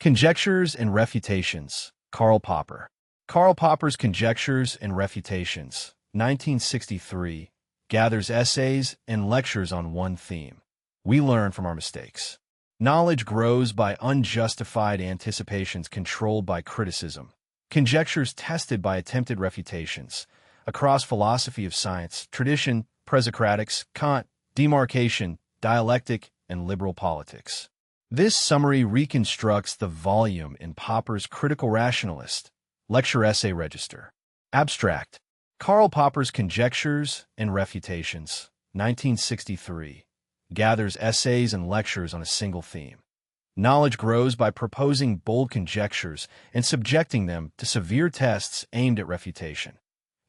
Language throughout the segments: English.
Conjectures and Refutations, Karl Popper. Karl Popper's Conjectures and Refutations, 1963, gathers essays and lectures on one theme. We learn from our mistakes. Knowledge grows by unjustified anticipations controlled by criticism. Conjectures tested by attempted refutations. Across philosophy of science, tradition, presocratics, Kant, demarcation, dialectic, and liberal politics. This summary reconstructs the volume in Popper's Critical Rationalist Lecture Essay Register. Abstract. Karl Popper's Conjectures and Refutations, 1963, gathers essays and lectures on a single theme. Knowledge grows by proposing bold conjectures and subjecting them to severe tests aimed at refutation,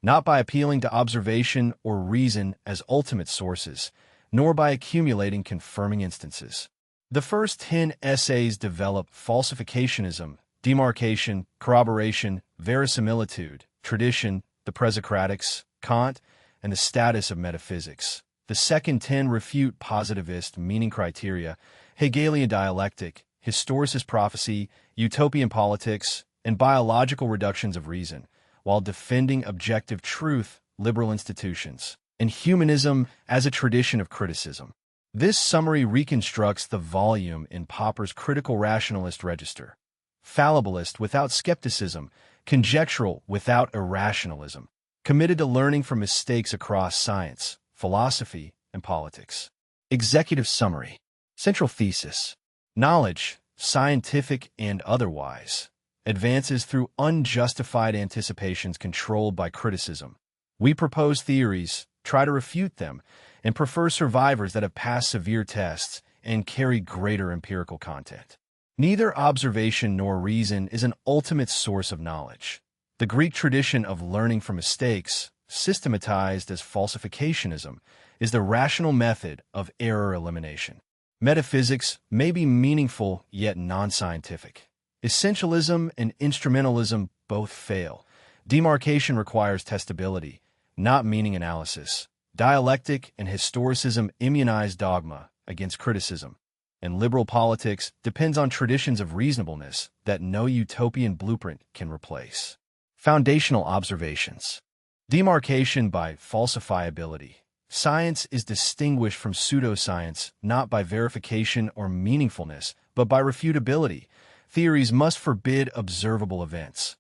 not by appealing to observation or reason as ultimate sources, nor by accumulating confirming instances. The first 10 essays develop falsificationism, demarcation, corroboration, verisimilitude, tradition, the presocratics, Kant, and the status of metaphysics. The second 10 refute positivist meaning criteria, Hegelian dialectic, historicist prophecy, utopian politics, and biological reductions of reason, while defending objective truth, liberal institutions, and humanism as a tradition of criticism. This summary reconstructs the volume in Popper's Critical Rationalist Register. Fallibilist without skepticism, conjectural without irrationalism, committed to learning from mistakes across science, philosophy, and politics. Executive summary. Central thesis. Knowledge, scientific and otherwise, advances through unjustified anticipations controlled by criticism. We propose theories, try to refute them, and prefer survivors that have passed severe tests and carry greater empirical content. Neither observation nor reason is an ultimate source of knowledge. The Greek tradition of learning from mistakes, systematized as falsificationism, is the rational method of error elimination. Metaphysics may be meaningful yet non-scientific. Essentialism and instrumentalism both fail. Demarcation requires testability, not meaning analysis. Dialectic and historicism immunize dogma against criticism, and liberal politics depends on traditions of reasonableness that no utopian blueprint can replace. Foundational observations. Demarcation by falsifiability. Science is distinguished from pseudoscience not by verification or meaningfulness, but by refutability. Theories must forbid observable events.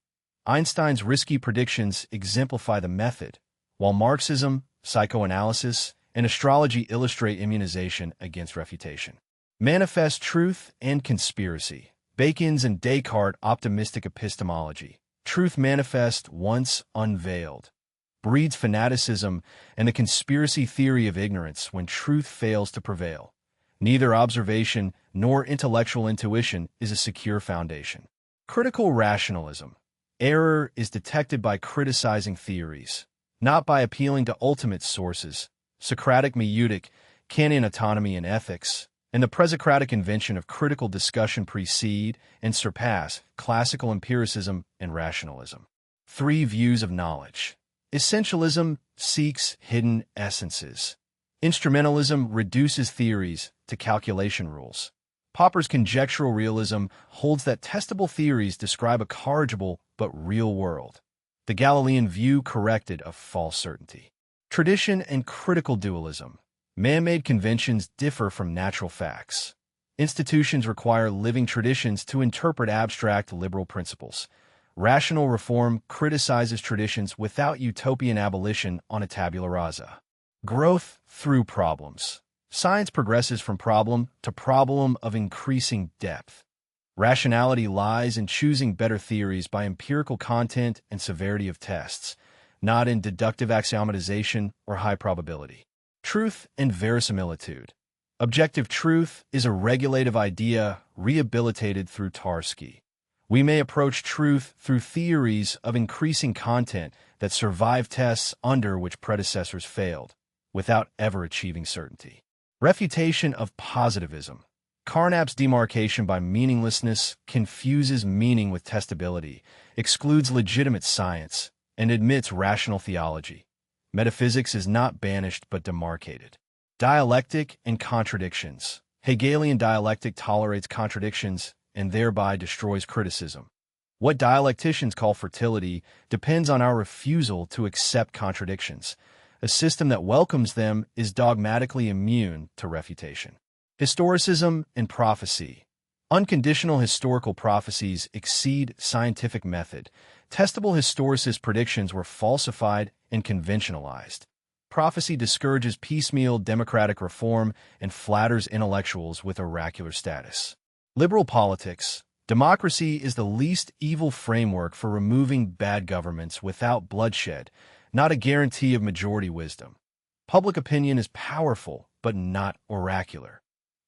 Einstein's risky predictions exemplify the method, while Marxism, psychoanalysis, and astrology illustrate immunization against refutation. Manifest truth and conspiracy. Bacon's and Descartes' optimistic epistemology. Truth manifest once unveiled. Breeds fanaticism and the conspiracy theory of ignorance when truth fails to prevail. Neither observation nor intellectual intuition is a secure foundation. Critical rationalism. Error is detected by criticizing theories, not by appealing to ultimate sources. Socratic meutic, Kantian autonomy and ethics, and the presocratic invention of critical discussion precede and surpass classical empiricism and rationalism. 3 views of knowledge. Essentialism seeks hidden essences. Instrumentalism reduces theories to calculation rules. Popper's conjectural realism holds that testable theories describe a corrigible but real world. The Galilean view corrected a false certainty. Tradition and critical dualism. Man-made conventions differ from natural facts. Institutions require living traditions to interpret abstract liberal principles. Rational reform criticizes traditions without utopian abolition on a tabula rasa. Growth through problems. Science progresses from problem to problem of increasing depth. Rationality lies in choosing better theories by empirical content and severity of tests, not in deductive axiomatization or high probability. Truth and verisimilitude. Objective truth is a regulative idea rehabilitated through Tarski. We may approach truth through theories of increasing content that survive tests under which predecessors failed, without ever achieving certainty. Refutation of positivism. Carnap's demarcation by meaninglessness confuses meaning with testability, excludes legitimate science, and admits rational theology. Metaphysics is not banished but demarcated. Dialectic and contradictions. Hegelian dialectic tolerates contradictions and thereby destroys criticism. What dialecticians call fertility depends on our refusal to accept contradictions. A system that welcomes them is dogmatically immune to refutation. Historicism and prophecy. Unconditional historical prophecies exceed scientific method. Testable historicist predictions were falsified and conventionalized. Prophecy discourages piecemeal democratic reform and flatters intellectuals with oracular status. Liberal politics. Democracy is the least evil framework for removing bad governments without bloodshed, not a guarantee of majority wisdom. Public opinion is powerful, but not oracular.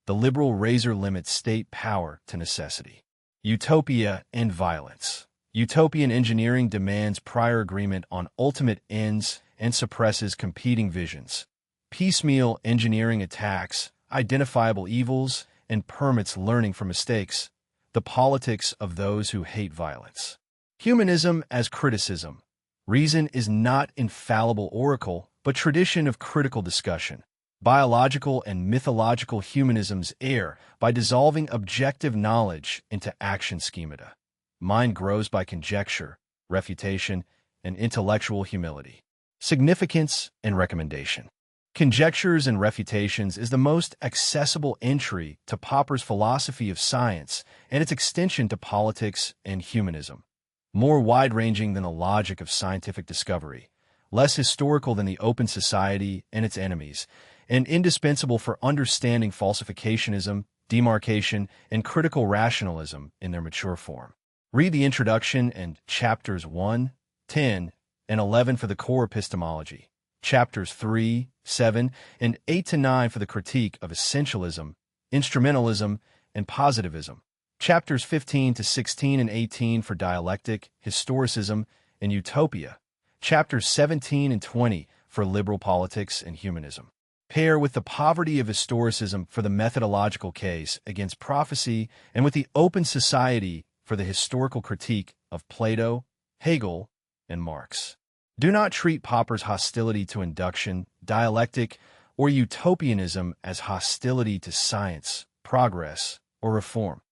The liberal razor limits state power to necessity. Utopia and violence. Utopian engineering demands prior agreement on ultimate ends and suppresses competing visions. Piecemeal engineering attacks identifiable evils and permits learning from mistakes. The politics of those who hate violence. Humanism as criticism. Reason is not infallible oracle, but tradition of critical discussion. Biological and mythological humanisms err by dissolving objective knowledge into action schemata. Mind grows by conjecture, refutation, and intellectual humility. Significance and recommendation. Conjectures and Refutations is the most accessible entry to Popper's philosophy of science and its extension to politics and humanism. More wide-ranging than the logic of scientific discovery, less historical than the open society and its enemies, and indispensable for understanding falsificationism, demarcation, and critical rationalism in their mature form. Read the introduction and chapters 1, 10, and 11 for the core epistemology. Chapters 3, 7, and 8 to 9 for the critique of essentialism, instrumentalism, and positivism. Chapters 15 to 16 and 18 for dialectic, historicism, and utopia. Chapters 17 and 20 for liberal politics and humanism. Pair with the poverty of historicism for the methodological case against prophecy and with the open society for the historical critique of Plato, Hegel, and Marx. Do not treat Popper's hostility to induction, dialectic, or utopianism as hostility to science, progress, or reform.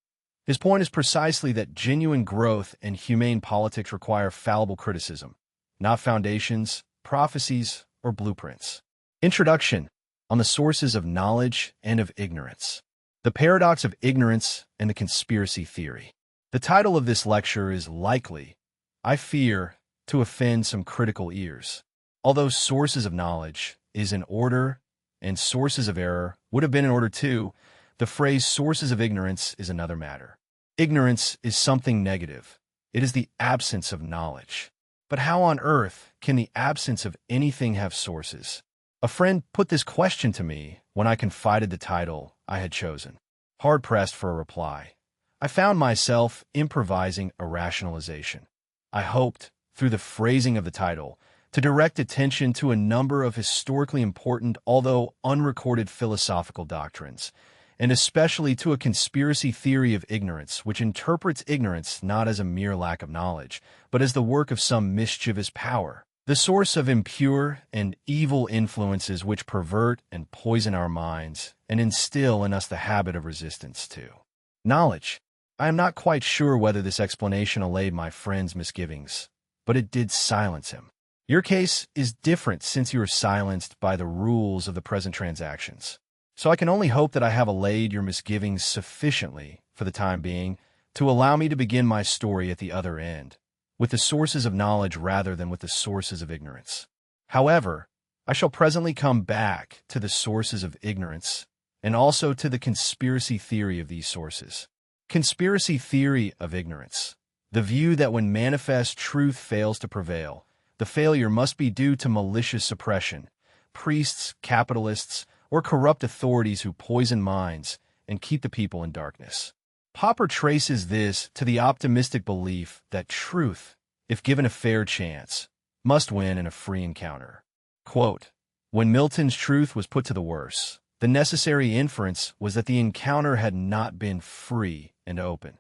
His point is precisely that genuine growth and humane politics require fallible criticism, not foundations, prophecies, or blueprints. Introduction on the sources of knowledge and of ignorance. The paradox of ignorance and the conspiracy theory. The title of this lecture is likely, I fear, to offend some critical ears. Although sources of knowledge is in order and sources of error would have been in order too, the phrase sources of ignorance is another matter. Ignorance is something negative. It is the absence of knowledge. But how on earth can the absence of anything have sources? A friend put this question to me when I confided the title I had chosen. Hard-pressed for a reply, I found myself improvising a rationalization. I hoped, through the phrasing of the title, to direct attention to a number of historically important, although unrecorded philosophical doctrines, and especially to a conspiracy theory of ignorance, which interprets ignorance not as a mere lack of knowledge, but as the work of some mischievous power, the source of impure and evil influences which pervert and poison our minds and instill in us the habit of resistance to knowledge. I am not quite sure whether this explanation allayed my friend's misgivings, but it did silence him. Your case is different since you are silenced by the rules of the present transactions. So I can only hope that I have allayed your misgivings sufficiently, for the time being, to allow me to begin my story at the other end, with the sources of knowledge rather than with the sources of ignorance. However, I shall presently come back to the sources of ignorance, and also to the conspiracy theory of these sources. Conspiracy theory of ignorance. The view that when manifest truth fails to prevail, the failure must be due to malicious suppression, priests, capitalists, or corrupt authorities who poison minds and keep the people in darkness. Popper traces this to the optimistic belief that truth, if given a fair chance, must win in a free encounter. Quote, when Milton's truth was put to the worse, the necessary inference was that the encounter had not been free and open.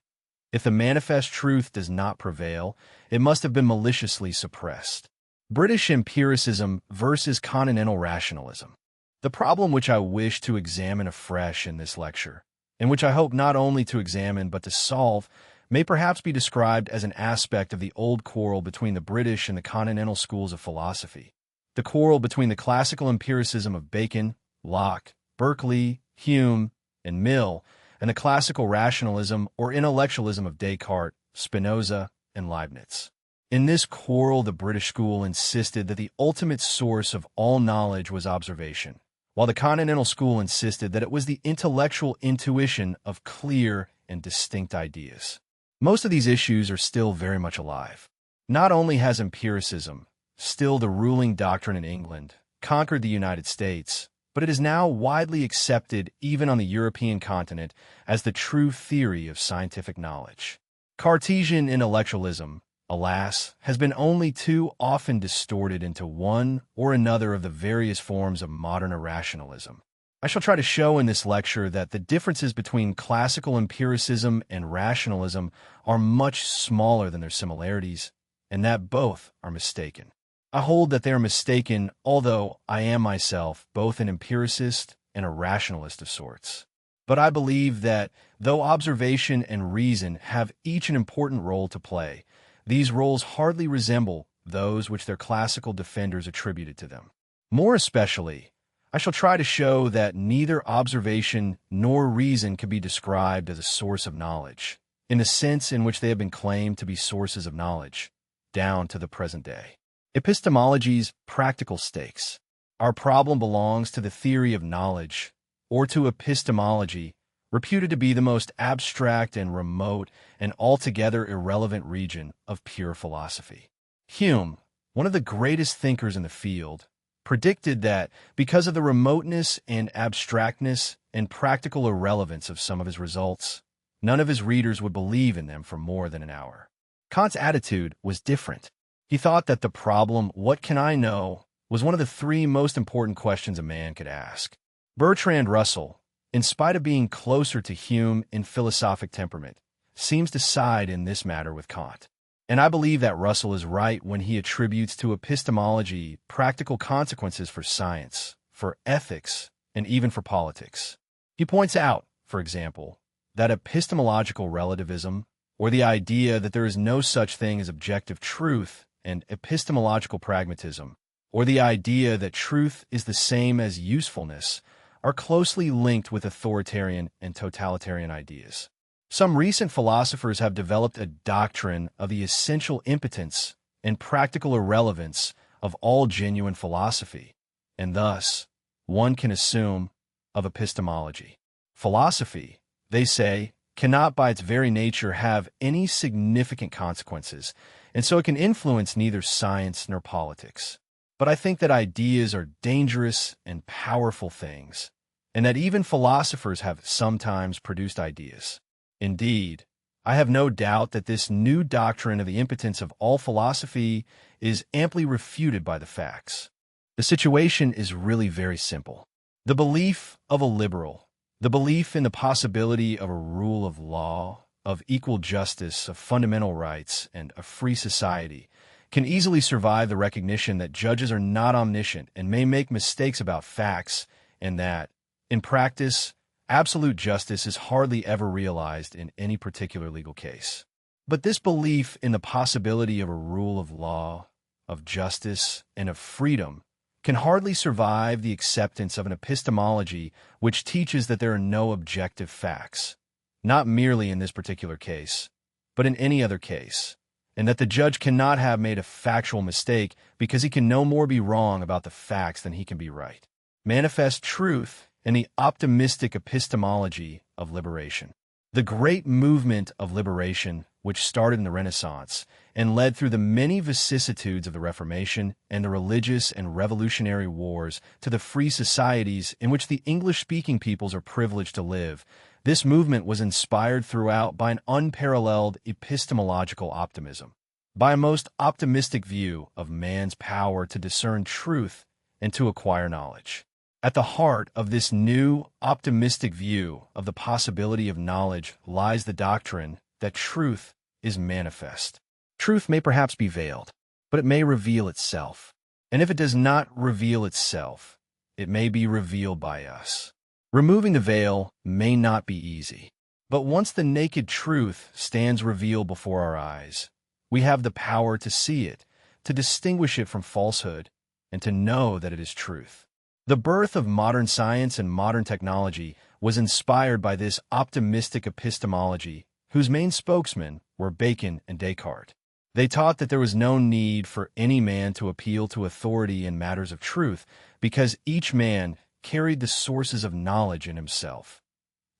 If the manifest truth does not prevail, it must have been maliciously suppressed. British empiricism versus continental rationalism. The problem which I wish to examine afresh in this lecture and which I hope not only to examine but to solve, may perhaps be described as an aspect of the old quarrel between the British and the continental schools of philosophy. The quarrel between the classical empiricism of Bacon, Locke, Berkeley, Hume, and Mill, and the classical rationalism or intellectualism of Descartes, Spinoza, and Leibniz. In this quarrel, the British school insisted that the ultimate source of all knowledge was observation, while the continental school insisted that it was the intellectual intuition of clear and distinct ideas. Most of these issues are still very much alive. Not only has empiricism, still the ruling doctrine in England, conquered the United States, but it is now widely accepted even on the European continent as the true theory of scientific knowledge. Cartesian intellectualism, alas, has been only too often distorted into one or another of the various forms of modern irrationalism. I shall try to show in this lecture that the differences between classical empiricism and rationalism are much smaller than their similarities, and that both are mistaken. I hold that they are mistaken, although I am myself both an empiricist and a rationalist of sorts. But I believe that, though observation and reason have each an important role to play, these roles hardly resemble those which their classical defenders attributed to them. More especially, I shall try to show that neither observation nor reason can be described as a source of knowledge, in the sense in which they have been claimed to be sources of knowledge, down to the present day. Epistemology's practical stakes. Our problem belongs to the theory of knowledge, or to epistemology, reputed to be the most abstract and remote and altogether irrelevant region of pure philosophy. Hume, one of the greatest thinkers in the field, predicted that because of the remoteness and abstractness and practical irrelevance of some of his results, none of his readers would believe in them for more than an hour. Kant's attitude was different. He thought that the problem, "What can I know?" was one of the three most important questions a man could ask. Bertrand Russell, in spite of being closer to Hume in philosophic temperament, seems to side in this matter with Kant. And I believe that Russell is right when he attributes to epistemology practical consequences for science, for ethics, and even for politics. He points out, for example, that epistemological relativism, or the idea that there is no such thing as objective truth, and epistemological pragmatism, or the idea that truth is the same as usefulness, are closely linked with authoritarian and totalitarian ideas. Some recent philosophers have developed a doctrine of the essential impotence and practical irrelevance of all genuine philosophy, and thus, one can assume, of epistemology. Philosophy, they say, cannot by its very nature have any significant consequences, and so it can influence neither science nor politics. But I think that ideas are dangerous and powerful things, and that even philosophers have sometimes produced ideas. Indeed, I have no doubt that this new doctrine of the impotence of all philosophy is amply refuted by the facts. The situation is really very simple. The belief of a liberal, the belief in the possibility of a rule of law, of equal justice, of fundamental rights, and a free society, can easily survive the recognition that judges are not omniscient and may make mistakes about facts, and that, in practice, absolute justice is hardly ever realized in any particular legal case. But this belief in the possibility of a rule of law, of justice, and of freedom can hardly survive the acceptance of an epistemology which teaches that there are no objective facts, not merely in this particular case, but in any other case, and that the judge cannot have made a factual mistake because he can no more be wrong about the facts than he can be right. Manifest truth and the optimistic epistemology of liberation. The great movement of liberation, which started in the Renaissance and led through the many vicissitudes of the Reformation and the religious and revolutionary wars to the free societies in which the English-speaking peoples are privileged to live, this movement was inspired throughout by an unparalleled epistemological optimism, by a most optimistic view of man's power to discern truth and to acquire knowledge. At the heart of this new, optimistic view of the possibility of knowledge lies the doctrine that truth is manifest. Truth may perhaps be veiled, but it may reveal itself. And if it does not reveal itself, it may be revealed by us. Removing the veil may not be easy, but once the naked truth stands revealed before our eyes, we have the power to see it, to distinguish it from falsehood, and to know that it is truth. The birth of modern science and modern technology was inspired by this optimistic epistemology, whose main spokesmen were Bacon and Descartes. They taught that there was no need for any man to appeal to authority in matters of truth, because each man carried the sources of knowledge in himself,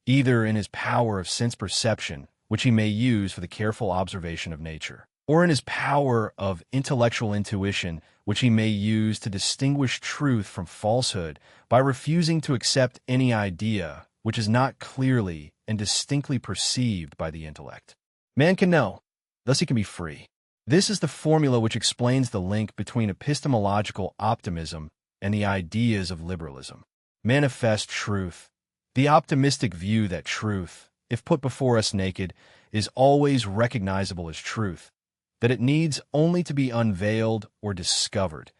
either in his power of sense perception, which he may use for the careful observation of nature, or in his power of intellectual intuition, which he may use to distinguish truth from falsehood by refusing to accept any idea which is not clearly and distinctly perceived by the intellect. Man can know, thus he can be free. This is the formula which explains the link between epistemological optimism and the ideas of liberalism. Manifest truth. The optimistic view that truth, if put before us naked, is always recognizable as truth, that it needs only to be unveiled or discovered,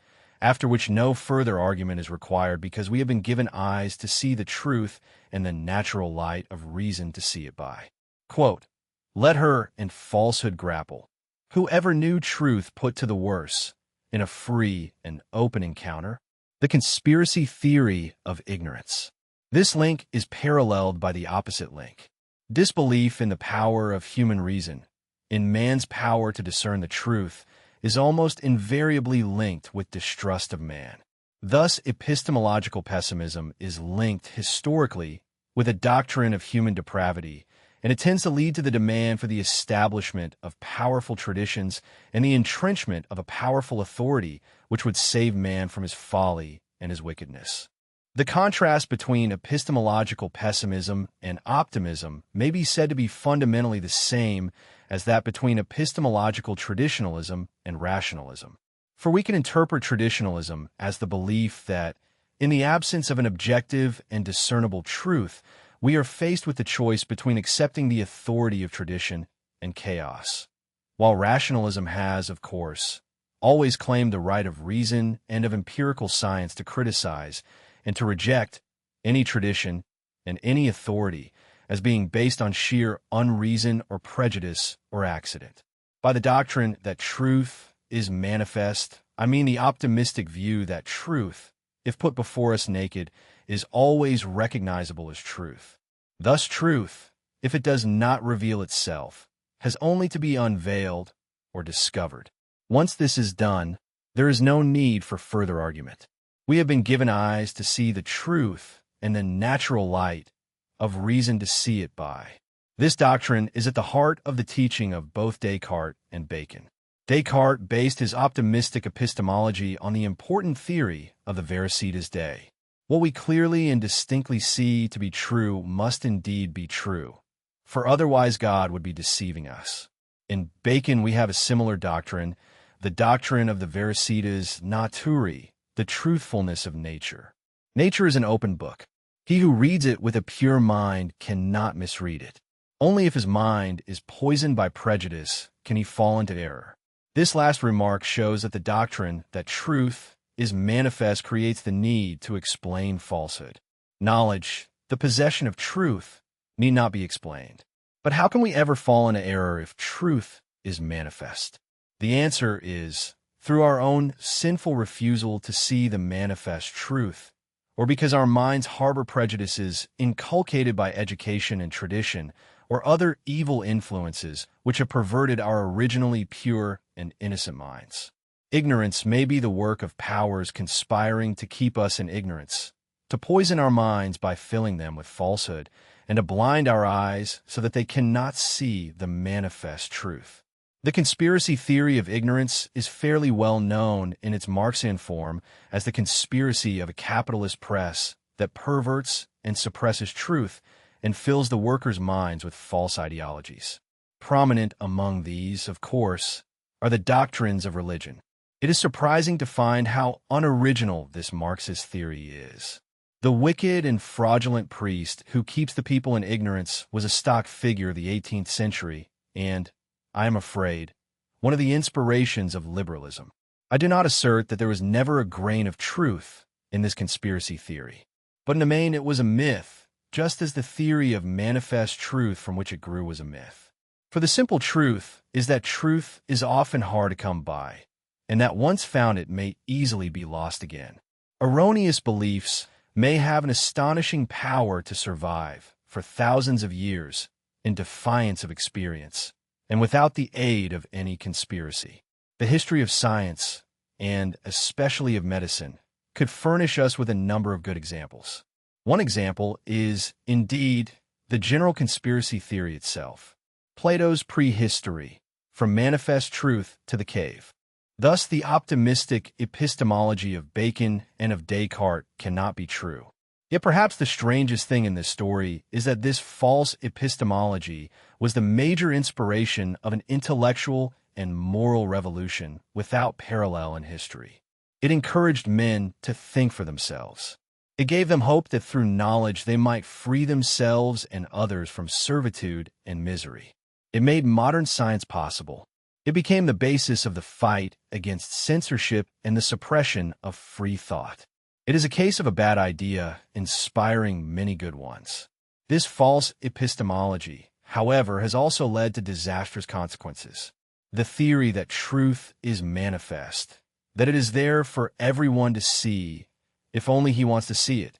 after which no further argument is required because we have been given eyes to see the truth and the natural light of reason to see it by. Quote, "Let her in falsehood grapple. Whoever knew truth put to the worse, in a free and open encounter." The conspiracy theory of ignorance. This link is paralleled by the opposite link. Disbelief in the power of human reason, in man's power to discern the truth, is almost invariably linked with distrust of man. Thus, epistemological pessimism is linked historically with a doctrine of human depravity, and it tends to lead to the demand for the establishment of powerful traditions and the entrenchment of a powerful authority which would save man from his folly and his wickedness. The contrast between epistemological pessimism and optimism may be said to be fundamentally the same as that between epistemological traditionalism and rationalism. For we can interpret traditionalism as the belief that, in the absence of an objective and discernible truth, we are faced with the choice between accepting the authority of tradition and chaos, while rationalism has, of course, always claimed the right of reason and of empirical science to criticize and to reject any tradition and any authority as being based on sheer unreason or prejudice or accident. By the doctrine that truth is manifest, I mean the optimistic view that truth, if put before us naked, is always recognizable as truth. Thus truth, if it does not reveal itself, has only to be unveiled or discovered. Once this is done, there is no need for further argument. We have been given eyes to see the truth and the natural light of reason to see it by. This doctrine is at the heart of the teaching of both Descartes and Bacon. Descartes based his optimistic epistemology on the important theory of the Refutations day. What we clearly and distinctly see to be true must indeed be true, for otherwise God would be deceiving us. In Bacon we have a similar doctrine, the doctrine of the Veritas Naturae, the truthfulness of nature. Nature is an open book. He who reads it with a pure mind cannot misread it. Only if his mind is poisoned by prejudice can he fall into error. This last remark shows that the doctrine that truth is manifest creates the need to explain falsehood. Knowledge, the possession of truth, need not be explained. But how can we ever fall into error if truth is manifest? The answer is through our own sinful refusal to see the manifest truth, or because our minds harbor prejudices inculcated by education and tradition, or other evil influences which have perverted our originally pure and innocent minds. Ignorance may be the work of powers conspiring to keep us in ignorance, to poison our minds by filling them with falsehood, and to blind our eyes so that they cannot see the manifest truth. The conspiracy theory of ignorance is fairly well known in its Marxian form as the conspiracy of a capitalist press that perverts and suppresses truth and fills the workers' minds with false ideologies. Prominent among these, of course, are the doctrines of religion. It is surprising to find how unoriginal this Marxist theory is. The wicked and fraudulent priest who keeps the people in ignorance was a stock figure of the 18th century and, I am afraid, one of the inspirations of liberalism. I do not assert that there was never a grain of truth in this conspiracy theory, But in the main, it was a myth, just as the theory of manifest truth from which it grew was a myth. For the simple truth is that truth is often hard to come by, and that once found it may easily be lost again. Erroneous beliefs may have an astonishing power to survive for thousands of years in defiance of experience, and without the aid of any conspiracy. The history of science, and especially of medicine, could furnish us with a number of good examples. One example is, indeed, the general conspiracy theory itself. Plato's prehistory, from manifest truth to the cave. Thus, the optimistic epistemology of Bacon and of Descartes cannot be true. Yet perhaps the strangest thing in this story is that this false epistemology was the major inspiration of an intellectual and moral revolution without parallel in history. It encouraged men to think for themselves. It gave them hope that through knowledge they might free themselves and others from servitude and misery. It made modern science possible. It became the basis of the fight against censorship and the suppression of free thought. It is a case of a bad idea inspiring many good ones. This false epistemology, however, has also led to disastrous consequences. The theory that truth is manifest, that it is there for everyone to see, if only he wants to see it.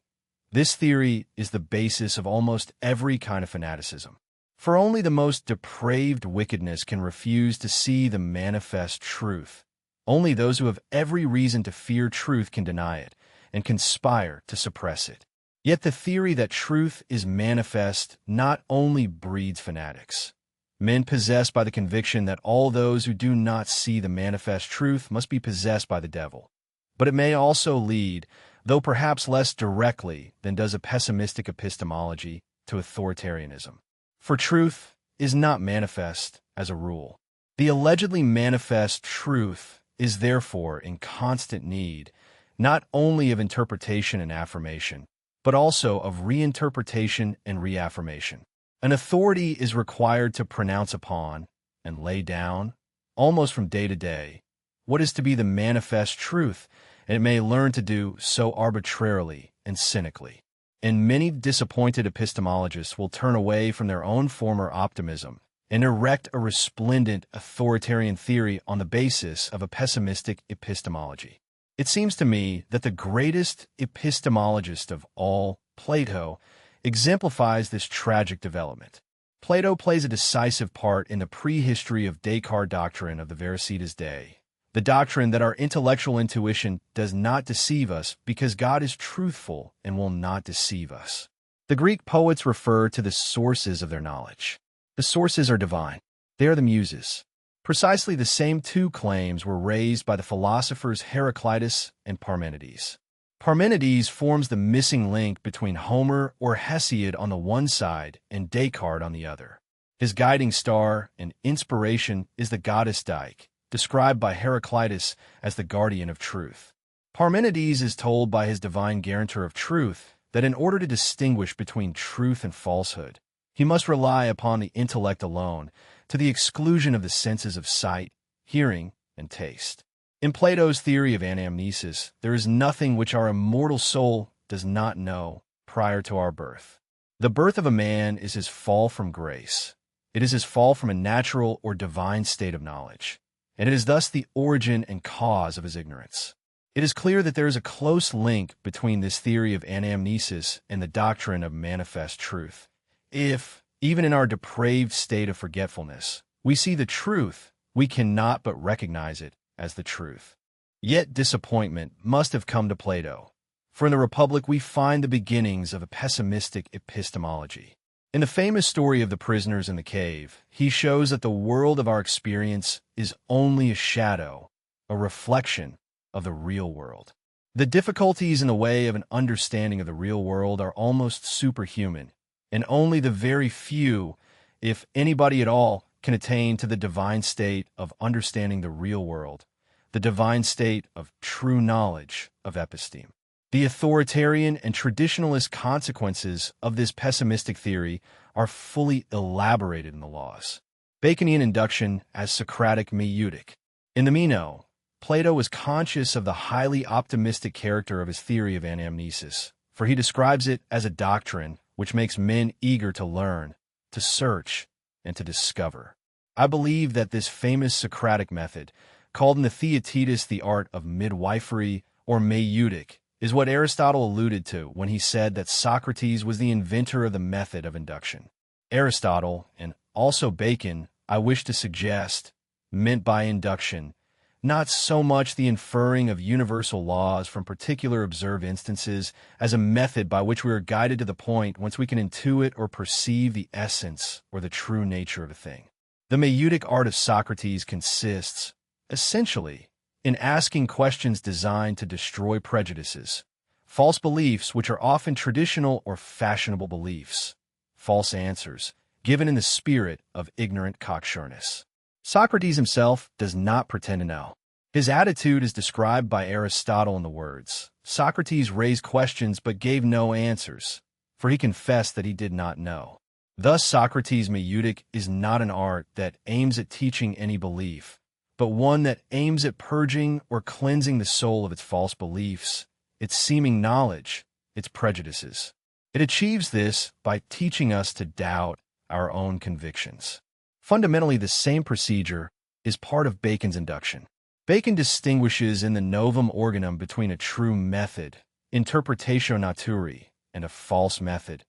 This theory is the basis of almost every kind of fanaticism. For only the most depraved wickedness can refuse to see the manifest truth. Only those who have every reason to fear truth can deny it and conspire to suppress it. Yet the theory that truth is manifest not only breeds fanatics, men possessed by the conviction that all those who do not see the manifest truth must be possessed by the devil, but it may also lead, though perhaps less directly than does a pessimistic epistemology, to authoritarianism. For truth is not manifest as a rule. The allegedly manifest truth is therefore in constant need not only of interpretation and affirmation, but also of reinterpretation and reaffirmation. An authority is required to pronounce upon and lay down, almost from day to day, what is to be the manifest truth, and it may learn to do so arbitrarily and cynically. And many disappointed epistemologists will turn away from their own former optimism and erect a resplendent authoritarian theory on the basis of a pessimistic epistemology. It seems to me that the greatest epistemologist of all, Plato, exemplifies this tragic development. Plato plays a decisive part in the prehistory of Descartes' doctrine of the Veracetas Dei, the doctrine that our intellectual intuition does not deceive us because God is truthful and will not deceive us. The Greek poets refer to the sources of their knowledge. The sources are divine. They are the Muses. Precisely the same two claims were raised by the philosophers Heraclitus and Parmenides. Parmenides forms the missing link between Homer or Hesiod on the one side and Descartes on the other. His guiding star and inspiration is the goddess Dike, described by Heraclitus as the guardian of truth. Parmenides is told by his divine guarantor of truth that in order to distinguish between truth and falsehood, he must rely upon the intellect alone, to the exclusion of the senses of sight, hearing, and taste. In Plato's theory of anamnesis, there is nothing which our immortal soul does not know prior to our birth. The birth of a man is his fall from grace. It is his fall from a natural or divine state of knowledge, and it is thus the origin and cause of his ignorance. It is clear that there is a close link between this theory of anamnesis and the doctrine of manifest truth. If, even in our depraved state of forgetfulness, we see the truth, we cannot but recognize it as the truth. Yet disappointment must have come to Plato, for in the Republic we find the beginnings of a pessimistic epistemology. In the famous story of the prisoners in the cave, he shows that the world of our experience is only a shadow, a reflection of the real world. The difficulties in the way of an understanding of the real world are almost superhuman, and only the very few, if anybody at all, can attain to the divine state of understanding the real world, the divine state of true knowledge of episteme. The authoritarian and traditionalist consequences of this pessimistic theory are fully elaborated in the laws. Baconian induction as Socratic meutic. In the Meno, Plato was conscious of the highly optimistic character of his theory of anamnesis, for he describes it as a doctrine which makes men eager to learn, to search, and to discover. I believe that this famous Socratic method, called in the Theaetetus the art of midwifery or maieutic, is what Aristotle alluded to when he said that Socrates was the inventor of the method of induction. Aristotle, and also Bacon, I wish to suggest, meant by induction not so much the inferring of universal laws from particular observed instances as a method by which we are guided to the point whence we can intuit or perceive the essence or the true nature of a thing. The maieutic art of Socrates consists, essentially, in asking questions designed to destroy prejudices, false beliefs which are often traditional or fashionable beliefs, false answers, given in the spirit of ignorant cocksureness. Socrates himself does not pretend to know. His attitude is described by Aristotle in the words, Socrates raised questions but gave no answers, for he confessed that he did not know. Thus, Socrates' maieutic is not an art that aims at teaching any belief, but one that aims at purging or cleansing the soul of its false beliefs, its seeming knowledge, its prejudices. It achieves this by teaching us to doubt our own convictions. Fundamentally, the same procedure is part of Bacon's induction. Bacon distinguishes in the Novum Organum between a true method, interpretatio naturae, and a false method,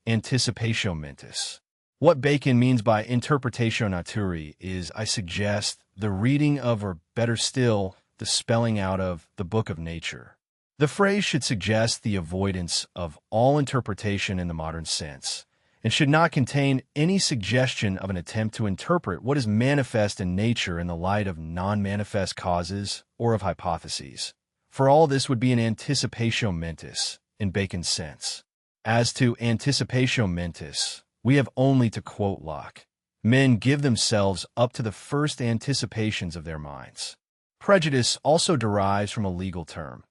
anticipatio mentis. What Bacon means by interpretatio naturae is, I suggest, the reading of, or better still, the spelling out of, the book of nature. The phrase should suggest the avoidance of all interpretation in the modern sense, and should not contain any suggestion of an attempt to interpret what is manifest in nature in the light of non-manifest causes or of hypotheses. For all this would be an anticipatio mentis, in Bacon's sense. As to anticipatio mentis, we have only to quote Locke. Men give themselves up to the first anticipations of their minds. Prejudice also derives from a legal term,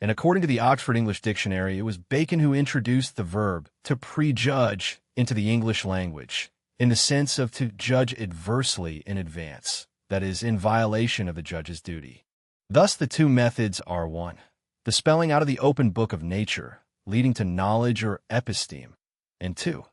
and according to the Oxford English Dictionary, it was Bacon who introduced the verb to prejudge into the English language, in the sense of to judge adversely in advance, that is, in violation of the judge's duty. Thus the two methods are 1. The spelling out of the open book of nature, leading to knowledge or episteme, and 2.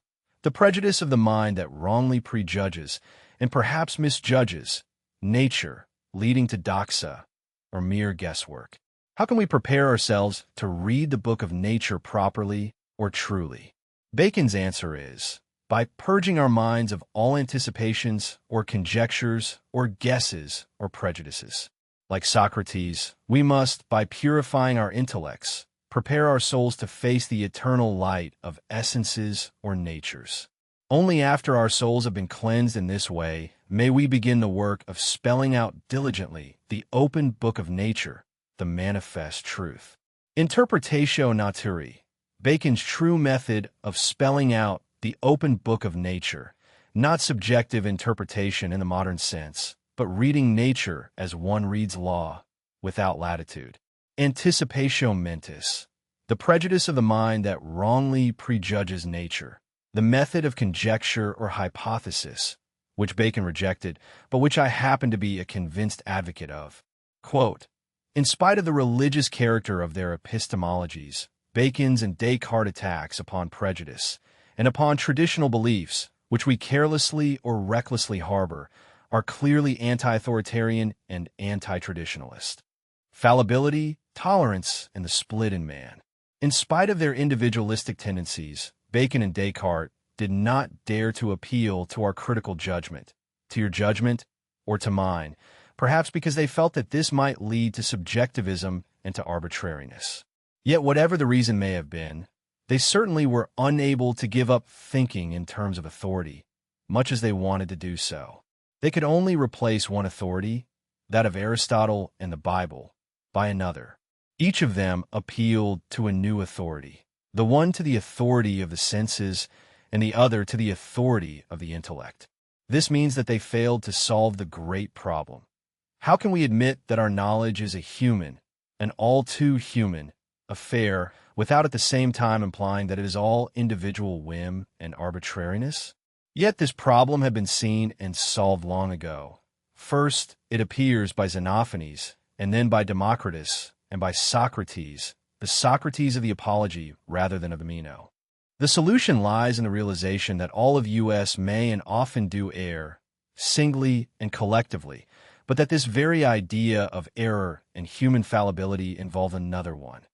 The prejudice of the mind that wrongly prejudges, and perhaps misjudges, nature, leading to doxa, or mere guesswork. How can we prepare ourselves to read the book of nature properly or truly? Bacon's answer is, by purging our minds of all anticipations or conjectures or guesses or prejudices. Like Socrates, we must, by purifying our intellects, prepare our souls to face the eternal light of essences or natures. Only after our souls have been cleansed in this way may we begin the work of spelling out diligently the open book of nature, the manifest truth. Interpretatio naturae, Bacon's true method of spelling out the open book of nature, not subjective interpretation in the modern sense, but reading nature as one reads law, without latitude. Anticipatio mentis, the prejudice of the mind that wrongly prejudges nature, the method of conjecture or hypothesis, which Bacon rejected, but which I happen to be a convinced advocate of. Quote, in spite of the religious character of their epistemologies, Bacon's and Descartes' attacks upon prejudice and upon traditional beliefs, which we carelessly or recklessly harbor, are clearly anti-authoritarian and anti-traditionalist. Fallibility, tolerance, and the split in man. In spite of their individualistic tendencies, Bacon and Descartes did not dare to appeal to our critical judgment, to your judgment, or to mine, perhaps because they felt that this might lead to subjectivism and to arbitrariness. Yet whatever the reason may have been, they certainly were unable to give up thinking in terms of authority, much as they wanted to do so. They could only replace one authority, that of Aristotle and the Bible, by another. Each of them appealed to a new authority, the one to the authority of the senses and the other to the authority of the intellect. This means that they failed to solve the great problem. How can we admit that our knowledge is a human, an all too human, affair without at the same time implying that it is all individual whim and arbitrariness? Yet this problem had been seen and solved long ago. First, it appears by Xenophanes, and then by Democritus, and by Socrates, the Socrates of the apology rather than of the Meno. The solution lies in the realization that all of us may and often do err, singly and collectively, but that this very idea of error and human fallibility involve another one,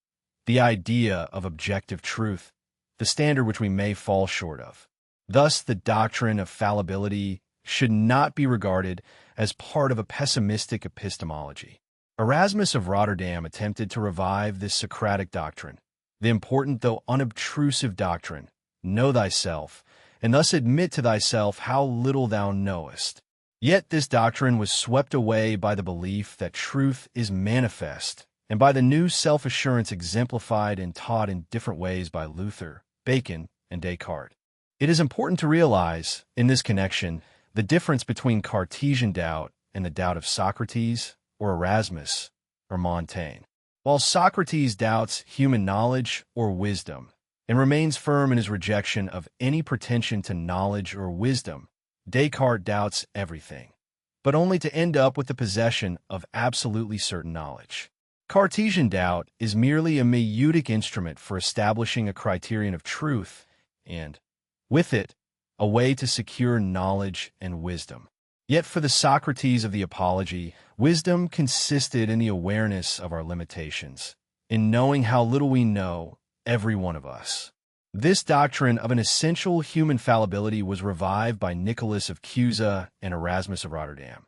the idea of objective truth, the standard which we may fall short of. Thus, the doctrine of fallibility should not be regarded as part of a pessimistic epistemology. Erasmus of Rotterdam attempted to revive this Socratic doctrine, the important though unobtrusive doctrine, know thyself, and thus admit to thyself how little thou knowest. Yet this doctrine was swept away by the belief that truth is manifest, and by the new self-assurance exemplified and taught in different ways by Luther, Bacon, and Descartes. It is important to realize, in this connection, the difference between Cartesian doubt and the doubt of Socrates, or Erasmus, or Montaigne. While Socrates doubts human knowledge or wisdom, and remains firm in his rejection of any pretension to knowledge or wisdom, Descartes doubts everything, but only to end up with the possession of absolutely certain knowledge. Cartesian doubt is merely a meieutic instrument for establishing a criterion of truth and, with it, a way to secure knowledge and wisdom. Yet for the Socrates of the apology, wisdom consisted in the awareness of our limitations, in knowing how little we know, every one of us. This doctrine of an essential human fallibility was revived by Nicholas of Cusa and Erasmus of Rotterdam.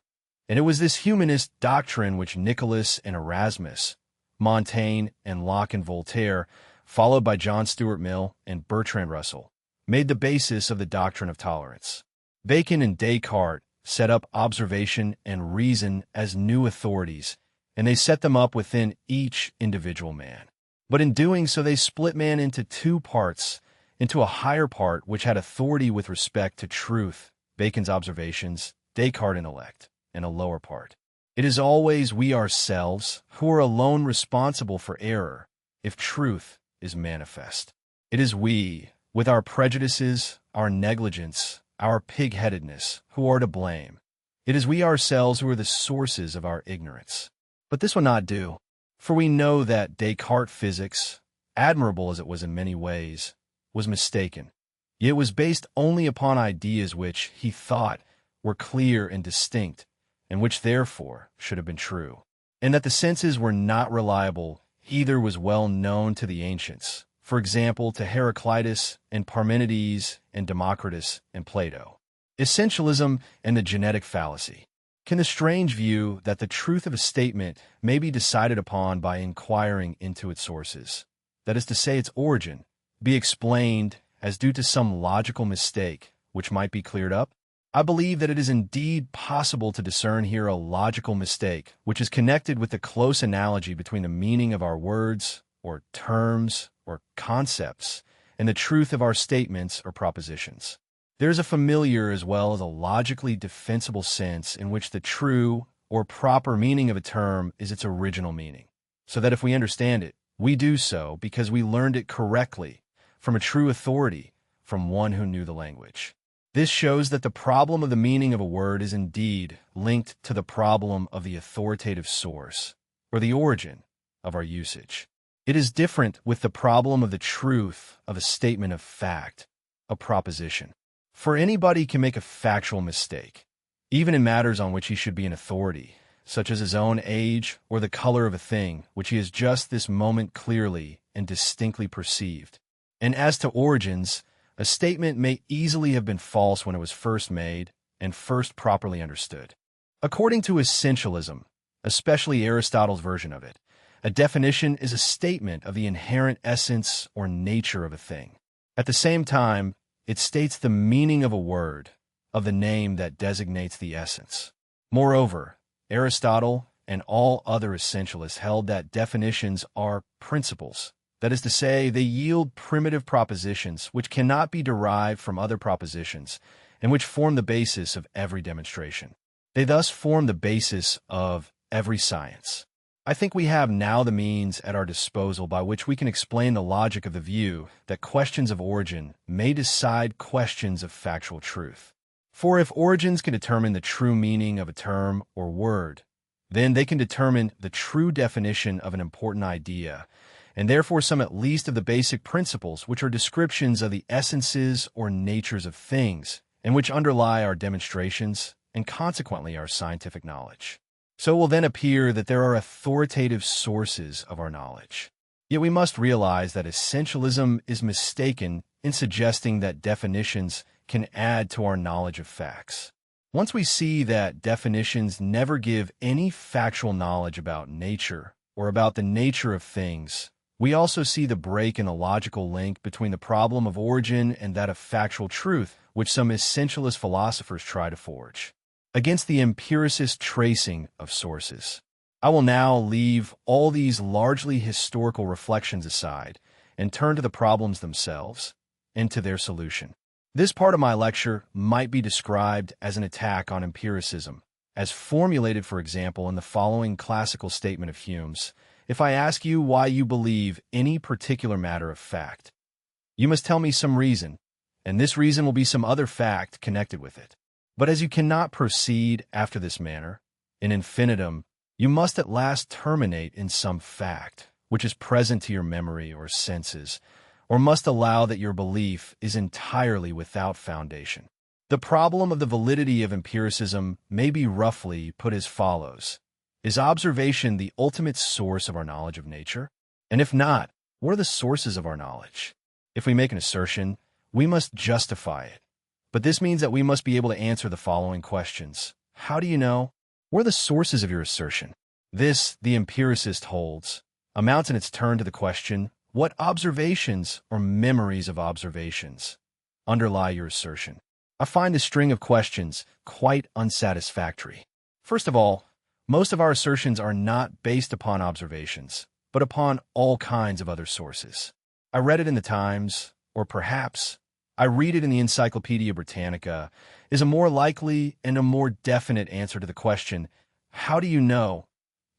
And it was this humanist doctrine which Nicholas and Erasmus, Montaigne and Locke and Voltaire, followed by John Stuart Mill and Bertrand Russell, made the basis of the doctrine of tolerance. Bacon and Descartes set up observation and reason as new authorities, and they set them up within each individual man. But in doing so, they split man into two parts, into a higher part which had authority with respect to truth, Bacon's observations, Descartes' intellect, and a lower part. It is always we ourselves who are alone responsible for error, if truth is manifest. It is we, with our prejudices, our negligence, our pig-headedness, who are to blame. It is we ourselves who are the sources of our ignorance. But this will not do, for we know that Descartes' physics, admirable as it was in many ways, was mistaken. Yet it was based only upon ideas which, he thought, were clear and distinct, and which therefore should have been true. And that the senses were not reliable either was well known to the ancients, for example, to Heraclitus and Parmenides and Democritus and Plato. Essentialism and the genetic fallacy. Can the strange view that the truth of a statement may be decided upon by inquiring into its sources, that is to say its origin, be explained as due to some logical mistake which might be cleared up? I believe that it is indeed possible to discern here a logical mistake which is connected with the close analogy between the meaning of our words, or terms, or concepts, and the truth of our statements or propositions. There is a familiar as well as a logically defensible sense in which the true or proper meaning of a term is its original meaning, so that if we understand it, we do so because we learned it correctly from a true authority, from one who knew the language. This shows that the problem of the meaning of a word is indeed linked to the problem of the authoritative source, or the origin, of our usage. It is different with the problem of the truth of a statement of fact, a proposition. For anybody can make a factual mistake, even in matters on which he should be an authority, such as his own age or the color of a thing which he has just this moment clearly and distinctly perceived. And as to origins, a statement may easily have been false when it was first made and first properly understood. According to essentialism, especially Aristotle's version of it, a definition is a statement of the inherent essence or nature of a thing. At the same time, it states the meaning of a word, of the name that designates the essence. Moreover, Aristotle and all other essentialists held that definitions are principles. That is to say, they yield primitive propositions which cannot be derived from other propositions and which form the basis of every demonstration. They thus form the basis of every science. I think we have now the means at our disposal by which we can explain the logic of the view that questions of origin may decide questions of factual truth. For if origins can determine the true meaning of a term or word, then they can determine the true definition of an important idea, and therefore some at least of the basic principles, which are descriptions of the essences or natures of things, and which underlie our demonstrations and consequently our scientific knowledge. So it will then appear that there are authoritative sources of our knowledge. Yet we must realize that essentialism is mistaken in suggesting that definitions can add to our knowledge of facts. Once we see that definitions never give any factual knowledge about nature or about the nature of things, we also see the break in the logical link between the problem of origin and that of factual truth, which some essentialist philosophers try to forge against the empiricist tracing of sources. I will now leave all these largely historical reflections aside and turn to the problems themselves and to their solution. This part of my lecture might be described as an attack on empiricism, as formulated, for example, in the following classical statement of Hume's: if I ask you why you believe any particular matter of fact, you must tell me some reason, and this reason will be some other fact connected with it. But as you cannot proceed after this manner, in infinitum, you must at last terminate in some fact, which is present to your memory or senses, or must allow that your belief is entirely without foundation. The problem of the validity of empiricism may be roughly put as follows: is observation the ultimate source of our knowledge of nature? And if not, what are the sources of our knowledge? If we make an assertion, we must justify it. But this means that we must be able to answer the following questions. How do you know? What are the sources of your assertion? This, the empiricist holds, amounts in its turn to the question, what observations or memories of observations underlie your assertion? I find this string of questions quite unsatisfactory. First of all, most of our assertions are not based upon observations, but upon all kinds of other sources. I read it in the Times, or perhaps I read it in the Encyclopedia Britannica, is a more likely and a more definite answer to the question, how do you know?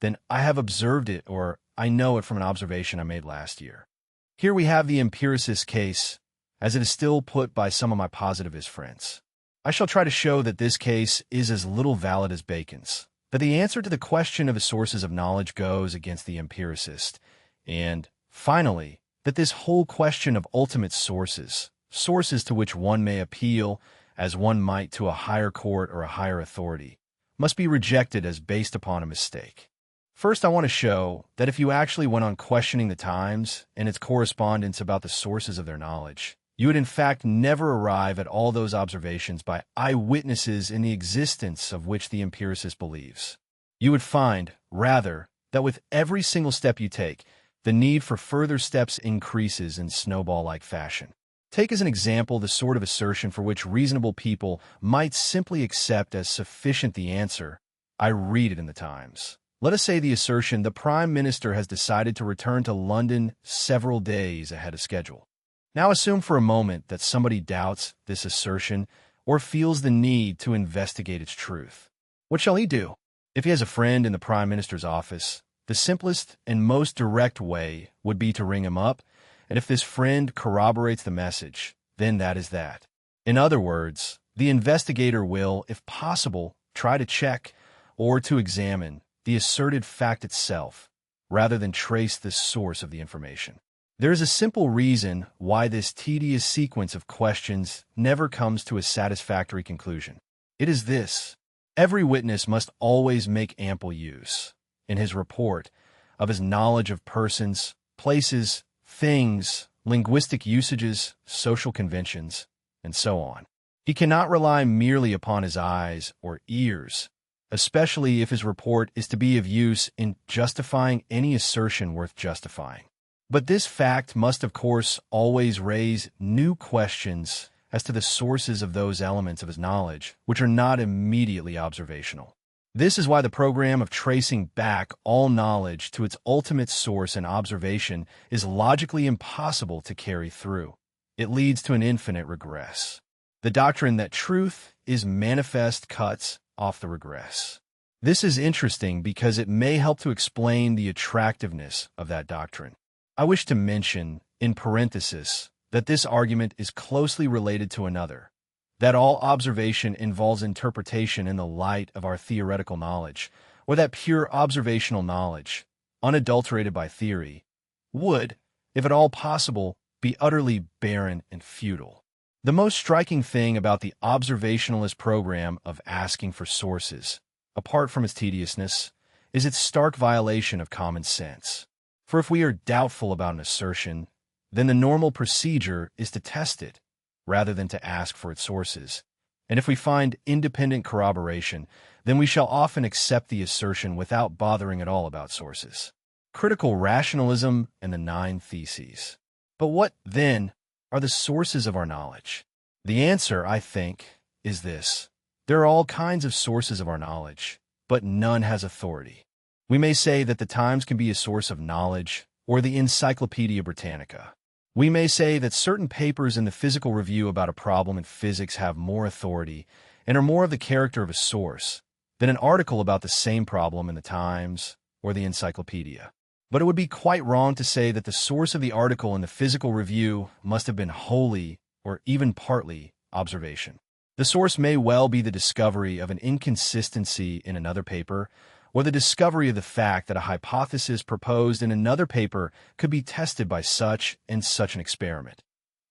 Then I have observed it, or I know it from an observation I made last year. Here we have the empiricist case, as it is still put by some of my positivist friends. I shall try to show that this case is as little valid as Bacon's, that the answer to the question of the sources of knowledge goes against the empiricist, and, finally, that this whole question of ultimate sources to which one may appeal as one might to a higher court or a higher authority, must be rejected as based upon a mistake. First, I want to show that if you actually went on questioning the Times and its correspondents about the sources of their knowledge, you would in fact never arrive at all those observations by eyewitnesses in the existence of which the empiricist believes. You would find, rather, that with every single step you take, the need for further steps increases in snowball-like fashion. Take as an example the sort of assertion for which reasonable people might simply accept as sufficient the answer, I read it in the Times. Let us say the assertion, the Prime Minister has decided to return to London several days ahead of schedule. Now assume for a moment that somebody doubts this assertion or feels the need to investigate its truth. What shall he do? If he has a friend in the Prime Minister's office, the simplest and most direct way would be to ring him up, and if this friend corroborates the message, then that is that. In other words, the investigator will, if possible, try to check or to examine the asserted fact itself, rather than trace the source of the information. There is a simple reason why this tedious sequence of questions never comes to a satisfactory conclusion. It is this: every witness must always make ample use, in his report, of his knowledge of persons, places, things, linguistic usages, social conventions, and so on. He cannot rely merely upon his eyes or ears, especially if his report is to be of use in justifying any assertion worth justifying. But this fact must, of course, always raise new questions as to the sources of those elements of his knowledge which are not immediately observational. This is why the program of tracing back all knowledge to its ultimate source and observation is logically impossible to carry through. It leads to an infinite regress. The doctrine that truth is manifest cuts off the regress. This is interesting because it may help to explain the attractiveness of that doctrine. I wish to mention, in parenthesis, that this argument is closely related to another, that all observation involves interpretation in the light of our theoretical knowledge, or that pure observational knowledge, unadulterated by theory, would, if at all possible, be utterly barren and futile. The most striking thing about the observationalist program of asking for sources, apart from its tediousness, is its stark violation of common sense. For if we are doubtful about an assertion, then the normal procedure is to test it, rather than to ask for its sources. And if we find independent corroboration, then we shall often accept the assertion without bothering at all about sources. Critical rationalism and the 9 theses. But what, then, are the sources of our knowledge? The answer, I think, is this. There are all kinds of sources of our knowledge, but none has authority. We may say that the Times can be a source of knowledge, or the Encyclopedia Britannica. We may say that certain papers in the Physical Review about a problem in physics have more authority and are more of the character of a source than an article about the same problem in the Times or the Encyclopedia. But it would be quite wrong to say that the source of the article in the Physical Review must have been wholly or even partly observation. The source may well be the discovery of an inconsistency in another paper, or the discovery of the fact that a hypothesis proposed in another paper could be tested by such and such an experiment.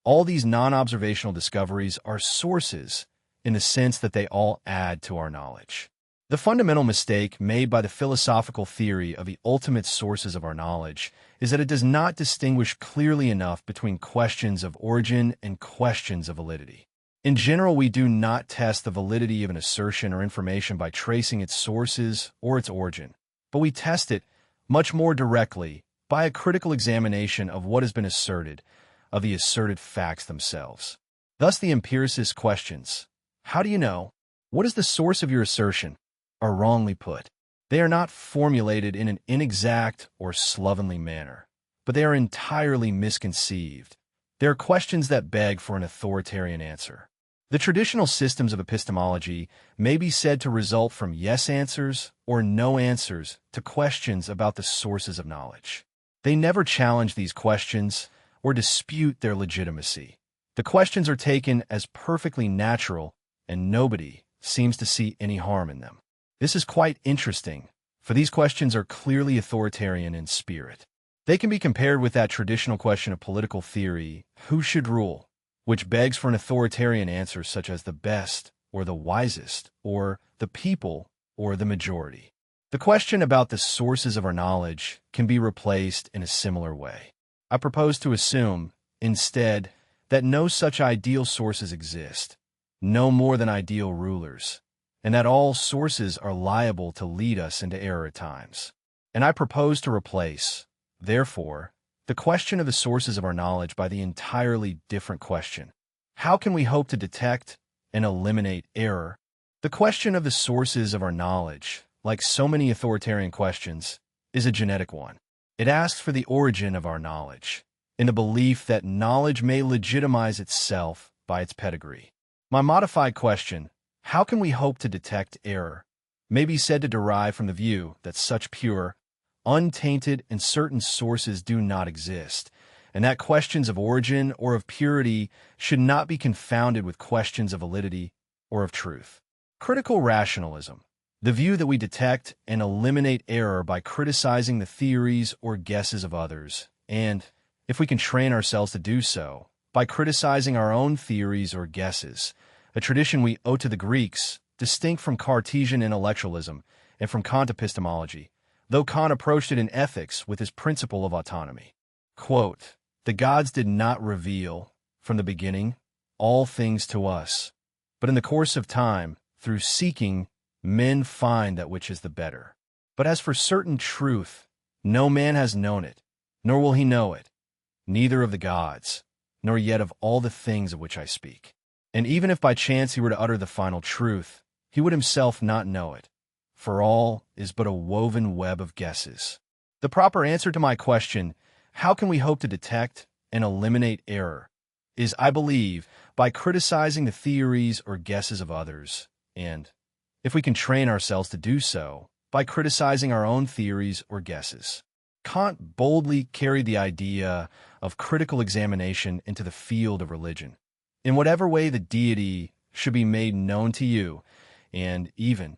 All these non-observational discoveries are sources in the sense that they all add to our knowledge. The fundamental mistake made by the philosophical theory of the ultimate sources of our knowledge is that it does not distinguish clearly enough between questions of origin and questions of validity. In general, we do not test the validity of an assertion or information by tracing its sources or its origin, but we test it much more directly by a critical examination of what has been asserted, of the asserted facts themselves. Thus, the empiricist questions, how do you know? What is the source of your assertion? Are wrongly put. They are not formulated in an inexact or slovenly manner, but they are entirely misconceived. They are questions that beg for an authoritarian answer. The traditional systems of epistemology may be said to result from yes answers or no answers to questions about the sources of knowledge. They never challenge these questions or dispute their legitimacy. The questions are taken as perfectly natural, and nobody seems to see any harm in them. This is quite interesting, for these questions are clearly authoritarian in spirit. They can be compared with that traditional question of political theory, who should rule, which begs for an authoritarian answer such as the best or the wisest, or the people or the majority. The question about the sources of our knowledge can be replaced in a similar way. I propose to assume, instead, that no such ideal sources exist, no more than ideal rulers, and that all sources are liable to lead us into error at times. And I propose to replace, therefore, the question of the sources of our knowledge by the entirely different question. How can we hope to detect and eliminate error? The question of the sources of our knowledge, like so many authoritarian questions, is a genetic one. It asks for the origin of our knowledge, in the belief that knowledge may legitimize itself by its pedigree. My modified question, how can we hope to detect error, may be said to derive from the view that such pure, untainted, and certain sources do not exist, and that questions of origin or of purity should not be confounded with questions of validity or of truth. Critical rationalism, the view that we detect and eliminate error by criticizing the theories or guesses of others, and, if we can train ourselves to do so, by criticizing our own theories or guesses, a tradition we owe to the Greeks, distinct from Cartesian intellectualism and from Kant epistemology, though Kant approached it in ethics with his principle of autonomy. Quote, the gods did not reveal, from the beginning, all things to us, but in the course of time, through seeking, men find that which is the better. But as for certain truth, no man has known it, nor will he know it, neither of the gods, nor yet of all the things of which I speak. And even if by chance he were to utter the final truth, he would himself not know it, for all is but a woven web of guesses. The proper answer to my question, how can we hope to detect and eliminate error, is, I believe, by criticizing the theories or guesses of others, and, if we can train ourselves to do so, by criticizing our own theories or guesses. Kant boldly carried the idea of critical examination into the field of religion. In whatever way the deity should be made known to you, and even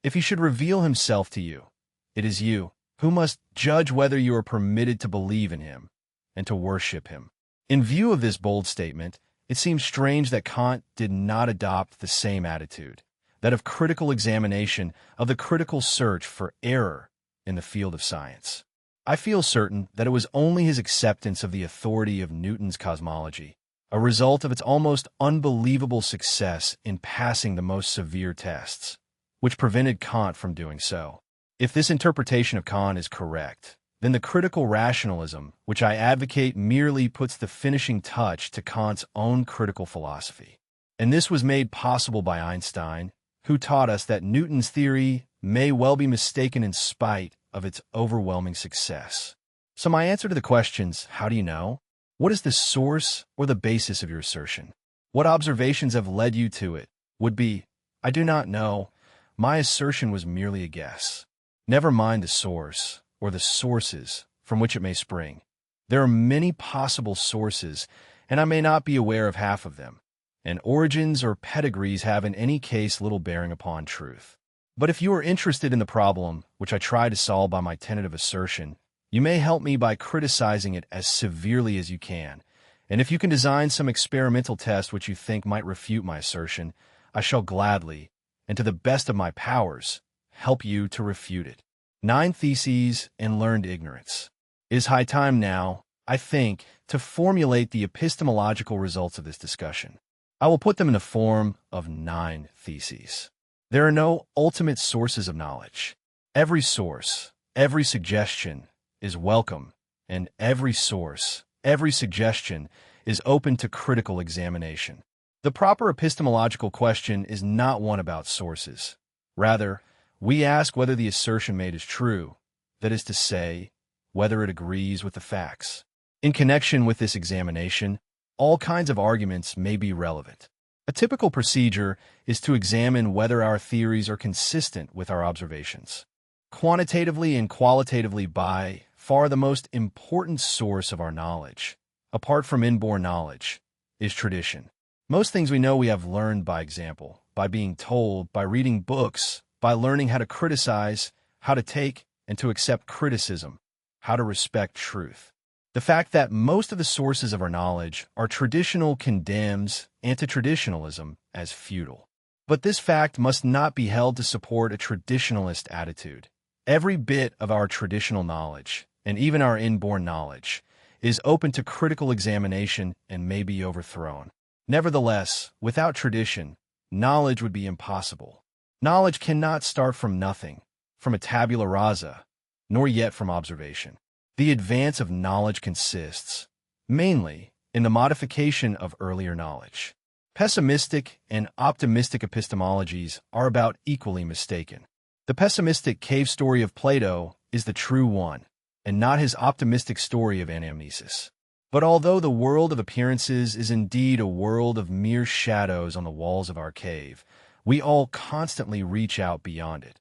if he should reveal himself to you, it is you who must judge whether you are permitted to believe in him and to worship him. In view of this bold statement, it seems strange that Kant did not adopt the same attitude, that of critical examination, of the critical search for error in the field of science. I feel certain that it was only his acceptance of the authority of Newton's cosmology, a result of its almost unbelievable success in passing the most severe tests, which prevented Kant from doing so. If this interpretation of Kant is correct, then the critical rationalism, which I advocate, merely puts the finishing touch to Kant's own critical philosophy. And this was made possible by Einstein, who taught us that Newton's theory may well be mistaken in spite of its overwhelming success. So my answer to the questions, how do you know? What is the source or the basis of your assertion? What observations have led you to it? Would be, I do not know. My assertion was merely a guess. Never mind the source or the sources from which it may spring. There are many possible sources, and I may not be aware of half of them, and origins or pedigrees have in any case little bearing upon truth. But if you are interested in the problem, which I try to solve by my tentative assertion, you may help me by criticizing it as severely as you can, and if you can design some experimental test which you think might refute my assertion, I shall gladly, and to the best of my powers, help you to refute it. 9 Theses and Learned Ignorance. It is high time now, I think, to formulate the epistemological results of this discussion. I will put them in the form of 9 theses. There are no ultimate sources of knowledge. Every source, every suggestion is welcome, and every source, every suggestion is open to critical examination. The proper epistemological question is not one about sources. Rather, we ask whether the assertion made is true, that is to say, whether it agrees with the facts. In connection with this examination, all kinds of arguments may be relevant. A typical procedure is to examine whether our theories are consistent with our observations. Quantitatively and qualitatively, by far the most important source of our knowledge, apart from inborn knowledge, is tradition. Most things we know we have learned by example, by being told, by reading books, by learning how to criticize, how to take and to accept criticism, how to respect truth. The fact that most of the sources of our knowledge are traditional condemns anti-traditionalism as futile. But this fact must not be held to support a traditionalist attitude. Every bit of our traditional knowledge, and even our inborn knowledge, is open to critical examination and may be overthrown. Nevertheless, without tradition, knowledge would be impossible. Knowledge cannot start from nothing, from a tabula rasa, nor yet from observation. The advance of knowledge consists, mainly, in the modification of earlier knowledge. Pessimistic and optimistic epistemologies are about equally mistaken. The pessimistic cave story of Plato is the true one, and not his optimistic story of anamnesis. But although the world of appearances is indeed a world of mere shadows on the walls of our cave, we all constantly reach out beyond it.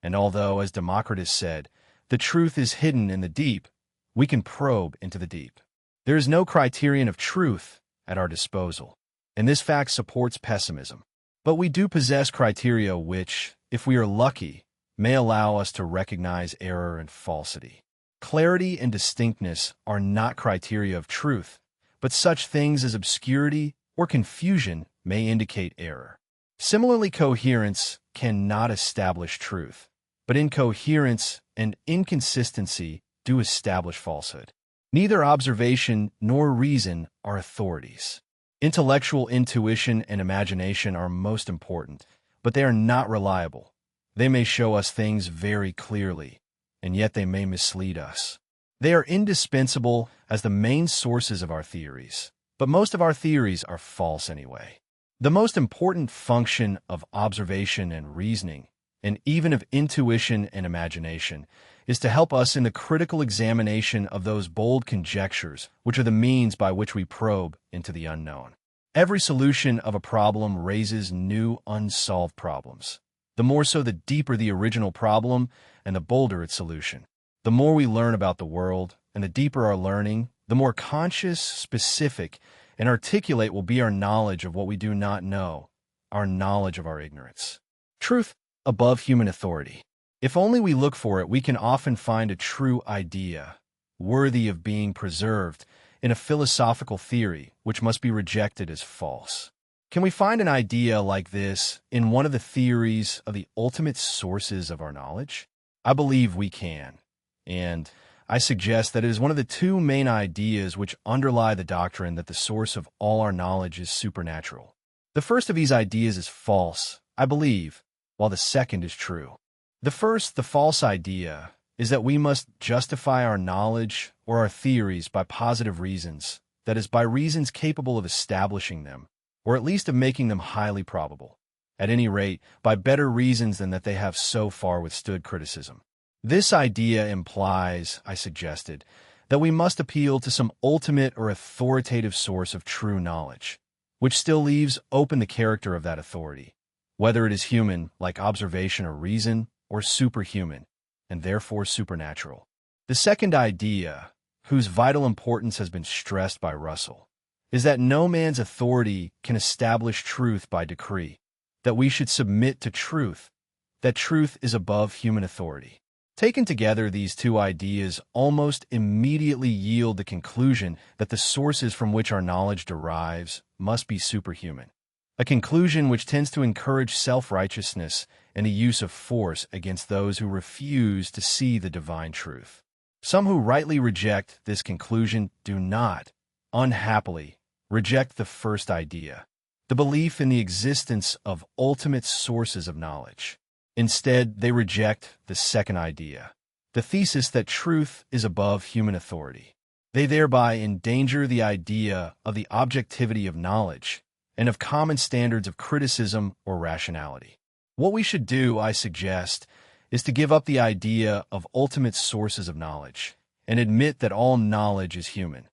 And although, as Democritus said, the truth is hidden in the deep, we can probe into the deep. There is no criterion of truth at our disposal, and this fact supports pessimism. But we do possess criteria which, if we are lucky, may allow us to recognize error and falsity. Clarity and distinctness are not criteria of truth, but such things as obscurity or confusion may indicate error. Similarly, coherence cannot establish truth, but incoherence and inconsistency do establish falsehood. Neither observation nor reason are authorities. Intellectual intuition and imagination are most important, but they are not reliable. They may show us things very clearly, and yet they may mislead us. They are indispensable as the main sources of our theories, but most of our theories are false anyway. The most important function of observation and reasoning, and even of intuition and imagination, is to help us in the critical examination of those bold conjectures which are the means by which we probe into the unknown. Every solution of a problem raises new unsolved problems. The more so, the deeper the original problem and the bolder its solution. The more we learn about the world, and the deeper our learning, the more conscious, specific, and articulate will be our knowledge of what we do not know, our knowledge of our ignorance. Truth above human authority. If only we look for it, we can often find a true idea, worthy of being preserved, in a philosophical theory which must be rejected as false. Can we find an idea like this in one of the theories of the ultimate sources of our knowledge? I believe we can, and I suggest that it is one of the two main ideas which underlie the doctrine that the source of all our knowledge is supernatural. The first of these ideas is false, I believe, while the second is true. The first, the false idea, is that we must justify our knowledge or our theories by positive reasons, that is, by reasons capable of establishing them, or at least of making them highly probable. At any rate, by better reasons than that they have so far withstood criticism. This idea implies, I suggested, that we must appeal to some ultimate or authoritative source of true knowledge, which still leaves open the character of that authority, whether it is human, like observation or reason, or superhuman, and therefore supernatural. The second idea, whose vital importance has been stressed by Russell, is that no man's authority can establish truth by decree, that we should submit to truth, that truth is above human authority. Taken together, these two ideas almost immediately yield the conclusion that the sources from which our knowledge derives must be superhuman, a conclusion which tends to encourage self-righteousness and the use of force against those who refuse to see the divine truth. Some who rightly reject this conclusion do not, unhappily, reject the first idea, the belief in the existence of ultimate sources of knowledge. Instead, they reject the second idea, the thesis that truth is above human authority. They thereby endanger the idea of the objectivity of knowledge and of common standards of criticism or rationality. What we should do, I suggest, is to give up the idea of ultimate sources of knowledge and admit that all knowledge is human,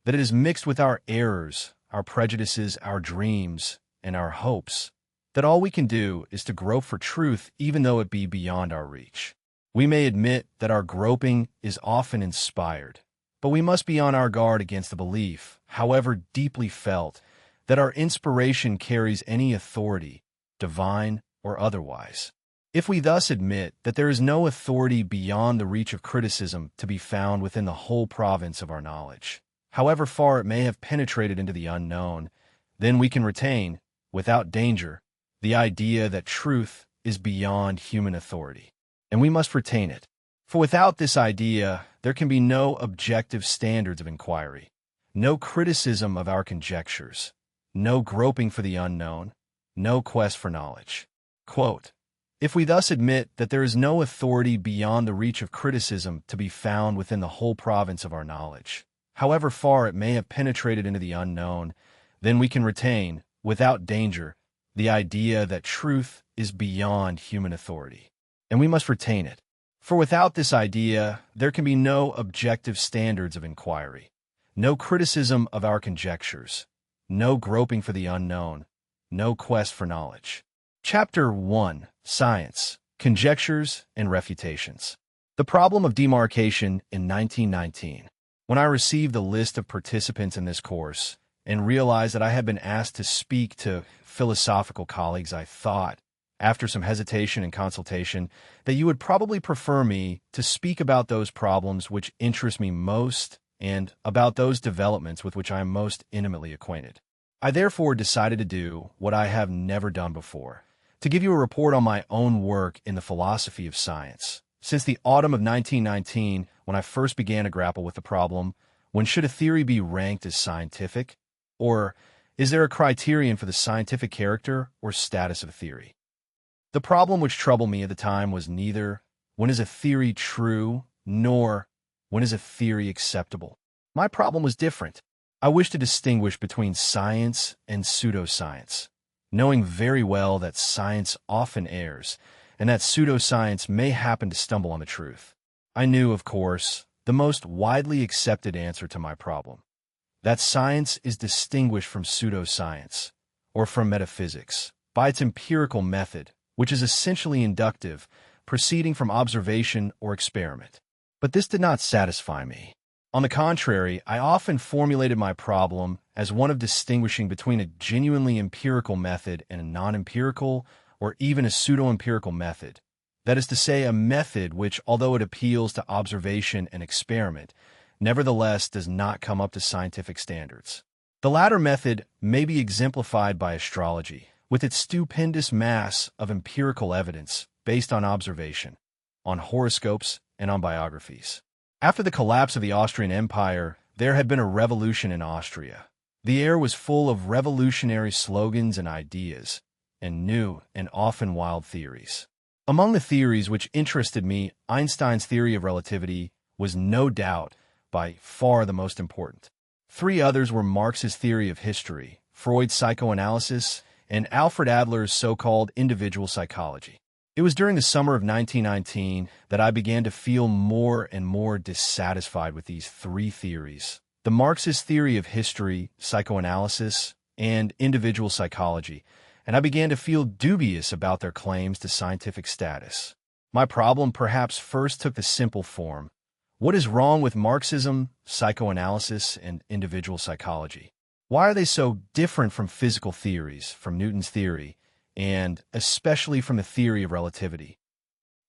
that it is mixed with our errors, our prejudices, our dreams, and our hopes, that all we can do is to grope for truth even though it be beyond our reach. We may admit that our groping is often inspired, but we must be on our guard against the belief, however deeply felt, that our inspiration carries any authority, divine or otherwise. If we thus admit that there is no authority beyond the reach of criticism to be found within the whole province of our knowledge, however far it may have penetrated into the unknown, then we can retain, without danger, the idea that truth is beyond human authority, and we must retain it. For without this idea, there can be no objective standards of inquiry, no criticism of our conjectures, no groping for the unknown, no quest for knowledge. Quote, if we thus admit that there is no authority beyond the reach of criticism to be found within the whole province of our knowledge, however far it may have penetrated into the unknown, then we can retain, without danger, the idea that truth is beyond human authority, and we must retain it. For without this idea, there can be no objective standards of inquiry, no criticism of our conjectures, no groping for the unknown, no quest for knowledge. Chapter 1. Science, Conjectures, and Refutations. The problem of demarcation in 1919. When I received the list of participants in this course and realized that I had been asked to speak to philosophical colleagues, I thought, after some hesitation and consultation, that you would probably prefer me to speak about those problems which interest me most and about those developments with which I am most intimately acquainted. I therefore decided to do what I have never done before, to give you a report on my own work in the philosophy of science. Since the autumn of 1919, when I first began to grapple with the problem, when should a theory be ranked as scientific? Or is there a criterion for the scientific character or status of a theory? The problem which troubled me at the time was neither when is a theory true, nor when is a theory acceptable. My problem was different. I wished to distinguish between science and pseudoscience, knowing very well that science often errs, and that pseudoscience may happen to stumble on the truth. I knew, of course, the most widely accepted answer to my problem, that science is distinguished from pseudoscience, or from metaphysics, by its empirical method, which is essentially inductive, proceeding from observation or experiment. But this did not satisfy me. On the contrary, I often formulated my problem as one of distinguishing between a genuinely empirical method and a non-empirical or even a pseudo-empirical method, That is to say, a method which, although it appeals to observation and experiment, nevertheless does not come up to scientific standards. The latter method may be exemplified by astrology, with its stupendous mass of empirical evidence based on observation, on horoscopes, and on biographies. After the collapse of the Austrian Empire, there had been a revolution in Austria. The air was full of revolutionary slogans and ideas, and new and often wild theories. Among the theories which interested me, Einstein's theory of relativity was no doubt by far the most important. Three others were Marx's theory of history, Freud's psychoanalysis, and Alfred Adler's so-called individual psychology. It was during the summer of 1919 that I began to feel more and more dissatisfied with these three theories: the Marxist theory of history, psychoanalysis, and individual psychology, and I began to feel dubious about their claims to scientific status. My problem perhaps first took the simple form: what is wrong with Marxism, psychoanalysis, and individual psychology? Why are they so different from physical theories, from Newton's theory, and especially from the theory of relativity?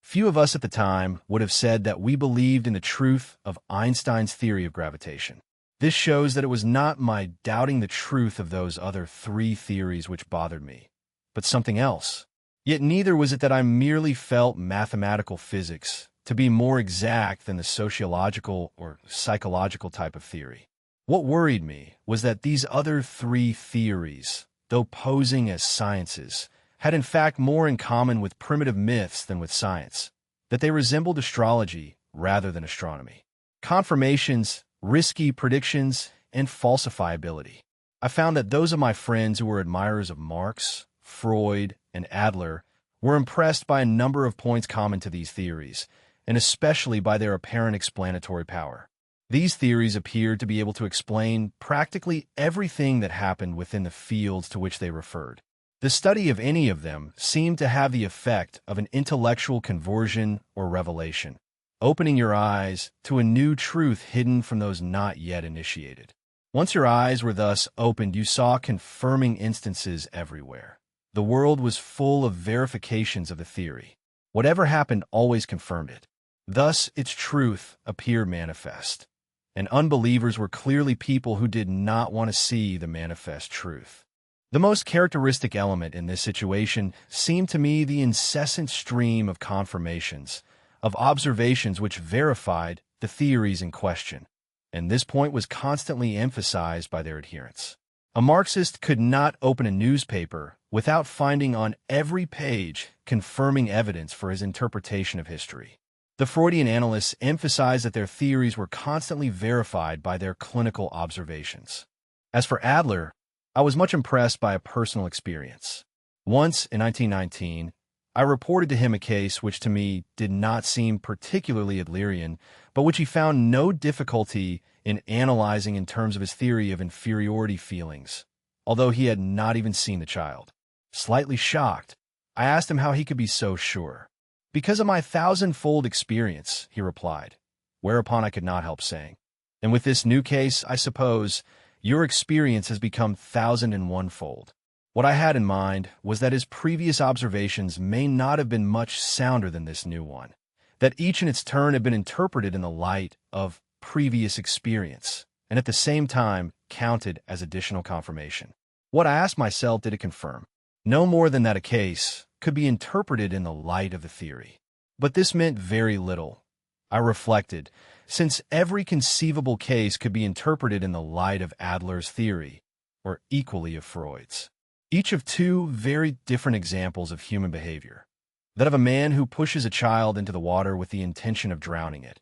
Few of us at the time would have said that we believed in the truth of Einstein's theory of gravitation. This shows that it was not my doubting the truth of those other three theories which bothered me, but something else. Yet neither was it that I merely felt mathematical physics to be more exact than the sociological or psychological type of theory. What worried me was that these other three theories, though posing as sciences, had in fact more in common with primitive myths than with science, that they resembled astrology rather than astronomy. Confirmations, risky predictions, and falsifiability. I found that those of my friends who were admirers of Marx, Freud, and Adler were impressed by a number of points common to these theories, and especially by their apparent explanatory power. These theories appeared to be able to explain practically everything that happened within the fields to which they referred. The study of any of them seemed to have the effect of an intellectual conversion or revelation, opening your eyes to a new truth hidden from those not yet initiated. Once your eyes were thus opened, you saw confirming instances everywhere. The world was full of verifications of the theory. Whatever happened always confirmed it. Thus, its truth appeared manifest. And unbelievers were clearly people who did not want to see the manifest truth. The most characteristic element in this situation seemed to me the incessant stream of confirmations, of observations which verified the theories in question, and this point was constantly emphasized by their adherents. A Marxist could not open a newspaper without finding on every page confirming evidence for his interpretation of history. The Freudian analysts emphasized that their theories were constantly verified by their clinical observations. As for Adler, I was much impressed by a personal experience. Once, in 1919, I reported to him a case which to me did not seem particularly Adlerian, but which he found no difficulty in analyzing in terms of his theory of inferiority feelings, although he had not even seen the child. Slightly shocked, I asked him how he could be so sure. "Because of my thousand-fold experience," he replied, whereupon I could not help saying, "And with this new case, I suppose, your experience has become 1,001-fold." What I had in mind was that his previous observations may not have been much sounder than this new one, that each in its turn had been interpreted in the light of previous experience, and at the same time counted as additional confirmation. What I asked myself, did it confirm? No more than that a case could be interpreted in the light of the theory. But this meant very little, I reflected, since every conceivable case could be interpreted in the light of Adler's theory, or equally of Freud's. Each of two very different examples of human behavior, that of a man who pushes a child into the water with the intention of drowning it,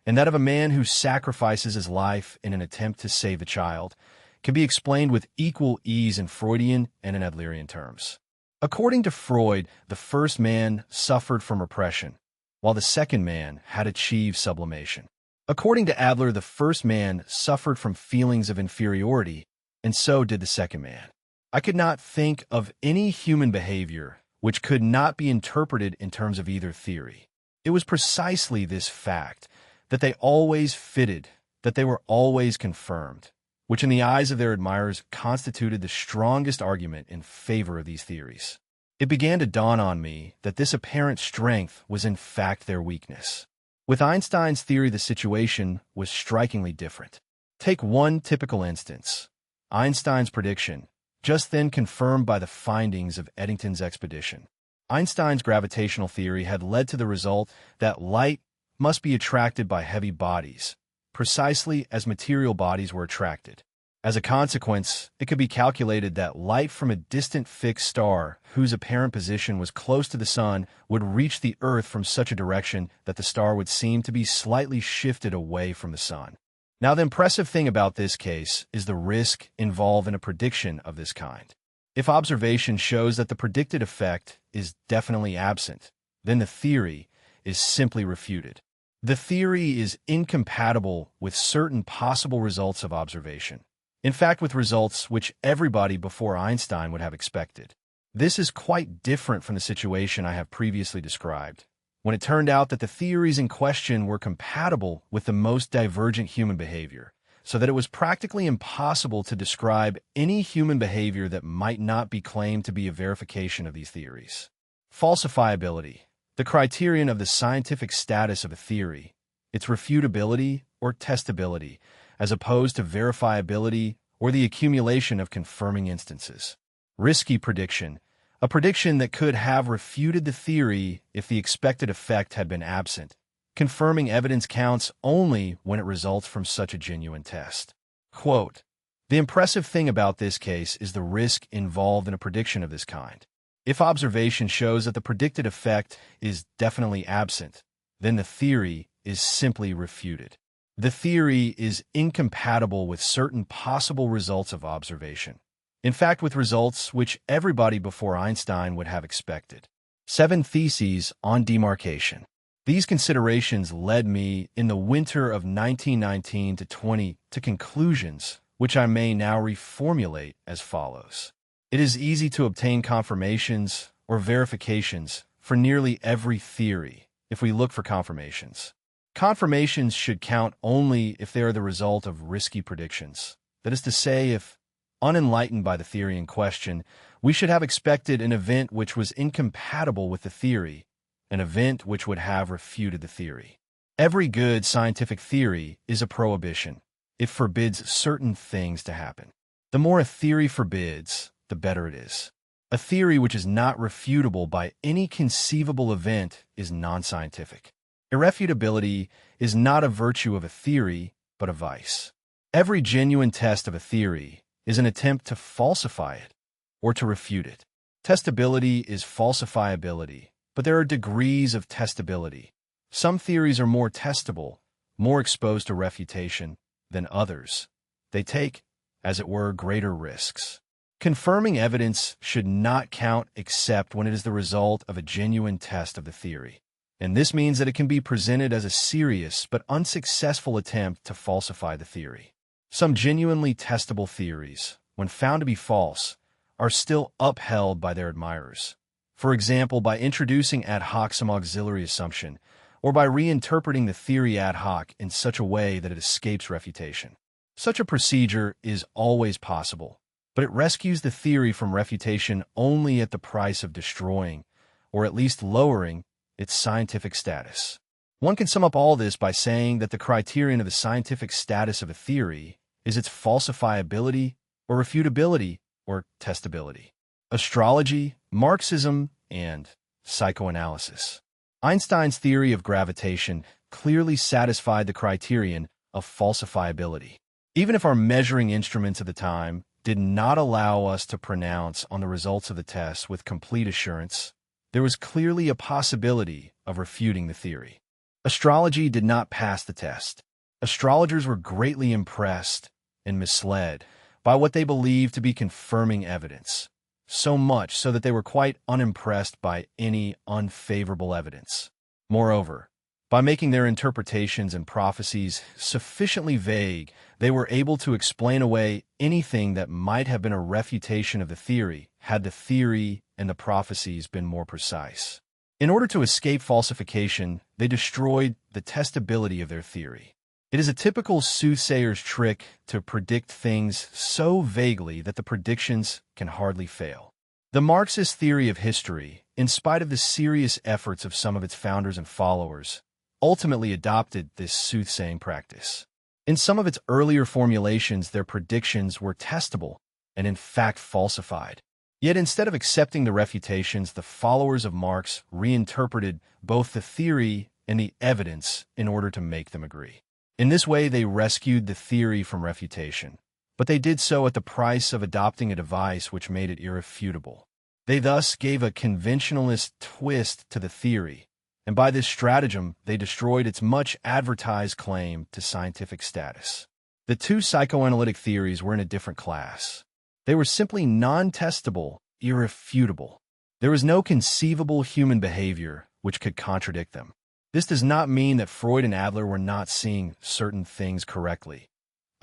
and that of a man who sacrifices his life in an attempt to save the child, can be explained with equal ease in Freudian and in Adlerian terms. According to Freud, the first man suffered from repression, while the second man had achieved sublimation. According to Adler, the first man suffered from feelings of inferiority, and so did the second man. I could not think of any human behavior which could not be interpreted in terms of either theory. It was precisely this fact, that they always fitted, that they were always confirmed, which in the eyes of their admirers constituted the strongest argument in favor of these theories. it began to dawn on me that this apparent strength was in fact their weakness. With Einstein's theory, the situation was strikingly different. Take one typical instance. Einstein's prediction, just then confirmed by the findings of Eddington's expedition. Einstein's gravitational theory had led to the result that light must be attracted by heavy bodies, precisely as material bodies were attracted. As a consequence, it could be calculated that light from a distant fixed star, whose apparent position was close to the Sun, would reach the Earth from such a direction that the star would seem to be slightly shifted away from the Sun. Now, the impressive thing about this case is the risk involved in a prediction of this kind. If observation shows that the predicted effect is definitely absent, then the theory is simply refuted. The theory is incompatible with certain possible results of observation. In fact, with results which everybody before Einstein would have expected. This is quite different from the situation I have previously described, when it turned out that the theories in question were compatible with the most divergent human behavior, so that it was practically impossible to describe any human behavior that might not be claimed to be a verification of these theories. Falsifiability, the criterion of the scientific status of a theory, its refutability or testability, as opposed to verifiability or the accumulation of confirming instances. Risky prediction, a prediction that could have refuted the theory if the expected effect had been absent. Confirming evidence counts only when it results from such a genuine test. Quote, "The impressive thing about this case is the risk involved in a prediction of this kind. If observation shows that the predicted effect is definitely absent, then the theory is simply refuted. The theory is incompatible with certain possible results of observation. In fact, with results which everybody before Einstein would have expected." 7 Theses on demarcation. These considerations led me, in the winter of 1919 to 20, to conclusions which I may now reformulate as follows. It is easy to obtain confirmations or verifications for nearly every theory if we look for confirmations. Confirmations should count only if they are the result of risky predictions. That is to say, if, unenlightened by the theory in question, we should have expected an event which was incompatible with the theory, an event which would have refuted the theory. Every good scientific theory is a prohibition. It forbids certain things to happen. The more a theory forbids, the better it is. A theory which is not refutable by any conceivable event is non-scientific. Irrefutability is not a virtue of a theory, but a vice. Every genuine test of a theory is an attempt to falsify it or to refute it. Testability is falsifiability, but there are degrees of testability. Some theories are more testable, more exposed to refutation than others. They take, as it were, greater risks. Confirming evidence should not count except when it is the result of a genuine test of the theory. And this means that it can be presented as a serious but unsuccessful attempt to falsify the theory. Some genuinely testable theories, when found to be false, are still upheld by their admirers. For example, by introducing ad hoc some auxiliary assumption, or by reinterpreting the theory ad hoc in such a way that it escapes refutation. Such a procedure is always possible, but it rescues the theory from refutation only at the price of destroying, or at least lowering, its scientific status. One can sum up all this by saying that the criterion of the scientific status of a theory is its falsifiability or refutability or testability. Astrology, Marxism, and psychoanalysis. Einstein's theory of gravitation clearly satisfied the criterion of falsifiability. Even if our measuring instruments at the time did not allow us to pronounce on the results of the test with complete assurance, there was clearly a possibility of refuting the theory. Astrology did not pass the test. Astrologers were greatly impressed and misled by what they believed to be confirming evidence, so much so that they were quite unimpressed by any unfavorable evidence. Moreover, by making their interpretations and prophecies sufficiently vague, they were able to explain away anything that might have been a refutation of the theory had the theory and the prophecies been more precise. In order to escape falsification, they destroyed the testability of their theory. It is a typical soothsayer's trick to predict things so vaguely that the predictions can hardly fail. The Marxist theory of history, in spite of the serious efforts of some of its founders and followers, ultimately adopted this soothsaying practice. In some of its earlier formulations, their predictions were testable and in fact falsified. Yet instead of accepting the refutations, the followers of Marx reinterpreted both the theory and the evidence in order to make them agree. In this way, they rescued the theory from refutation, but they did so at the price of adopting a device which made it irrefutable. They thus gave a conventionalist twist to the theory, and by this stratagem, they destroyed its much advertised claim to scientific status. The two psychoanalytic theories were in a different class. They were simply non-testable, irrefutable. There was no conceivable human behavior which could contradict them. This does not mean that Freud and Adler were not seeing certain things correctly.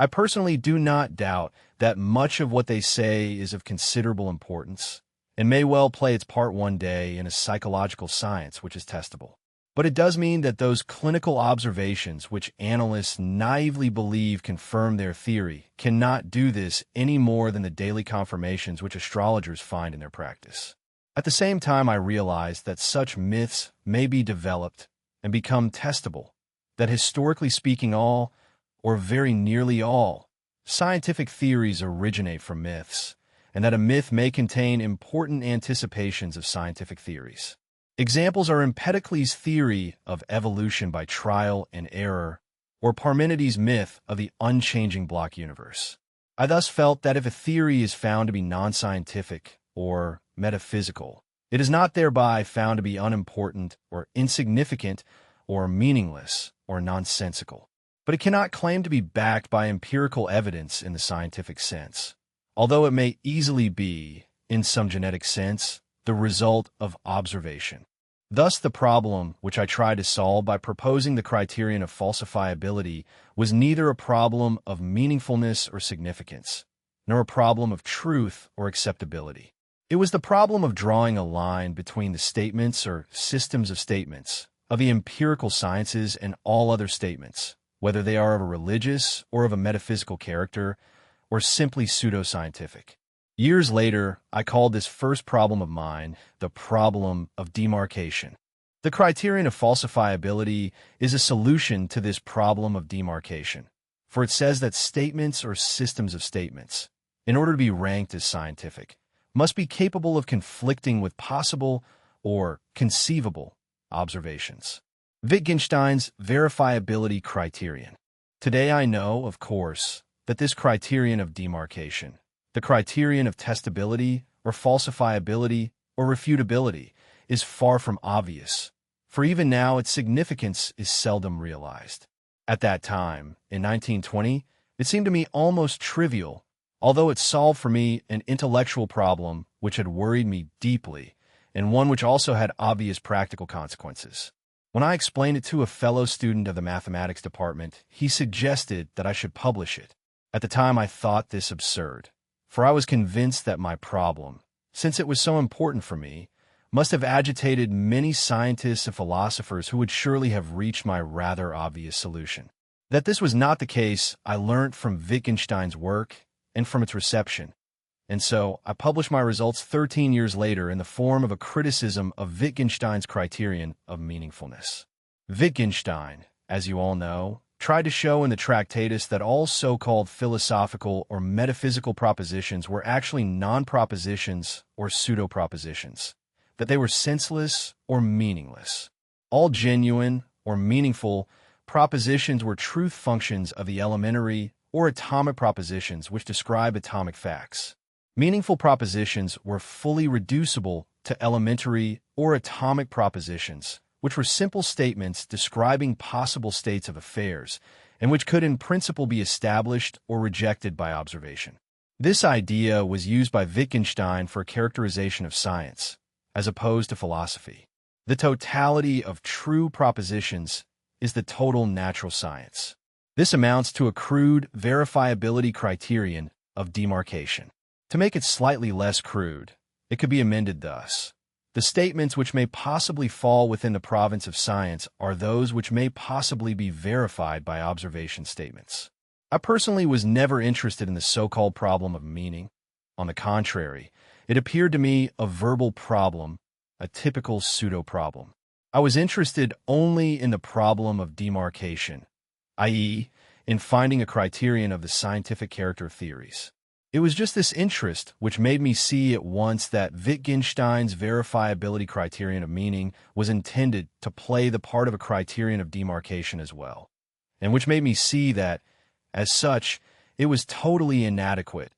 I personally do not doubt that much of what they say is of considerable importance and may well play its part one day in a psychological science which is testable. But it does mean that those clinical observations which analysts naively believe confirm their theory cannot do this any more than the daily confirmations which astrologers find in their practice. At the same time, I realize that such myths may be developed and become testable, that historically speaking all, or very nearly all, scientific theories originate from myths, and that a myth may contain important anticipations of scientific theories. Examples are Empedocles' theory of evolution by trial and error, or Parmenides' myth of the unchanging block universe. I thus felt that if a theory is found to be non-scientific or metaphysical, it is not thereby found to be unimportant or insignificant or meaningless or nonsensical. But it cannot claim to be backed by empirical evidence in the scientific sense, although it may easily be, in some genetic sense, the result of observation. Thus, the problem which I tried to solve by proposing the criterion of falsifiability was neither a problem of meaningfulness or significance, nor a problem of truth or acceptability. It was the problem of drawing a line between the statements or systems of statements of the empirical sciences and all other statements, whether they are of a religious or of a metaphysical character, or simply pseudoscientific. Years later, I called this first problem of mine the problem of demarcation. The criterion of falsifiability is a solution to this problem of demarcation, for it says that statements or systems of statements, in order to be ranked as scientific, must be capable of conflicting with possible or conceivable observations. Wittgenstein's verifiability criterion. Today I know, of course, that this criterion of demarcation, the criterion of testability or falsifiability or refutability, is far from obvious, for even now its significance is seldom realized. At that time, in 1920, it seemed to me almost trivial, although it solved for me an intellectual problem which had worried me deeply, and one which also had obvious practical consequences. When I explained it to a fellow student of the mathematics department, he suggested that I should publish it. At the time, I thought this absurd, for I was convinced that my problem, since it was so important for me, must have agitated many scientists and philosophers who would surely have reached my rather obvious solution. That this was not the case, I learnt from Wittgenstein's work and from its reception, and so I published my results 13 years later in the form of a criticism of Wittgenstein's criterion of meaningfulness. Wittgenstein, as you all know, tried to show in the Tractatus that all so-called philosophical or metaphysical propositions were actually non-propositions or pseudo-propositions, that they were senseless or meaningless. All genuine or meaningful propositions were truth functions of the elementary or atomic propositions which describe atomic facts. Meaningful propositions were fully reducible to elementary or atomic propositions, which were simple statements describing possible states of affairs, and which could in principle be established or rejected by observation. This idea was used by Wittgenstein for characterization of science, as opposed to philosophy. The totality of true propositions is the total natural science. This amounts to a crude verifiability criterion of demarcation. To make it slightly less crude, it could be amended thus. The statements which may possibly fall within the province of science are those which may possibly be verified by observation statements. I personally was never interested in the so-called problem of meaning. On the contrary, It appeared to me a verbal problem, a typical pseudo-problem. I was interested only in the problem of demarcation, i.e., in finding a criterion of the scientific character of theories. It was just this interest which made me see at once that Wittgenstein's verifiability criterion of meaning was intended to play the part of a criterion of demarcation as well, and which made me see that, as such, it was totally inadequate,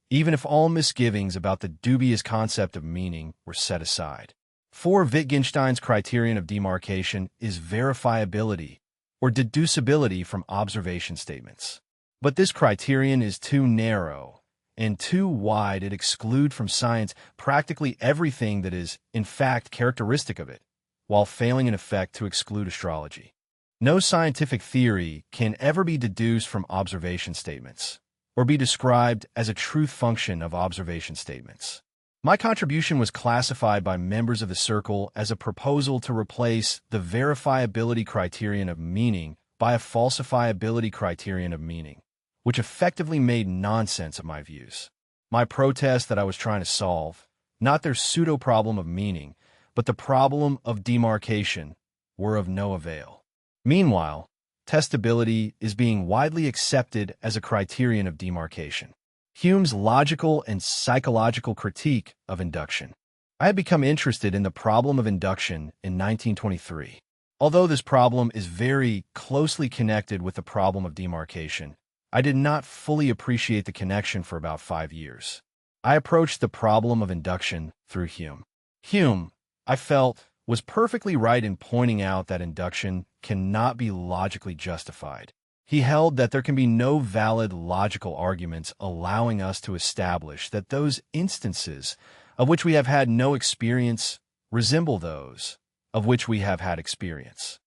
even if all misgivings about the dubious concept of meaning were set aside. For Wittgenstein's criterion of demarcation is verifiability, or deducibility from observation statements. But this criterion is too narrow and too wide. It excludes from science practically everything that is, in fact, characteristic of it, while failing in effect to exclude astrology. No scientific theory can ever be deduced from observation statements, or be described as a truth function of observation statements. My contribution was classified by members of the circle as a proposal to replace the verifiability criterion of meaning by a falsifiability criterion of meaning, which effectively made nonsense of my views. My protest that I was trying to solve, not their pseudo-problem of meaning, but the problem of demarcation, were of no avail. Meanwhile, testability is being widely accepted as a criterion of demarcation. Hume's logical and psychological critique of induction. I had become interested in the problem of induction in 1923. Although this problem is very closely connected with the problem of demarcation, I did not fully appreciate the connection for about 5 years. I approached the problem of induction through Hume. Hume, I felt, was perfectly right in pointing out that induction cannot be logically justified. He held that there can be no valid logical arguments allowing us to establish that those instances of which we have had no experience resemble those of which we have had experience.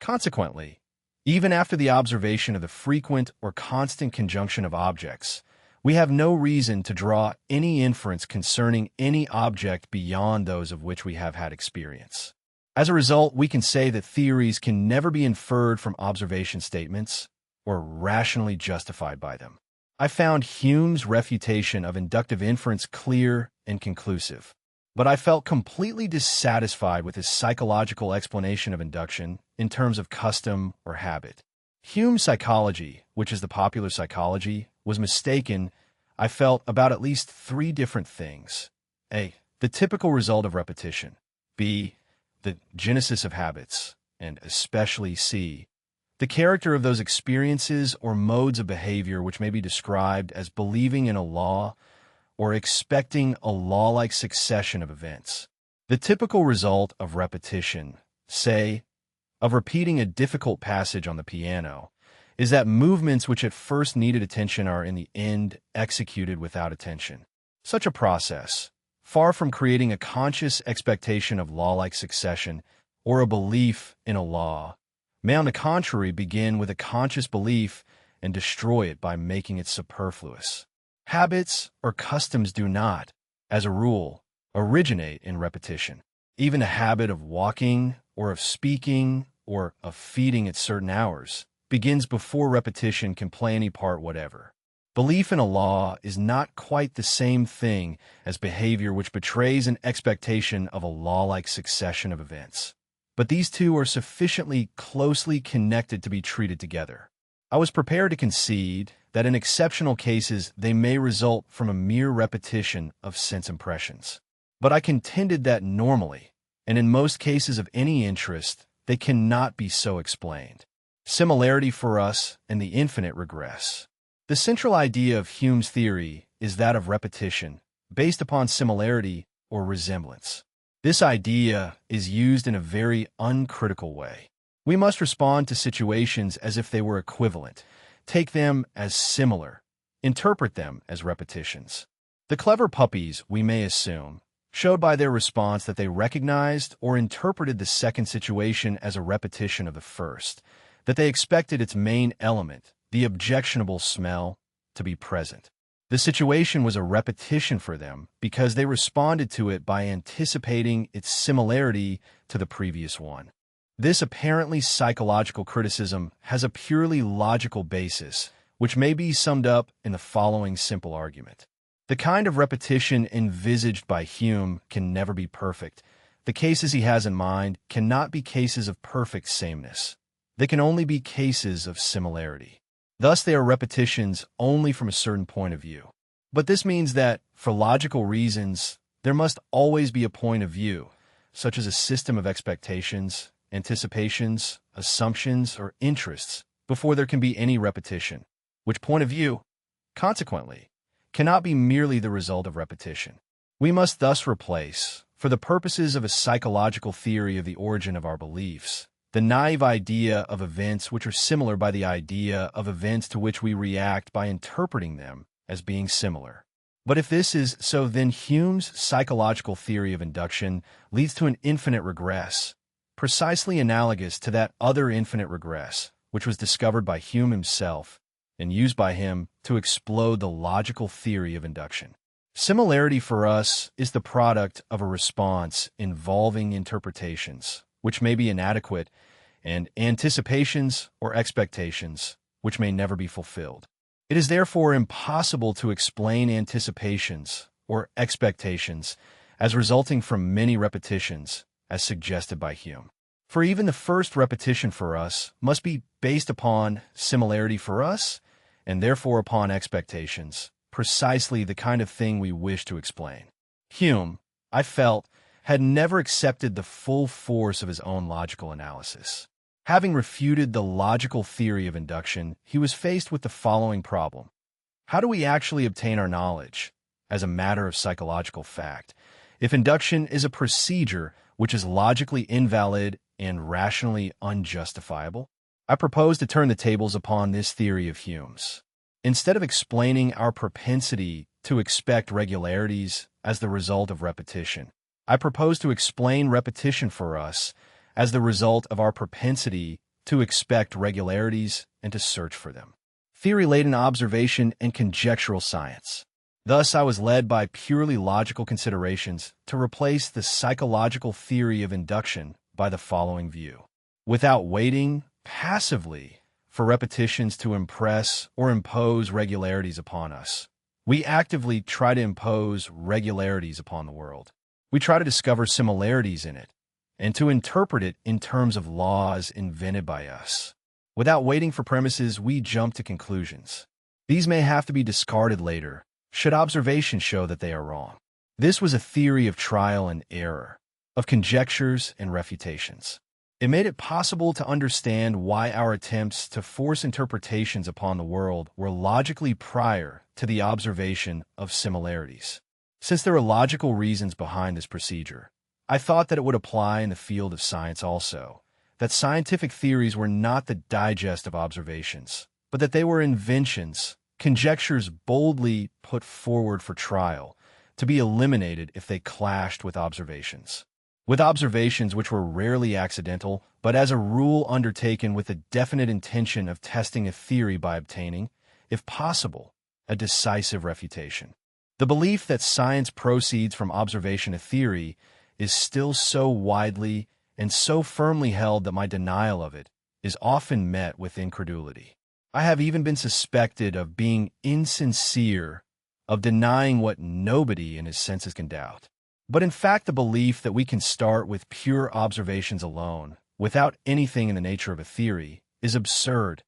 Consequently, even after the observation of the frequent or constant conjunction of objects, we have no reason to draw any inference concerning any object beyond those of which we have had experience. As a result, we can say that theories can never be inferred from observation statements or rationally justified by them. I found Hume's refutation of inductive inference clear and conclusive, but I felt completely dissatisfied with his psychological explanation of induction in terms of custom or habit. Hume's psychology, which is the popular psychology, was mistaken, I felt, about at least 3 different things. A. The typical result of repetition. B. The genesis of habits, and especially C. The character of those experiences or modes of behavior which may be described as believing in a law or expecting a law-like succession of events. The typical result of repetition, say, of repeating a difficult passage on the piano, is that movements which at first needed attention are in the end executed without attention. Such a process, far from creating a conscious expectation of law-like succession or a belief in a law, may on the contrary begin with a conscious belief and destroy it by making it superfluous. Habits or customs do not, as a rule, originate in repetition. Even a habit of walking or of speaking or of feeding at certain hours begins before repetition can play any part whatever. Belief in a law is not quite the same thing as behavior which betrays an expectation of a law-like succession of events. But these two are sufficiently closely connected to be treated together. I was prepared to concede that in exceptional cases they may result from a mere repetition of sense impressions. But I contended that normally, and in most cases of any interest, they cannot be so explained. Similarity for us and the infinite regress. The central idea of Hume's theory is that of repetition, based upon similarity or resemblance. This idea is used in a very uncritical way. We must respond to situations as if they were equivalent, take them as similar, interpret them as repetitions. The clever puppies, we may assume, showed by their response that they recognized or interpreted the second situation as a repetition of the first, that they expected its main element, the objectionable smell, to be present. The situation was a repetition for them because they responded to it by anticipating its similarity to the previous one. This apparently psychological criticism has a purely logical basis, which may be summed up in the following simple argument. The kind of repetition envisaged by Hume can never be perfect. The cases he has in mind cannot be cases of perfect sameness. They can only be cases of similarity. Thus, they are repetitions only from a certain point of view. But this means that, for logical reasons, there must always be a point of view, such as a system of expectations, anticipations, assumptions, or interests, before there can be any repetition, which point of view, consequently, cannot be merely the result of repetition. We must thus replace, for the purposes of a psychological theory of the origin of our beliefs, the naive idea of events which are similar by the idea of events to which we react by interpreting them as being similar. But if this is so, then Hume's psychological theory of induction leads to an infinite regress, precisely analogous to that other infinite regress, which was discovered by Hume himself and used by him to explode the logical theory of induction. Similarity for us is the product of a response involving interpretations, which may be inadequate, and anticipations or expectations, which may never be fulfilled. It is therefore impossible to explain anticipations or expectations as resulting from many repetitions, as suggested by Hume. For even the first repetition for us must be based upon similarity for us, and therefore upon expectations, precisely the kind of thing we wish to explain. Hume, I felt, had never accepted the full force of his own logical analysis. Having refuted the logical theory of induction, he was faced with the following problem. How do we actually obtain our knowledge, as a matter of psychological fact, if induction is a procedure which is logically invalid and rationally unjustifiable? I propose to turn the tables upon this theory of Hume's. Instead of explaining our propensity to expect regularities as the result of repetition, I propose to explain repetition for us as the result of our propensity to expect regularities and to search for them. Theory-laden observation and conjectural science. Thus, I was led by purely logical considerations to replace the psychological theory of induction by the following view. Without waiting passively for repetitions to impress or impose regularities upon us, we actively try to impose regularities upon the world. We try to discover similarities in it, and to interpret it in terms of laws invented by us. Without waiting for premises, we jump to conclusions. These may have to be discarded later, should observation show that they are wrong. This was a theory of trial and error, of conjectures and refutations. It made it possible to understand why our attempts to force interpretations upon the world were logically prior to the observation of similarities. Since there are logical reasons behind this procedure, I thought that it would apply in the field of science also, that scientific theories were not the digest of observations, but that they were inventions, conjectures boldly put forward for trial, to be eliminated if they clashed with observations. With observations which were rarely accidental, but as a rule undertaken with the definite intention of testing a theory by obtaining, if possible, a decisive refutation. The belief that science proceeds from observation of theory is still so widely and so firmly held that my denial of it is often met with incredulity. I have even been suspected of being insincere, of denying what nobody in his senses can doubt. But in fact, the belief that we can start with pure observations alone, without anything in the nature of a theory, is absurd,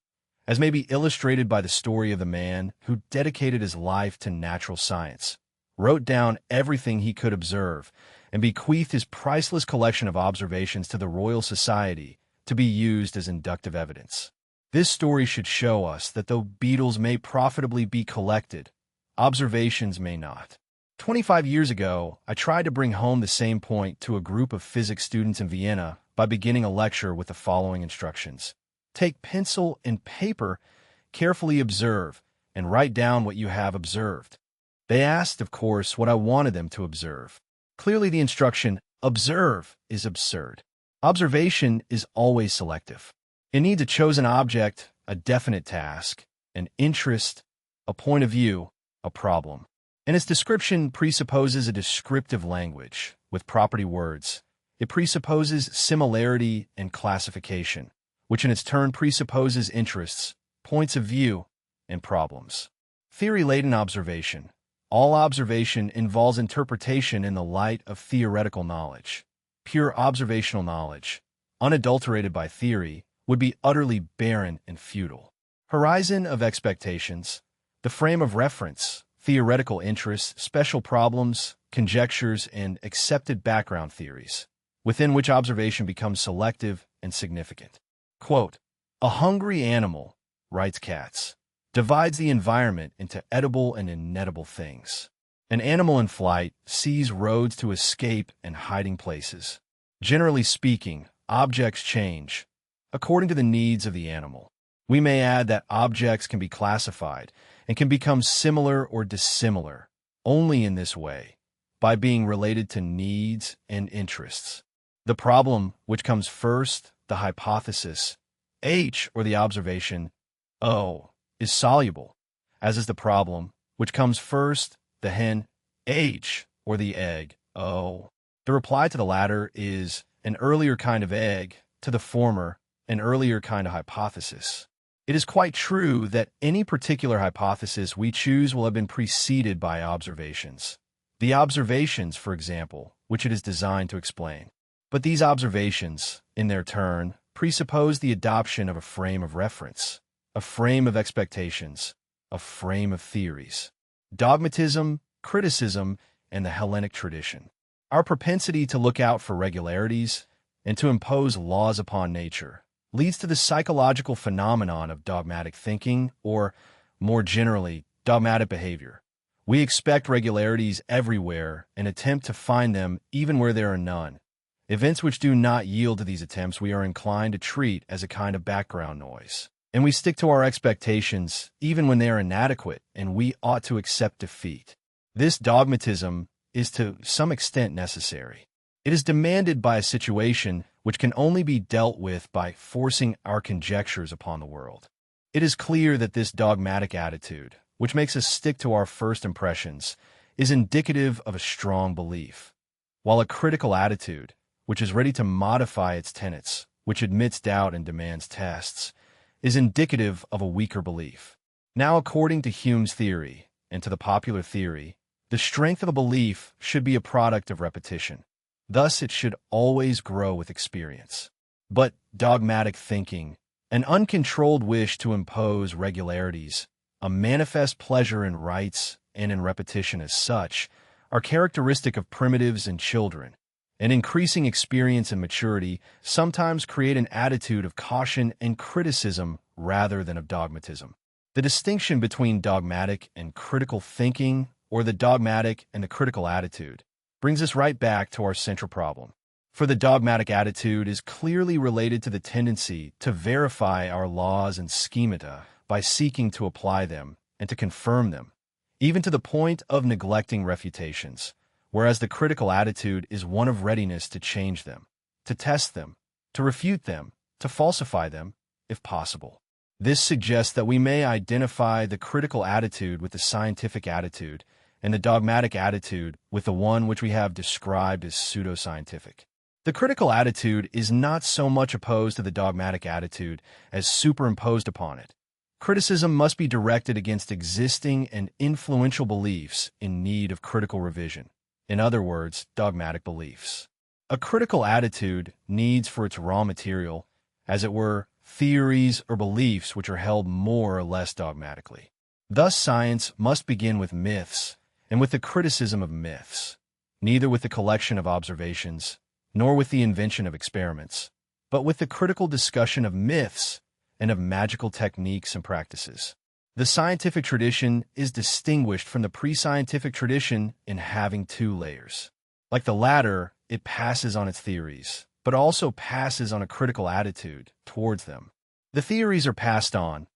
as may be illustrated by the story of the man who dedicated his life to natural science, wrote down everything he could observe, and bequeathed his priceless collection of observations to the Royal Society to be used as inductive evidence. This story should show us that though beetles may profitably be collected, observations may not. 25 years ago, I tried to bring home the same point to a group of physics students in Vienna by beginning a lecture with the following instructions. Take pencil and paper, carefully observe, and write down what you have observed. They asked, of course, what I wanted them to observe. Clearly, the instruction, observe, is absurd. Observation is always selective. It needs a chosen object, a definite task, an interest, a point of view, a problem. And its description presupposes a descriptive language with property words. It presupposes similarity and classification, which in its turn presupposes interests, points of view, and problems. Theory-laden observation, All observation involves interpretation in the light of theoretical knowledge. Pure observational knowledge, unadulterated by theory, would be utterly barren and futile. Horizon of expectations, the frame of reference, theoretical interests, special problems, conjectures, and accepted background theories, within which observation becomes selective and significant. Quote, "A hungry animal," writes Katz, "divides the environment into edible and inedible things. An animal in flight sees roads to escape and hiding places. Generally speaking, objects change according to the needs of the animal. We may add that objects can be classified and can become similar or dissimilar only in this way, by being related to needs and interests. The problem which comes first, the hypothesis, H, or the observation, O, is soluble, as is the problem which comes first, the hen, H, or the egg, O. The reply to the latter is an earlier kind of egg, to the former, an earlier kind of hypothesis. It is quite true that any particular hypothesis we choose will have been preceded by observations. The observations, for example, which it is designed to explain. But these observations, in their turn, presuppose the adoption of a frame of reference, a frame of expectations, a frame of theories. Dogmatism, criticism, and the Hellenic tradition. Our propensity to look out for regularities and to impose laws upon nature leads to the psychological phenomenon of dogmatic thinking, or, more generally, dogmatic behavior. We expect regularities everywhere and attempt to find them even where there are none. Events which do not yield to these attempts we are inclined to treat as a kind of background noise. And we stick to our expectations even when they are inadequate and we ought to accept defeat. This dogmatism is to some extent necessary. It is demanded by a situation which can only be dealt with by forcing our conjectures upon the world. It is clear that this dogmatic attitude, which makes us stick to our first impressions, is indicative of a strong belief, while a critical attitude, which is ready to modify its tenets, which admits doubt and demands tests, is indicative of a weaker belief. Now, according to Hume's theory, and to the popular theory, the strength of a belief should be a product of repetition. Thus, it should always grow with experience. But dogmatic thinking, an uncontrolled wish to impose regularities, a manifest pleasure in rites and in repetition as such, are characteristic of primitives and children, and increasing experience and maturity sometimes create an attitude of caution and criticism rather than of dogmatism. The distinction between dogmatic and critical thinking, or the dogmatic and the critical attitude, brings us right back to our central problem. For the dogmatic attitude is clearly related to the tendency to verify our laws and schemata by seeking to apply them and to confirm them, even to the point of neglecting refutations, whereas the critical attitude is one of readiness to change them, to test them, to refute them, to falsify them, if possible. This suggests that we may identify the critical attitude with the scientific attitude, and the dogmatic attitude with the one which we have described as pseudoscientific. The critical attitude is not so much opposed to the dogmatic attitude as superimposed upon it. Criticism must be directed against existing and influential beliefs in need of critical revision. In other words, dogmatic beliefs. A critical attitude needs for its raw material, as it were, theories or beliefs which are held more or less dogmatically. Thus, science must begin with myths, and with the criticism of myths, neither with the collection of observations, nor with the invention of experiments, but with the critical discussion of myths and of magical techniques and practices. The scientific tradition is distinguished from the pre-scientific tradition in having two layers. Like the latter, it passes on its theories, but also passes on a critical attitude towards them. The theories are passed on,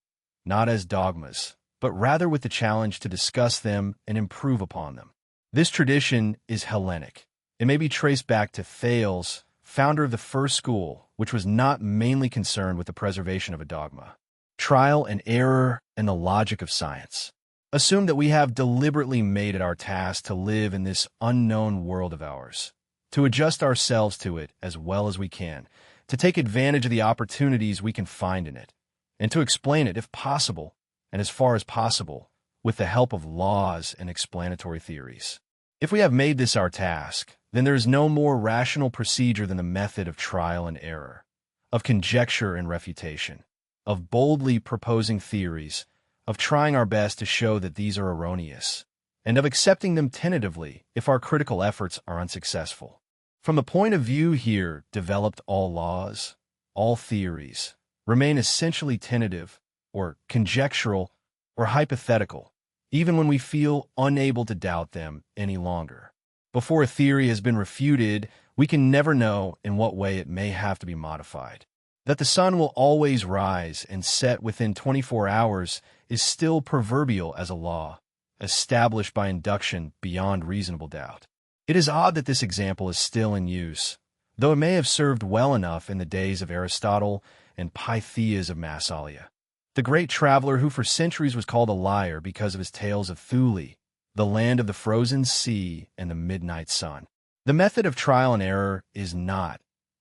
not as dogmas, but rather with the challenge to discuss them and improve upon them. This tradition is Hellenic. It may be traced back to Thales, founder of the first school, which was not mainly concerned with the preservation of a dogma. Trial and error and the logic of science assume that we have deliberately made it our task to live in this unknown world of ours, to adjust ourselves to it as well as we can, to take advantage of the opportunities we can find in it, and to explain it, if possible, and as far as possible, with the help of laws and explanatory theories. If we have made this our task, then there is no more rational procedure than the method of trial and error, of conjecture and refutation, of boldly proposing theories, of trying our best to show that these are erroneous, and of accepting them tentatively if our critical efforts are unsuccessful. From the point of view here developed, all laws, all theories, remain essentially tentative, or conjectural, or hypothetical, even when we feel unable to doubt them any longer. Before a theory has been refuted, we can never know in what way it may have to be modified. That the sun will always rise and set within 24 hours is still proverbial as a law, established by induction beyond reasonable doubt. It is odd that this example is still in use, though it may have served well enough in the days of Aristotle and Pythias of Massalia, the great traveler who for centuries was called a liar because of his tales of Thule, the land of the frozen sea and the midnight sun. The method of trial and error is not,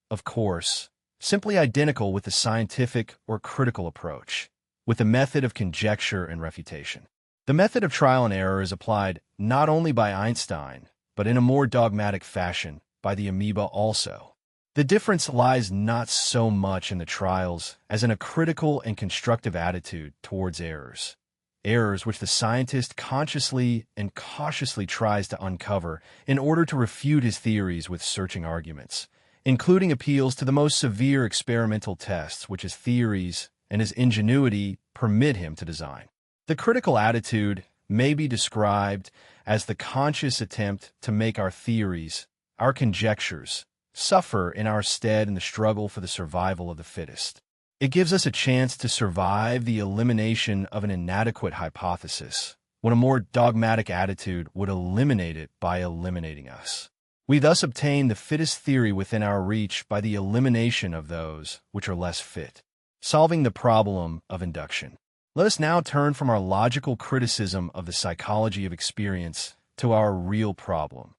of course, simply identical with the scientific or critical approach, with the method of conjecture and refutation. The method of trial and error is applied not only by Einstein, but in a more dogmatic fashion by the amoeba also. The difference lies not so much in the trials as in a critical and constructive attitude towards errors. Errors which the scientist consciously and cautiously tries to uncover in order to refute his theories with searching arguments, including appeals to the most severe experimental tests which his theories and his ingenuity permit him to design. The critical attitude may be described as the conscious attempt to make our theories, our conjectures, suffer in our stead in the struggle for the survival of the fittest. It gives us a chance to survive the elimination of an inadequate hypothesis, when a more dogmatic attitude would eliminate it by eliminating us. We thus obtain the fittest theory within our reach by the elimination of those which are less fit. Solving the problem of induction. Let us now turn from our logical criticism of the psychology of experience to our real problem,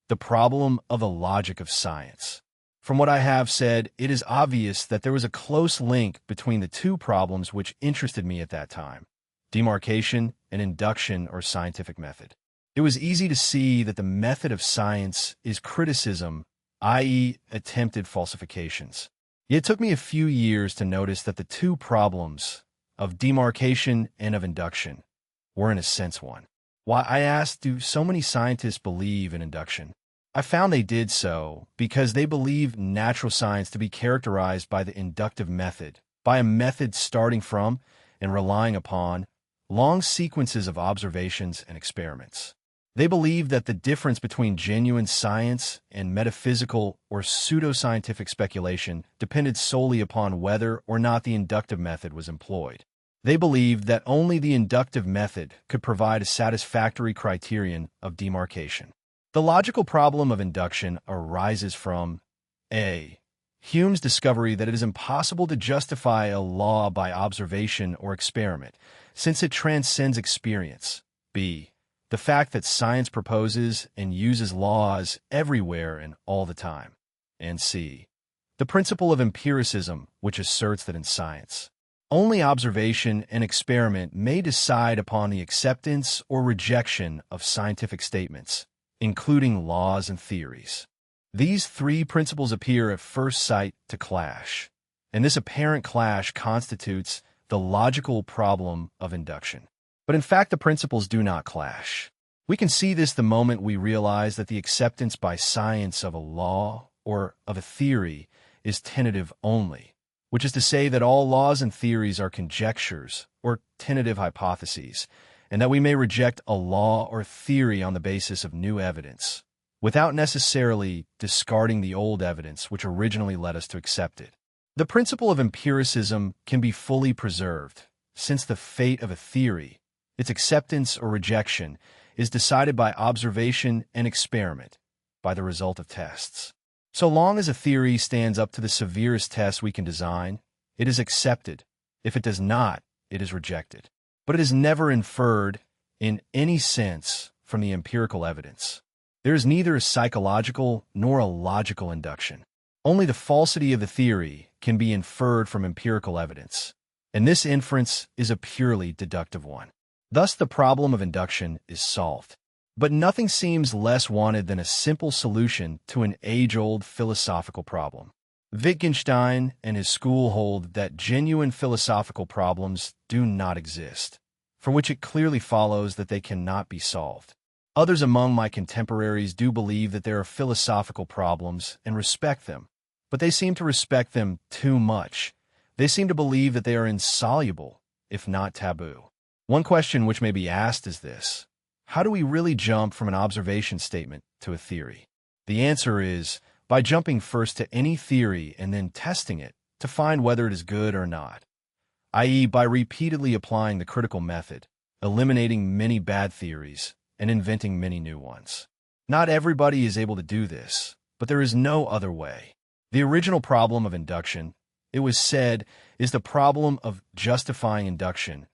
the problem of the logic of science. From what I have said, it is obvious that there was a close link between the two problems which interested me at that time, demarcation and induction or scientific method. It was easy to see that the method of science is criticism, i.e., attempted falsifications. Yet it took me a few years to notice that the two problems, of demarcation and of induction, were in a sense one. Why, I asked, do so many scientists believe in induction? I found they did so because they believe natural science to be characterized by the inductive method, by a method starting from and relying upon long sequences of observations and experiments. They believe that the difference between genuine science and metaphysical or pseudoscientific speculation depended solely upon whether or not the inductive method was employed. They believed that only the inductive method could provide a satisfactory criterion of demarcation. The logical problem of induction arises from a. Hume's discovery that it is impossible to justify a law by observation or experiment, since it transcends experience. b. The fact that science proposes and uses laws everywhere and all the time. And c. The principle of empiricism, which asserts that in science, only observation and experiment may decide upon the acceptance or rejection of scientific statements, including laws and theories. These three principles appear at first sight to clash, and this apparent clash constitutes the logical problem of induction. But in fact, the principles do not clash. We can see this the moment we realize that the acceptance by science of a law or of a theory is tentative only, which is to say that all laws and theories are conjectures or tentative hypotheses, and that we may reject a law or theory on the basis of new evidence, without necessarily discarding the old evidence which originally led us to accept it. The principle of empiricism can be fully preserved, since the fate of a theory, its acceptance or rejection, is decided by observation and experiment, by the result of tests. So long as a theory stands up to the severest test we can design, it is accepted. If it does not, it is rejected. But it is never inferred, in any sense, from the empirical evidence. There is neither a psychological nor a logical induction. Only the falsity of the theory can be inferred from empirical evidence, and this inference is a purely deductive one. Thus, the problem of induction is solved. But nothing seems less wanted than a simple solution to an age-old philosophical problem. Wittgenstein and his school hold that genuine philosophical problems do not exist, from which it clearly follows that they cannot be solved. Others among my contemporaries do believe that there are philosophical problems and respect them, but they seem to respect them too much. They seem to believe that they are insoluble, if not taboo. One question which may be asked is this: how do we really jump from an observation statement to a theory? The answer is by jumping first to any theory and then testing it to find whether it is good or not, i.e., by repeatedly applying the critical method, eliminating many bad theories, and inventing many new ones. Not everybody is able to do this, but there is no other way. The original problem of induction, it was said, is the problem of justifying induction,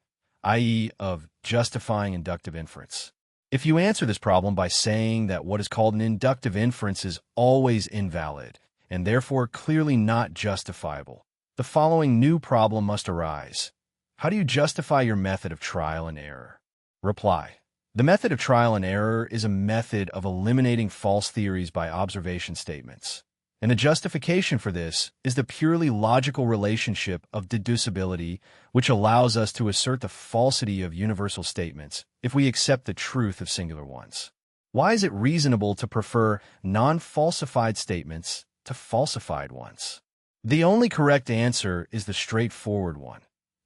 i.e., of justifying inductive inference. If you answer this problem by saying that what is called an inductive inference is always invalid, and therefore clearly not justifiable, the following new problem must arise. How do you justify your method of trial and error? Reply: the method of trial and error is a method of eliminating false theories by observation statements. And the justification for this is the purely logical relationship of deducibility, which allows us to assert the falsity of universal statements if we accept the truth of singular ones. Why is it reasonable to prefer non-falsified statements to falsified ones? The only correct answer is the straightforward one.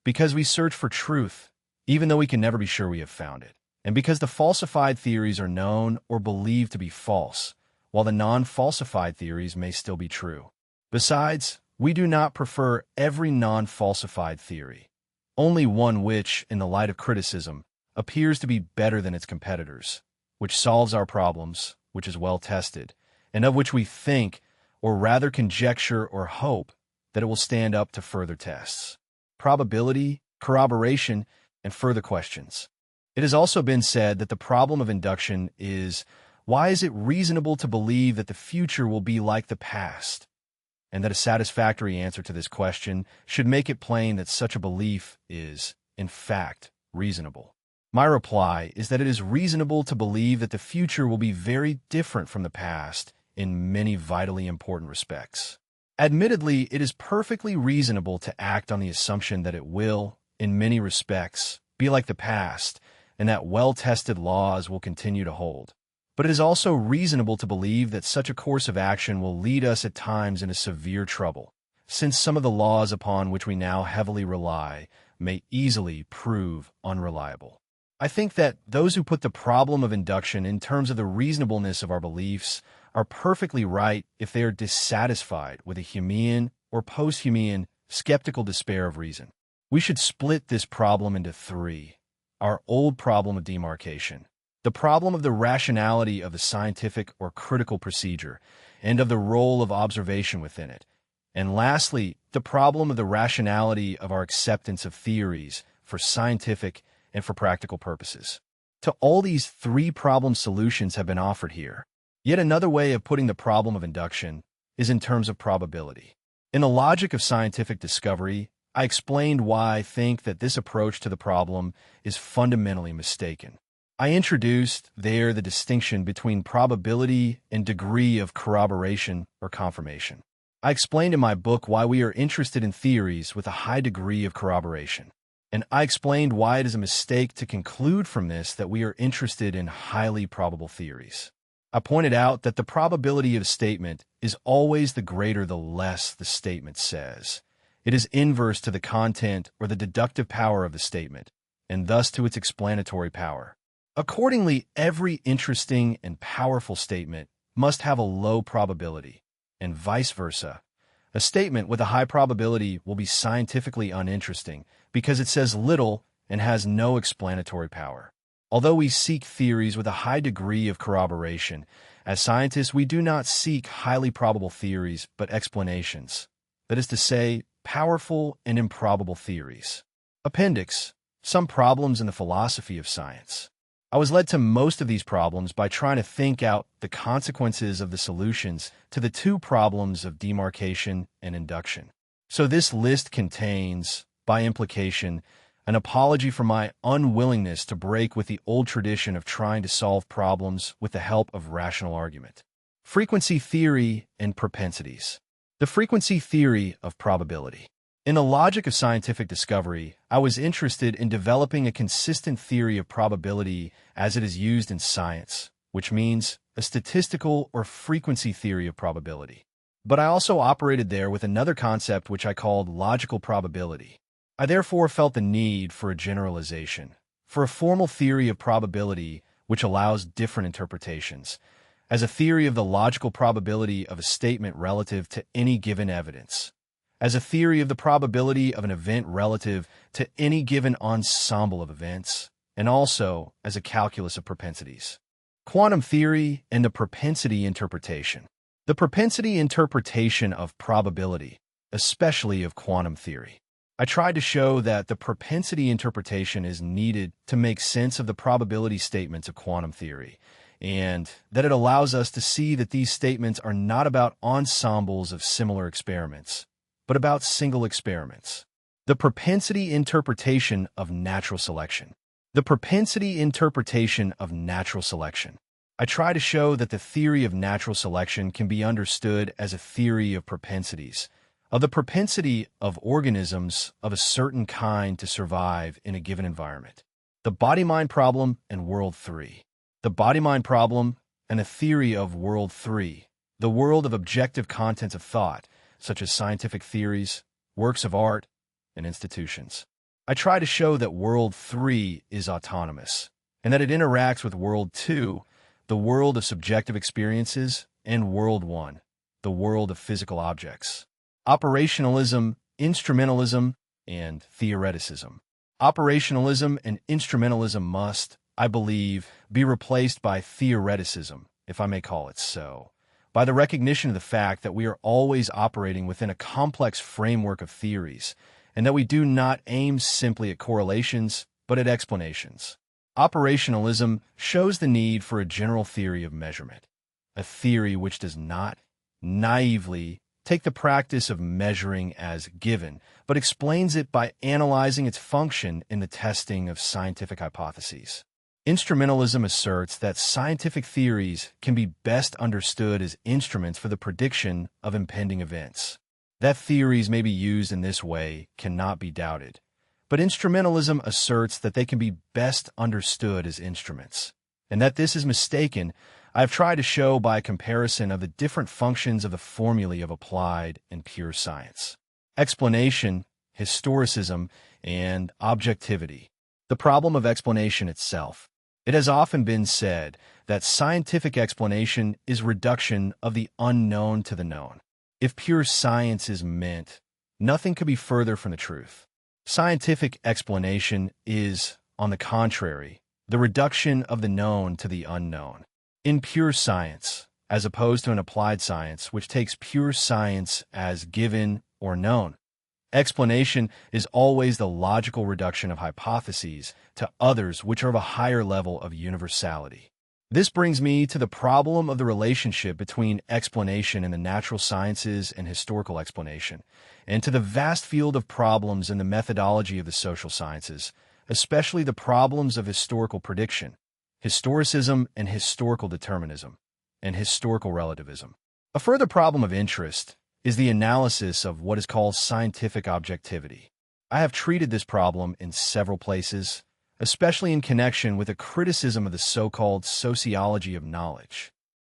Because we search for truth, even though we can never be sure we have found it. And because the falsified theories are known or believed to be false, while the non-falsified theories may still be true. Besides, we do not prefer every non-falsified theory, only one which, in the light of criticism, appears to be better than its competitors, which solves our problems, which is well tested, and of which we think, or rather conjecture or hope, that it will stand up to further tests. Probability, corroboration, and further questions. It has also been said that the problem of induction is: why is it reasonable to believe that the future will be like the past? And that a satisfactory answer to this question should make it plain that such a belief is, in fact, reasonable. My reply is that it is reasonable to believe that the future will be very different from the past in many vitally important respects. Admittedly, it is perfectly reasonable to act on the assumption that it will, in many respects, be like the past, and that well-tested laws will continue to hold. But it is also reasonable to believe that such a course of action will lead us at times into severe trouble, since some of the laws upon which we now heavily rely may easily prove unreliable. I think that those who put the problem of induction in terms of the reasonableness of our beliefs are perfectly right if they are dissatisfied with a Humean or post-Humean skeptical despair of reason. We should split this problem into three: our old problem of demarcation, the problem of the rationality of the scientific or critical procedure, and of the role of observation within it. And lastly, the problem of the rationality of our acceptance of theories for scientific and for practical purposes. To all these three problem solutions have been offered here. Yet another way of putting the problem of induction is in terms of probability. In the logic of scientific discovery, I explained why I think that this approach to the problem is fundamentally mistaken. I introduced there the distinction between probability and degree of corroboration or confirmation. I explained in my book why we are interested in theories with a high degree of corroboration. And I explained why it is a mistake to conclude from this that we are interested in highly probable theories. I pointed out that the probability of a statement is always the greater the less the statement says. It is inverse to the content or the deductive power of the statement, and thus to its explanatory power. Accordingly, every interesting and powerful statement must have a low probability, and vice versa. A statement with a high probability will be scientifically uninteresting because it says little and has no explanatory power. Although we seek theories with a high degree of corroboration, as scientists we do not seek highly probable theories but explanations, that is to say, powerful and improbable theories. Appendix: some problems in the philosophy of science. I was led to most of these problems by trying to think out the consequences of the solutions to the two problems of demarcation and induction. So this list contains, by implication, an apology for my unwillingness to break with the old tradition of trying to solve problems with the help of rational argument. Frequency theory and propensities. The frequency theory of probability. In the logic of scientific discovery, I was interested in developing a consistent theory of probability as it is used in science, which means a statistical or frequency theory of probability. But I also operated there with another concept which I called logical probability. I therefore felt the need for a generalization, for a formal theory of probability which allows different interpretations, as a theory of the logical probability of a statement relative to any given evidence, as a theory of the probability of an event relative to any given ensemble of events, and also as a calculus of propensities. Quantum theory and the propensity interpretation. The propensity interpretation of probability, especially of quantum theory. I tried to show that the propensity interpretation is needed to make sense of the probability statements of quantum theory, and that it allows us to see that these statements are not about ensembles of similar experiments, but about single experiments. The propensity interpretation of natural selection. The propensity interpretation of natural selection. I try to show that the theory of natural selection can be understood as a theory of propensities, of the propensity of organisms of a certain kind to survive in a given environment. The body-mind problem and world 3. The body-mind problem and a theory of world 3, the world of objective contents of thought, such as scientific theories, works of art, and institutions. I try to show that world 3 is autonomous, and that it interacts with world 2, the world of subjective experiences, and world 1, the world of physical objects. Operationalism, instrumentalism, and theoreticism. Operationalism and instrumentalism must, I believe, be replaced by theoreticism, if I may call it so, by the recognition of the fact that we are always operating within a complex framework of theories, and that we do not aim simply at correlations, but at explanations. Operationalism shows the need for a general theory of measurement, a theory which does not naively take the practice of measuring as given, but explains it by analyzing its function in the testing of scientific hypotheses. Instrumentalism asserts that scientific theories can be best understood as instruments for the prediction of impending events. That theories may be used in this way cannot be doubted, but instrumentalism asserts that they can be best understood as instruments, and that this is mistaken. I have tried to show by a comparison of the different functions of the formulae of applied and pure science. Explanation, historicism, and objectivity. The problem of explanation itself. It has often been said that scientific explanation is reduction of the unknown to the known. If pure science is meant, nothing could be further from the truth. Scientific explanation is, on the contrary, the reduction of the known to the unknown. In pure science, as opposed to an applied science which takes pure science as given or known, explanation is always the logical reduction of hypotheses to others which are of a higher level of universality. This brings me to the problem of the relationship between explanation in the natural sciences and historical explanation, and to the vast field of problems in the methodology of the social sciences, especially the problems of historical prediction, historicism and historical determinism, and historical relativism. A further problem of interest is the analysis of what is called scientific objectivity. I have treated this problem in several places, especially in connection with a criticism of the so-called sociology of knowledge.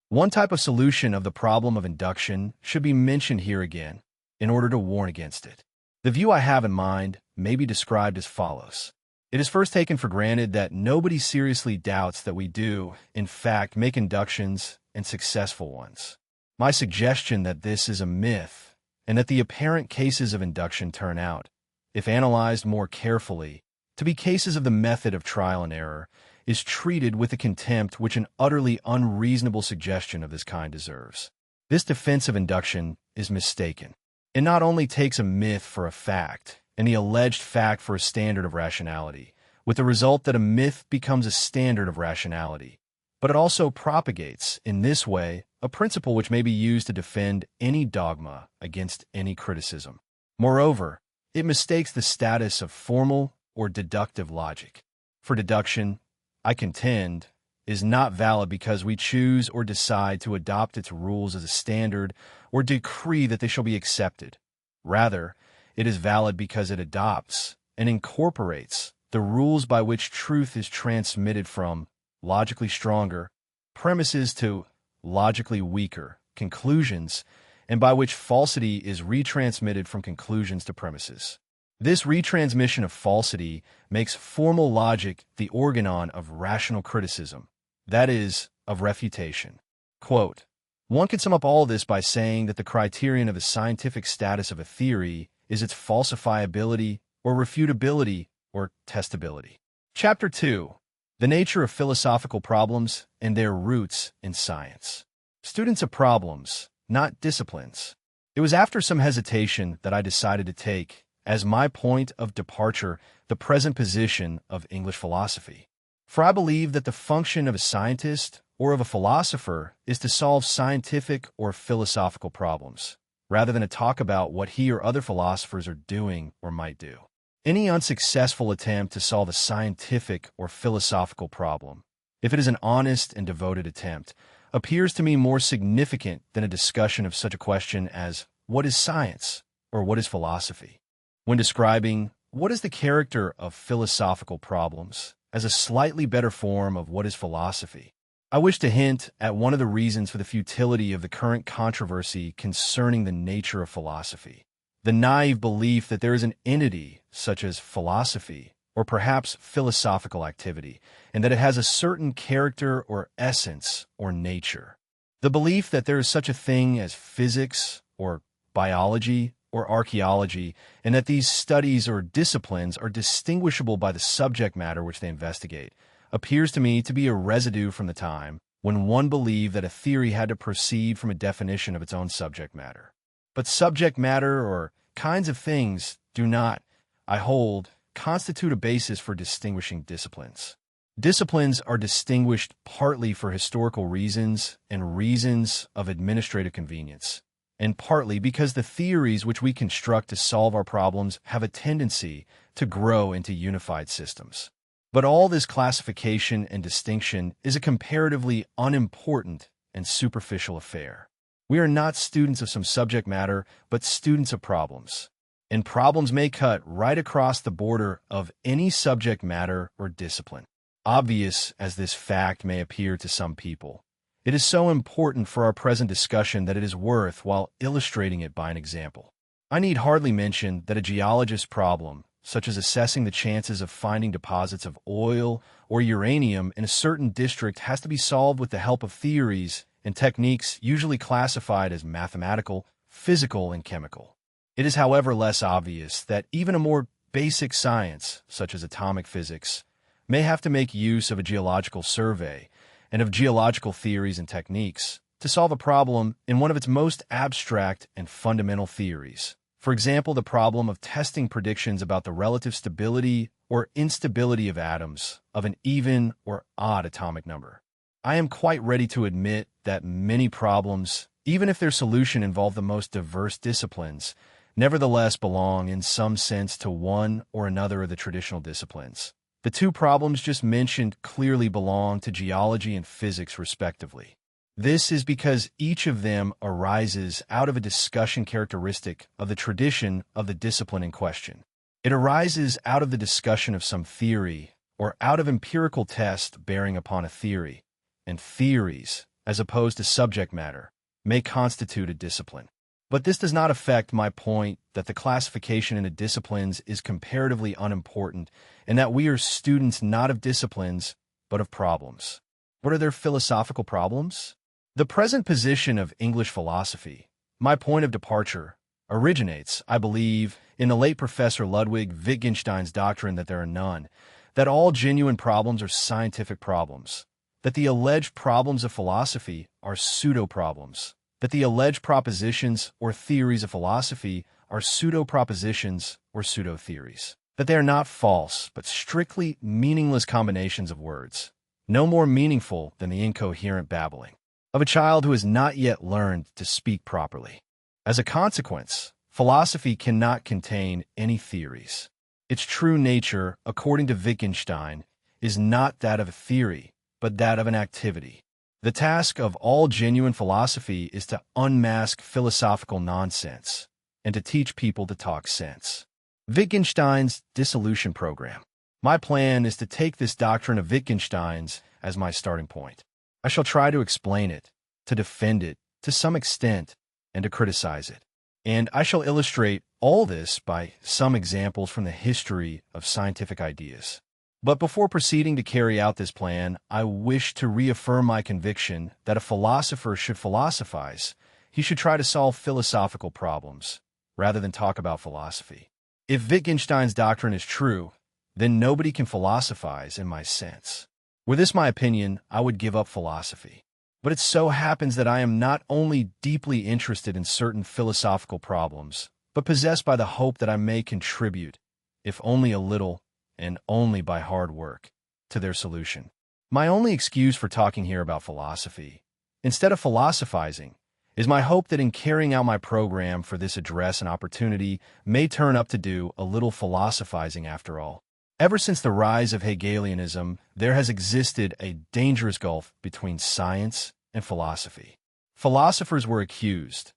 One type of solution of the problem of induction should be mentioned here again, in order to warn against it. The view I have in mind may be described as follows. It is first taken for granted that nobody seriously doubts that we do, in fact, make inductions and successful ones. My suggestion that this is a myth, and that the apparent cases of induction turn out, if analyzed more carefully, to be cases of the method of trial and error, is treated with the contempt which an utterly unreasonable suggestion of this kind deserves. This defense of induction is mistaken. It not only takes a myth for a fact, and the alleged fact for a standard of rationality, with the result that a myth becomes a standard of rationality, but it also propagates, in this way, a principle which may be used to defend any dogma against any criticism. Moreover, it mistakes the status of formal or deductive logic. For deduction, I contend, is not valid because we choose or decide to adopt its rules as a standard or decree that they shall be accepted. Rather, it is valid because it adopts and incorporates the rules by which truth is transmitted from logically stronger premises to logically weaker conclusions, and by which falsity is retransmitted from conclusions to premises. This retransmission of falsity makes formal logic the organon of rational criticism, that is, of refutation. Quote, one can sum up all this by saying that the criterion of the scientific status of a theory is its falsifiability or refutability or testability. Chapter 2. The nature of philosophical problems and their roots in science. Students of problems, not disciplines. It was after some hesitation that I decided to take, as my point of departure, the present position of English philosophy. For I believe that the function of a scientist or of a philosopher is to solve scientific or philosophical problems, rather than to talk about what he or other philosophers are doing or might do. Any unsuccessful attempt to solve a scientific or philosophical problem, if it is an honest and devoted attempt, appears to me more significant than a discussion of such a question as what is science or what is philosophy. When describing what is the character of philosophical problems as a slightly better form of what is philosophy, I wish to hint at one of the reasons for the futility of the current controversy concerning the nature of philosophy. The naive belief that there is an entity such as philosophy, or perhaps philosophical activity, and that it has a certain character or essence or nature. The belief that there is such a thing as physics or biology or archaeology, and that these studies or disciplines are distinguishable by the subject matter which they investigate, appears to me to be a residue from the time when one believed that a theory had to proceed from a definition of its own subject matter. But subject matter or kinds of things do not, I hold, constitute a basis for distinguishing disciplines. Disciplines are distinguished partly for historical reasons and reasons of administrative convenience, and partly because the theories which we construct to solve our problems have a tendency to grow into unified systems. But all this classification and distinction is a comparatively unimportant and superficial affair. We are not students of some subject matter, but students of problems. And problems may cut right across the border of any subject matter or discipline. Obvious as this fact may appear to some people, it is so important for our present discussion that it is worth while illustrating it by an example. I need hardly mention that a geologist's problem, such as assessing the chances of finding deposits of oil or uranium in a certain district, has to be solved with the help of theories and techniques usually classified as mathematical, physical, and chemical. It is, however, less obvious that even a more basic science, such as atomic physics, may have to make use of a geological survey and of geological theories and techniques to solve a problem in one of its most abstract and fundamental theories. For example, the problem of testing predictions about the relative stability or instability of atoms of an even or odd atomic number. I am quite ready to admit that many problems, even if their solution involve the most diverse disciplines, nevertheless belong in some sense to one or another of the traditional disciplines. The two problems just mentioned clearly belong to geology and physics, respectively. This is because each of them arises out of a discussion characteristic of the tradition of the discipline in question. It arises out of the discussion of some theory or out of empirical tests bearing upon a theory, and theories, as opposed to subject matter, may constitute a discipline. But this does not affect my point that the classification into disciplines is comparatively unimportant and that we are students not of disciplines, but of problems. What are their philosophical problems? The present position of English philosophy, my point of departure, originates, I believe, in the late Professor Ludwig Wittgenstein's doctrine that there are none, that all genuine problems are scientific problems, that the alleged problems of philosophy are pseudo-problems, that the alleged propositions or theories of philosophy are pseudo-propositions or pseudo-theories, that they are not false, but strictly meaningless combinations of words, no more meaningful than the incoherent babbling of a child who has not yet learned to speak properly. As a consequence, philosophy cannot contain any theories. Its true nature, according to Wittgenstein, is not that of a theory, but that of an activity. The task of all genuine philosophy is to unmask philosophical nonsense and to teach people to talk sense. Wittgenstein's dissolution program. My plan is to take this doctrine of Wittgenstein's as my starting point. I shall try to explain it, to defend it to some extent, and to criticize it. And I shall illustrate all this by some examples from the history of scientific ideas. But before proceeding to carry out this plan, I wish to reaffirm my conviction that a philosopher should philosophize. He should try to solve philosophical problems, rather than talk about philosophy. If Wittgenstein's doctrine is true, then nobody can philosophize in my sense. Were this my opinion, I would give up philosophy. But it so happens that I am not only deeply interested in certain philosophical problems, but possessed by the hope that I may contribute, if only a little, and only by hard work, to their solution. My only excuse for talking here about philosophy, instead of philosophizing, is my hope that in carrying out my program for this address an opportunity may turn up to do a little philosophizing after all. Ever since the rise of Hegelianism, there has existed a dangerous gulf between science and philosophy. Philosophers were accused,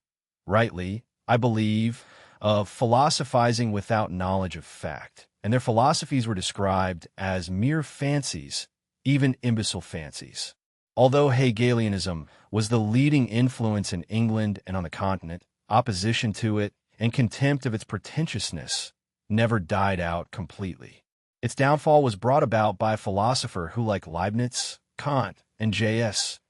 rightly, I believe, of philosophizing without knowledge of fact, and their philosophies were described as mere fancies, even imbecile fancies. Although Hegelianism was the leading influence in England and on the continent, opposition to it and contempt of its pretentiousness never died out completely. Its downfall was brought about by a philosopher who, like Leibniz, Kant, and J.S.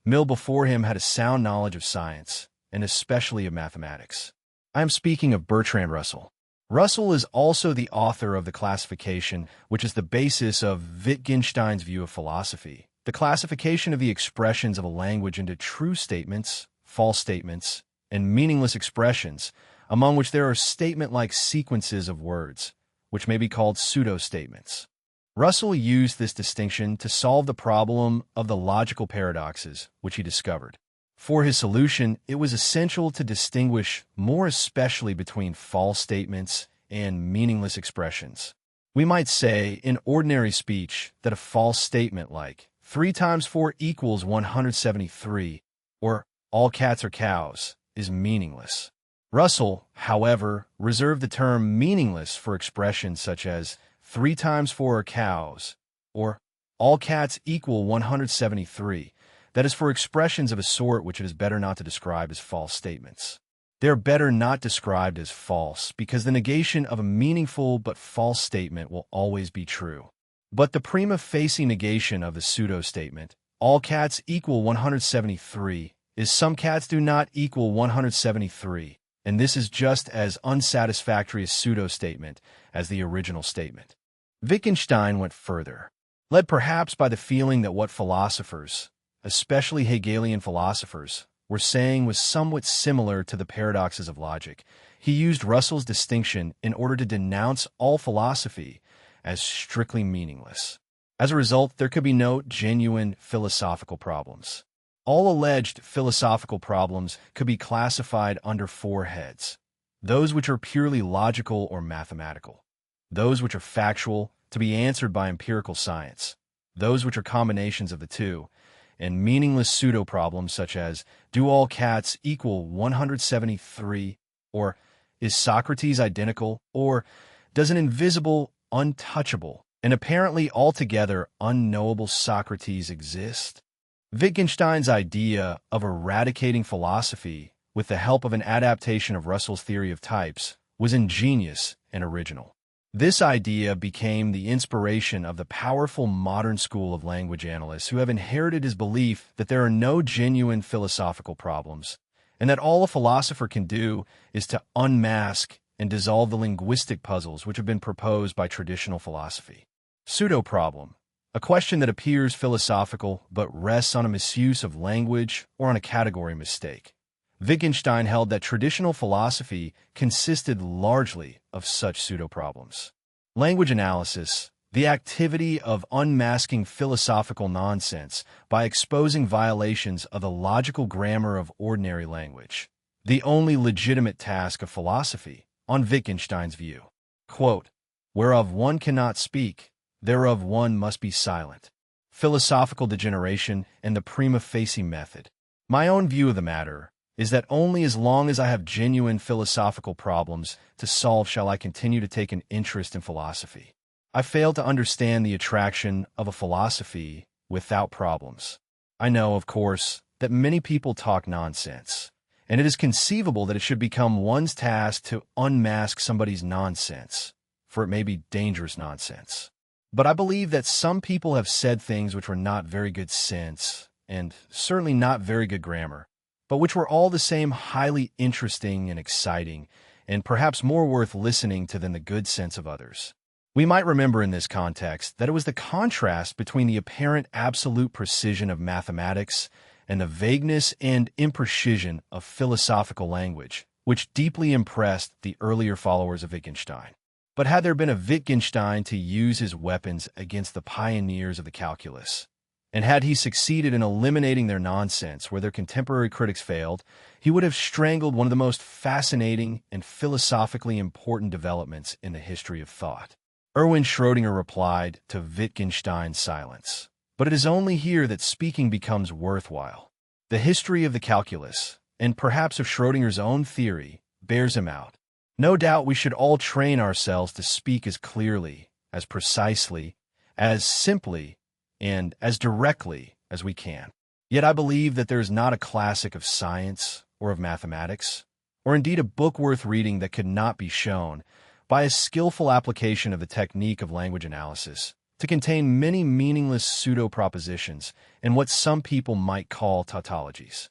Mill before him, had a sound knowledge of science, and especially of mathematics. I am speaking of Bertrand Russell. Russell is also the author of the classification, which is the basis of Wittgenstein's view of philosophy, the classification of the expressions of a language into true statements, false statements, and meaningless expressions, among which there are statement-like sequences of words, which may be called pseudo-statements. Russell used this distinction to solve the problem of the logical paradoxes, which he discovered. For his solution, it was essential to distinguish more especially between false statements and meaningless expressions. We might say, in ordinary speech, that a false statement like 3 times 4 equals 173, or all cats are cows, is meaningless. Russell, however, reserved the term meaningless for expressions such as 3 times 4 are cows, or all cats equal 173. That is, for expressions of a sort which it is better not to describe as false statements. They are better not described as false because the negation of a meaningful but false statement will always be true. But the prima facie negation of the pseudo-statement, all cats equal 173, is some cats do not equal 173, and this is just as unsatisfactory a pseudo-statement as the original statement. Wittgenstein went further, led perhaps by the feeling that what philosophers, especially Hegelian philosophers, were saying was somewhat similar to the paradoxes of logic. He used Russell's distinction in order to denounce all philosophy as strictly meaningless. As a result, there could be no genuine philosophical problems. All alleged philosophical problems could be classified under 4 heads: those which are purely logical or mathematical, those which are factual, to be answered by empirical science, those which are combinations of the two, and meaningless pseudo-problems such as, do all cats equal 173, or is Socrates identical, or does an invisible, untouchable, and apparently altogether unknowable Socrates exist? Wittgenstein's idea of eradicating philosophy with the help of an adaptation of Russell's theory of types was ingenious and original. This idea became the inspiration of the powerful modern school of language analysts who have inherited his belief that there are no genuine philosophical problems, and that all a philosopher can do is to unmask and dissolve the linguistic puzzles which have been proposed by traditional philosophy. Pseudo-problem, a question that appears philosophical but rests on a misuse of language or on a category mistake. Wittgenstein held that traditional philosophy consisted largely of such pseudo-problems. Language analysis, the activity of unmasking philosophical nonsense by exposing violations of the logical grammar of ordinary language, the only legitimate task of philosophy, on Wittgenstein's view. Quote, Whereof one cannot speak, thereof one must be silent. Philosophical degeneration and the prima facie method. My own view of the matter is that only as long as I have genuine philosophical problems to solve shall I continue to take an interest in philosophy. I fail to understand the attraction of a philosophy without problems. I know, of course, that many people talk nonsense, and it is conceivable that it should become one's task to unmask somebody's nonsense, for it may be dangerous nonsense. But I believe that some people have said things which were not very good sense, and certainly not very good grammar, but which were all the same highly interesting and exciting, and perhaps more worth listening to than the good sense of others. We might remember in this context that it was the contrast between the apparent absolute precision of mathematics and the vagueness and imprecision of philosophical language, which deeply impressed the earlier followers of Wittgenstein. But had there been a Wittgenstein to use his weapons against the pioneers of the calculus, and had he succeeded in eliminating their nonsense where their contemporary critics failed, he would have strangled one of the most fascinating and philosophically important developments in the history of thought. Erwin Schrödinger replied to Wittgenstein's silence. But it is only here that speaking becomes worthwhile. The history of the calculus, and perhaps of Schrödinger's own theory, bears him out. No doubt we should all train ourselves to speak as clearly, as precisely, as simply, and as directly as we can. Yet I believe that there is not a classic of science or of mathematics, or indeed a book worth reading that could not be shown, by a skillful application of the technique of language analysis, to contain many meaningless pseudo-propositions and what some people might call tautologies.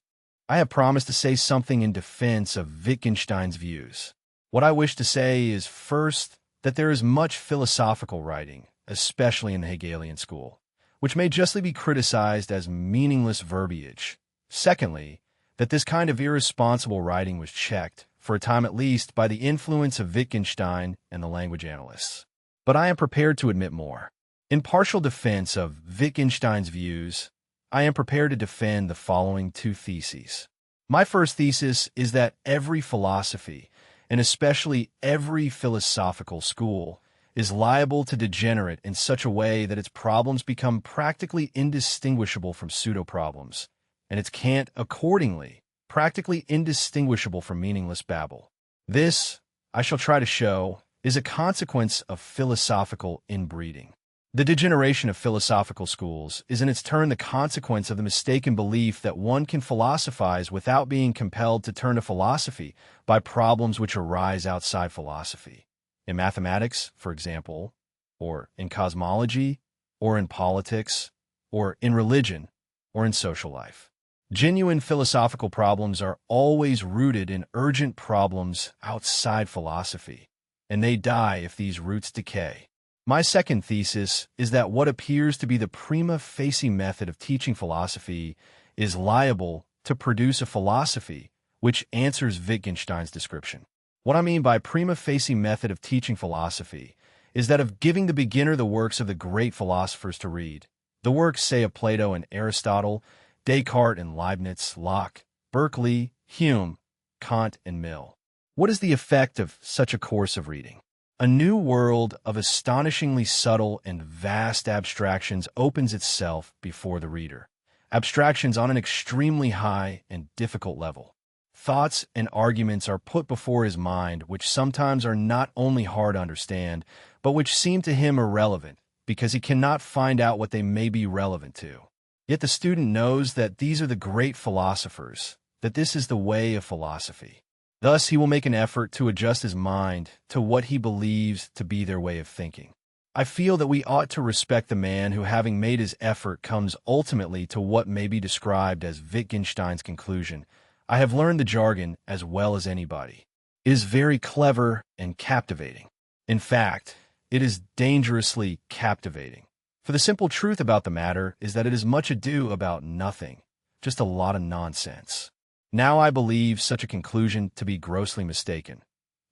I have promised to say something in defense of Wittgenstein's views. What I wish to say is, first, that there is much philosophical writing, especially in the Hegelian school, which may justly be criticized as meaningless verbiage. Secondly, that this kind of irresponsible writing was checked, for a time at least, by the influence of Wittgenstein and the language analysts. But I am prepared to admit more. In partial defense of Wittgenstein's views, I am prepared to defend the following two theses. My first thesis is that every philosophy, and especially every philosophical school, is liable to degenerate in such a way that its problems become practically indistinguishable from pseudo-problems, and its cant, accordingly, practically indistinguishable from meaningless babble. This, I shall try to show, is a consequence of philosophical inbreeding. The degeneration of philosophical schools is in its turn the consequence of the mistaken belief that one can philosophize without being compelled to turn to philosophy by problems which arise outside philosophy. In mathematics, for example, or in cosmology, or in politics, or in religion, or in social life. Genuine philosophical problems are always rooted in urgent problems outside philosophy, and they die if these roots decay. My second thesis is that what appears to be the prima facie method of teaching philosophy is liable to produce a philosophy which answers Wittgenstein's description. What I mean by prima facie method of teaching philosophy is that of giving the beginner the works of the great philosophers to read, the works, say, of Plato and Aristotle, Descartes and Leibniz, Locke, Berkeley, Hume, Kant, and Mill. What is the effect of such a course of reading? A new world of astonishingly subtle and vast abstractions opens itself before the reader. Abstractions on an extremely high and difficult level. Thoughts and arguments are put before his mind which sometimes are not only hard to understand, but which seem to him irrelevant, because he cannot find out what they may be relevant to. Yet the student knows that these are the great philosophers, that this is the way of philosophy. Thus, he will make an effort to adjust his mind to what he believes to be their way of thinking. I feel that we ought to respect the man who, having made his effort, comes ultimately to what may be described as Wittgenstein's conclusion. I have learned the jargon as well as anybody. It is very clever and captivating. In fact, it is dangerously captivating. For the simple truth about the matter is that it is much ado about nothing, just a lot of nonsense. Now I believe such a conclusion to be grossly mistaken.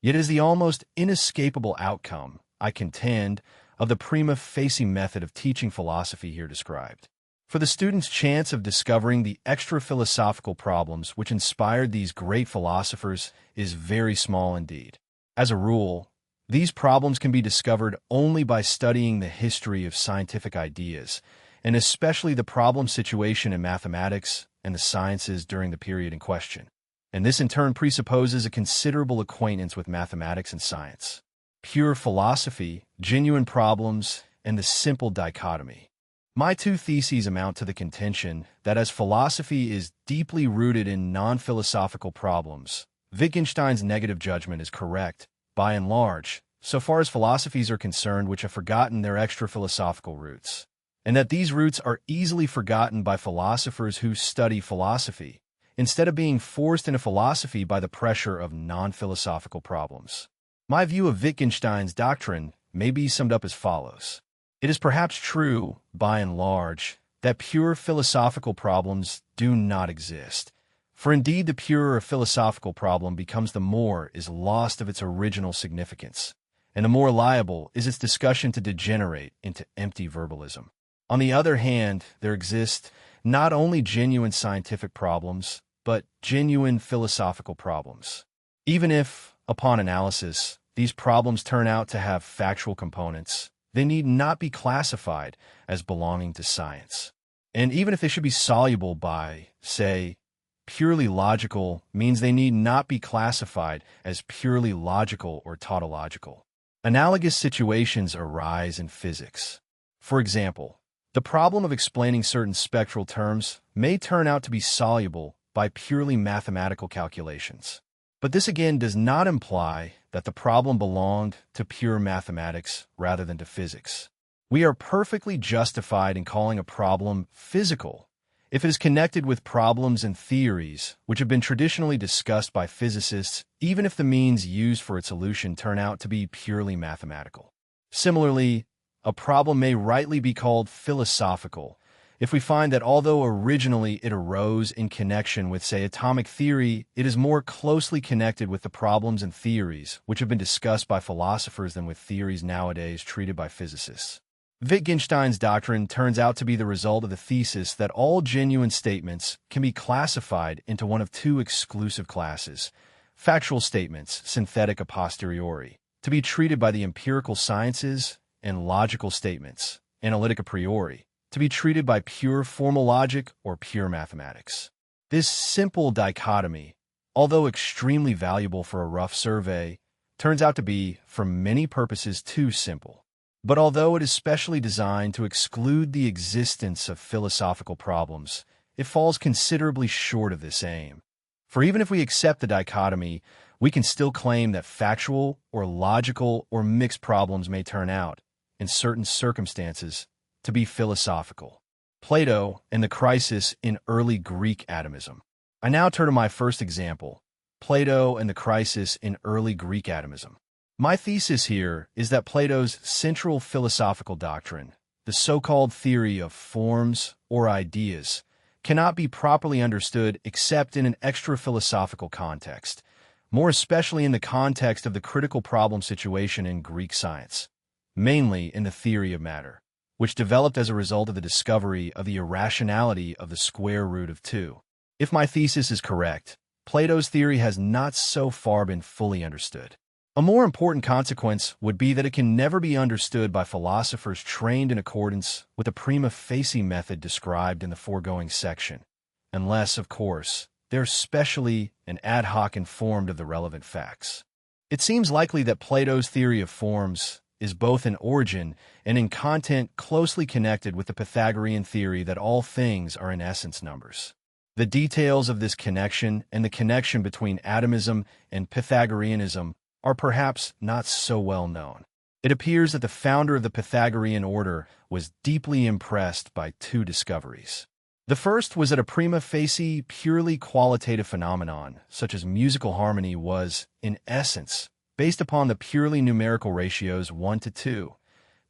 Yet it is the almost inescapable outcome, I contend, of the prima facie method of teaching philosophy here described. For the student's chance of discovering the extra-philosophical problems which inspired these great philosophers is very small indeed. As a rule, These problems can be discovered only by studying the history of scientific ideas, and especially the problem situation in mathematics and the sciences during the period in question. And this in turn presupposes a considerable acquaintance with mathematics and science. Pure philosophy, genuine problems, and the simple dichotomy. My two theses amount to the contention that as philosophy is deeply rooted in non-philosophical problems, Wittgenstein's negative judgment is correct, by and large, so far as philosophies are concerned which have forgotten their extra-philosophical roots, and that these roots are easily forgotten by philosophers who study philosophy, instead of being forced into philosophy by the pressure of non-philosophical problems. My view of Wittgenstein's doctrine may be summed up as follows. It is perhaps true, by and large, that pure philosophical problems do not exist. For indeed the purer a philosophical problem becomes, the more is lost of its original significance, and the more liable is its discussion to degenerate into empty verbalism. On the other hand, there exist not only genuine scientific problems, but genuine philosophical problems. Even if, upon analysis, these problems turn out to have factual components, they need not be classified as belonging to science. And even if they should be soluble by, say, purely logical, means they need not be classified as purely logical or tautological. Analogous situations arise in physics. For example, the problem of explaining certain spectral terms may turn out to be soluble by purely mathematical calculations. But this again does not imply that the problem belonged to pure mathematics rather than to physics. We are perfectly justified in calling a problem physical if it is connected with problems and theories which have been traditionally discussed by physicists, even if the means used for its solution turn out to be purely mathematical. Similarly, a problem may rightly be called philosophical if we find that although originally it arose in connection with, say, atomic theory, it is more closely connected with the problems and theories which have been discussed by philosophers than with theories nowadays treated by physicists. Wittgenstein's doctrine turns out to be the result of the thesis that all genuine statements can be classified into one of two exclusive classes: factual statements, synthetic a posteriori, to be treated by the empirical sciences, and logical statements, analytic a priori, to be treated by pure formal logic or pure mathematics. This simple dichotomy, although extremely valuable for a rough survey, turns out to be, for many purposes, too simple. But although it is specially designed to exclude the existence of philosophical problems, it falls considerably short of this aim. For even if we accept the dichotomy, we can still claim that factual or logical or mixed problems may turn out, in certain circumstances, to be philosophical. Plato and the crisis in early Greek atomism. I now turn to my first example, Plato and the crisis in early Greek atomism. My thesis here is that Plato's central philosophical doctrine, the so-called theory of forms or ideas, cannot be properly understood except in an extra-philosophical context, more especially in the context of the critical problem situation in Greek science, mainly in the theory of matter, which developed as a result of the discovery of the irrationality of the square root of 2. If my thesis is correct, Plato's theory has not so far been fully understood. A more important consequence would be that it can never be understood by philosophers trained in accordance with the prima facie method described in the foregoing section, unless, of course, they're specially and ad hoc informed of the relevant facts. It seems likely that Plato's theory of forms is both in origin and in content closely connected with the Pythagorean theory that all things are in essence numbers. The details of this connection and the connection between atomism and Pythagoreanism are perhaps not so well known. It appears that the founder of the Pythagorean order was deeply impressed by two discoveries. The first was that a prima facie, purely qualitative phenomenon, such as musical harmony, was, in essence, based upon the purely numerical ratios 1 to 2,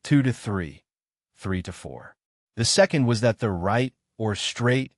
2 to 3, 3 to 4. The second was that the right, or straight,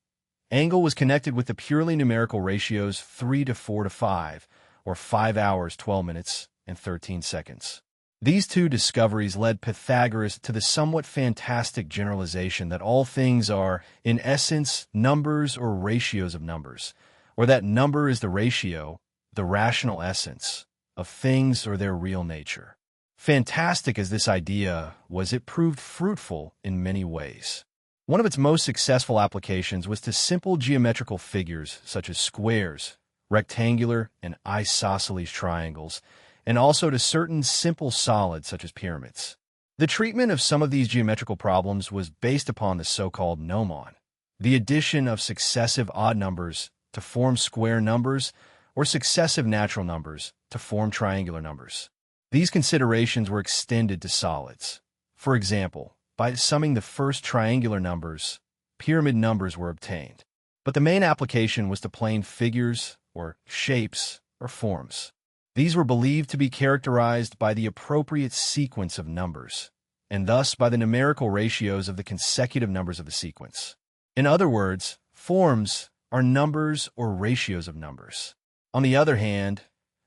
angle was connected with the purely numerical ratios 3 to 4 to 5, or 5 hours, 12 minutes, and 13 seconds. These two discoveries led Pythagoras to the somewhat fantastic generalization that all things are, in essence, numbers or ratios of numbers, or that number is the ratio, the rational essence, of things or their real nature. Fantastic as this idea was, it proved fruitful in many ways. One of its most successful applications was to simple geometrical figures such as squares, rectangular and isosceles triangles, and also to certain simple solids such as pyramids. The treatment of some of these geometrical problems was based upon the so-called gnomon, the addition of successive odd numbers to form square numbers or successive natural numbers to form triangular numbers. These considerations were extended to solids. For example, by summing the first triangular numbers, pyramid numbers were obtained. But the main application was to plane figures or shapes or forms. These were believed to be characterized by the appropriate sequence of numbers, and thus by the numerical ratios of the consecutive numbers of the sequence. In other words, forms are numbers or ratios of numbers. On the other hand,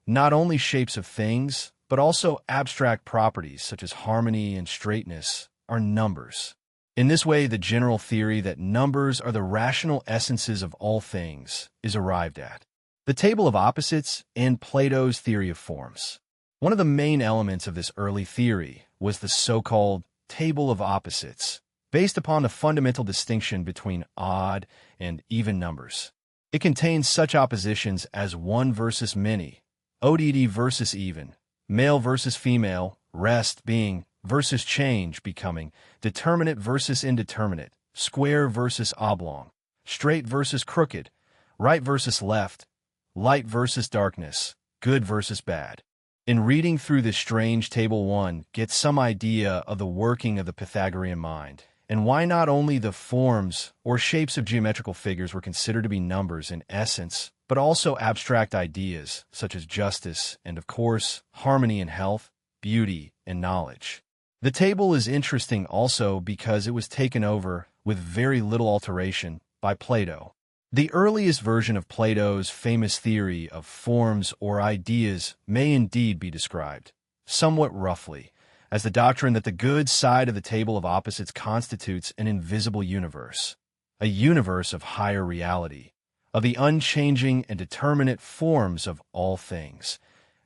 not only shapes of things, but also abstract properties such as harmony and straightness are numbers. In this way, the general theory that numbers are the rational essences of all things is arrived at. The table of opposites and Plato's theory of forms. One of the main elements of this early theory was the so-called table of opposites, based upon the fundamental distinction between odd and even numbers. It contains such oppositions as one versus many, odd versus even, male versus female, rest being versus change becoming, determinate versus indeterminate, square versus oblong, straight versus crooked, right versus left, light versus darkness, good versus bad. In reading through this strange table, one gets some idea of the working of the Pythagorean mind, and why not only the forms or shapes of geometrical figures were considered to be numbers in essence, but also abstract ideas such as justice and, of course, harmony and health, beauty and knowledge. The table is interesting also because it was taken over with very little alteration by Plato. The earliest version of Plato's famous theory of forms or ideas may indeed be described, somewhat roughly, as the doctrine that the good side of the table of opposites constitutes an invisible universe, a universe of higher reality, of the unchanging and determinate forms of all things,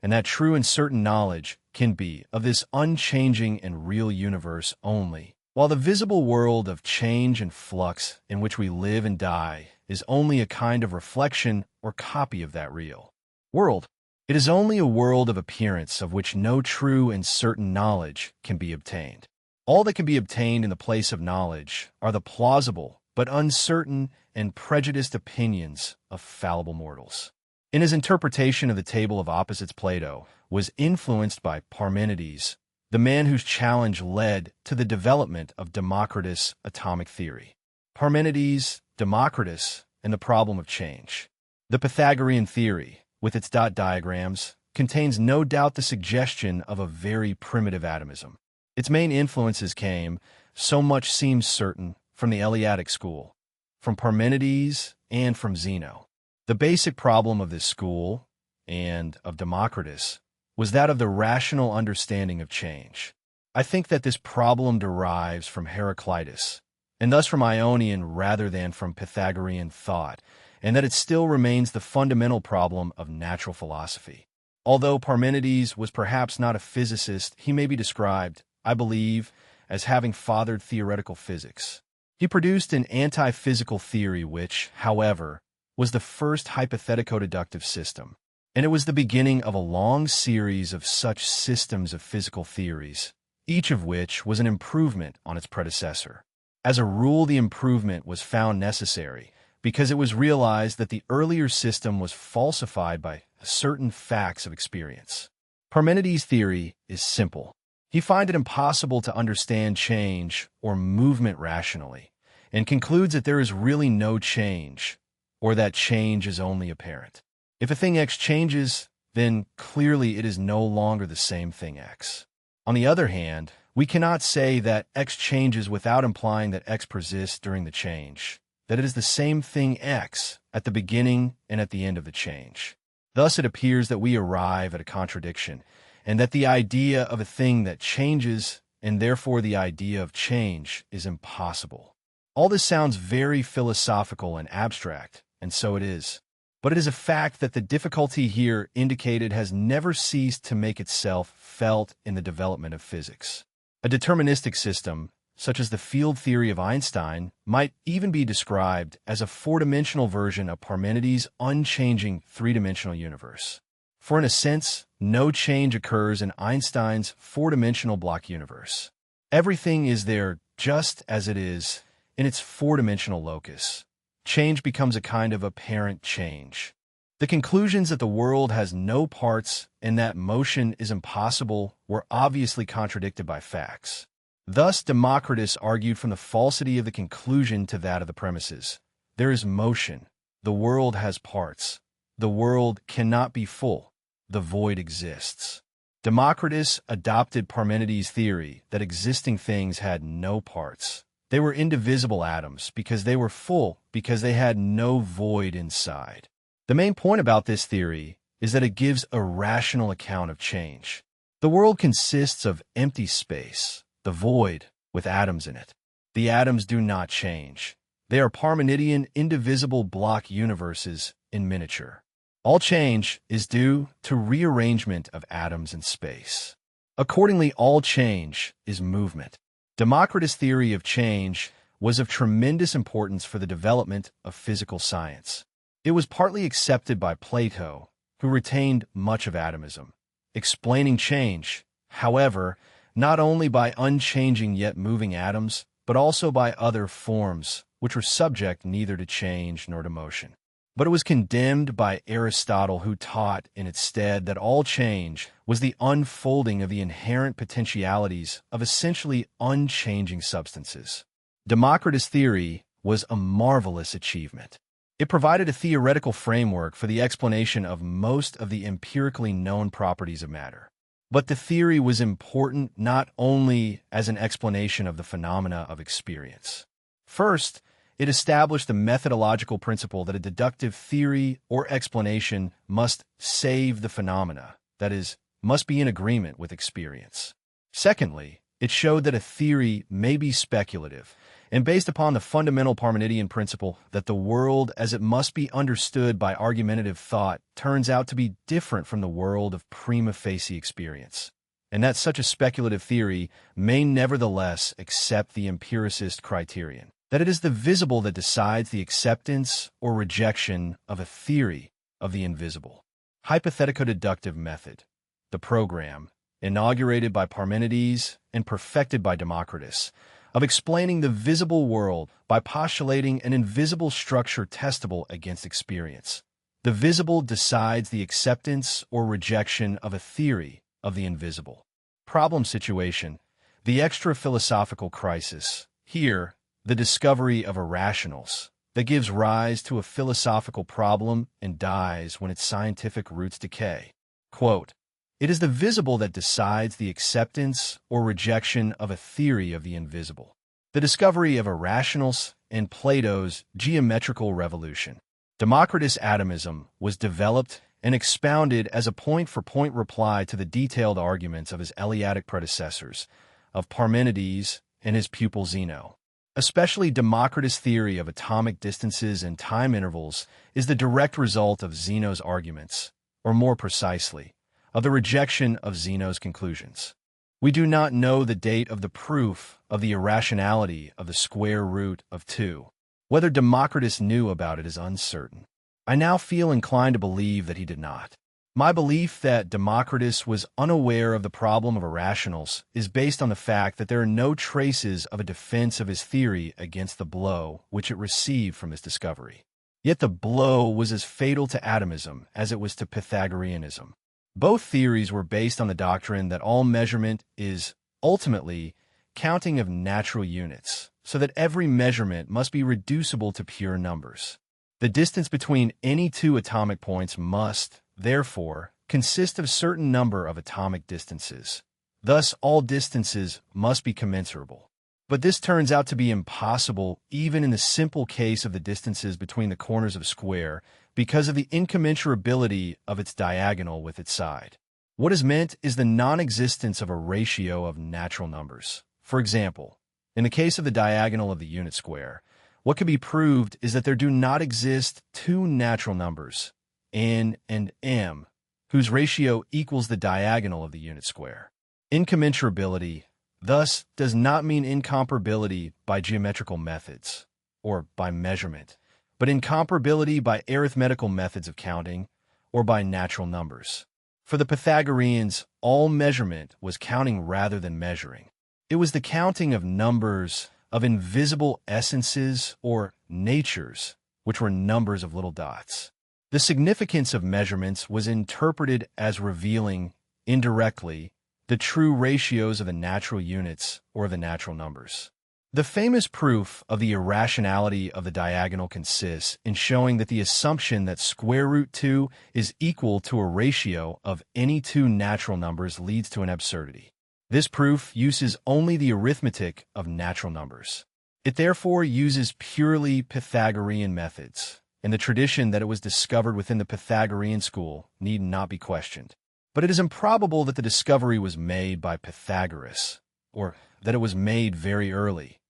and that true and certain knowledge can be of this unchanging and real universe only, while the visible world of change and flux in which we live and die is only a kind of reflection or copy of that real world. It is only a world of appearance of which no true and certain knowledge can be obtained. All that can be obtained in the place of knowledge are the plausible but uncertain and prejudiced opinions of fallible mortals. In his interpretation of the table of opposites, Plato was influenced by Parmenides, the man whose challenge led to the development of Democritus' atomic theory. Parmenides, Democritus, and the problem of change. The Pythagorean theory, with its dot diagrams, contains no doubt the suggestion of a very primitive atomism. Its main influences came, so much seems certain, from the Eleatic school, from Parmenides, and from Zeno. The basic problem of this school, and of Democritus, was that of the rational understanding of change. I think that this problem derives from Heraclitus, and thus from Ionian rather than from Pythagorean thought, and that it still remains the fundamental problem of natural philosophy. Although Parmenides was perhaps not a physicist, he may be described, I believe, as having fathered theoretical physics. He produced an anti-physical theory which, however, was the first hypothetico-deductive system, and it was the beginning of a long series of such systems of physical theories, each of which was an improvement on its predecessor. As a rule, the improvement was found necessary because it was realized that the earlier system was falsified by certain facts of experience. Parmenides' theory is simple. He finds it impossible to understand change or movement rationally, and concludes that there is really no change, or that change is only apparent. If a thing X changes, then clearly it is no longer the same thing X. On the other hand, we cannot say that X changes without implying that X persists during the change, that it is the same thing X at the beginning and at the end of the change. Thus it appears that we arrive at a contradiction, and that the idea of a thing that changes, and therefore the idea of change, is impossible. All this sounds very philosophical and abstract, and so it is. But it is a fact that the difficulty here indicated has never ceased to make itself felt in the development of physics. A deterministic system, such as the field theory of Einstein, might even be described as a four-dimensional version of Parmenides' unchanging three-dimensional universe. For in a sense, no change occurs in Einstein's four-dimensional block universe. Everything is there just as it is in its four-dimensional locus. Change becomes a kind of apparent change. The conclusions that the world has no parts and that motion is impossible were obviously contradicted by facts. Thus, Democritus argued from the falsity of the conclusion to that of the premises. There is motion. The world has parts. The world cannot be full. The void exists. Democritus adopted Parmenides' theory that existing things had no parts. They were indivisible atoms because they were full, because they had no void inside. The main point about this theory is that it gives a rational account of change. The world consists of empty space, the void, with atoms in it. The atoms do not change. They are Parmenidean indivisible block universes in miniature. All change is due to rearrangement of atoms in space. Accordingly, all change is movement. Democritus' theory of change was of tremendous importance for the development of physical science. It was partly accepted by Plato, who retained much of atomism, explaining change, however, not only by unchanging yet moving atoms, but also by other forms, which were subject neither to change nor to motion. But it was condemned by Aristotle, who taught in its stead that all change was the unfolding of the inherent potentialities of essentially unchanging substances. Democritus' theory was a marvelous achievement. It provided a theoretical framework for the explanation of most of the empirically known properties of matter. But the theory was important not only as an explanation of the phenomena of experience. First, it established the methodological principle that a deductive theory or explanation must save the phenomena, that is, must be in agreement with experience. Secondly, it showed that a theory may be speculative and based upon the fundamental Parmenidean principle that the world as it must be understood by argumentative thought turns out to be different from the world of prima facie experience, and that such a speculative theory may nevertheless accept the empiricist criterion, that it is the visible that decides the acceptance or rejection of a theory of the invisible. Hypothetico-deductive method, the program, inaugurated by Parmenides and perfected by Democritus, of explaining the visible world by postulating an invisible structure testable against experience. The visible decides the acceptance or rejection of a theory of the invisible. Problem situation, the extra-philosophical crisis. Here, the discovery of irrationals that gives rise to a philosophical problem and dies when its scientific roots decay. Quote, "It is the visible that decides the acceptance or rejection of a theory of the invisible." The discovery of irrationals and Plato's geometrical revolution. Democritus' atomism was developed and expounded as a point-for-point reply to the detailed arguments of his Eleatic predecessors, of Parmenides and his pupil Zeno. Especially Democritus' theory of atomic distances and time intervals is the direct result of Zeno's arguments, or more precisely, of the rejection of Zeno's conclusions. We do not know the date of the proof of the irrationality of the square root of 2. Whether Democritus knew about it is uncertain. I now feel inclined to believe that he did not. My belief that Democritus was unaware of the problem of irrationals is based on the fact that there are no traces of a defense of his theory against the blow which it received from his discovery. Yet the blow was as fatal to atomism as it was to Pythagoreanism. Both theories were based on the doctrine that all measurement is, ultimately, counting of natural units, so that every measurement must be reducible to pure numbers. The distance between any two atomic points must, therefore, consist of a certain number of atomic distances. Thus, all distances must be commensurable. But this turns out to be impossible even in the simple case of the distances between the corners of a square, because of the incommensurability of its diagonal with its side. What is meant is the non-existence of a ratio of natural numbers. For example, in the case of the diagonal of the unit square, What can be proved is that there do not exist two natural numbers, n and m, whose ratio equals the diagonal of the unit square. Incommensurability, thus, does not mean incomparability by geometrical methods, or by measurement, but incomparability by arithmetical methods of counting, or by natural numbers. For the Pythagoreans, all measurement was counting rather than measuring. It was the counting of numbers, of invisible essences or natures, which were numbers of little dots. The significance of measurements was interpreted as revealing, indirectly, the true ratios of the natural units or the natural numbers. The famous proof of the irrationality of the diagonal consists in showing that the assumption that square root 2 is equal to a ratio of any two natural numbers leads to an absurdity. This proof uses only the arithmetic of natural numbers. It therefore uses purely Pythagorean methods, and the tradition that it was discovered within the Pythagorean school need not be questioned. But it is improbable that the discovery was made by Pythagoras, or that it was made very early.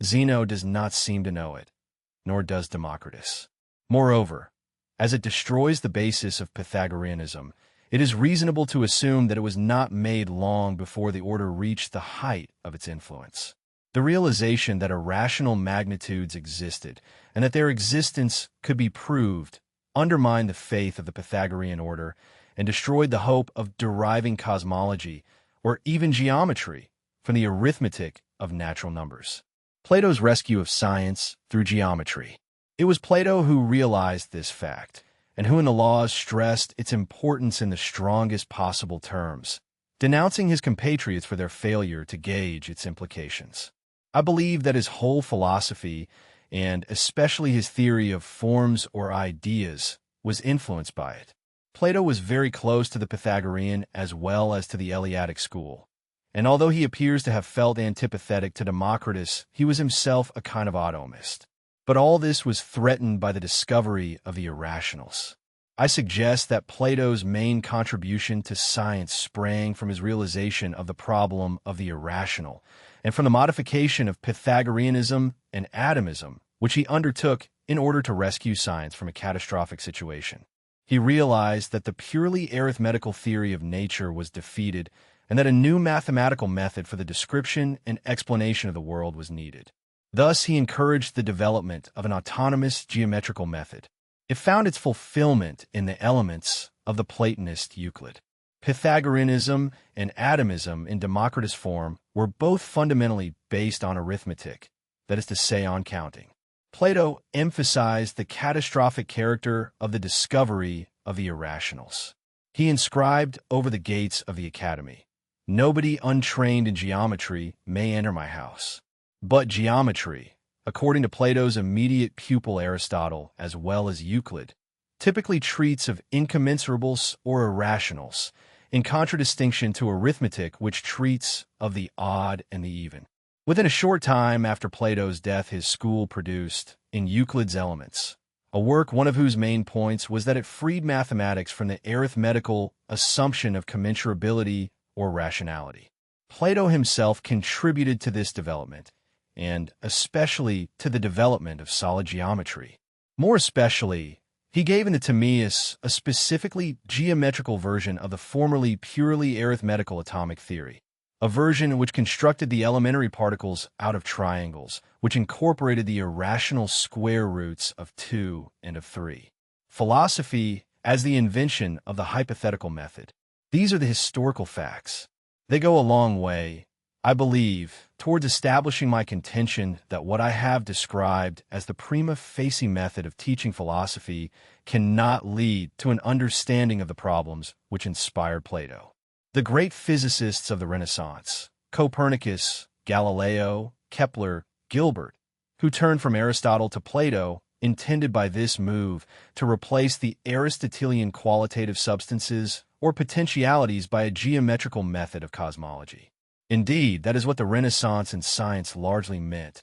Zeno does not seem to know it, nor does Democritus. Moreover, as it destroys the basis of Pythagoreanism, it is reasonable to assume that it was not made long before the order reached the height of its influence. The realization that irrational magnitudes existed and that their existence could be proved undermined the faith of the Pythagorean order and destroyed the hope of deriving cosmology or even geometry from the arithmetic of natural numbers. Plato's rescue of science through geometry. It was Plato who realized this fact, and who in the Laws stressed its importance in the strongest possible terms, denouncing his compatriots for their failure to gauge its implications. I believe that his whole philosophy, and especially his theory of forms or ideas, was influenced by it. Plato was very close to the Pythagorean as well as to the Eleatic school, and although he appears to have felt antipathetic to Democritus, he was himself a kind of automist. But all this was threatened by the discovery of the irrationals. I suggest that Plato's main contribution to science sprang from his realization of the problem of the irrational, and from the modification of Pythagoreanism and atomism, which he undertook in order to rescue science from a catastrophic situation. He realized that the purely arithmetical theory of nature was defeated, and that a new mathematical method for the description and explanation of the world was needed. Thus, he encouraged the development of an autonomous geometrical method. It found its fulfillment in the elements of the Platonist Euclid. Pythagoreanism and atomism in Democritus' form were both fundamentally based on arithmetic, that is to say, on counting. Plato emphasized the catastrophic character of the discovery of the irrationals. He inscribed over the gates of the academy, "Nobody untrained in geometry may enter my house." But geometry, according to Plato's immediate pupil Aristotle as well as Euclid, typically treats of incommensurables or irrationals, in contradistinction to arithmetic, which treats of the odd and the even. Within a short time after Plato's death, his school produced, in Euclid's Elements, a work one of whose main points was that it freed mathematics from the arithmetical assumption of commensurability or rationality. Plato himself contributed to this development, and especially to the development of solid geometry. More especially, he gave in the Timaeus a specifically geometrical version of the formerly purely arithmetical atomic theory, a version which constructed the elementary particles out of triangles, which incorporated the irrational square roots of 2 and of 3. Philosophy as the invention of the hypothetical method. These are the historical facts. They go a long way, I believe, towards establishing my contention that what I have described as the prima facie method of teaching philosophy cannot lead to an understanding of the problems which inspired Plato. The great physicists of the Renaissance, Copernicus, Galileo, Kepler, Gilbert, who turned from Aristotle to Plato, intended by this move to replace the Aristotelian qualitative substances or potentialities by a geometrical method of cosmology. Indeed, that is what the Renaissance in science largely meant,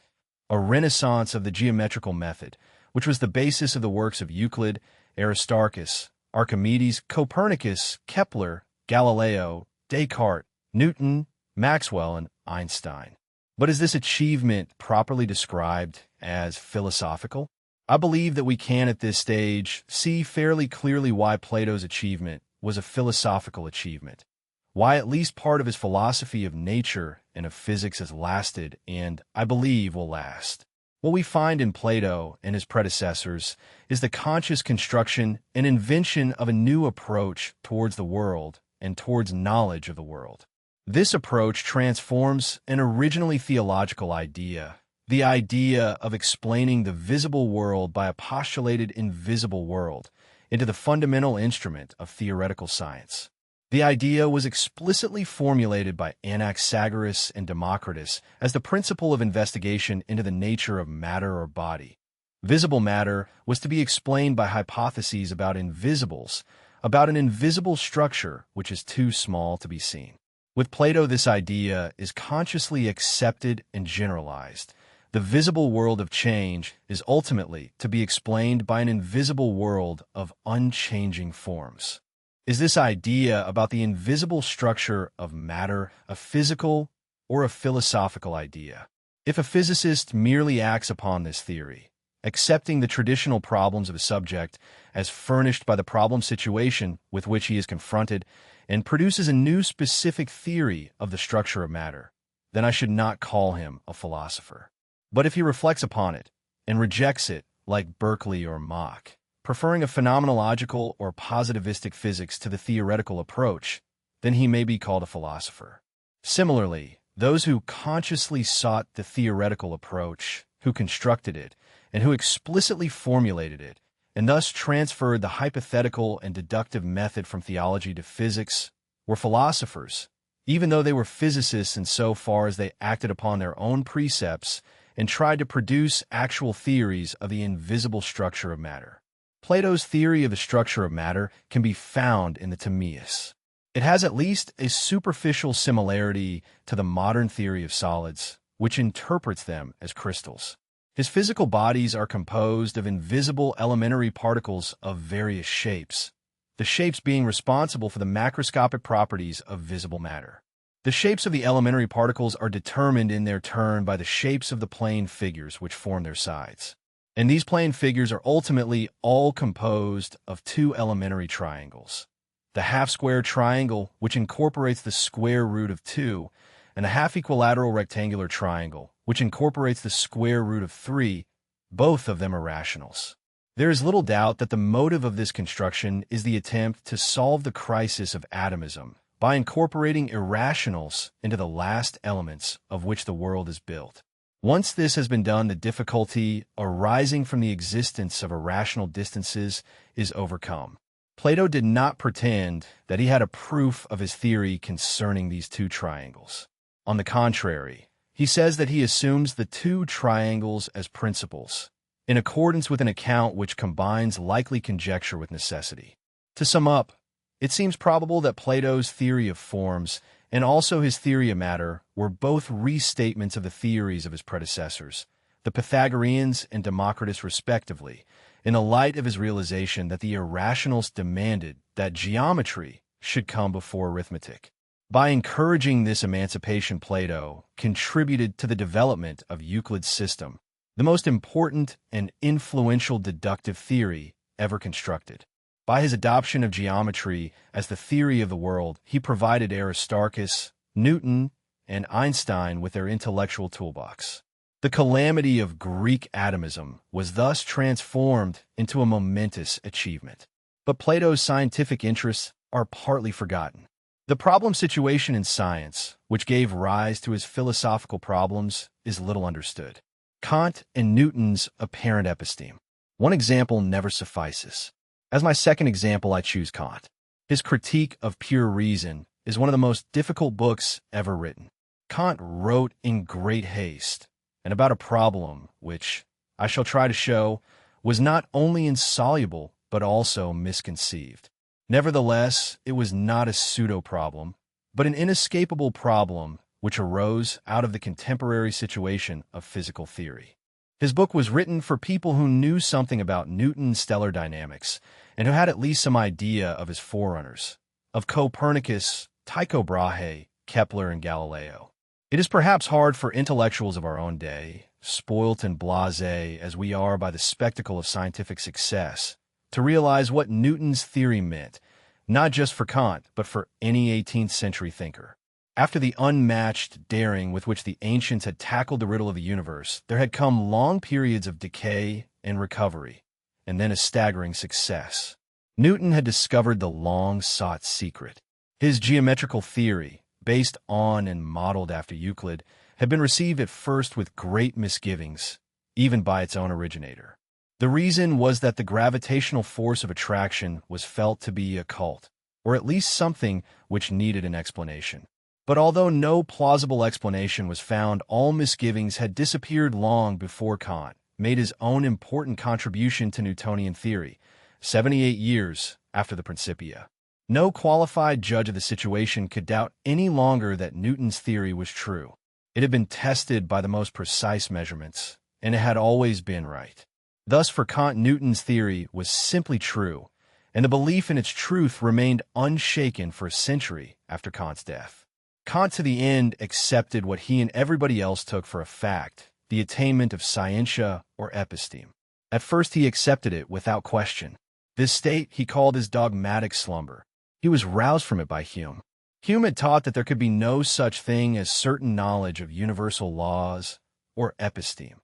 a renaissance of the geometrical method, which was the basis of the works of Euclid, Aristarchus, Archimedes, Copernicus, Kepler, Galileo, Descartes, Newton, Maxwell, and Einstein. But is this achievement properly described as philosophical? I believe that we can at this stage see fairly clearly why Plato's achievement was a philosophical achievement, why at least part of his philosophy of nature and of physics has lasted and, I believe, will last. What we find in Plato and his predecessors is the conscious construction and invention of a new approach towards the world and towards knowledge of the world. This approach transforms an originally theological idea, the idea of explaining the visible world by a postulated invisible world, into the fundamental instrument of theoretical science. The idea was explicitly formulated by Anaxagoras and Democritus as the principle of investigation into the nature of matter or body. Visible matter was to be explained by hypotheses about invisibles, about an invisible structure which is too small to be seen. With Plato, this idea is consciously accepted and generalized. The visible world of change is ultimately to be explained by an invisible world of unchanging forms. Is this idea about the invisible structure of matter a physical or a philosophical idea? If a physicist merely acts upon this theory, accepting the traditional problems of a subject as furnished by the problem situation with which he is confronted, and produces a new specific theory of the structure of matter, then I should not call him a philosopher. But if he reflects upon it and rejects it like Berkeley or Mach, preferring a phenomenological or positivistic physics to the theoretical approach, then he may be called a philosopher. Similarly, those who consciously sought the theoretical approach, who constructed it, and who explicitly formulated it, and thus transferred the hypothetical and deductive method from theology to physics, were philosophers, even though they were physicists insofar as they acted upon their own precepts and tried to produce actual theories of the invisible structure of matter. Plato's theory of the structure of matter can be found in the Timaeus. It has at least a superficial similarity to the modern theory of solids, which interprets them as crystals. His physical bodies are composed of invisible elementary particles of various shapes, the shapes being responsible for the macroscopic properties of visible matter. The shapes of the elementary particles are determined in their turn by the shapes of the plane figures which form their sides. And these plane figures are ultimately all composed of two elementary triangles. The half-square triangle, which incorporates the square root of 2, and a half-equilateral rectangular triangle, which incorporates the square root of 3, both of them are rationals. There is little doubt that the motive of this construction is the attempt to solve the crisis of atomism by incorporating irrationals into the last elements of which the world is built. Once this has been done, the difficulty arising from the existence of irrational distances is overcome. Plato did not pretend that he had a proof of his theory concerning these two triangles. On the contrary, he says that he assumes the two triangles as principles, in accordance with an account which combines likely conjecture with necessity. To sum up, it seems probable that Plato's theory of forms and also his theory of matter were both restatements of the theories of his predecessors, the Pythagoreans and Democritus respectively, in the light of his realization that the irrationals demanded that geometry should come before arithmetic. By encouraging this emancipation, Plato contributed to the development of Euclid's system, the most important and influential deductive theory ever constructed. By his adoption of geometry as the theory of the world, he provided Aristarchus, Newton, and Einstein with their intellectual toolbox. The calamity of Greek atomism was thus transformed into a momentous achievement. But Plato's scientific interests are partly forgotten. The problem situation in science, which gave rise to his philosophical problems, is little understood. Kant and Newton's apparent episteme. One example never suffices. As my second example, I choose Kant. His Critique of Pure Reason is one of the most difficult books ever written. Kant wrote in great haste, and about a problem which, I shall try to show, was not only insoluble but also misconceived. Nevertheless, it was not a pseudo-problem, but an inescapable problem which arose out of the contemporary situation of physical theory. His book was written for people who knew something about Newton's stellar dynamics and who had at least some idea of his forerunners, of Copernicus, Tycho Brahe, Kepler, and Galileo. It is perhaps hard for intellectuals of our own day, spoilt and blasé as we are by the spectacle of scientific success, to realize what Newton's theory meant, not just for Kant, but for any 18th century thinker. After the unmatched daring with which the ancients had tackled the riddle of the universe, there had come long periods of decay and recovery, and then a staggering success. Newton had discovered the long-sought secret. His geometrical theory, based on and modeled after Euclid, had been received at first with great misgivings, even by its own originator. The reason was that the gravitational force of attraction was felt to be occult, or at least something which needed an explanation. But although no plausible explanation was found, all misgivings had disappeared long before Kant made his own important contribution to Newtonian theory, 78 years after the Principia. No qualified judge of the situation could doubt any longer that Newton's theory was true. It had been tested by the most precise measurements, and it had always been right. Thus, for Kant, Newton's theory was simply true, and the belief in its truth remained unshaken for a century after Kant's death. Kant, to the end, accepted what he and everybody else took for a fact, the attainment of scientia or episteme. At first, he accepted it without question. This state he called his dogmatic slumber. He was roused from it by Hume. Hume had taught that there could be no such thing as certain knowledge of universal laws or episteme,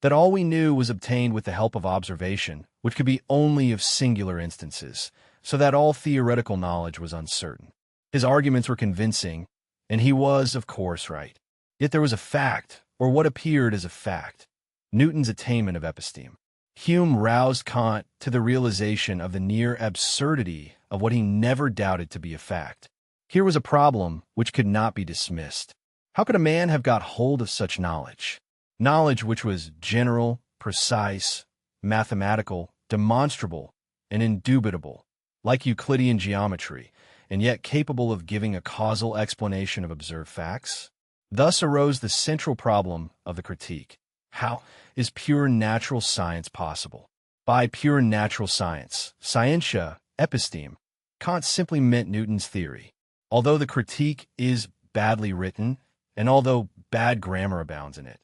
that all we knew was obtained with the help of observation, which could be only of singular instances, so that all theoretical knowledge was uncertain. His arguments were convincing, and he was, of course, right. Yet there was a fact, or what appeared as a fact, Newton's attainment of episteme. Hume roused Kant to the realization of the near absurdity of what he never doubted to be a fact. Here was a problem which could not be dismissed. How could a man have got hold of such knowledge? Knowledge which was general, precise, mathematical, demonstrable, and indubitable, like Euclidean geometry, and yet capable of giving a causal explanation of observed facts? Thus arose the central problem of the critique. How is pure natural science possible? By pure natural science, scientia, episteme, Kant simply meant Newton's theory. Although the critique is badly written, and although bad grammar abounds in it,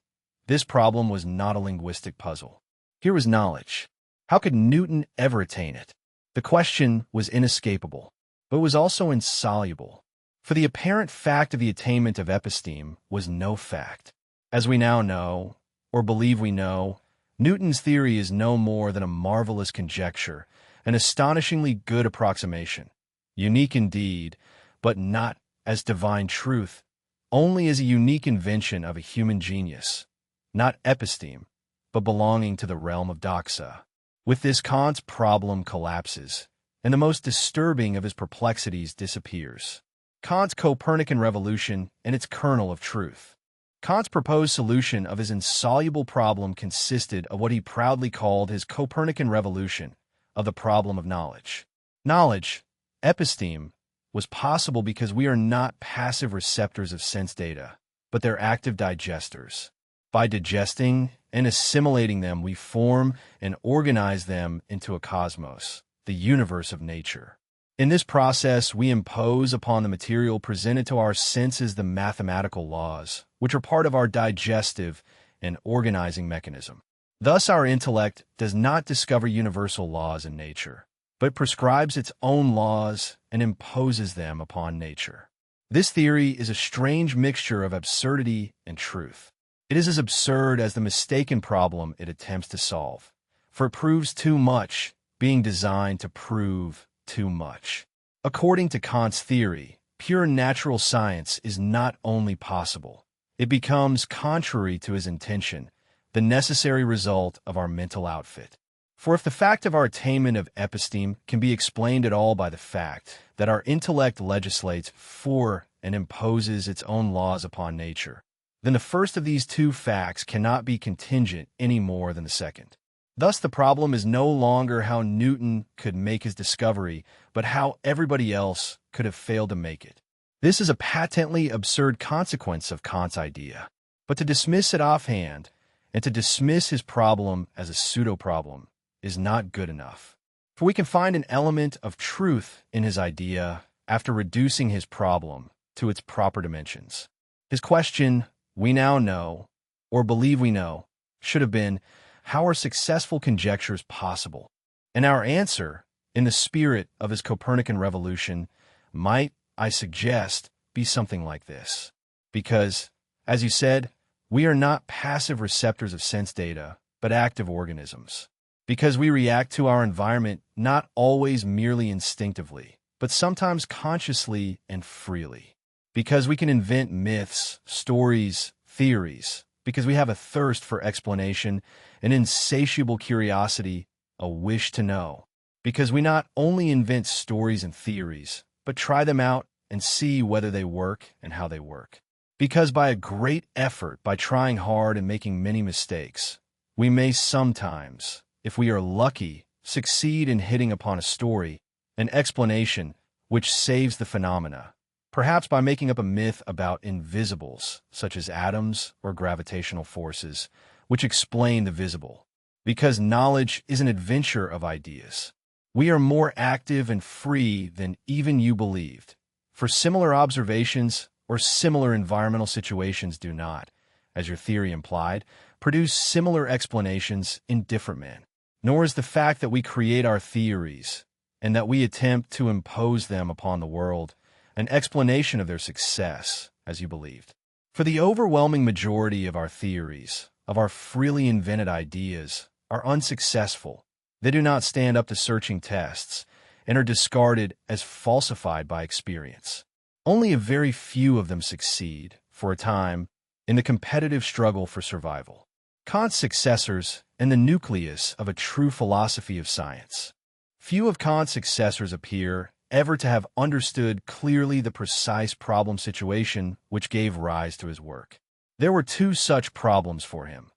this problem was not a linguistic puzzle. Here was knowledge. How could Newton ever attain it? The question was inescapable, but was also insoluble. For the apparent fact of the attainment of episteme was no fact. As we now know, or believe we know, Newton's theory is no more than a marvelous conjecture, an astonishingly good approximation, unique indeed, but not as divine truth, only as a unique invention of a human genius, not episteme, but belonging to the realm of doxa. With this, Kant's problem collapses, and the most disturbing of his perplexities disappears. Kant's Copernican revolution and its kernel of truth. Kant's proposed solution of his insoluble problem consisted of what he proudly called his Copernican revolution of the problem of knowledge. Knowledge, episteme, was possible because we are not passive receptors of sense data, but they're active digesters. By digesting and assimilating them, we form and organize them into a cosmos, the universe of nature. In this process, we impose upon the material presented to our senses the mathematical laws, which are part of our digestive and organizing mechanism. Thus, our intellect does not discover universal laws in nature, but prescribes its own laws and imposes them upon nature. This theory is a strange mixture of absurdity and truth. It is as absurd as the mistaken problem it attempts to solve, for it proves too much, being designed to prove too much. According to Kant's theory, pure natural science is not only possible, it becomes, contrary to his intention, the necessary result of our mental outfit. For if the fact of our attainment of episteme can be explained at all by the fact that our intellect legislates for and imposes its own laws upon nature, then the first of these two facts cannot be contingent any more than the second. Thus, the problem is no longer how Newton could make his discovery, but how everybody else could have failed to make it. This is a patently absurd consequence of Kant's idea. But to dismiss it offhand, and to dismiss his problem as a pseudo-problem, is not good enough. For we can find an element of truth in his idea after reducing his problem to its proper dimensions. His question, we now know, or believe we know, should have been, how are successful conjectures possible? And our answer, in the spirit of his Copernican revolution, might, I suggest, be something like this. Because, as you said, we are not passive receptors of sense data, but active organisms. Because we react to our environment not always merely instinctively, but sometimes consciously and freely. Because we can invent myths, stories, theories. Because we have a thirst for explanation, an insatiable curiosity, a wish to know. Because we not only invent stories and theories, but try them out and see whether they work and how they work. Because by a great effort, by trying hard and making many mistakes, we may sometimes, if we are lucky, succeed in hitting upon a story, an explanation which saves the phenomena, perhaps by making up a myth about invisibles, such as atoms or gravitational forces, which explain the visible. Because knowledge is an adventure of ideas. We are more active and free than even you believed. For similar observations or similar environmental situations do not, as your theory implied, produce similar explanations in different men. Nor is the fact that we create our theories and that we attempt to impose them upon the world an explanation of their success, as you believed. For the overwhelming majority of our theories, of our freely invented ideas, are unsuccessful. They do not stand up to searching tests and are discarded as falsified by experience. Only a very few of them succeed, for a time, in the competitive struggle for survival. Kant's successors and the nucleus of a true philosophy of science. Few of Kant's successors appear ever to have understood clearly the precise problem situation which gave rise to his work. There were two such problems for him: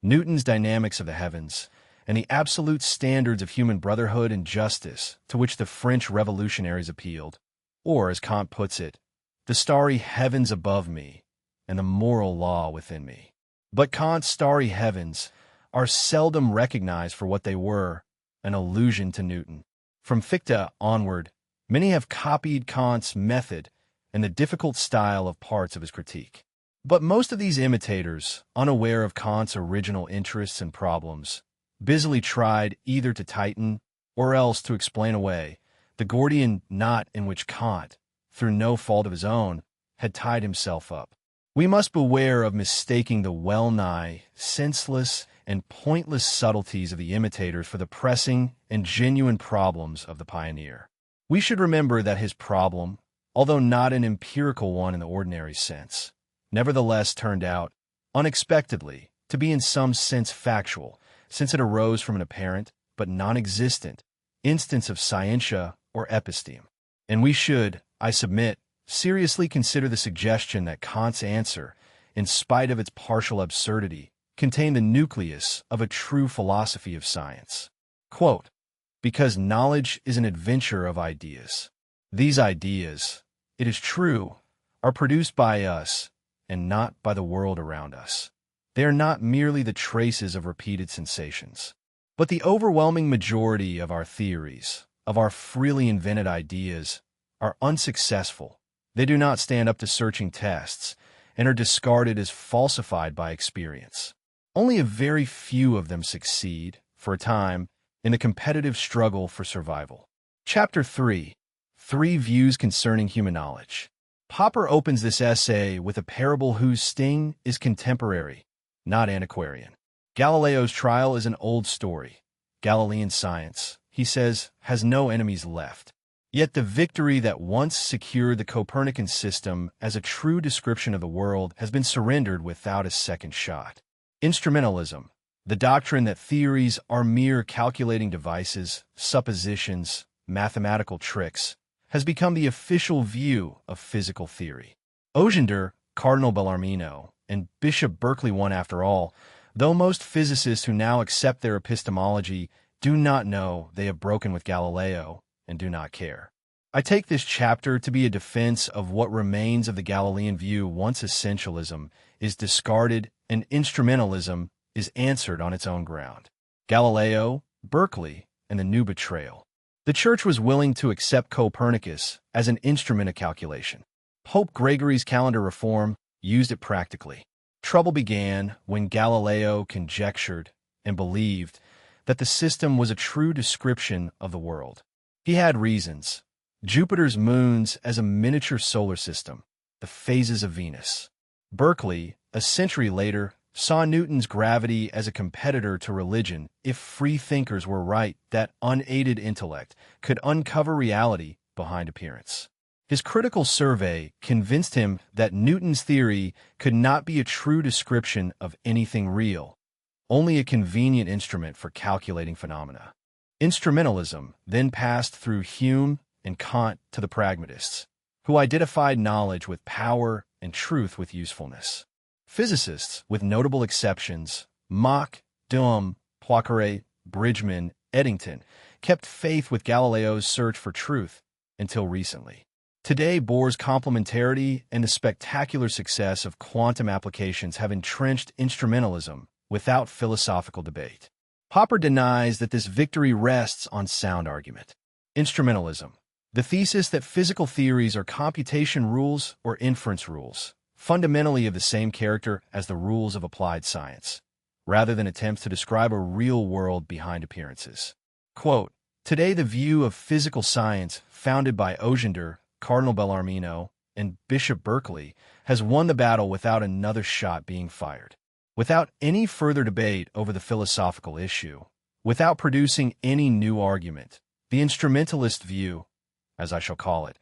Newton's dynamics of the heavens and the absolute standards of human brotherhood and justice to which the French revolutionaries appealed, or, as Kant puts it, the starry heavens above me and the moral law within me. But Kant's starry heavens are seldom recognized for what they were, an allusion to Newton. From Fichte onward, many have copied Kant's method and the difficult style of parts of his critique. But most of these imitators, unaware of Kant's original interests and problems, busily tried either to tighten or else to explain away the Gordian knot in which Kant, through no fault of his own, had tied himself up. We must beware of mistaking the well-nigh senseless and pointless subtleties of the imitators for the pressing and genuine problems of the pioneer. We should remember that his problem, although not an empirical one in the ordinary sense, nevertheless turned out, unexpectedly, to be in some sense factual, since it arose from an apparent, but non-existent, instance of scientia or episteme. And we should, I submit, seriously consider the suggestion that Kant's answer, in spite of its partial absurdity, contained the nucleus of a true philosophy of science. Quote, because knowledge is an adventure of ideas. These ideas, it is true, are produced by us and not by the world around us. They are not merely the traces of repeated sensations. But the overwhelming majority of our theories, of our freely invented ideas, are unsuccessful. They do not stand up to searching tests and are discarded as falsified by experience. Only a very few of them succeed, for a time, in the competitive struggle for survival. Chapter 3. 3 Views Concerning Human Knowledge. Popper opens this essay with a parable whose sting is contemporary, not antiquarian. Galileo's trial is an old story. Galilean science, he says, has no enemies left. Yet the victory that once secured the Copernican system as a true description of the world has been surrendered without a second shot. Instrumentalism, the doctrine that theories are mere calculating devices, suppositions, mathematical tricks, has become the official view of physical theory. Ojender, Cardinal Bellarmino, and Bishop Berkeley won after all, though most physicists who now accept their epistemology do not know they have broken with Galileo and do not care. I take this chapter to be a defense of what remains of the Galilean view once essentialism is discarded and instrumentalism is answered on its own ground. Galileo, Berkeley, and the new betrayal. The Church was willing to accept Copernicus as an instrument of calculation. Pope Gregory's calendar reform, used it practically. Trouble began when Galileo conjectured and believed that the system was a true description of the world. He had reasons. Jupiter's moons as a miniature solar system, the phases of Venus. Berkeley, a century later, saw Newton's gravity as a competitor to religion if free thinkers were right that unaided intellect could uncover reality behind appearance. His critical survey convinced him that Newton's theory could not be a true description of anything real, only a convenient instrument for calculating phenomena. Instrumentalism then passed through Hume and Kant to the pragmatists, who identified knowledge with power and truth with usefulness. Physicists, with notable exceptions, Mach, Duhem, Poincaré, Bridgman, Eddington, kept faith with Galileo's search for truth until recently. Today, Bohr's complementarity and the spectacular success of quantum applications have entrenched instrumentalism without philosophical debate. Popper denies that this victory rests on sound argument. Instrumentalism, the thesis that physical theories are computation rules or inference rules, fundamentally of the same character as the rules of applied science, rather than attempts to describe a real world behind appearances. Quote, "Today the view of physical science founded by Ojender, Cardinal Bellarmino, and Bishop Berkeley has won the battle without another shot being fired. Without any further debate over the philosophical issue, without producing any new argument, the instrumentalist view, as I shall call it,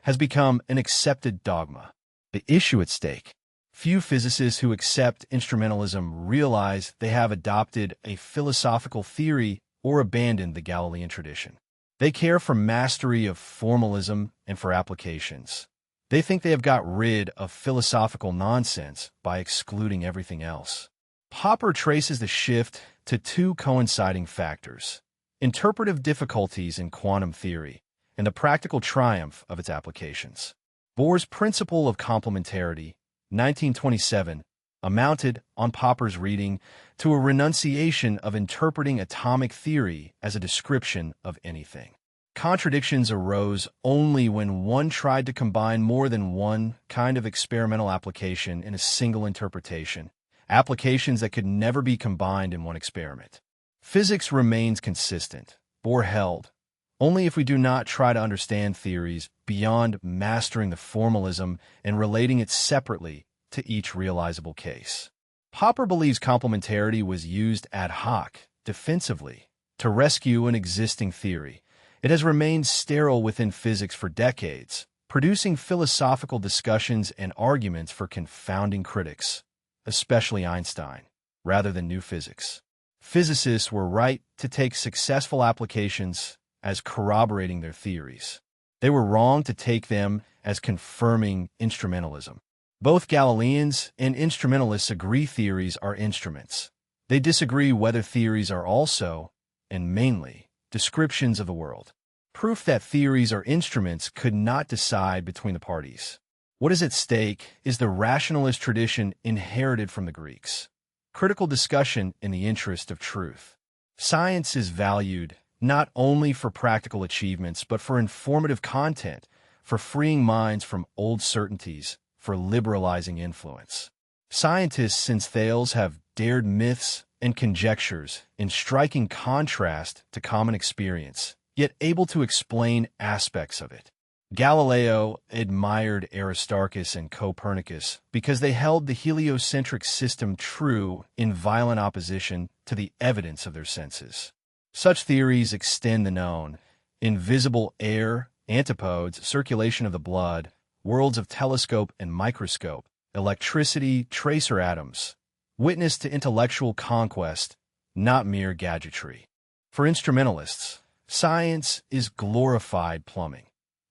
has become an accepted dogma. The issue at stake. Few physicists who accept instrumentalism realize they have adopted a philosophical theory or abandoned the Galilean tradition. They care for mastery of formalism and for applications. They think they have got rid of philosophical nonsense by excluding everything else." Popper traces the shift to two coinciding factors: interpretive difficulties in quantum theory and the practical triumph of its applications. Bohr's principle of complementarity, 1927, amounted, on Popper's reading, to a renunciation of interpreting atomic theory as a description of anything. Contradictions arose only when one tried to combine more than one kind of experimental application in a single interpretation, applications that could never be combined in one experiment. Physics remains consistent, Bohr held, only if we do not try to understand theories beyond mastering the formalism and relating it separately to each realizable case. Popper believes complementarity was used ad hoc, defensively, to rescue an existing theory. It has remained sterile within physics for decades, producing philosophical discussions and arguments for confounding critics, especially Einstein, rather than new physics. Physicists were right to take successful applications as corroborating their theories. They were wrong to take them as confirming instrumentalism. Both Galileans and instrumentalists agree theories are instruments. They disagree whether theories are also, and mainly, descriptions of the world. Proof that theories are instruments could not decide between the parties. What is at stake is the rationalist tradition inherited from the Greeks. Critical discussion in the interest of truth. Science is valued not only for practical achievements, but for informative content, for freeing minds from old certainties, for liberalizing influence. Scientists since Thales have dared myths and conjectures in striking contrast to common experience, yet able to explain aspects of it. Galileo admired Aristarchus and Copernicus because they held the heliocentric system true in violent opposition to the evidence of their senses. Such theories extend the known: invisible air, antipodes, circulation of the blood, worlds of telescope and microscope, electricity, tracer atoms, witness to intellectual conquest, not mere gadgetry. For instrumentalists, science is glorified plumbing.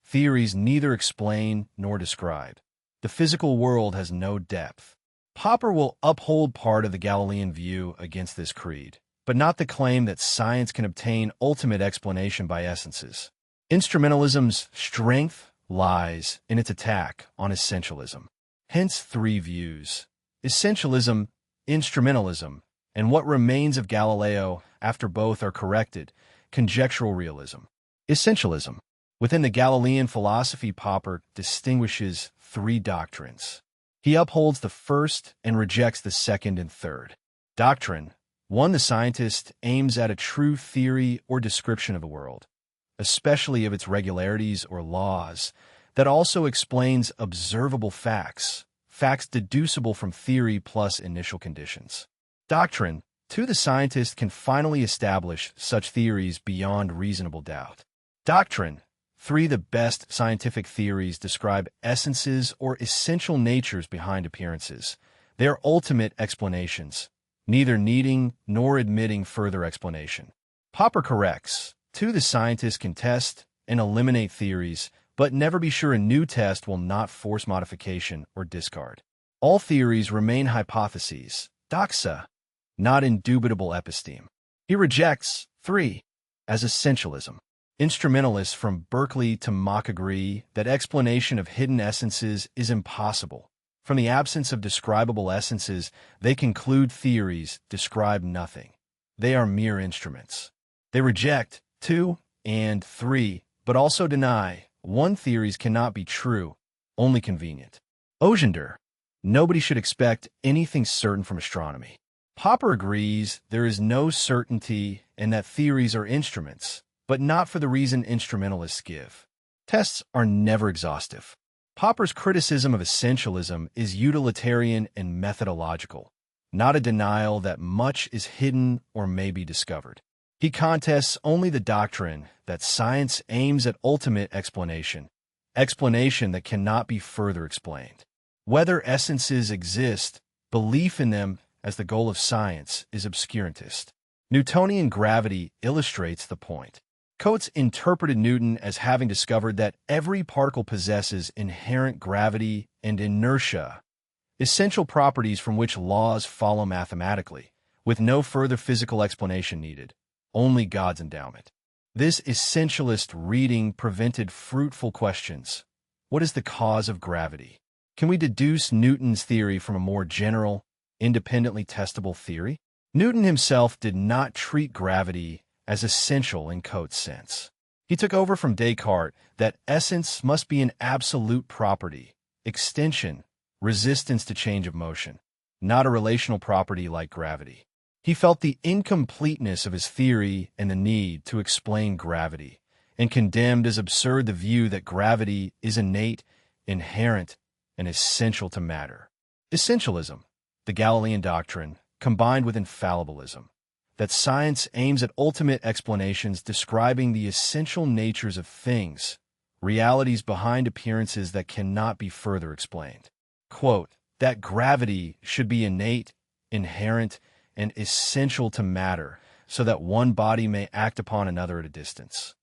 Theories neither explain nor describe. The physical world has no depth. Popper will uphold part of the Galilean view against this creed, but not the claim that science can obtain ultimate explanation by essences. Instrumentalism's strength lies in its attack on essentialism. Hence three views: essentialism, instrumentalism, and what remains of Galileo after both are corrected, conjectural realism. Essentialism. Within the Galilean philosophy, Popper distinguishes three doctrines: He upholds the first and rejects the second and third. Doctrine. 1. The scientist aims at a true theory or description of the world, especially of its regularities or laws, that also explains observable facts, facts deducible from theory plus initial conditions. Doctrine. 2. The scientist can finally establish such theories beyond reasonable doubt. Doctrine. 3. The best scientific theories describe essences or essential natures behind appearances, their ultimate explanations, neither needing nor admitting further explanation. Popper corrects. 2. The scientist can test and eliminate theories, but never be sure a new test will not force modification or discard. All theories remain hypotheses, doxa, not indubitable episteme. He rejects. 3. As essentialism. Instrumentalists from Berkeley to Mach agree that explanation of hidden essences is impossible. From the absence of describable essences, they conclude theories describe nothing. They are mere instruments. They reject 2 and 3, but also deny 1. Theories cannot be true, only convenient. Ojender. Nobody should expect anything certain from astronomy. Popper agrees there is no certainty and that theories are instruments, but not for the reason instrumentalists give. Tests are never exhaustive. Popper's criticism of essentialism is utilitarian and methodological, not a denial that much is hidden or may be discovered. He contests only the doctrine that science aims at ultimate explanation, explanation that cannot be further explained. Whether essences exist, belief in them as the goal of science is obscurantist. Newtonian gravity illustrates the point. Coates interpreted Newton as having discovered that every particle possesses inherent gravity and inertia, essential properties from which laws follow mathematically, with no further physical explanation needed, only God's endowment. This essentialist reading prevented fruitful questions. What is the cause of gravity? Can we deduce Newton's theory from a more general, independently testable theory? Newton himself did not treat gravity as essential in Coates' sense. He took over from Descartes that essence must be an absolute property, extension, resistance to change of motion, not a relational property like gravity. He felt the incompleteness of his theory and the need to explain gravity, and condemned as absurd the view that gravity is innate, inherent, and essential to matter. Essentialism, the Galilean doctrine, combined with infallibilism, that science aims at ultimate explanations describing the essential natures of things, realities behind appearances that cannot be further explained. Quote, that gravity should be innate, inherent, and essential to matter, so that one body may act upon another at a distance,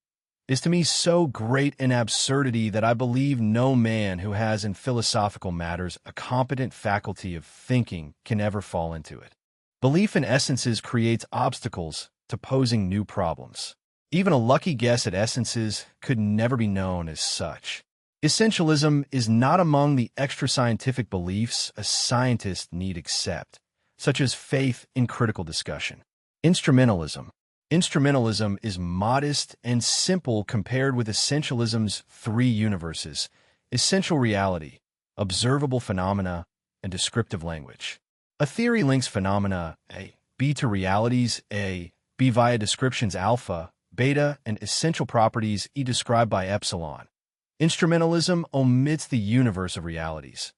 is to me so great an absurdity that I believe no man who has in philosophical matters a competent faculty of thinking can ever fall into it. Belief in essences creates obstacles to posing new problems. Even a lucky guess at essences could never be known as such. Essentialism is not among the extra-scientific beliefs a scientist need accept, such as faith in critical discussion. Instrumentalism. Instrumentalism is modest and simple compared with essentialism's 3 universes: essential reality, observable phenomena, and descriptive language. A theory links phenomena A, B to realities A, B via descriptions alpha, beta, and essential properties E described by epsilon. Instrumentalism omits the universe of realities.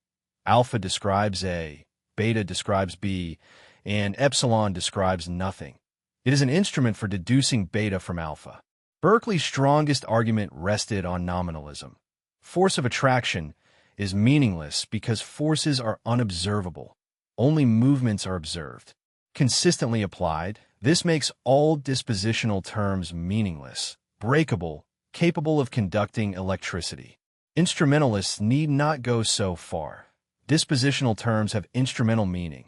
Alpha describes A, beta describes B, and epsilon describes nothing. It is an instrument for deducing beta from alpha. Berkeley's strongest argument rested on nominalism. Force of attraction is meaningless because forces are unobservable. Only movements are observed. Consistently applied, this makes all dispositional terms meaningless, breakable, capable of conducting electricity. Instrumentalists need not go so far. Dispositional terms have instrumental meaning,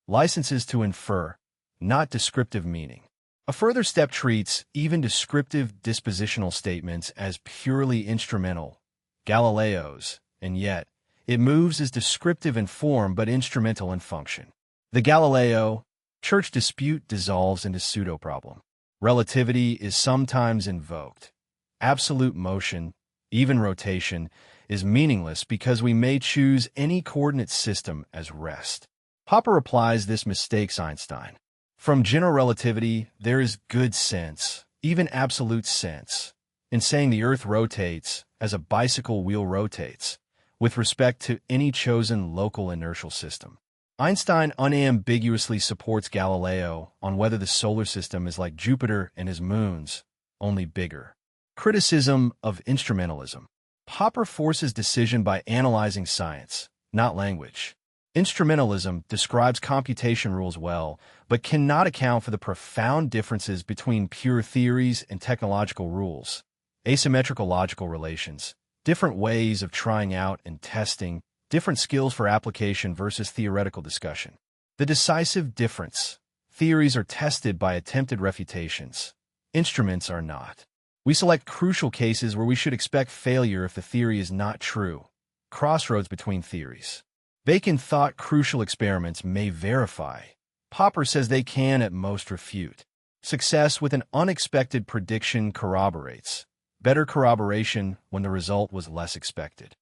licenses to infer, not descriptive meaning. A further step treats even descriptive dispositional statements as purely instrumental, Galileo's, and yet it moves as descriptive in form but instrumental in function. The Galileo-Church dispute dissolves into pseudo-problem. Relativity is sometimes invoked. Absolute motion, even rotation, is meaningless because we may choose any coordinate system as rest. Popper applies this mistakes Einstein. From general relativity, there is good sense, even absolute sense, in saying the Earth rotates as a bicycle wheel rotates, with respect to any chosen local inertial system. Einstein unambiguously supports Galileo on whether the solar system is like Jupiter and his moons, only bigger. Criticism of instrumentalism. Popper forces decision by analyzing science, not language. Instrumentalism describes computation rules well, but cannot account for the profound differences between pure theories and technological rules, asymmetrical logical relations, different ways of trying out and testing, different skills for application versus theoretical discussion. The decisive difference: theories are tested by attempted refutations. Instruments are not. We select crucial cases where we should expect failure if the theory is not true. Crossroads between theories. Bacon thought crucial experiments may verify. Popper says they can at most refute. Success with an unexpected prediction corroborates. Better corroboration when the result was less expected.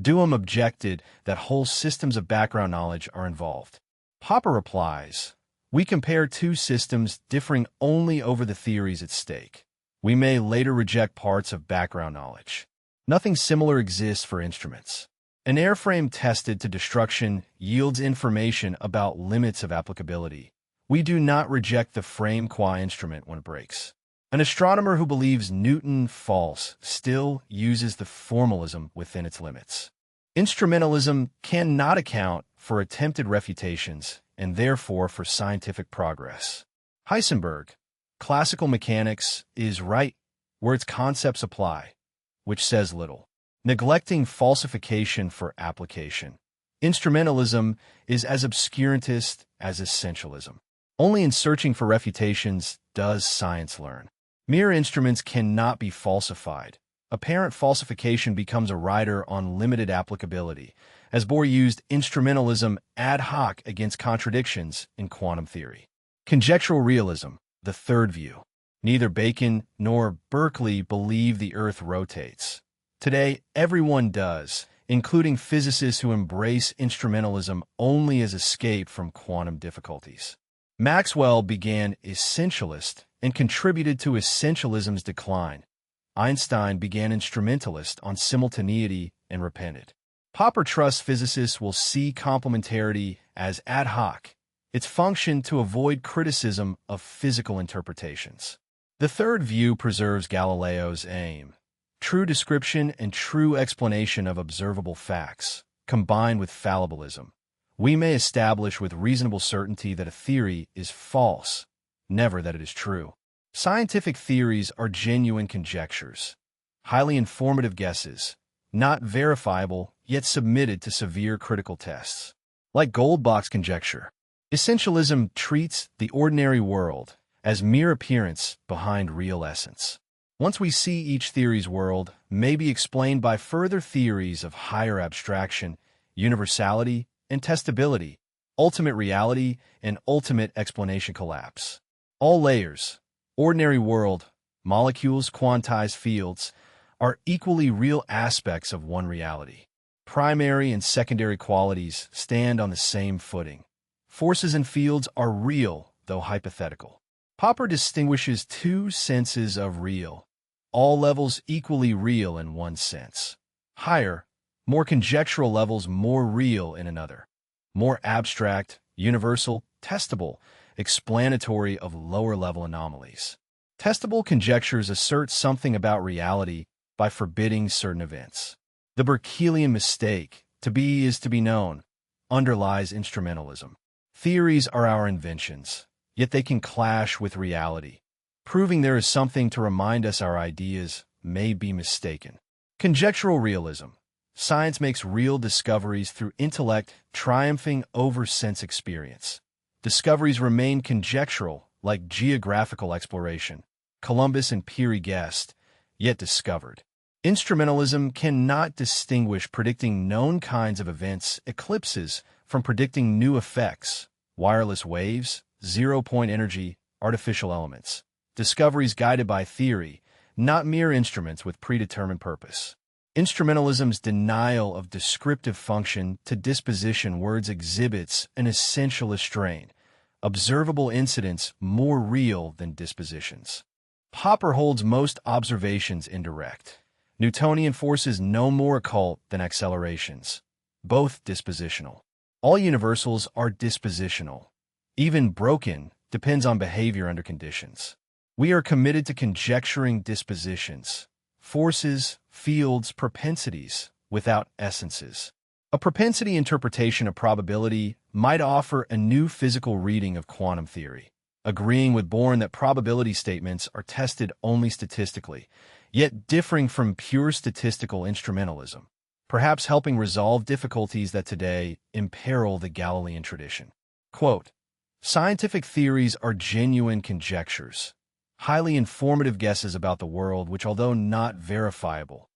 Duhem objected that whole systems of background knowledge are involved. Popper replies, "We compare two systems differing only over the theories at stake. We may later reject parts of background knowledge. Nothing similar exists for instruments. An airframe tested to destruction yields information about limits of applicability. We do not reject the frame qua instrument when it breaks. An astronomer who believes Newton false still uses the formalism within its limits. Instrumentalism cannot account for attempted refutations and therefore for scientific progress." Heisenberg, "Classical mechanics is right where its concepts apply," which says little. Neglecting falsification for application. Instrumentalism is as obscurantist as essentialism. Only in searching for refutations does science learn. Mere instruments cannot be falsified. Apparent falsification becomes a rider on limited applicability, as Bohr used instrumentalism ad hoc against contradictions in quantum theory. Conjectural realism, the third view. Neither Bacon nor Berkeley believe the Earth rotates. Today, everyone does, including physicists who embrace instrumentalism only as escape from quantum difficulties. Maxwell began essentialist and contributed to essentialism's decline. Einstein began instrumentalist on simultaneity and repented. Popper trusts physicists will see complementarity as ad hoc, its function to avoid criticism of physical interpretations. The third view preserves Galileo's aim: true description and true explanation of observable facts, combined with fallibilism. We may establish with reasonable certainty that a theory is false, never that it is true. Scientific theories are genuine conjectures, highly informative guesses, not verifiable, yet submitted to severe critical tests. Like Goldbach's conjecture, essentialism treats the ordinary world as mere appearance behind real essence. Once we see each theory's world may be explained by further theories of higher abstraction, universality, and testability, ultimate reality, and ultimate explanation collapse. All layers, ordinary world, molecules, quantized fields, are equally real aspects of one reality. Primary and secondary qualities stand on the same footing. Forces and fields are real, though hypothetical. Popper distinguishes two senses of real, all levels equally real in one sense. Higher, more conjectural levels more real in another. More abstract, universal, testable, explanatory of lower-level anomalies. Testable conjectures assert something about reality by forbidding certain events. The Berkeleyan mistake, to be is to be known, underlies instrumentalism. Theories are our inventions, yet they can clash with reality, proving there is something to remind us our ideas may be mistaken. Conjectural realism. Science makes real discoveries through intellect triumphing over sense experience. Discoveries remain conjectural, like geographical exploration. Columbus and Peary guessed, yet discovered. Instrumentalism cannot distinguish predicting known kinds of events, eclipses, from predicting new effects, wireless waves, zero-point energy, artificial elements. Discoveries guided by theory, not mere instruments with predetermined purpose. Instrumentalism's denial of descriptive function to disposition words exhibits an essentialist strain, observable incidents more real than dispositions. Popper holds most observations indirect. Newtonian forces no more occult than accelerations, both dispositional. All universals are dispositional. Even broken depends on behavior under conditions. We are committed to conjecturing dispositions, forces, fields, propensities, without essences. A propensity interpretation of probability might offer a new physical reading of quantum theory, agreeing with Born that probability statements are tested only statistically, yet differing from pure statistical instrumentalism, perhaps helping resolve difficulties that today imperil the Galilean tradition. Quote, "Scientific theories are genuine conjectures, highly informative guesses about the world which, although not verifiable,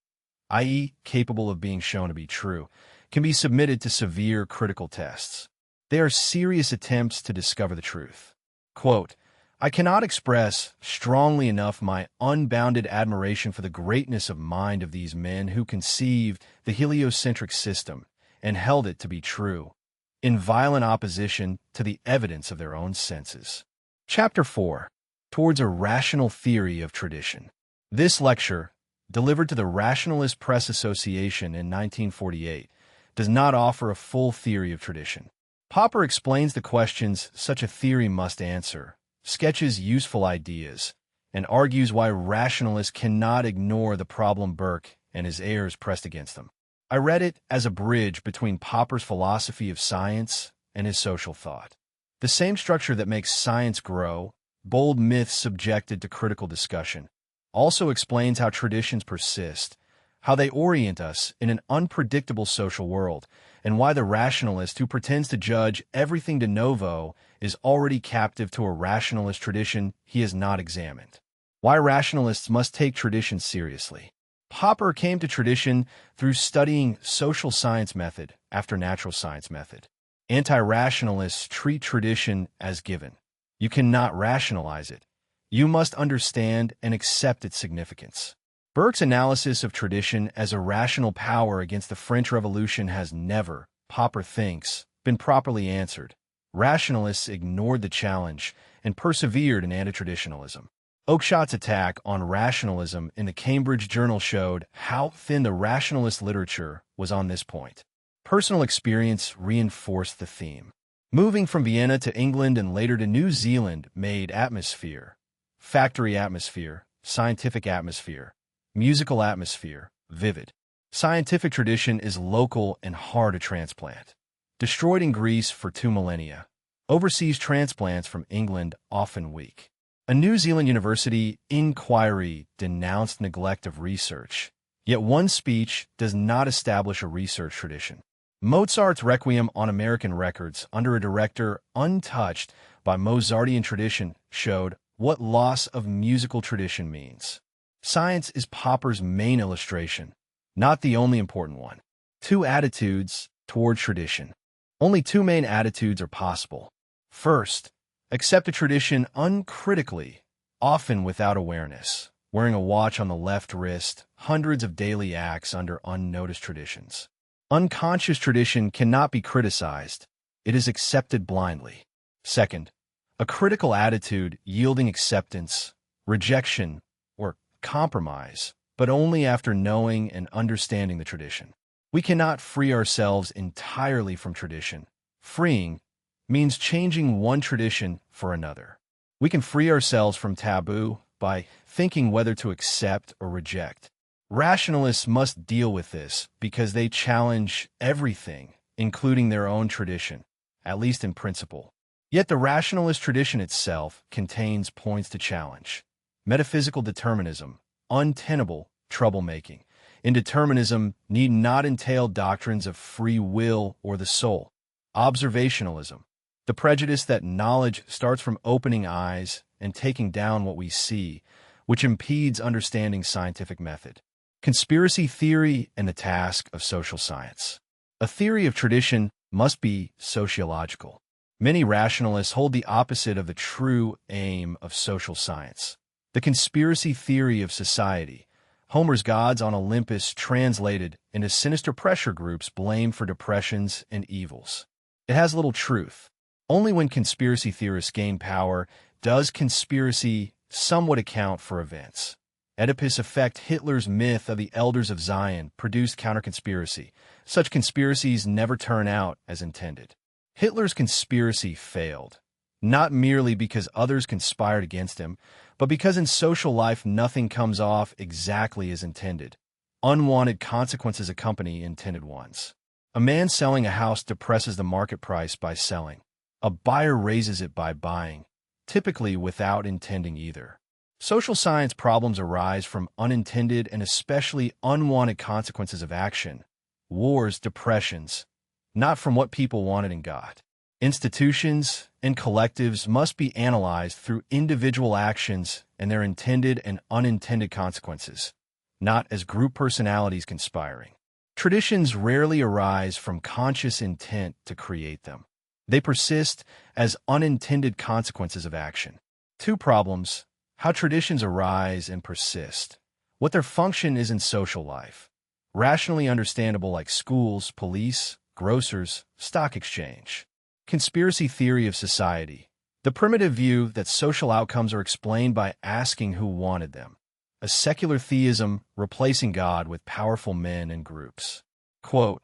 i.e., capable of being shown to be true, can be submitted to severe critical tests. They are serious attempts to discover the truth." Quote, "I cannot express strongly enough my unbounded admiration for the greatness of mind of these men who conceived the heliocentric system and held it to be true, in violent opposition to the evidence of their own senses." Chapter 4. Towards a Rational Theory of Tradition. This lecture, delivered to the Rationalist Press Association in 1948, does not offer a full theory of tradition. Popper explains the questions such a theory must answer, sketches useful ideas, and argues why rationalists cannot ignore the problem Burke and his heirs pressed against them. I read it as a bridge between Popper's philosophy of science and his social thought. The same structure that makes science grow, bold myths subjected to critical discussion, also explains how traditions persist, how they orient us in an unpredictable social world, and why the rationalist who pretends to judge everything de novo is already captive to a rationalist tradition he has not examined. Why rationalists must take tradition seriously. Popper came to tradition through studying social science method after natural science method. Anti-rationalists treat tradition as given. You cannot rationalize it. You must understand and accept its significance. Burke's analysis of tradition as a rational power against the French Revolution has never, Popper thinks, been properly answered. Rationalists ignored the challenge and persevered in anti-traditionalism. Oakeshott's attack on rationalism in the Cambridge Journal showed how thin the rationalist literature was on this point. Personal experience reinforced the theme. Moving from Vienna to England and later to New Zealand made atmosphere, factory atmosphere, scientific atmosphere, musical atmosphere, vivid. Scientific tradition is local and hard to transplant. Destroyed in Greece for 2 millennia. Overseas transplants from England often weak. A New Zealand university inquiry denounced neglect of research, yet one speech does not establish a research tradition. Mozart's Requiem on American records under a director untouched by Mozartian tradition showed what loss of musical tradition means. Science is Popper's main illustration, not the only important one. 2 attitudes toward tradition. Only 2 main attitudes are possible. First, accept a tradition uncritically, often without awareness, wearing a watch on the left wrist, hundreds of daily acts under unnoticed traditions. Unconscious tradition cannot be criticized. It is accepted blindly. Second, a critical attitude yielding acceptance, rejection, or compromise, but only after knowing and understanding the tradition. We cannot free ourselves entirely from tradition. Freeing means changing one tradition for another. We can free ourselves from taboo by thinking whether to accept or reject. Rationalists must deal with this because they challenge everything, including their own tradition, at least in principle. Yet the rationalist tradition itself contains points to challenge. Metaphysical determinism, untenable troublemaking. Indeterminism need not entail doctrines of free will or the soul. Observationalism, the prejudice that knowledge starts from opening eyes and taking down what we see, which impedes understanding scientific method. Conspiracy theory and the task of social science. A theory of tradition must be sociological. Many rationalists hold the opposite of the true aim of social science. The conspiracy theory of society, Homer's gods on Olympus translated into sinister pressure groups blamed for depressions and evils. It has little truth. Only when conspiracy theorists gain power does conspiracy somewhat account for events. Oedipus effect Hitler's myth of the Elders of Zion produced counter-conspiracy. Such conspiracies never turn out as intended. Hitler's conspiracy failed, not merely because others conspired against him, but because in social life nothing comes off exactly as intended. Unwanted consequences accompany intended ones. A man selling a house depresses the market price by selling. A buyer raises it by buying, typically without intending either. Social science problems arise from unintended and especially unwanted consequences of action, wars, depressions, not from what people wanted and got. Institutions and collectives must be analyzed through individual actions and their intended and unintended consequences, not as group personalities conspiring. Traditions rarely arise from conscious intent to create them. They persist as unintended consequences of action. Two problems: how traditions arise and persist, what their function is in social life. Rationally understandable like schools, police, grocers, stock exchange. Conspiracy theory of society. The primitive view that social outcomes are explained by asking who wanted them. A secular theism replacing God with powerful men and groups. Quote,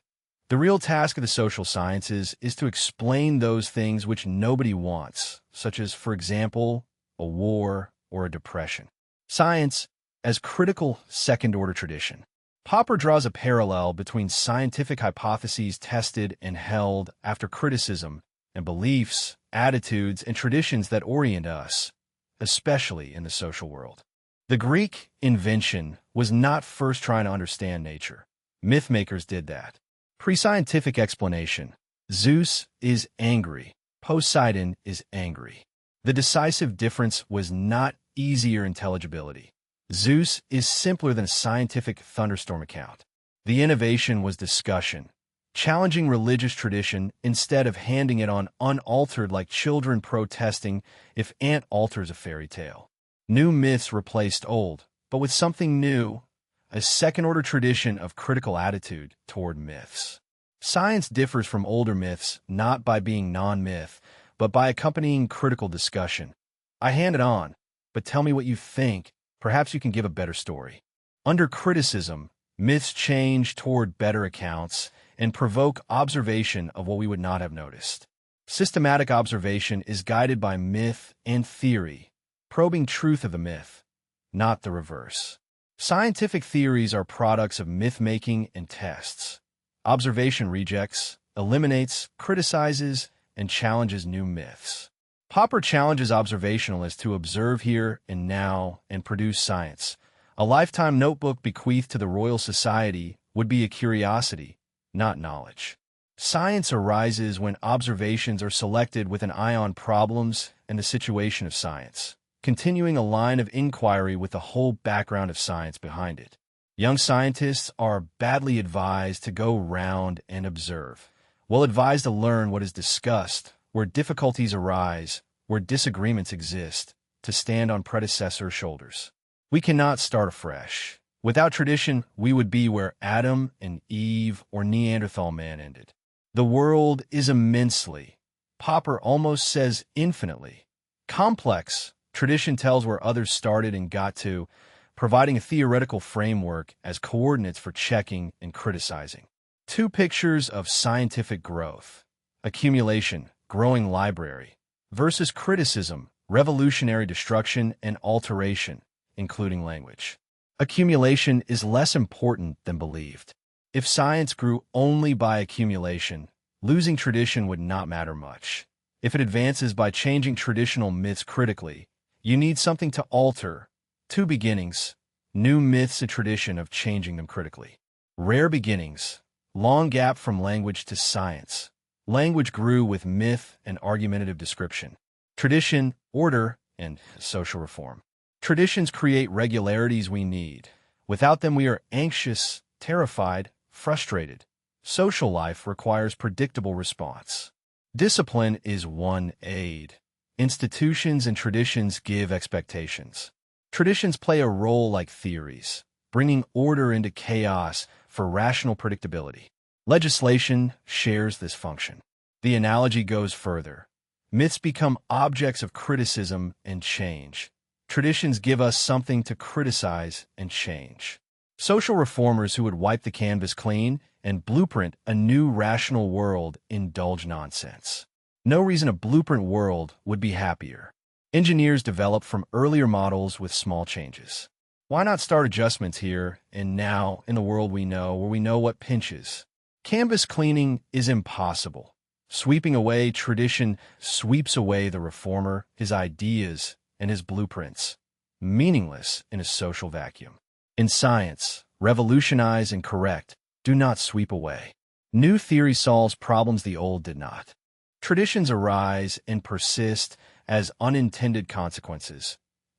"The real task of the social sciences is to explain those things which nobody wants, such as, for example, a war or a depression." Science as critical second-order tradition. Popper draws a parallel between scientific hypotheses tested and held after criticism and beliefs, attitudes, and traditions that orient us, especially in the social world. The Greek invention was not first trying to understand nature. Mythmakers did that. Pre-scientific explanation. Zeus is angry. Poseidon is angry. The decisive difference was not easier intelligibility. Zeus is simpler than a scientific thunderstorm account. The innovation was discussion, challenging religious tradition instead of handing it on unaltered like children protesting if Ant alters a fairy tale. New myths replaced old, but with something new, a second-order tradition of critical attitude toward myths. Science differs from older myths not by being non-myth, but by accompanying critical discussion. I hand it on, but tell me what you think. Perhaps you can give a better story. Under criticism, myths change toward better accounts and provoke observation of what we would not have noticed. Systematic observation is guided by myth and theory, probing truth of the myth, not the reverse. Scientific theories are products of myth-making and tests. Observation rejects, eliminates, criticizes, and challenges new myths. Popper challenges observationalists to observe here and now and produce science. A lifetime notebook bequeathed to the Royal Society would be a curiosity, not knowledge. Science arises when observations are selected with an eye on problems and the situation of science, continuing a line of inquiry with the whole background of science behind it. Young scientists are badly advised to go round and observe, well advised to learn what is discussed, where difficulties arise, where disagreements exist, to stand on predecessor shoulders. We cannot start afresh. Without tradition, we would be where Adam and Eve or Neanderthal man ended. The world is immensely, Popper almost says infinitely, complex. Tradition tells where others started and got to, providing a theoretical framework as coordinates for checking and criticizing. Two pictures of scientific growth: accumulation, growing library, versus criticism, revolutionary destruction and alteration, including language. Accumulation is less important than believed. If science grew only by accumulation, losing tradition would not matter much. If it advances by changing traditional myths critically, you need something to alter. Two beginnings, new myths, a tradition of changing them critically. Rare beginnings, long gap from language to science. Language grew with myth and argumentative description. Tradition, order, and social reform. Traditions create regularities we need. Without them, we are anxious, terrified, frustrated. Social life requires predictable response. Discipline is one aid. Institutions and traditions give expectations. Traditions play a role like theories. bringing order into chaos for rational predictability. Legislation shares this function. The analogy goes further. Myths become objects of criticism and change. Traditions give us something to criticize and change. Social reformers who would wipe the canvas clean and blueprint a new rational world indulge nonsense. No reason a blueprint world would be happier. Engineers develop from earlier models with small changes. Why not start adjustments here and now in the world we know, where we know what pinches? Canvas cleaning is impossible. Sweeping away tradition sweeps away the reformer, his ideas, and his blueprints, meaningless in a social vacuum. In science, revolutionize and correct, do not sweep away. New theory solves problems the old did not. Traditions arise and persist as unintended consequences.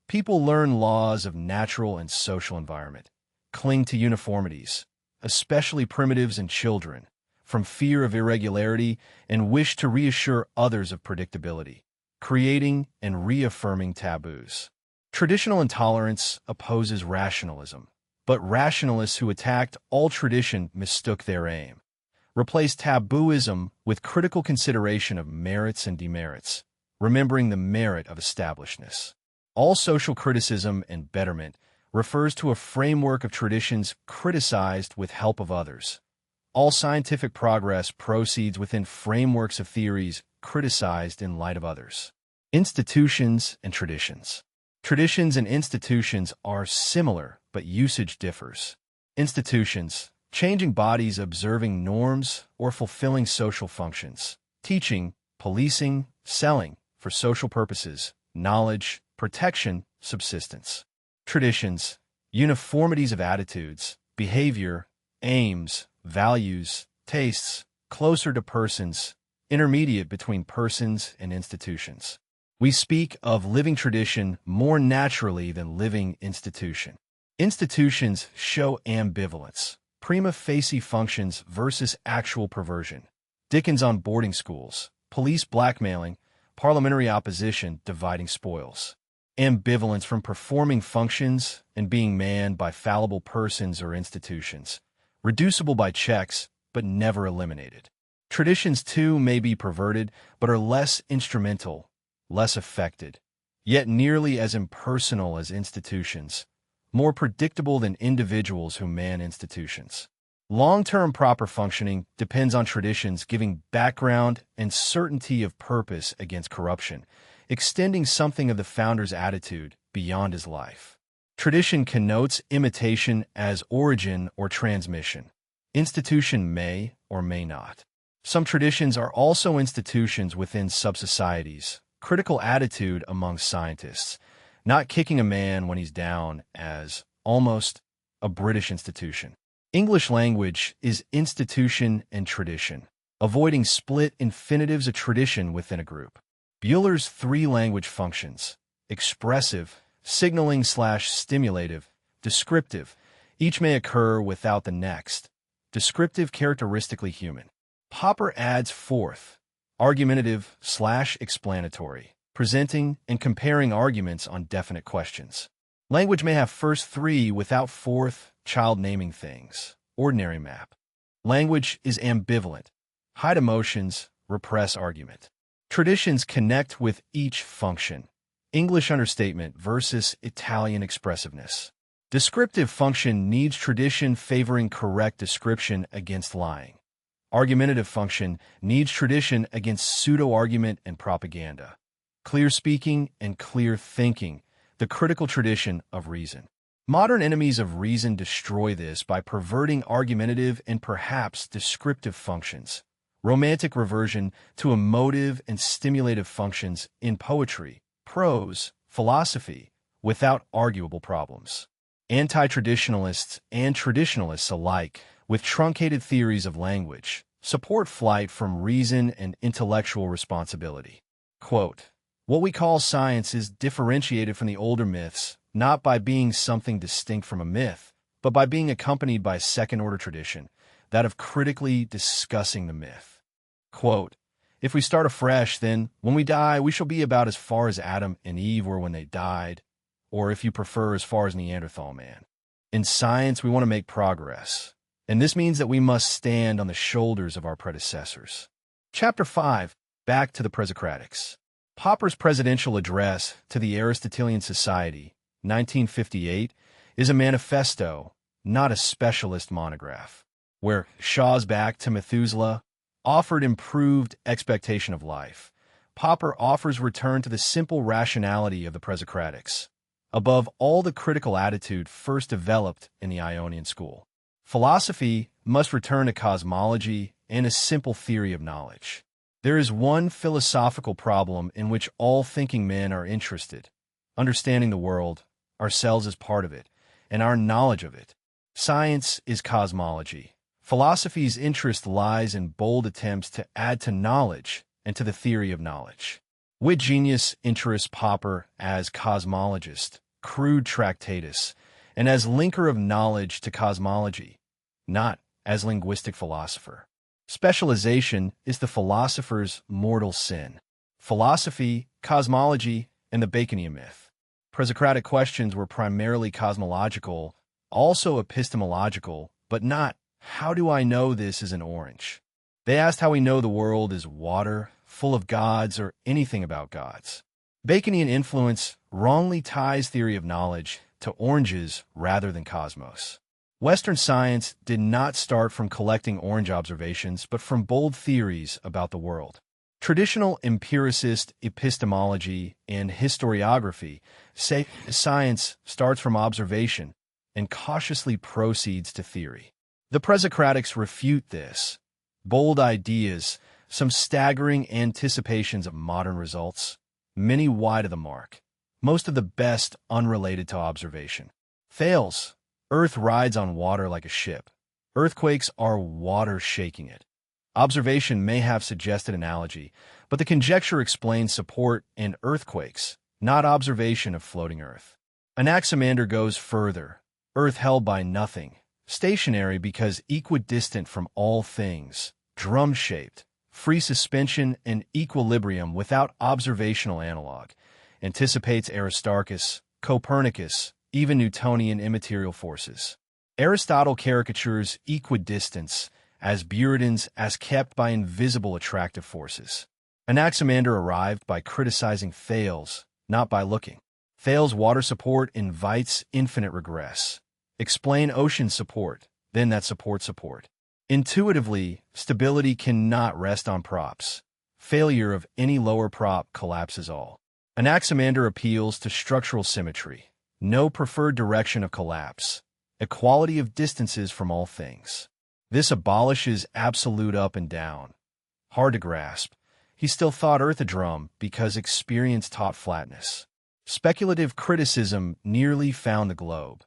People learn laws of natural and social environment, cling to uniformities, especially primitives and children, from fear of irregularity and wish to reassure others of predictability, creating and reaffirming taboos. Traditional intolerance opposes rationalism, but rationalists who attacked all tradition mistook their aim. Replace tabooism with critical consideration of merits and demerits, remembering the merit of establishedness. All social criticism and betterment refers to a framework of traditions criticized with help of others. All scientific progress proceeds within frameworks of theories criticized in light of others. Institutions and traditions. Traditions and institutions are similar, but usage differs. Institutions, changing bodies observing norms or fulfilling social functions. Teaching, policing, selling, for social purposes, knowledge, protection, subsistence. Traditions, uniformities of attitudes, behavior, aims, values, tastes, closer to persons, intermediate between persons and institutions. We speak of living tradition more naturally than living institution. Institutions show ambivalence, prima facie functions versus actual perversion. Dickens on boarding schools, police blackmailing, parliamentary opposition dividing spoils. Ambivalence from performing functions and being manned by fallible persons or institutions. Reducible by checks, but never eliminated. Traditions, too, may be perverted, but are less instrumental, less affected, yet nearly as impersonal as institutions, more predictable than individuals who man institutions. Long-term proper functioning depends on traditions giving background and certainty of purpose against corruption, extending something of the founder's attitude beyond his life. Tradition connotes imitation as origin or transmission. Institution may or may not. Some traditions are also institutions within subsocieties. Critical attitude among scientists, not kicking a man when he's down as almost a British institution. English language is institution and tradition, avoiding split infinitives of tradition within a group. Bueller's three language functions, expressive, signaling/stimulative, descriptive, each may occur without the next. Descriptive characteristically human. Popper adds fourth, argumentative/explanatory, presenting and comparing arguments on definite questions. Language may have first three without fourth, child naming things, ordinary map. Language is ambivalent, hide emotions, repress argument. Traditions connect with each function. English understatement versus Italian expressiveness. Descriptive function needs tradition favoring correct description against lying. Argumentative function needs tradition against pseudo-argument and propaganda. Clear speaking and clear thinking, the critical tradition of reason. Modern enemies of reason destroy this by perverting argumentative and perhaps descriptive functions. Romantic reversion to emotive and stimulative functions in poetry, prose, philosophy, without arguable problems. Anti-traditionalists and traditionalists alike, with truncated theories of language, support flight from reason and intellectual responsibility. Quote, "What we call science is differentiated from the older myths, not by being something distinct from a myth, but by being accompanied by a second-order tradition, that of critically discussing the myth." Quote, "If we start afresh, then, when we die, we shall be about as far as Adam and Eve were when they died, or if you prefer, as far as Neanderthal man." In science, we want to make progress, and this means that we must stand on the shoulders of our predecessors. Chapter 5. Back to the Presocratics. Popper's presidential address to the Aristotelian Society, 1958, is a manifesto, not a specialist monograph, where Shaw's Back to Methuselah offered improved expectation of life. Popper offers return to the simple rationality of the Presocratics, above all the critical attitude first developed in the Ionian school. Philosophy must return to cosmology and a simple theory of knowledge. There is one philosophical problem in which all thinking men are interested: understanding the world, ourselves as part of it, and our knowledge of it. Science is cosmology. Philosophy's interest lies in bold attempts to add to knowledge and to the theory of knowledge. Wit genius interests Popper as cosmologist, crude tractatus, and as linker of knowledge to cosmology, not as linguistic philosopher. Specialization is the philosopher's mortal sin. Philosophy, cosmology, and the Baconian myth. Presocratic questions were primarily cosmological, also epistemological, but not, how do I know this is an orange? They asked how we know the world is water, full of gods, or anything about gods. Baconian influence wrongly ties theory of knowledge to oranges rather than cosmos. Western science did not start from collecting orange observations, but from bold theories about the world. Traditional empiricist epistemology and historiography say science starts from observation and cautiously proceeds to theory. The Presocratics refute this. Bold ideas, some staggering anticipations of modern results, many wide of the mark, most of the best unrelated to observation. Fails. Earth rides on water like a ship. Earthquakes are water shaking it. Observation may have suggested analogy, but the conjecture explains support in earthquakes, not observation of floating Earth. Anaximander goes further. Earth held by nothing, stationary because equidistant from all things, drum-shaped, free suspension and equilibrium without observational analog, anticipates Aristarchus, Copernicus, even Newtonian immaterial forces. Aristotle caricatures equidistance as Buridan's as kept by invisible attractive forces. Anaximander arrived by criticizing Thales, not by looking. Thales' water support invites infinite regress. Explain ocean support, then that support. Intuitively, stability cannot rest on props. Failure of any lower prop collapses all. Anaximander appeals to structural symmetry. No preferred direction of collapse. Equality of distances from all things. This abolishes absolute up and down. Hard to grasp. He still thought Earth a drum because experience taught flatness. Speculative criticism nearly found the globe.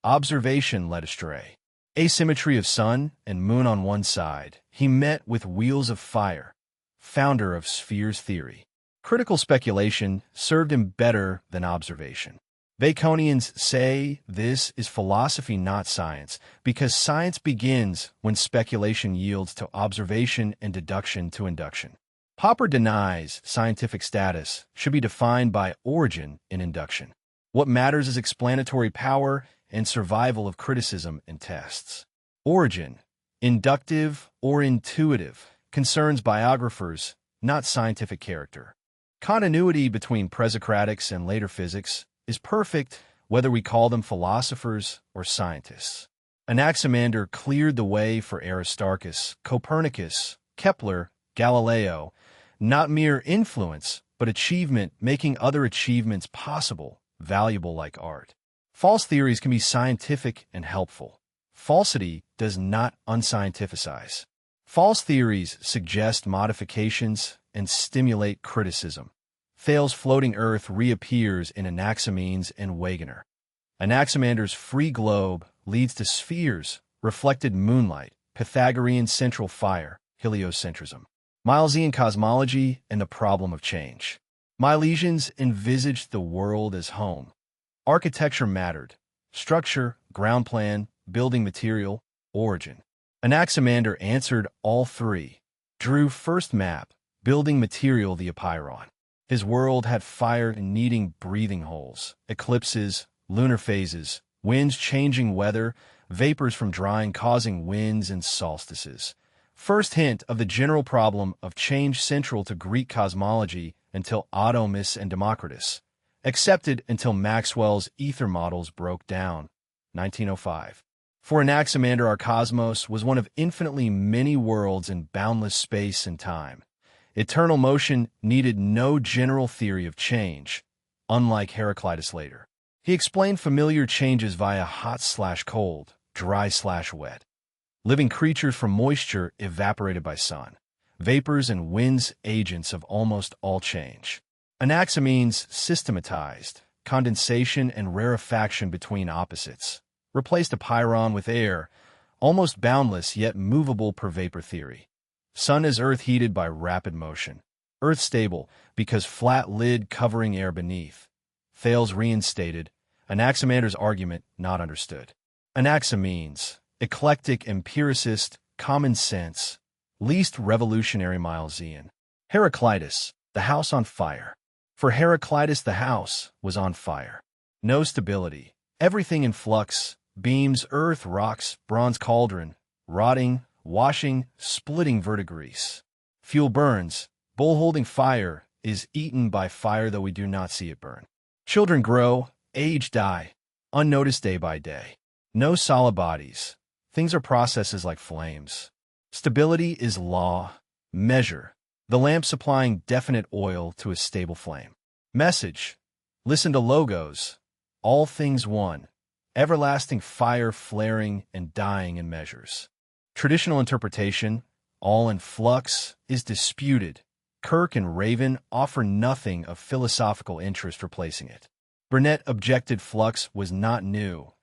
Observation led astray. Asymmetry of sun and moon on one side. He met with wheels of fire. Founder of spheres theory. Critical speculation served him better than observation. Baconians say this is philosophy, not science, because science begins when speculation yields to observation and deduction to induction. Popper denies scientific status should be defined by origin and induction. What matters is explanatory power and survival of criticism and tests. Origin, inductive or intuitive, concerns biographers, not scientific character. Continuity between Presocratics and later physics is perfect whether we call them philosophers or scientists. Anaximander cleared the way for Aristarchus, Copernicus, Kepler, Galileo, not mere influence, but achievement, making other achievements possible, valuable like art. False theories can be scientific and helpful. Falsity does not unscientificize. False theories suggest modifications and stimulate criticism. Thales' floating Earth reappears in Anaximenes and Wegener. Anaximander's free globe leads to spheres, reflected moonlight, Pythagorean central fire, heliocentrism. Milesian cosmology and the problem of change. Milesians envisaged the world as home. Architecture mattered. Structure, ground plan, building material, origin. Anaximander answered all three. Drew first map, building material the Epeiron. His world had fire needing breathing holes, eclipses, lunar phases, winds changing weather, vapors from drying causing winds and solstices. First hint of the general problem of change central to Greek cosmology until Ptolemy's and Democritus. Accepted until Maxwell's ether models broke down. 1905. For Anaximander, our cosmos was one of infinitely many worlds in boundless space and time. Eternal motion needed no general theory of change, unlike Heraclitus later. He explained familiar changes via hot/cold, dry/wet. Living creatures from moisture evaporated by sun. Vapors and winds agents of almost all change. Anaximenes systematized condensation and rarefaction between opposites, replaced a pyrrhon with air, almost boundless yet movable per vapor theory. Sun is earth heated by rapid motion. Earth stable because flat lid covering air beneath. Thales reinstated. Anaximander's argument not understood. Anaximenes, eclectic empiricist, common sense, least revolutionary Milesian. Heraclitus, the house on fire. For Heraclitus the house was on fire. No stability. Everything in flux. Beams, earth, rocks, bronze cauldron. Rotting, washing, splitting verdigris. Fuel burns. Bull holding fire is eaten by fire though we do not see it burn. Children grow, age, die, unnoticed day by day. No solid bodies. Things are processes like flames. Stability is law, measure. The lamp supplying definite oil to a stable flame. Message. Listen to logos. All things one. Everlasting fire flaring and dying in measures. Traditional interpretation, all in flux, is disputed. Kirk and Raven offer nothing of philosophical interest replacing it. Burnet objected flux was not new.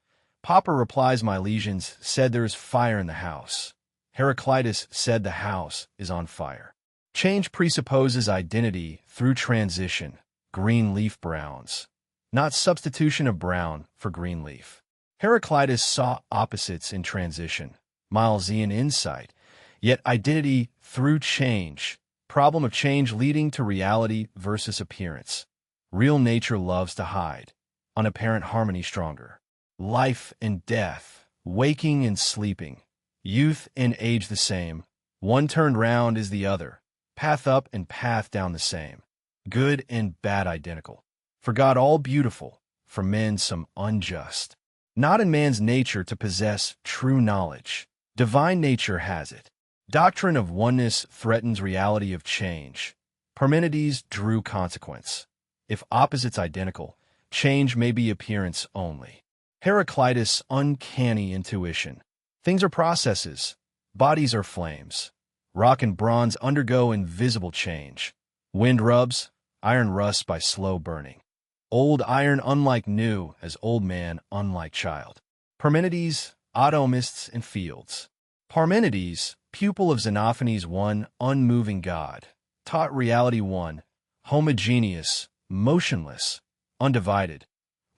Popper replies Milesians said there is fire in the house. Heraclitus said the house is on fire. Change presupposes identity through transition, green leaf browns, not substitution of brown for green leaf. Heraclitus saw opposites in transition, Milesian insight, yet identity through change, problem of change leading to reality versus appearance. Real nature loves to hide, unapparent harmony stronger. Life and death, waking and sleeping, youth and age the same, one turned round is the other. Path up and path down the same. Good and bad identical. For God all beautiful, for men some unjust. Not in man's nature to possess true knowledge. Divine nature has it. Doctrine of oneness threatens reality of change. Parmenides drew consequence. If opposites identical, change may be appearance only. Heraclitus' uncanny intuition. Things are processes. Bodies are flames. Rock and bronze undergo invisible change. Wind rubs, iron rusts by slow burning. Old iron unlike new, as old man unlike child. Parmenides, atomists and fields. Parmenides, pupil of Xenophanes one, unmoving God, taught reality one, homogeneous, motionless, undivided.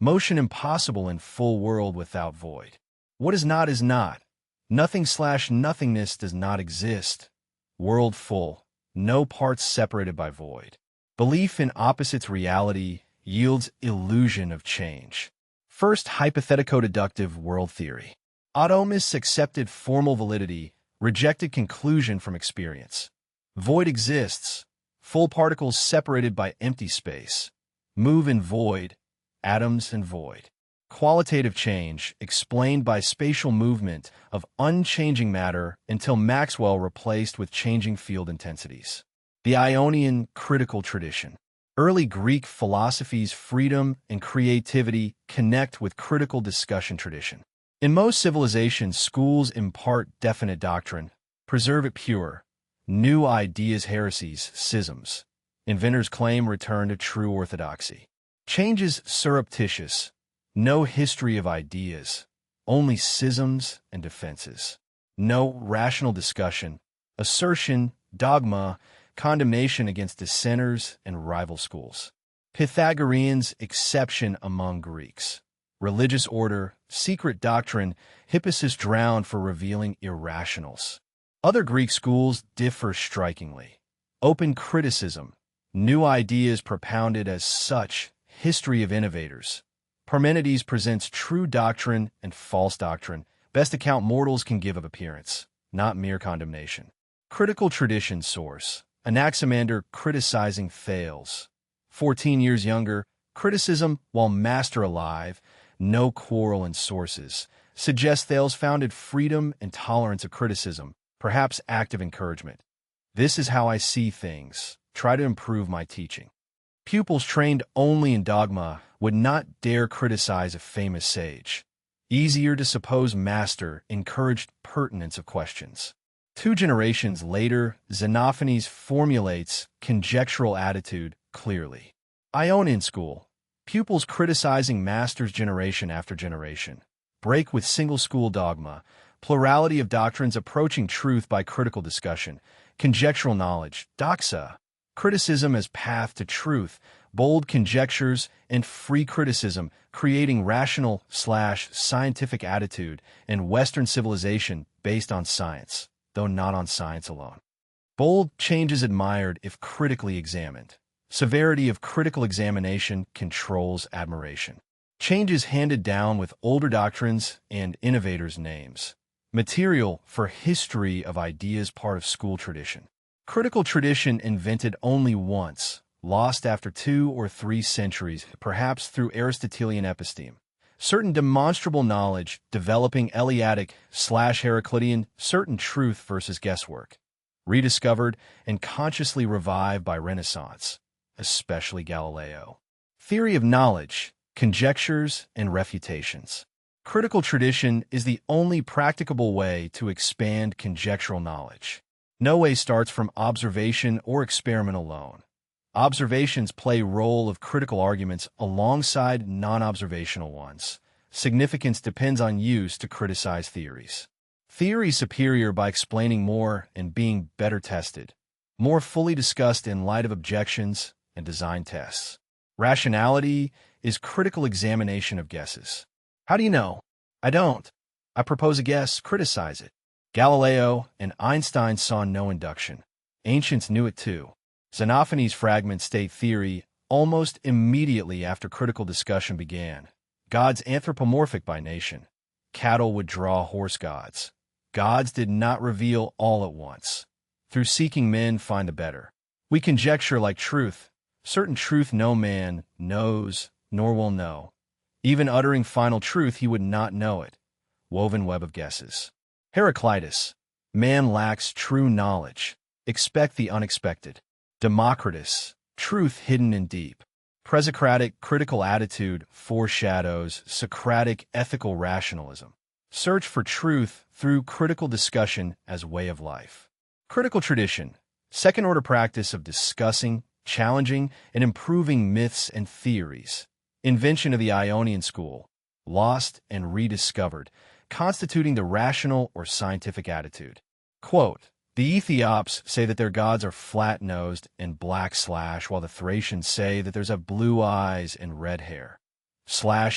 Motion impossible in full world without void. What is not is not. Nothing/nothingness does not exist. World full, no parts separated by void. Belief in opposites reality yields illusion of change. First hypothetico-deductive world theory. Atomists accepted formal validity, rejected conclusion from experience. Void exists, full particles separated by empty space. Move in void, atoms and void. Qualitative change explained by spatial movement of unchanging matter until Maxwell replaced with changing field intensities. The Ionian critical tradition. Early Greek philosophy's freedom and creativity connect with critical discussion tradition. In most civilizations, schools impart definite doctrine, preserve it pure. New ideas, heresies, schisms. Inventors claim return to true orthodoxy. Changes surreptitious. No history of ideas, only schisms and defenses. No rational discussion, assertion, dogma, condemnation against dissenters and rival schools. Pythagoreans exception among Greeks. Religious order, secret doctrine, Hippasus drowned for revealing irrationals. Other Greek schools differ strikingly. Open criticism, new ideas propounded as such, history of innovators. Parmenides presents true doctrine and false doctrine, best account mortals can give of appearance, not mere condemnation. Critical tradition source. Anaximander criticizing Thales. 14 years younger, criticism while master alive, no quarrel in sources. Suggests Thales founded freedom and tolerance of criticism, perhaps active encouragement. This is how I see things. Try to improve my teaching. Pupils trained only in dogma would not dare criticize a famous sage. Easier to suppose master encouraged pertinence of questions. 2 generations later, Xenophanes formulates conjectural attitude clearly. Ionian school. Pupils criticizing masters generation after generation. Break with single-school dogma. Plurality of doctrines approaching truth by critical discussion. Conjectural knowledge. Doxa. Criticism as path to truth. Bold conjectures and free criticism, creating rational/scientific attitude in Western civilization based on science, though not on science alone. Bold changes admired if critically examined. Severity of critical examination controls admiration. Changes handed down with older doctrines and innovators' names. Material for history of ideas part of school tradition. Critical tradition invented only once, lost after 2 or 3 centuries, perhaps through Aristotelian episteme. Certain demonstrable knowledge, developing Eleatic/Heraclitean, certain truth versus guesswork. Rediscovered and consciously revived by Renaissance, especially Galileo. Theory of knowledge, conjectures, and refutations. Critical tradition is the only practicable way to expand conjectural knowledge. No way starts from observation or experiment alone. Observations play role of critical arguments alongside non-observational ones. Significance depends on use to criticize theories. Theory superior by explaining more and being better tested. More fully discussed in light of objections and design tests. Rationality is critical examination of guesses. How do you know? I don't. I propose a guess, criticize it. Galileo and Einstein saw no induction. Ancients knew it too. Xenophanes' fragments state theory almost immediately after critical discussion began. Gods anthropomorphic by nation. Cattle would draw horse gods. Gods did not reveal all at once. Through seeking men find the better. We conjecture like truth. Certain truth no man knows, nor will know. Even uttering final truth, he would not know it. Woven web of guesses. Heraclitus. Man lacks true knowledge. Expect the unexpected. Democritus. Truth hidden in deep. Presocratic critical attitude foreshadows Socratic ethical rationalism. Search for truth through critical discussion as way of life. Critical tradition. Second-order practice of discussing, challenging, and improving myths and theories. Invention of the Ionian school. Lost and rediscovered, constituting the rational or scientific attitude. Quote, the Ethiops say that their gods are flat-nosed and black / while the Thracians say that there's blue eyes and red hair. /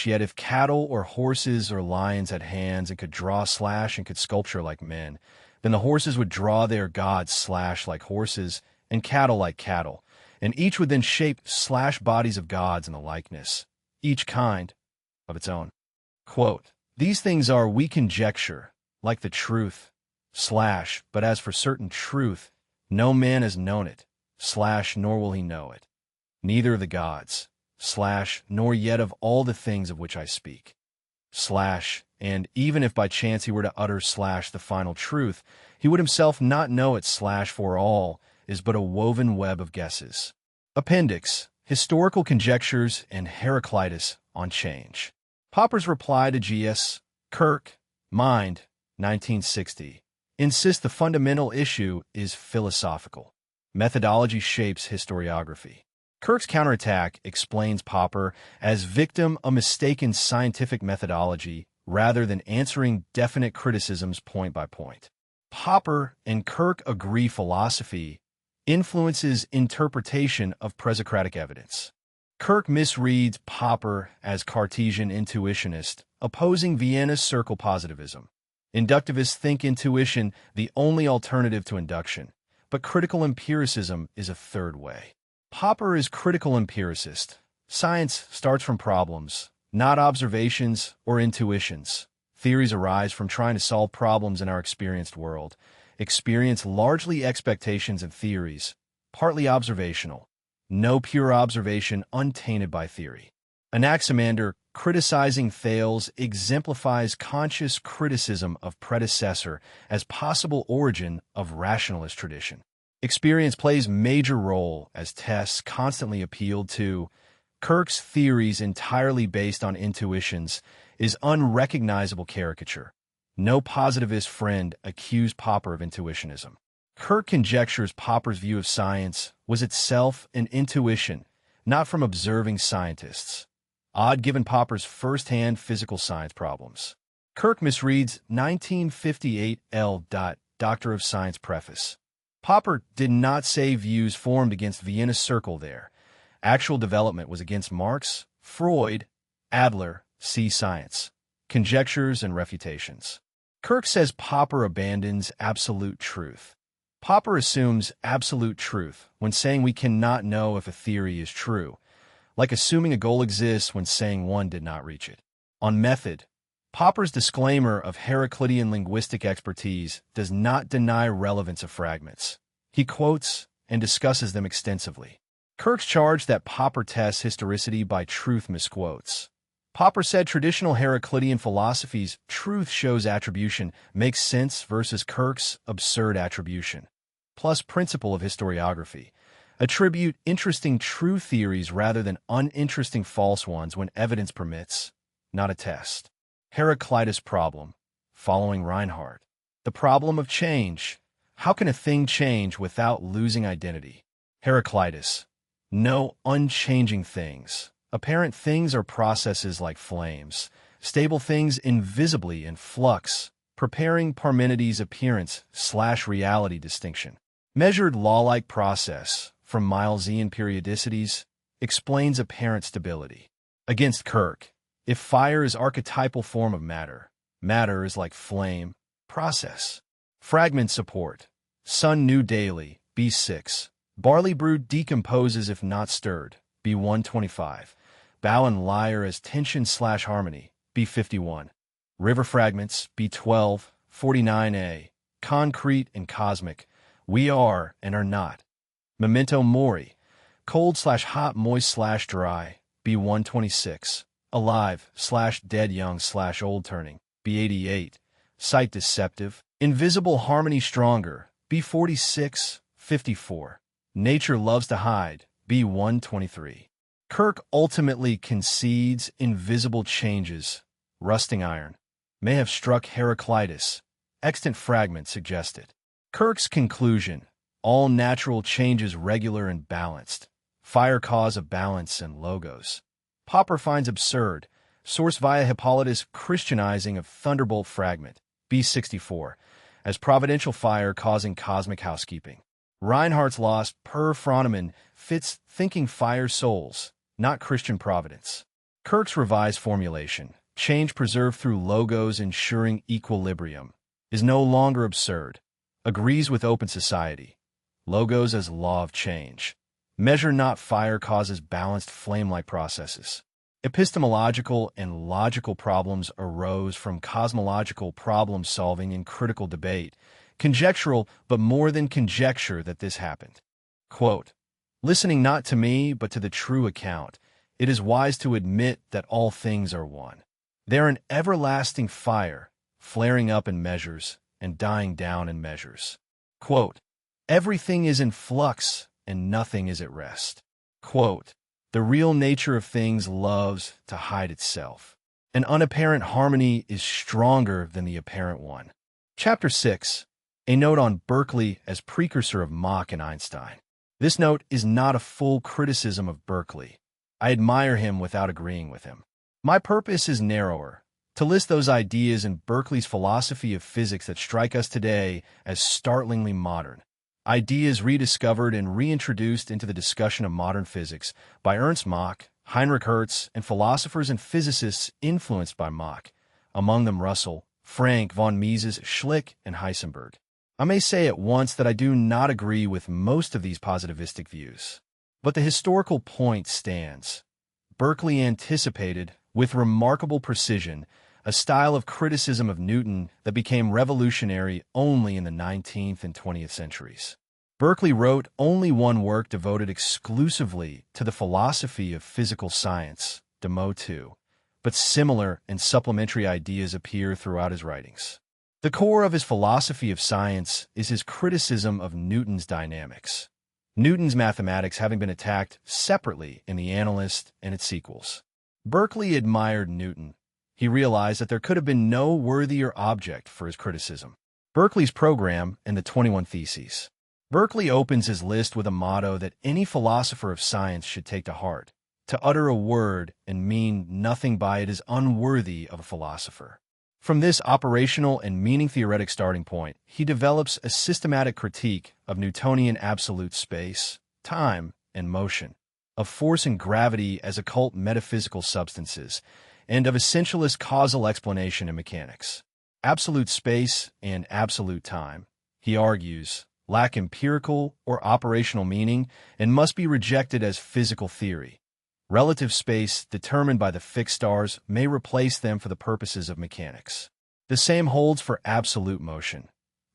yet if cattle or horses or lions had hands and could draw / and could sculpture like men, then the horses would draw their gods / like horses and cattle like cattle, and each would then shape / bodies of gods in the likeness, each kind of its own. Quote, these things are we conjecture, like the truth, / but as for certain truth, no man has known it, / nor will he know it. Neither of the gods, / nor yet of all the things of which I speak. / and even if by chance he were to utter / the final truth, he would himself not know it / for all is but a woven web of guesses. Appendix, Historical Conjectures and Heraclitus on Change. Popper's reply to G.S. Kirk, Mind, 1960, insists the fundamental issue is philosophical. Methodology shapes historiography. Kirk's counterattack explains Popper as victim of mistaken scientific methodology rather than answering definite criticisms point by point. Popper and Kirk agree philosophy influences interpretation of presocratic evidence. Kirk misreads Popper as Cartesian intuitionist, opposing Vienna's circle positivism. Inductivists think intuition the only alternative to induction, but critical empiricism is a third way. Popper is critical empiricist. Science starts from problems, not observations or intuitions. Theories arise from trying to solve problems in our experienced world. Experience largely expectations and theories, partly observational. No pure observation untainted by theory. Anaximander, criticizing Thales, exemplifies conscious criticism of predecessor as possible origin of rationalist tradition. Experience plays major role as tests constantly appealed to. Kirk's theories entirely based on intuitions is unrecognizable caricature. No positivist friend accused Popper of intuitionism. Kirk conjectures Popper's view of science was itself an intuition, not from observing scientists. Odd given Popper's first-hand physical science problems. Kirk misreads 1958 L. Doctor of Science preface. Popper did not say views formed against Vienna Circle there. Actual development was against Marx, Freud, Adler, see Science, Conjectures and Refutations. Kirk says Popper abandons absolute truth. Popper assumes absolute truth when saying we cannot know if a theory is true, like assuming a goal exists when saying one did not reach it. On method, Popper's disclaimer of Heraclitean linguistic expertise does not deny relevance of fragments. He quotes and discusses them extensively. Kirk's charge that Popper tests historicity by truth misquotes. Popper said traditional Heraclitean philosophy's truth shows attribution makes sense versus Kirk's absurd attribution, plus principle of historiography. Attribute interesting true theories rather than uninteresting false ones when evidence permits, not a test. Heraclitus problem, following Reinhardt. The problem of change. How can a thing change without losing identity? Heraclitus. No unchanging things. Apparent things are processes like flames. Stable things invisibly in flux, preparing Parmenides' appearance/reality distinction. Measured law-like process, from Milesian periodicities, explains apparent stability. Against Kirk, if fire is archetypal form of matter, matter is like flame, process. Fragment support. Sun new daily, B6. Barley brewed decomposes if not stirred, B125. Bow and lyre as tension/harmony, B51. River fragments, B12, 49a. Concrete and cosmic. We are and are not. Memento mori. Cold/hot, moist/dry, B126. Alive/dead, young/old turning, B88. Sight deceptive. Invisible harmony stronger, B46, 54. Nature loves to hide, B123. Kirk ultimately concedes invisible changes. Rusting iron may have struck Heraclitus. Extant fragment suggested. Kirk's conclusion. All natural changes regular and balanced. Fire cause of balance and logos. Popper finds absurd. Source via Hippolytus Christianizing of thunderbolt fragment, B64, as providential fire causing cosmic housekeeping. Reinhardt's lost per Froneman fits thinking fire souls, not Christian providence. Kirk's revised formulation, change preserved through logos ensuring equilibrium, is no longer absurd. Agrees with open society. Logos as law of change. Measure not fire causes balanced flame-like processes. Epistemological and logical problems arose from cosmological problem-solving and critical debate. Conjectural, but more than conjecture that this happened. Quote, listening not to me, but to the true account, it is wise to admit that all things are one. They are an everlasting fire, flaring up in measures and dying down in measures. Quote, everything is in flux and nothing is at rest. Quote, the real nature of things loves to hide itself. An unapparent harmony is stronger than the apparent one. Chapter 6. A note on Berkeley as precursor of Mach and Einstein. This note is not a full criticism of Berkeley. I admire him without agreeing with him. My purpose is narrower, to list those ideas in Berkeley's philosophy of physics that strike us today as startlingly modern. Ideas rediscovered and reintroduced into the discussion of modern physics by Ernst Mach, Heinrich Hertz, and philosophers and physicists influenced by Mach, among them Russell, Frank, von Mises, Schlick, and Heisenberg. I may say at once that I do not agree with most of these positivistic views, but the historical point stands. Berkeley anticipated, with remarkable precision, a style of criticism of Newton that became revolutionary only in the 19th and 20th centuries. Berkeley wrote only one work devoted exclusively to the philosophy of physical science, De Motu, but similar and supplementary ideas appear throughout his writings. The core of his philosophy of science is his criticism of Newton's dynamics, Newton's mathematics having been attacked separately in The Analyst and its sequels. Berkeley admired Newton. He realized that there could have been no worthier object for his criticism. Berkeley's program and the 21 Theses. Berkeley opens his list with a motto that any philosopher of science should take to heart. To utter a word and mean nothing by it is unworthy of a philosopher. From this operational and meaning-theoretic starting point, he develops a systematic critique of Newtonian absolute space, time, and motion, of force and gravity as occult metaphysical substances, and of essentialist causal explanation in mechanics. Absolute space and absolute time, he argues, lack empirical or operational meaning and must be rejected as physical theory. Relative space, determined by the fixed stars, may replace them for the purposes of mechanics. The same holds for absolute motion.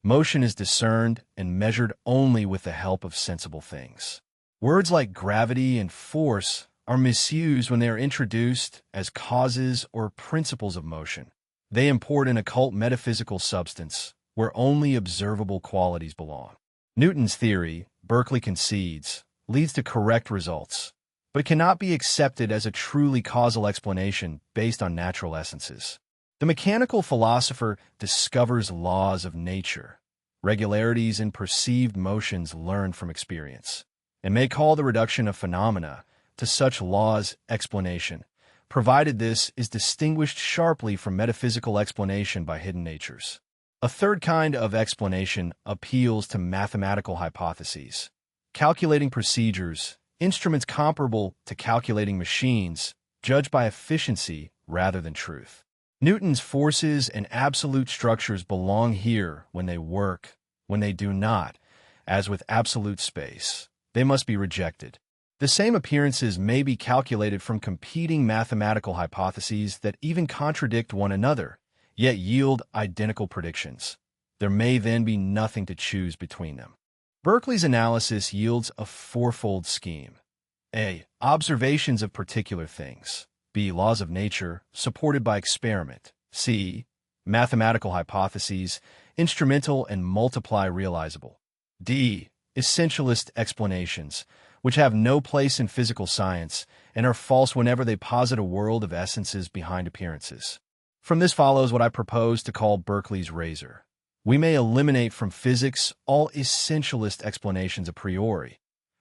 Motion is discerned and measured only with the help of sensible things. Words like gravity and force are misused when they are introduced as causes or principles of motion. They import an occult metaphysical substance where only observable qualities belong. Newton's theory, Berkeley concedes, leads to correct results, but cannot be accepted as a truly causal explanation based on natural essences. The mechanical philosopher discovers laws of nature, regularities in perceived motions learned from experience, and may call the reduction of phenomena to such laws explanation, provided this is distinguished sharply from metaphysical explanation by hidden natures. A third kind of explanation appeals to mathematical hypotheses, calculating procedures, instruments comparable to calculating machines, judged by efficiency rather than truth. Newton's forces and absolute structures belong here when they work. When they do not, as with absolute space, they must be rejected. The same appearances may be calculated from competing mathematical hypotheses that even contradict one another, yet yield identical predictions. There may then be nothing to choose between them. Berkeley's analysis yields a fourfold scheme. A. Observations of particular things. B. Laws of nature, supported by experiment. C. Mathematical hypotheses, instrumental and multiply realizable. D. Essentialist explanations, which have no place in physical science and are false whenever they posit a world of essences behind appearances. From this follows what I propose to call Berkeley's razor. We may eliminate from physics all essentialist explanations a priori,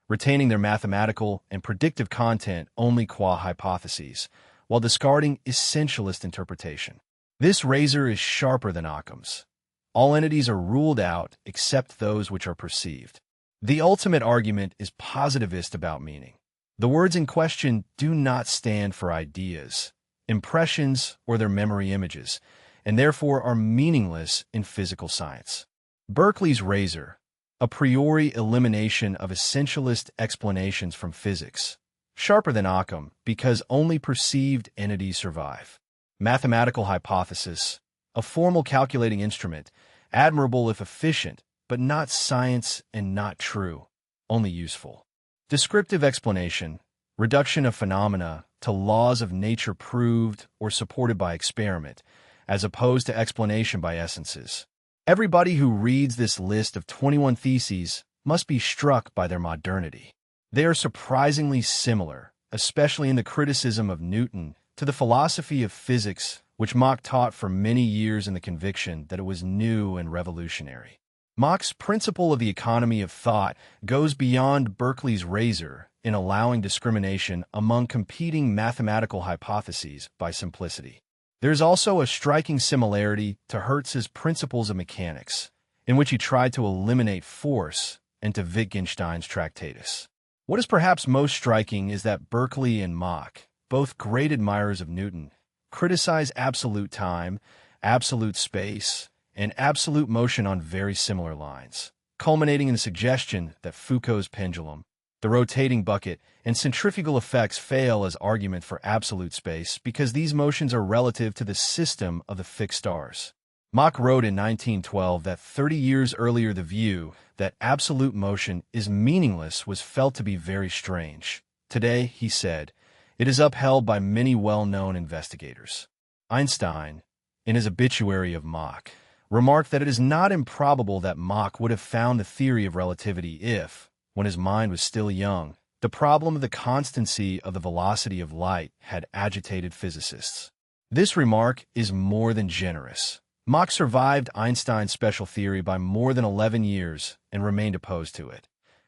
retaining their mathematical and predictive content only qua hypotheses, while discarding essentialist interpretation. This razor is sharper than Occam's. All entities are ruled out except those which are perceived. The ultimate argument is positivist about meaning. The words in question do not stand for ideas, impressions, or their memory images, and therefore are meaningless in physical science. Berkeley's razor, a priori elimination of essentialist explanations from physics, sharper than Occam because only perceived entities survive. Mathematical hypothesis, a formal calculating instrument, admirable if efficient, but not science and not true, only useful. Descriptive explanation, reduction of phenomena to laws of nature proved or supported by experiment, as opposed to explanation by essences. Everybody who reads this list of 21 theses must be struck by their modernity. They are surprisingly similar, especially in the criticism of Newton, to the philosophy of physics which Mach taught for many years in the conviction that it was new and revolutionary. Mach's principle of the economy of thought goes beyond Berkeley's razor in allowing discrimination among competing mathematical hypotheses by simplicity. There is also a striking similarity to Hertz's principles of mechanics, in which he tried to eliminate force, and to Wittgenstein's Tractatus. What is perhaps most striking is that Berkeley and Mach, both great admirers of Newton, criticize absolute time, absolute space, and absolute motion on very similar lines, culminating in the suggestion that Foucault's pendulum, the rotating bucket, and centrifugal effects fail as argument for absolute space because these motions are relative to the system of the fixed stars. Mach wrote in 1912 that 30 years earlier the view that absolute motion is meaningless was felt to be very strange. Today, he said, it is upheld by many well-known investigators. Einstein, in his obituary of Mach, remarked that it is not improbable that Mach would have found the theory of relativity if, when his mind was still young, the problem of the constancy of the velocity of light had agitated physicists. This remark is more than generous. Mach survived Einstein's special theory by more than 11 years and remained opposed to it.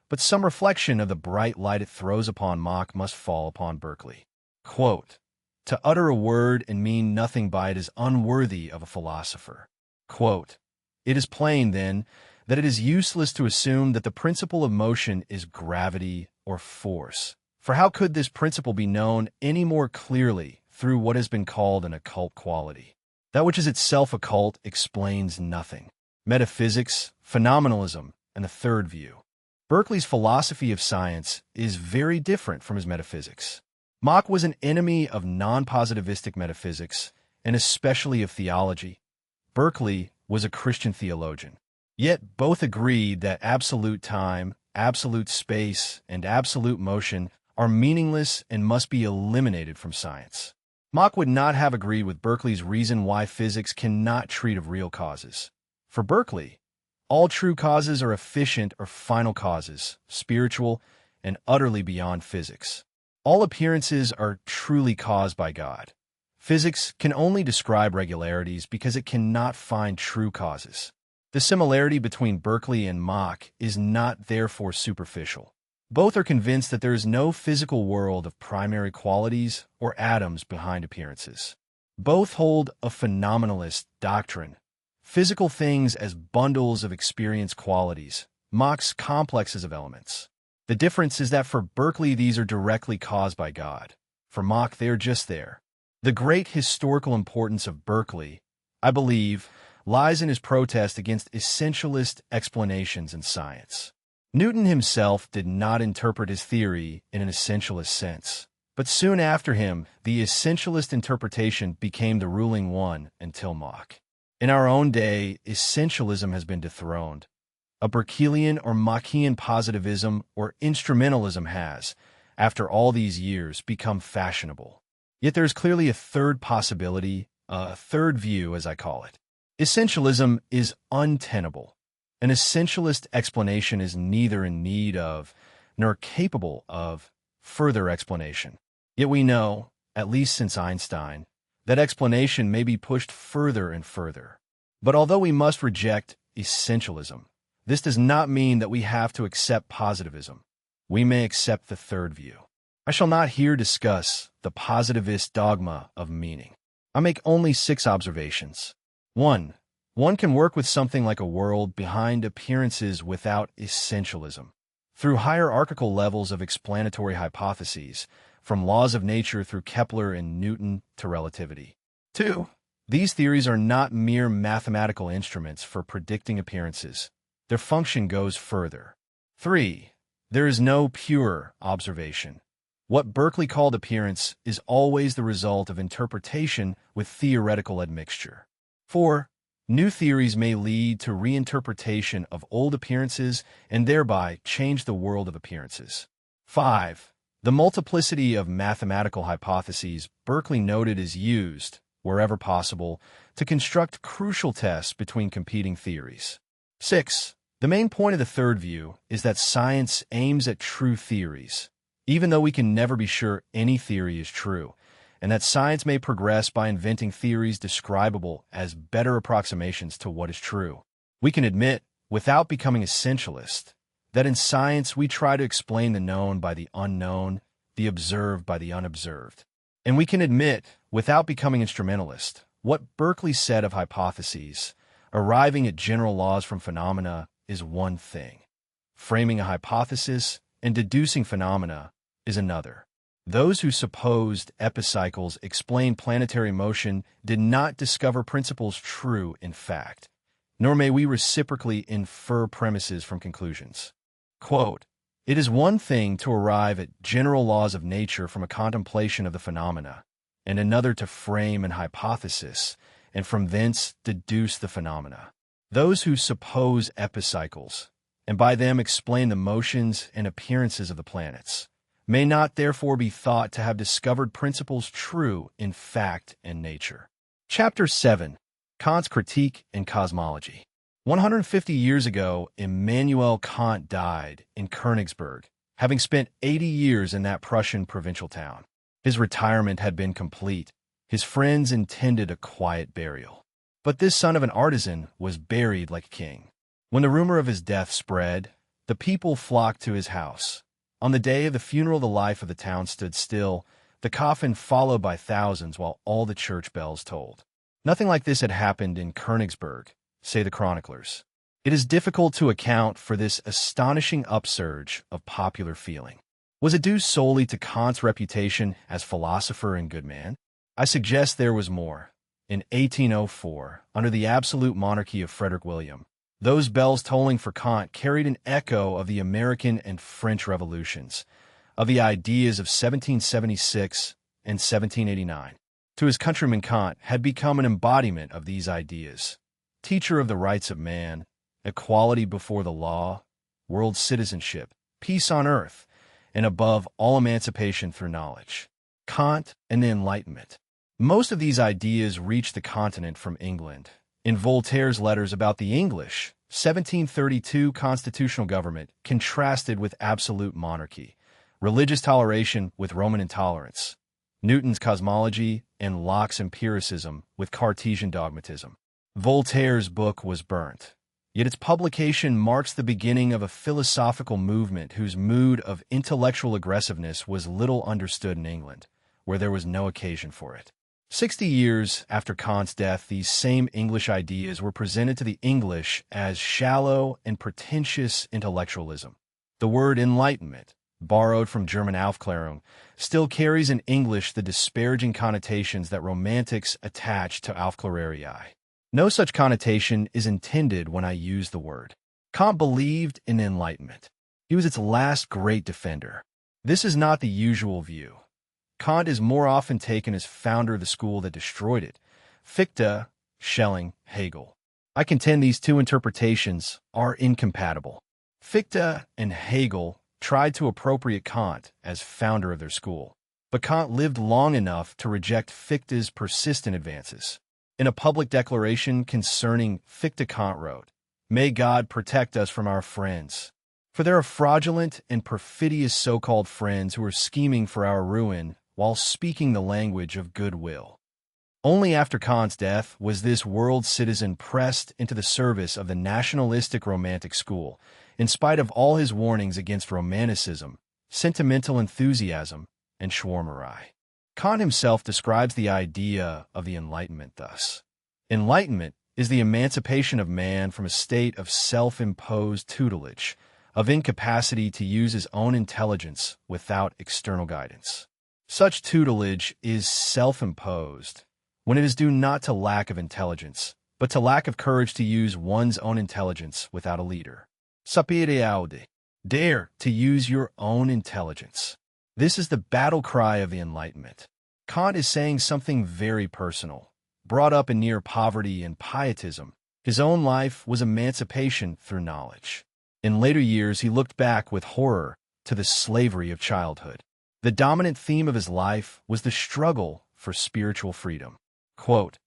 But some reflection of the bright light it throws upon Mach must fall upon Berkeley. Quote, "To utter a word and mean nothing by it is unworthy of a philosopher." Quote, "It is plain, then, that it is useless to assume that the principle of motion is gravity or force. For how could this principle be known any more clearly through what has been called an occult quality? That which is itself occult explains nothing. Metaphysics, phenomenalism, and the third view." Berkeley's philosophy of science is very different from his metaphysics. Mach was an enemy of non-positivistic metaphysics, and especially of theology. Berkeley was a Christian theologian. Yet both agreed that absolute time, absolute space, and absolute motion are meaningless and must be eliminated from science. Mach would not have agreed with Berkeley's reason why physics cannot treat of real causes. For Berkeley, all true causes are efficient or final causes, spiritual, and utterly beyond physics. All appearances are truly caused by God. Physics can only describe regularities because it cannot find true causes. The similarity between Berkeley and Mach is not therefore superficial. Both are convinced that there is no physical world of primary qualities or atoms behind appearances. Both hold a phenomenalist doctrine. Physical things as bundles of experience qualities, Mach's complexes of elements. The difference is that for Berkeley these are directly caused by God. For Mach they are just there. The great historical importance of Berkeley, I believe, lies in his protest against essentialist explanations in science. Newton himself did not interpret his theory in an essentialist sense, but soon after him the essentialist interpretation became the ruling one until Mach. In our own day, essentialism has been dethroned. A Berkeleyan or Machian positivism or instrumentalism has, after all these years, become fashionable. Yet there is clearly a third possibility, a third view, as I call it. Essentialism is untenable. An essentialist explanation is neither in need of, nor capable of, further explanation. Yet we know, at least since Einstein, that explanation may be pushed further and further. But although we must reject essentialism, this does not mean that we have to accept positivism. We may accept the third view. I shall not here discuss the positivist dogma of meaning. I make only 6 observations. 1. One can work with something like a world behind appearances without essentialism. Through hierarchical levels of explanatory hypotheses, from laws of nature through Kepler and Newton to relativity. 2. These theories are not mere mathematical instruments for predicting appearances. Their function goes further. 3. There is no pure observation. What Berkeley called appearance is always the result of interpretation with theoretical admixture. 4. New theories may lead to reinterpretation of old appearances and thereby change the world of appearances. 5. The multiplicity of mathematical hypotheses Berkeley noted is used, wherever possible, to construct crucial tests between competing theories. 6. The main point of the third view is that science aims at true theories, even though we can never be sure any theory is true, and that science may progress by inventing theories describable as better approximations to what is true. We can admit, without becoming essentialist, that in science we try to explain the known by the unknown, the observed by the unobserved. And we can admit, without becoming instrumentalist, what Berkeley said of hypotheses, arriving at general laws from phenomena is one thing. Framing a hypothesis and deducing phenomena is another. Those who supposed epicycles explain planetary motion did not discover principles true in fact, nor may we reciprocally infer premises from conclusions. Quote, It is one thing to arrive at general laws of nature from a contemplation of the phenomena, and another to frame an hypothesis, and from thence deduce the phenomena. Those who suppose epicycles, and by them explain the motions and appearances of the planets, may not therefore be thought to have discovered principles true in fact and nature. Chapter 7. Kant's Critique and Cosmology. 150 years ago, Immanuel Kant died in Königsberg, having spent 80 years in that Prussian provincial town. His retirement had been complete. His friends intended a quiet burial. But this son of an artisan was buried like a king. When the rumor of his death spread, the people flocked to his house. On the day of the funeral, the life of the town stood still, the coffin followed by thousands while all the church bells tolled. Nothing like this had happened in Königsberg, say the chroniclers. It is difficult to account for this astonishing upsurge of popular feeling. Was it due solely to Kant's reputation as philosopher and good man? I suggest there was more. In 1804, under the absolute monarchy of Frederick William, those bells tolling for Kant carried an echo of the American and French revolutions, of the ideas of 1776 and 1789. To his countrymen, Kant had become an embodiment of these ideas, teacher of the rights of man, equality before the law, world citizenship, peace on earth, and above all emancipation through knowledge. Kant and the Enlightenment. Most of these ideas reached the continent from England. In Voltaire's letters about the English, 1732 constitutional government contrasted with absolute monarchy, religious toleration with Roman intolerance, Newton's cosmology and Locke's empiricism with Cartesian dogmatism. Voltaire's book was burnt, yet its publication marks the beginning of a philosophical movement whose mood of intellectual aggressiveness was little understood in England, where there was no occasion for it. 60 years after Kant's death, these same English ideas were presented to the English as shallow and pretentious intellectualism. The word enlightenment, borrowed from German Aufklärung, still carries in English the disparaging connotations that romantics attach to Aufklärerie. No such connotation is intended when I use the word. Kant believed in enlightenment. He was its last great defender. This is not the usual view. Kant is more often taken as founder of the school that destroyed it. Fichte, Schelling, Hegel. I contend these two interpretations are incompatible. Fichte and Hegel tried to appropriate Kant as founder of their school, but Kant lived long enough to reject Fichte's persistent advances. In a public declaration concerning Fichte, Kant wrote, "May God protect us from our friends, for there are fraudulent and perfidious so-called friends who are scheming for our ruin while speaking the language of goodwill." Only after Kant's death was this world citizen pressed into the service of the nationalistic romantic school, in spite of all his warnings against romanticism, sentimental enthusiasm, and Schwärmerei. Kant himself describes the idea of the Enlightenment thus. Enlightenment is the emancipation of man from a state of self-imposed tutelage, of incapacity to use his own intelligence without external guidance. Such tutelage is self-imposed when it is due not to lack of intelligence, but to lack of courage to use one's own intelligence without a leader. Sapere aude. Dare to use your own intelligence. This is the battle cry of the Enlightenment. Kant is saying something very personal. Brought up in near poverty and pietism, his own life was emancipation through knowledge. In later years, he looked back with horror to the slavery of childhood. The dominant theme of his life was the struggle for spiritual freedom. Quote,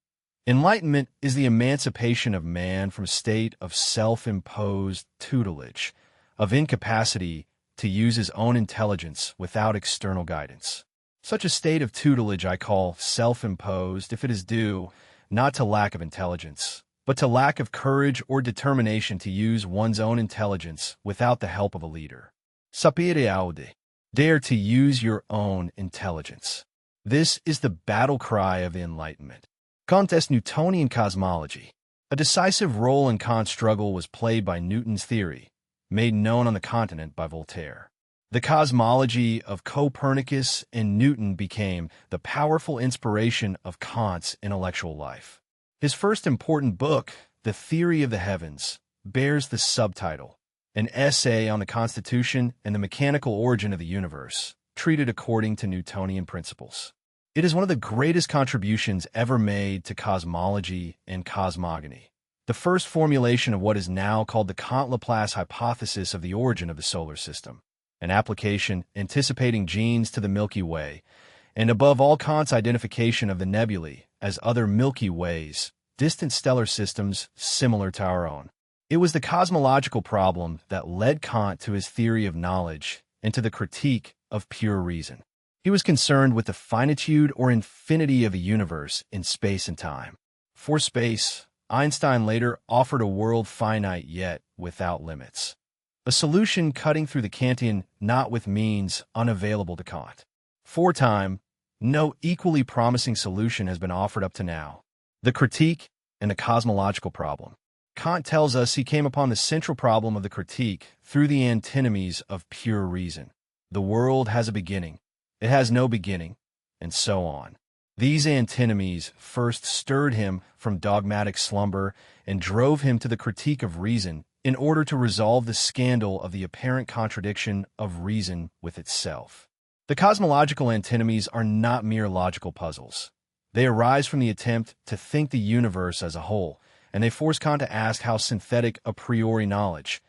"Enlightenment is the emancipation of man from a state of self-imposed tutelage, of incapacity to use his own intelligence without external guidance. Such a state of tutelage I call self-imposed if it is due not to lack of intelligence, but to lack of courage or determination to use one's own intelligence without the help of a leader. Sapere aude. Dare to use your own intelligence. This is the battle cry of the Enlightenment." Kant's Newtonian cosmology. A decisive role in Kant's struggle was played by Newton's theory, made known on the continent by Voltaire. The cosmology of Copernicus and Newton became the powerful inspiration of Kant's intellectual life. His first important book, The Theory of the Heavens, bears the subtitle, an essay on the Constitution and the mechanical origin of the universe, treated according to Newtonian principles. It is one of the greatest contributions ever made to cosmology and cosmogony, the first formulation of what is now called the Kant-Laplace hypothesis of the origin of the solar system, an application anticipating genes to the Milky Way, and above all Kant's identification of the nebulae as other Milky Ways, distant stellar systems similar to our own. It was the cosmological problem that led Kant to his theory of knowledge and to the critique of pure reason. He was concerned with the finitude or infinity of a universe in space and time. For space, Einstein later offered a world finite yet without limits, a solution cutting through the Kantian not with means unavailable to Kant. For time, no equally promising solution has been offered up to now. The critique and the cosmological problem. Kant tells us he came upon the central problem of the critique through the antinomies of pure reason. The world has a beginning, it has no beginning, and so on. These antinomies first stirred him from dogmatic slumber and drove him to the critique of reason in order to resolve the scandal of the apparent contradiction of reason with itself. The cosmological antinomies are not mere logical puzzles. They arise from the attempt to think the universe as a whole, and they force Kant to ask how synthetic a priori knowledge,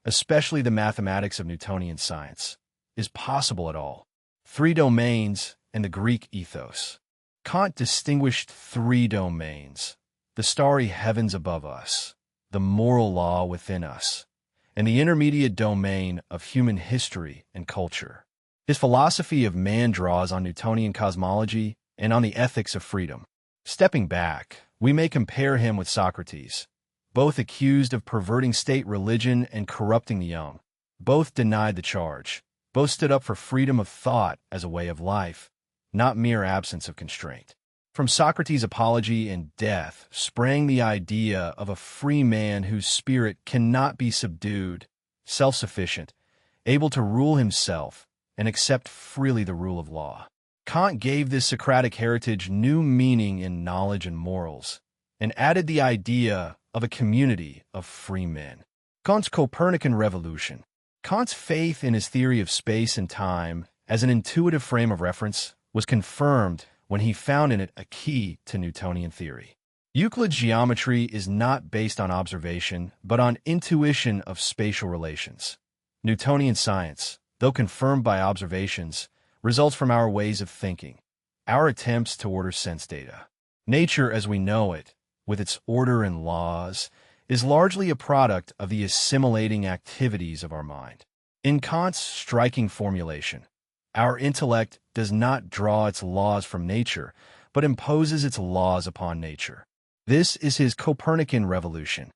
especially the mathematics of Newtonian science, is possible at all. Three domains and the Greek ethos. Kant distinguished three domains: the starry heavens above us, the moral law within us, and the intermediate domain of human history and culture. His philosophy of man draws on Newtonian cosmology and on the ethics of freedom. Stepping back, we may compare him with Socrates, both accused of perverting state religion and corrupting the young. Both denied the charge. Both stood up for freedom of thought as a way of life, not mere absence of constraint. From Socrates' apology and death sprang the idea of a free man whose spirit cannot be subdued, self-sufficient, able to rule himself and accept freely the rule of law. Kant gave this Socratic heritage new meaning in knowledge and morals, and added the idea of a community of free men. Kant's Copernican revolution. Kant's faith in his theory of space and time as an intuitive frame of reference was confirmed when he found in it a key to Newtonian theory. Euclid's geometry is not based on observation, but on intuition of spatial relations. Newtonian science, though confirmed by observations, results from our ways of thinking, our attempts to order sense data. Nature as we know it, with its order and laws, is largely a product of the assimilating activities of our mind. In Kant's striking formulation, our intellect does not draw its laws from nature, but imposes its laws upon nature. This is his Copernican revolution.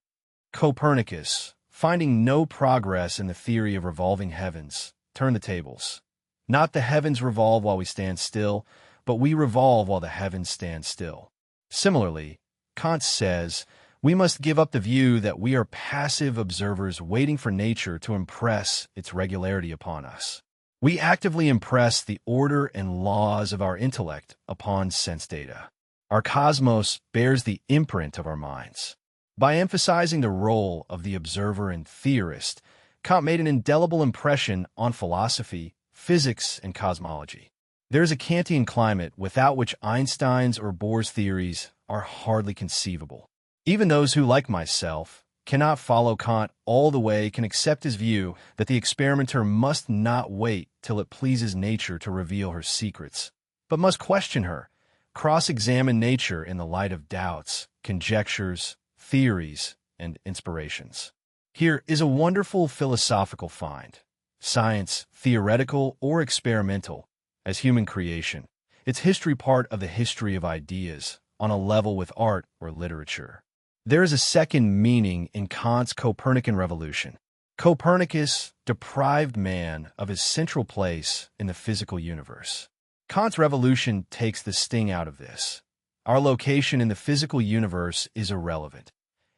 Copernicus, finding no progress in the theory of revolving heavens, turned the tables. Not the heavens revolve while we stand still, but we revolve while the heavens stand still. Similarly, Kant says, we must give up the view that we are passive observers waiting for nature to impress its regularity upon us. We actively impress the order and laws of our intellect upon sense data. Our cosmos bears the imprint of our minds. By emphasizing the role of the observer and theorist, Kant made an indelible impression on philosophy, physics, and cosmology. There is a Kantian climate without which Einstein's or Bohr's theories are hardly conceivable. Even those who, like myself, cannot follow Kant all the way can accept his view that the experimenter must not wait till it pleases nature to reveal her secrets, but must question her, cross-examine nature in the light of doubts, conjectures, theories, and inspirations. Here is a wonderful philosophical find. Science, theoretical or experimental, as human creation, its history part of the history of ideas, on a level with art or literature. There is a second meaning in Kant's Copernican revolution. Copernicus deprived man of his central place in the physical universe. Kant's revolution takes the sting out of this. Our location in the physical universe is irrelevant.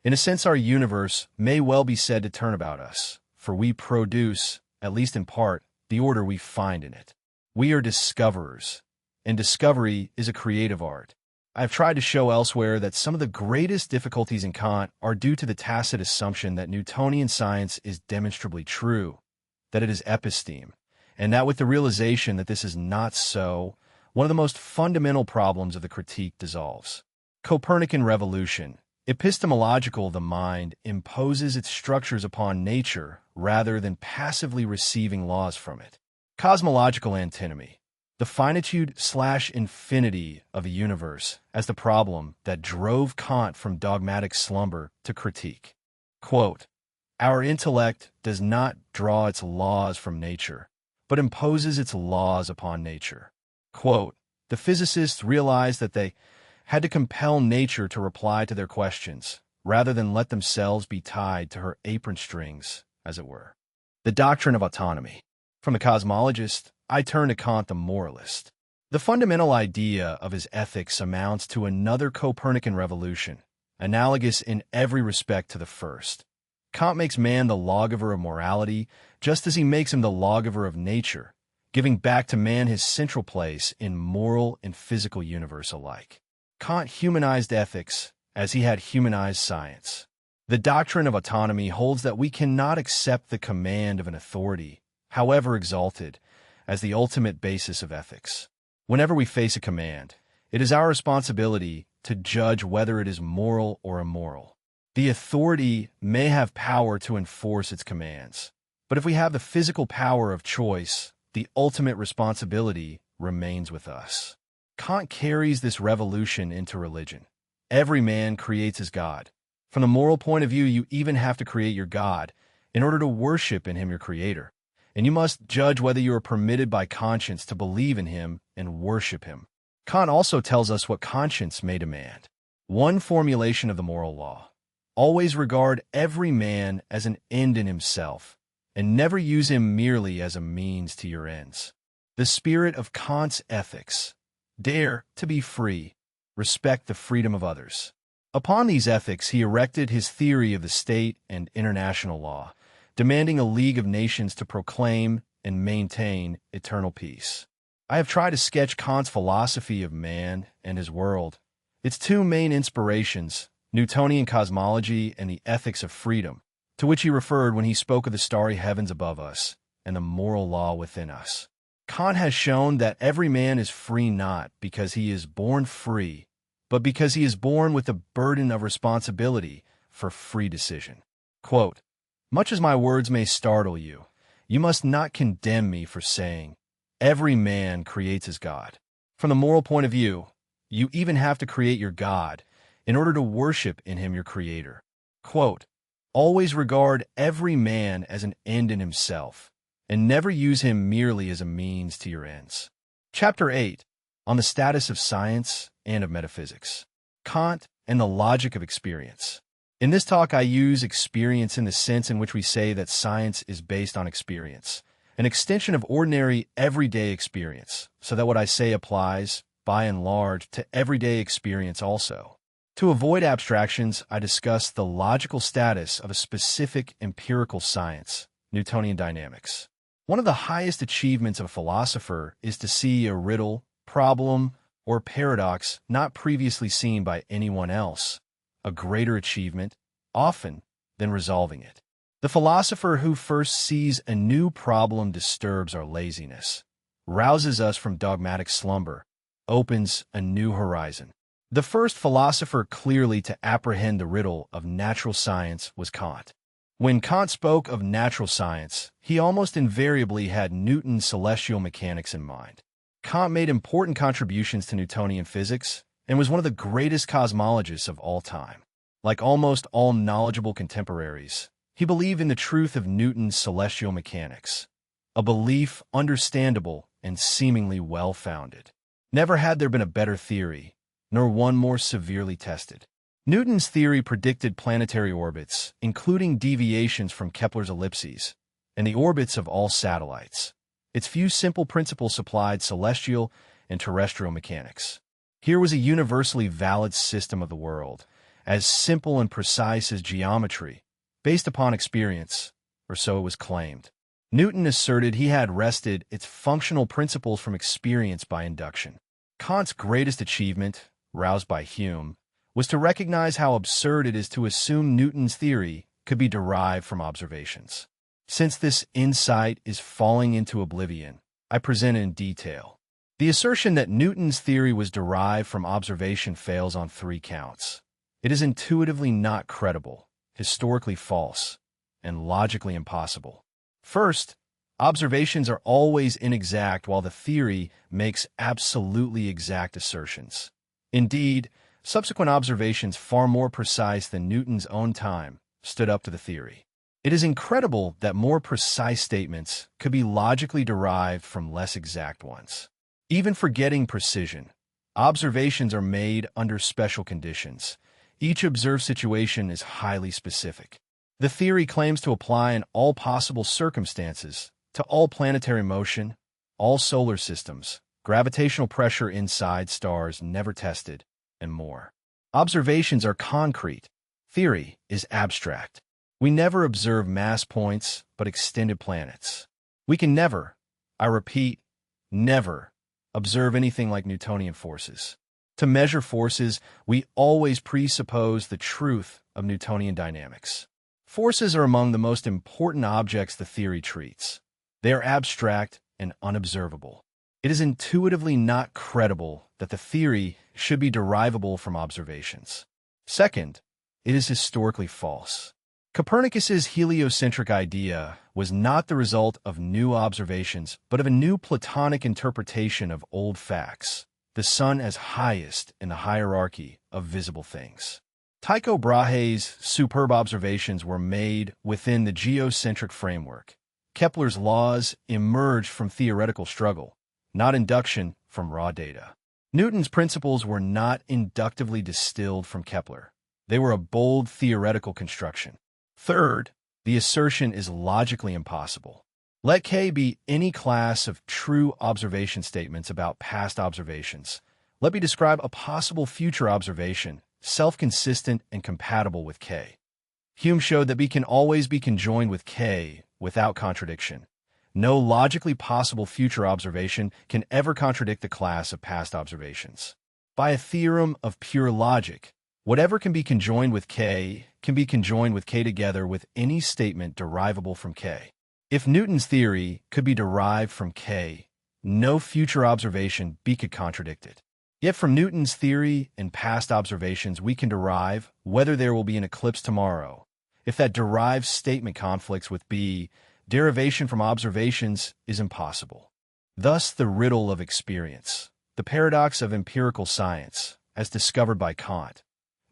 In a sense, our universe may well be said to turn about us, for we produce, at least in part, the order we find in it. We are discoverers, and discovery is a creative art. I have tried to show elsewhere that some of the greatest difficulties in Kant are due to the tacit assumption that Newtonian science is demonstrably true, that it is episteme, and that with the realization that this is not so, one of the most fundamental problems of the critique dissolves. Copernican revolution. Epistemological, the mind imposes its structures upon nature rather than passively receiving laws from it. Cosmological antinomy. The finitude/infinity of a universe as the problem that drove Kant from dogmatic slumber to critique. Quote, "Our intellect does not draw its laws from nature, but imposes its laws upon nature." Quote, "The physicists realized that they had to compel nature to reply to their questions, rather than let themselves be tied to her apron strings, as it were." The doctrine of autonomy. From the cosmologist, I turn to Kant the moralist. The fundamental idea of his ethics amounts to another Copernican revolution, analogous in every respect to the first. Kant makes man the lawgiver of morality, just as he makes him the lawgiver of nature, giving back to man his central place in moral and physical universe alike. Kant humanized ethics as he had humanized science. The doctrine of autonomy holds that we cannot accept the command of an authority, however exalted, as the ultimate basis of ethics. Whenever we face a command, it is our responsibility to judge whether it is moral or immoral. The authority may have power to enforce its commands, but if we have the physical power of choice, the ultimate responsibility remains with us. Kant carries this revolution into religion. Every man creates his God. From the moral point of view, you even have to create your God in order to worship in him your creator. And you must judge whether you are permitted by conscience to believe in him and worship him. Kant also tells us what conscience may demand. One formulation of the moral law. Always regard every man as an end in himself, and never use him merely as a means to your ends. The spirit of Kant's ethics. Dare to be free. Respect the freedom of others. Upon these ethics, he erected his theory of the state and international law, demanding a League of Nations to proclaim and maintain eternal peace. I have tried to sketch Kant's philosophy of man and his world. Its two main inspirations, Newtonian cosmology and the ethics of freedom, to which he referred when he spoke of the starry heavens above us and the moral law within us. Kant has shown that every man is free not because he is born free, but because he is born with the burden of responsibility for free decision. Quote, "Much as my words may startle you, you must not condemn me for saying, every man creates his God. From the moral point of view, you even have to create your God in order to worship in him your creator." Quote, "Always regard every man as an end in himself, and never use him merely as a means to your ends." Chapter 8, on the status of science and of metaphysics. Kant and the logic of experience. In this talk, I use experience in the sense in which we say that science is based on experience, an extension of ordinary, everyday experience, so that what I say applies, by and large, to everyday experience also. To avoid abstractions, I discuss the logical status of a specific empirical science, Newtonian dynamics. One of the highest achievements of a philosopher is to see a riddle, problem, or paradox not previously seen by anyone else, a greater achievement, often, than resolving it. The philosopher who first sees a new problem disturbs our laziness, rouses us from dogmatic slumber, opens a new horizon. The first philosopher clearly to apprehend the riddle of natural science was Kant. When Kant spoke of natural science, he almost invariably had Newton's celestial mechanics in mind. Kant made important contributions to Newtonian physics and was one of the greatest cosmologists of all time. Like almost all knowledgeable contemporaries, he believed in the truth of Newton's celestial mechanics, a belief understandable and seemingly well-founded. Never had there been a better theory, nor one more severely tested. Newton's theory predicted planetary orbits, including deviations from Kepler's ellipses, and the orbits of all satellites. Its few simple principles supplied celestial and terrestrial mechanics. Here was a universally valid system of the world, as simple and precise as geometry, based upon experience, or so it was claimed. Newton asserted he had wrested its functional principles from experience by induction. Kant's greatest achievement, roused by Hume, was to recognize how absurd it is to assume Newton's theory could be derived from observations. Since this insight is falling into oblivion, I present it in detail. The assertion that Newton's theory was derived from observation fails on 3 counts. It is intuitively not credible, historically false, and logically impossible. First, observations are always inexact while the theory makes absolutely exact assertions. Indeed, subsequent observations far more precise than Newton's own time stood up to the theory. It is incredible that more precise statements could be logically derived from less exact ones. Even forgetting precision, observations are made under special conditions. Each observed situation is highly specific. The theory claims to apply in all possible circumstances to all planetary motion, all solar systems, gravitational pressure inside stars never tested, and more. Observations are concrete. Theory is abstract. We never observe mass points, but extended planets. We can never, I repeat, never, observe anything like Newtonian forces. To measure forces, we always presuppose the truth of Newtonian dynamics. Forces are among the most important objects the theory treats. They are abstract and unobservable. It is intuitively not credible that the theory should be derivable from observations. Second, it is historically false. Copernicus's heliocentric idea was not the result of new observations, but of a new Platonic interpretation of old facts, the sun as highest in the hierarchy of visible things. Tycho Brahe's superb observations were made within the geocentric framework. Kepler's laws emerged from theoretical struggle, not induction from raw data. Newton's principles were not inductively distilled from Kepler. They were a bold theoretical construction. Third, the assertion is logically impossible. Let K be any class of true observation statements about past observations. Let me describe a possible future observation, self-consistent and compatible with K. Hume showed that B can always be conjoined with K without contradiction. No logically possible future observation can ever contradict the class of past observations. By a theorem of pure logic, whatever can be conjoined with K can be conjoined with K together with any statement derivable from K. If Newton's theory could be derived from K, no future observation B could contradict it. Yet from Newton's theory and past observations we can derive whether there will be an eclipse tomorrow. If that derived statement conflicts with B, derivation from observations is impossible. Thus the riddle of experience, the paradox of empirical science, as discovered by Kant.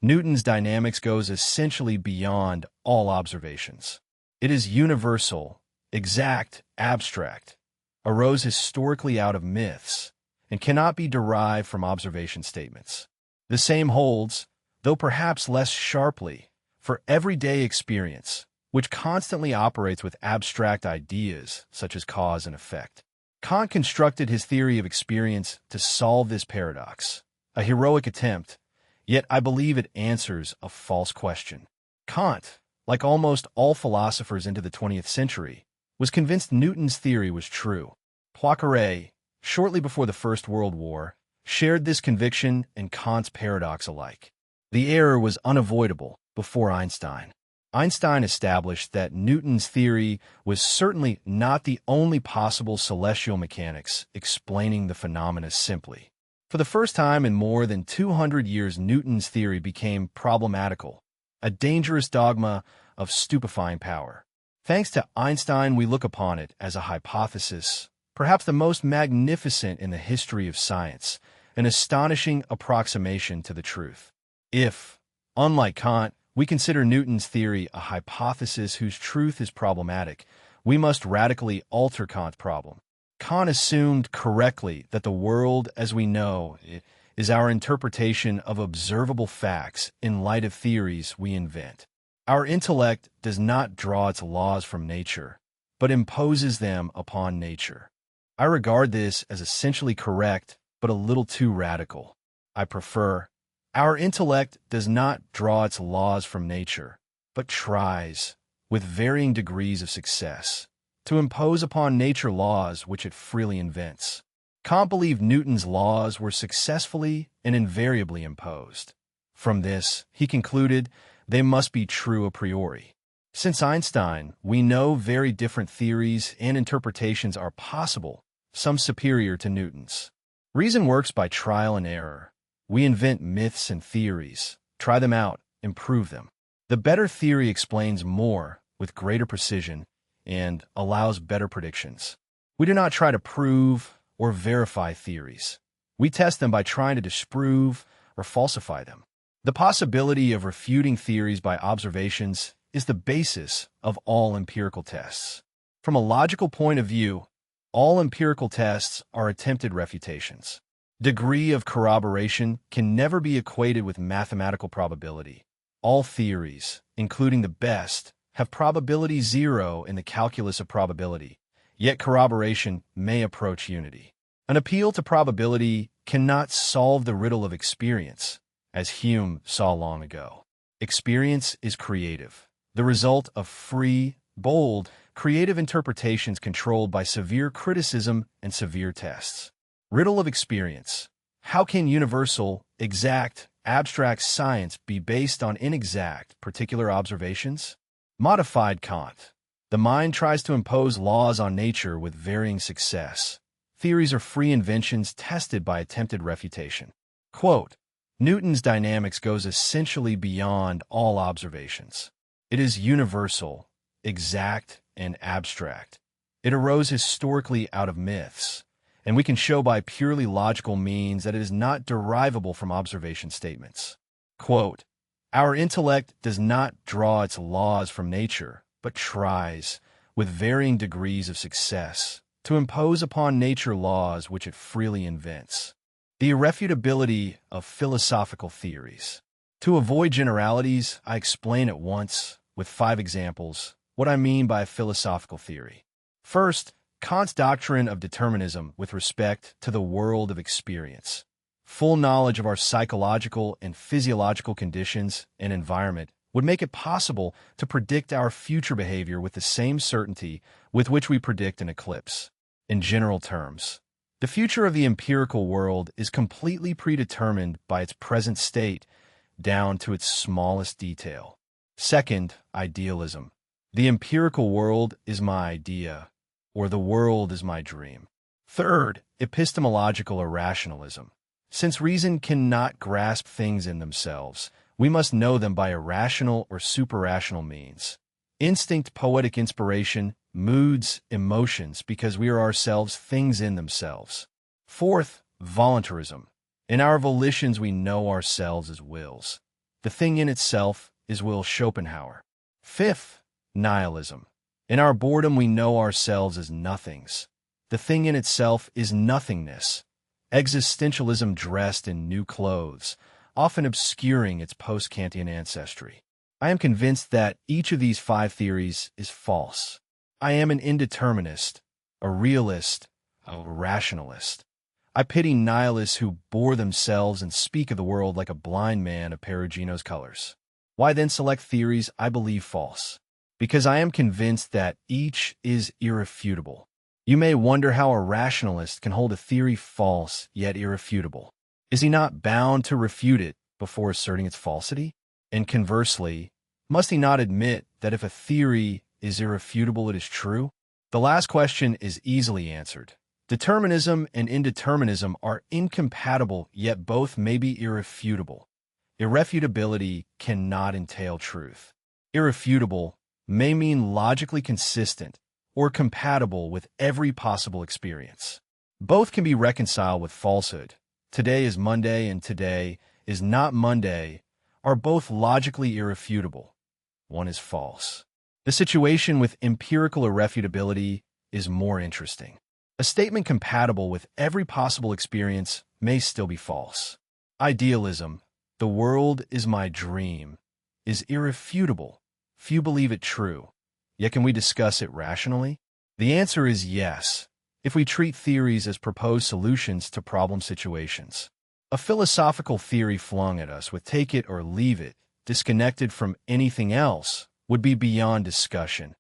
Newton's dynamics goes essentially beyond all observations. It is universal, exact, abstract, arose historically out of myths, and cannot be derived from observation statements. The same holds, though perhaps less sharply, for everyday experience, which constantly operates with abstract ideas such as cause and effect. Kant constructed his theory of experience to solve this paradox, a heroic attempt, yet I believe it answers a false question. Kant, like almost all philosophers into the 20th century, was convinced Newton's theory was true. Poincaré, shortly before the First World War, shared this conviction and Kant's paradox alike. The error was unavoidable before Einstein. Einstein established that Newton's theory was certainly not the only possible celestial mechanics explaining the phenomena simply. For the first time in more than 200 years, Newton's theory became problematical, a dangerous dogma of stupefying power. Thanks to Einstein, we look upon it as a hypothesis, perhaps the most magnificent in the history of science, an astonishing approximation to the truth. If, unlike Kant, we consider Newton's theory a hypothesis whose truth is problematic, we must radically alter Kant's problem. Kant assumed correctly that the world as we know it is our interpretation of observable facts in light of theories we invent. Our intellect does not draw its laws from nature, but imposes them upon nature. I regard this as essentially correct, but a little too radical. I prefer, our intellect does not draw its laws from nature, but tries, with varying degrees of success, to impose upon nature laws which it freely invents. Kant believed Newton's laws were successfully and invariably imposed. From this, he concluded they must be true a priori. Since Einstein, we know very different theories and interpretations are possible, some superior to Newton's. Reason works by trial and error. We invent myths and theories, try them out, and prove them. The better theory explains more with greater precision and allows better predictions. We do not try to prove or verify theories. We test them by trying to disprove or falsify them. The possibility of refuting theories by observations is the basis of all empirical tests. From a logical point of view, all empirical tests are attempted refutations. Degree of corroboration can never be equated with mathematical probability. All theories, including the best, have probability 0 in the calculus of probability, yet corroboration may approach unity. An appeal to probability cannot solve the riddle of experience, as Hume saw long ago. Experience is creative, the result of free, bold, creative interpretations controlled by severe criticism and severe tests. Riddle of experience. How can universal, exact, abstract science be based on inexact, particular observations? Modified Kant. The mind tries to impose laws on nature with varying success. Theories are free inventions tested by attempted refutation. Quote, Newton's dynamics goes essentially beyond all observations. It is universal, exact, and abstract. It arose historically out of myths, and we can show by purely logical means that it is not derivable from observation statements. Quote, Our intellect does not draw its laws from nature, but tries, with varying degrees of success, to impose upon nature laws which it freely invents. The irrefutability of philosophical theories. To avoid generalities, I explain at once, with 5 examples, what I mean by a philosophical theory. First, Kant's doctrine of determinism with respect to the world of experience. Full knowledge of our psychological and physiological conditions and environment would make it possible to predict our future behavior with the same certainty with which we predict an eclipse. In general terms, the future of the empirical world is completely predetermined by its present state, down to its smallest detail. Second, idealism. The empirical world is my idea, or the world is my dream. Third, epistemological irrationalism. Since reason cannot grasp things in themselves, we must know them by irrational or superrational means. Instinct, poetic inspiration, moods, emotions, because we are ourselves things in themselves. Fourth, voluntarism. In our volitions we know ourselves as wills. The thing in itself is will Schopenhauer. Fifth, nihilism. In our boredom we know ourselves as nothings. The thing in itself is nothingness. Existentialism dressed in new clothes, often obscuring its post-Kantian ancestry. I am convinced that each of these 5 theories is false. I am an indeterminist, a realist, a rationalist. I pity nihilists who bore themselves and speak of the world like a blind man of Perugino's colors. Why then select theories I believe false? Because I am convinced that each is irrefutable. You may wonder how a rationalist can hold a theory false yet irrefutable. Is he not bound to refute it before asserting its falsity? And conversely, must he not admit that if a theory is irrefutable, it is true? The last question is easily answered. Determinism and indeterminism are incompatible, yet both may be irrefutable. Irrefutability cannot entail truth. Irrefutable may mean logically consistent or compatible with every possible experience. Both can be reconciled with falsehood. Today is Monday and today is not Monday are both logically irrefutable. One is false. The situation with empirical irrefutability is more interesting. A statement compatible with every possible experience may still be false. Idealism, the world is my dream, is irrefutable. Few believe it true. Yet can we discuss it rationally? The answer is yes, if we treat theories as proposed solutions to problem situations. A philosophical theory flung at us with take it or leave it, disconnected from anything else, would be beyond discussion,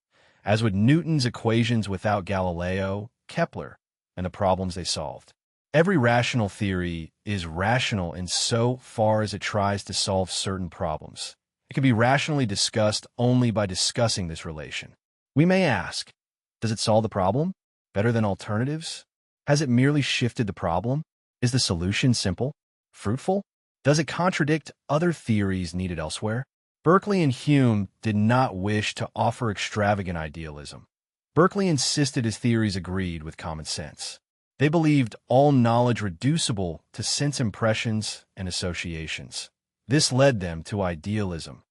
as would Newton's equations without Galileo, Kepler, and the problems they solved. Every rational theory is rational in so far as it tries to solve certain problems. It can be rationally discussed only by discussing this relation. We may ask, does it solve the problem better than alternatives? Has it merely shifted the problem? Is the solution simple? Fruitful? Does it contradict other theories needed elsewhere? Berkeley and Hume did not wish to offer extravagant idealism. Berkeley insisted his theories agreed with common sense. They believed all knowledge reducible to sense impressions and associations. This led them to idealism.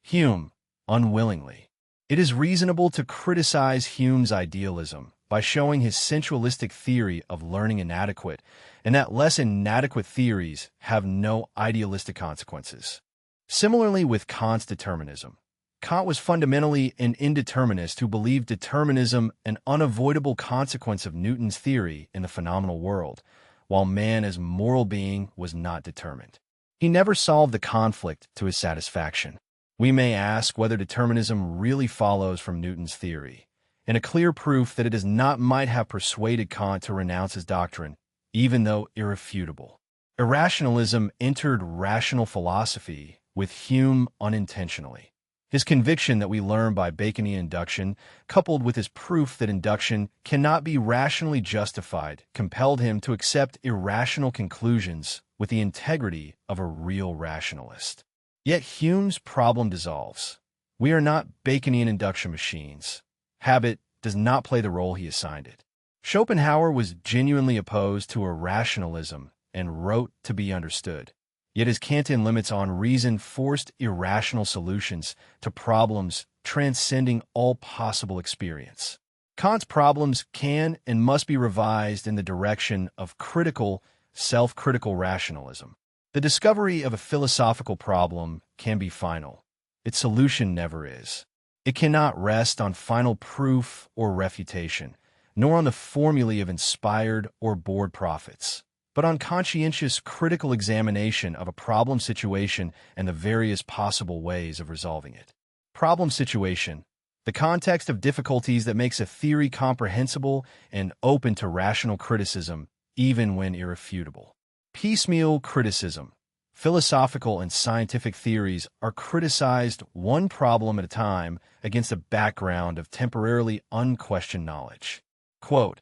Hume, unwillingly. It is reasonable to criticize Hume's idealism by showing his sensualistic theory of learning inadequate, and that less inadequate theories have no idealistic consequences. Similarly with Kant's determinism. Kant was fundamentally an indeterminist who believed determinism an unavoidable consequence of Newton's theory in the phenomenal world, while man as moral being was not determined. He never solved the conflict to his satisfaction. We may ask whether determinism really follows from Newton's theory, and a clear proof that it does not might have persuaded Kant to renounce his doctrine, even though irrefutable. Irrationalism entered rational philosophy with Hume unintentionally. His conviction that we learn by Baconian induction, coupled with his proof that induction cannot be rationally justified, compelled him to accept irrational conclusions with the integrity of a real rationalist. Yet Hume's problem dissolves. We are not Baconian induction machines. Habit does not play the role he assigned it. Schopenhauer was genuinely opposed to irrationalism and wrote to be understood. Yet his Kantian limits on reason forced irrational solutions to problems transcending all possible experience. Kant's problems can and must be revised in the direction of critical, self-critical rationalism. The discovery of a philosophical problem can be final. Its solution never is. It cannot rest on final proof or refutation, nor on the formulae of inspired or bored prophets, but on conscientious critical examination of a problem situation and the various possible ways of resolving it. Problem situation, the context of difficulties that makes a theory comprehensible and open to rational criticism, even when irrefutable. Piecemeal criticism. Philosophical and scientific theories are criticized one problem at a time against a background of temporarily unquestioned knowledge. Quote,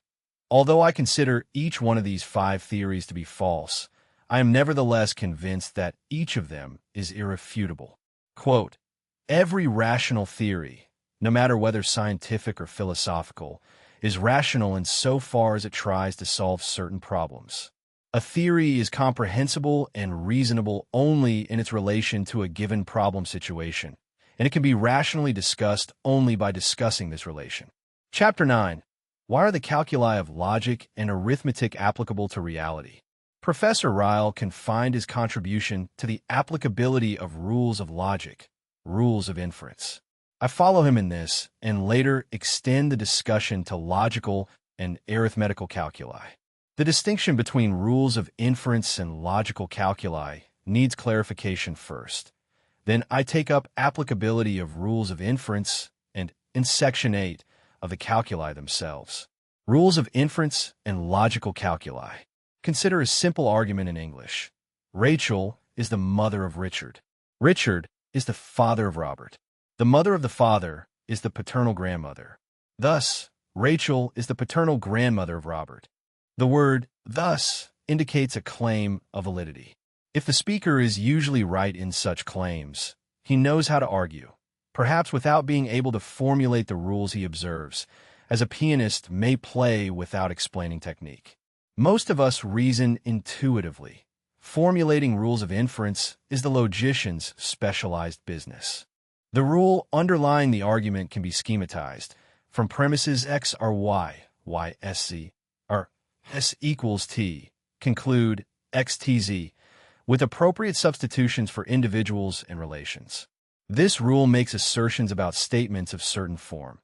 although I consider each one of these 5 theories to be false, I am nevertheless convinced that each of them is irrefutable. Quote, every rational theory, no matter whether scientific or philosophical, is rational in so far as it tries to solve certain problems. A theory is comprehensible and reasonable only in its relation to a given problem situation, and it can be rationally discussed only by discussing this relation. Chapter 9. Why are the calculi of logic and arithmetic applicable to reality? Professor Ryle confined his contribution to the applicability of rules of logic, rules of inference. I follow him in this and later extend the discussion to logical and arithmetical calculi. The distinction between rules of inference and logical calculi needs clarification first. Then I take up applicability of rules of inference and, in Section 8, of the calculi themselves. Rules of inference and logical calculi. Consider a simple argument in English. Rachel is the mother of Richard. Richard is the father of Robert. The mother of the father is the paternal grandmother. Thus, Rachel is the paternal grandmother of Robert. The word thus indicates a claim of validity. If the speaker is usually right in such claims, he knows how to argue, perhaps without being able to formulate the rules he observes, as a pianist may play without explaining technique. Most of us reason intuitively. Formulating rules of inference is the logician's specialized business. The rule underlying the argument can be schematized from premises x are y, y sc, or s equals t, conclude xtz, with appropriate substitutions for individuals and relations. This rule makes assertions about statements of certain form,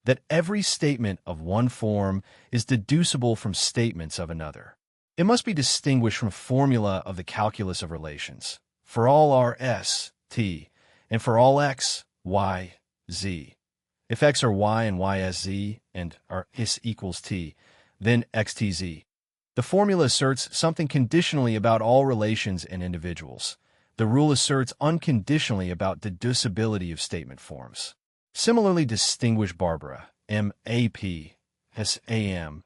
that every statement of one form is deducible from statements of another. It must be distinguished from formula of the calculus of relations. For all r s, t, and for all x, y, z. If x are y and y s z, and r s equals t, then xtz. The formula asserts something conditionally about all relations and individuals. The rule asserts unconditionally about deducibility of statement forms. Similarly, distinguish Barbara, M-A-P, S-A-M,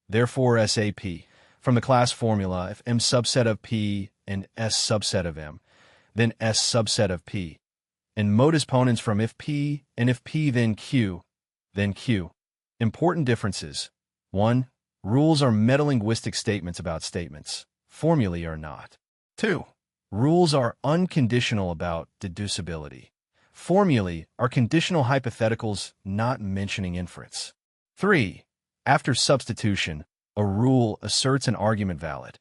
therefore S-A-P, from the class formula if M subset of P and S subset of M, then S subset of P, and modus ponens from if P and if P then Q, then Q. Important differences. 1. Rules are metalinguistic statements about statements. Formulae are not. 2. Rules are unconditional about deducibility. Formulae are conditional hypotheticals not mentioning inference. 3. After substitution, a rule asserts an argument valid.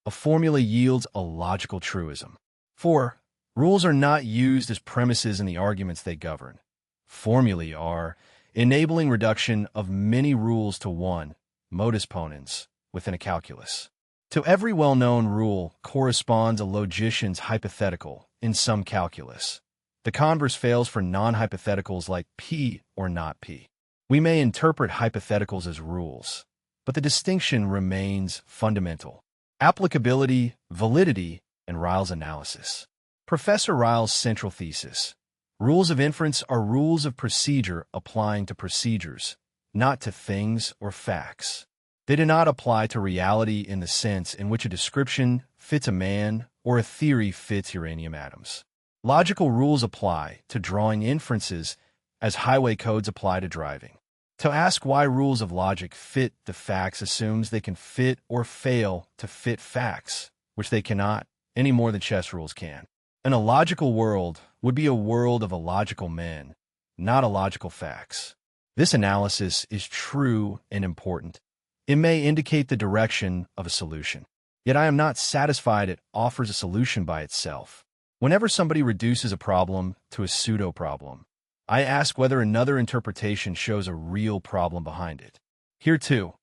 A formula yields a logical truism. 4. Rules are not used as premises in the arguments they govern. Formulae are enabling reduction of many rules to one, modus ponens, within a calculus. To every well-known rule corresponds a logician's hypothetical in some calculus. The converse fails for non-hypotheticals like P or not P. We may interpret hypotheticals as rules, but the distinction remains fundamental. Applicability, validity, and Ryle's analysis. Professor Ryle's central thesis. Rules of inference are rules of procedure applying to procedures, not to things or facts. They do not apply to reality in the sense in which a description fits a man or a theory fits uranium atoms. Logical rules apply to drawing inferences as highway codes apply to driving. To ask why rules of logic fit the facts assumes they can fit or fail to fit facts, which they cannot, any more than chess rules can. An illogical world would be a world of illogical men, not illogical facts. This analysis is true and important. It may indicate the direction of a solution. Yet I am not satisfied it offers a solution by itself. Whenever somebody reduces a problem to a pseudo-problem, I ask whether another interpretation shows a real problem behind it. Here, too,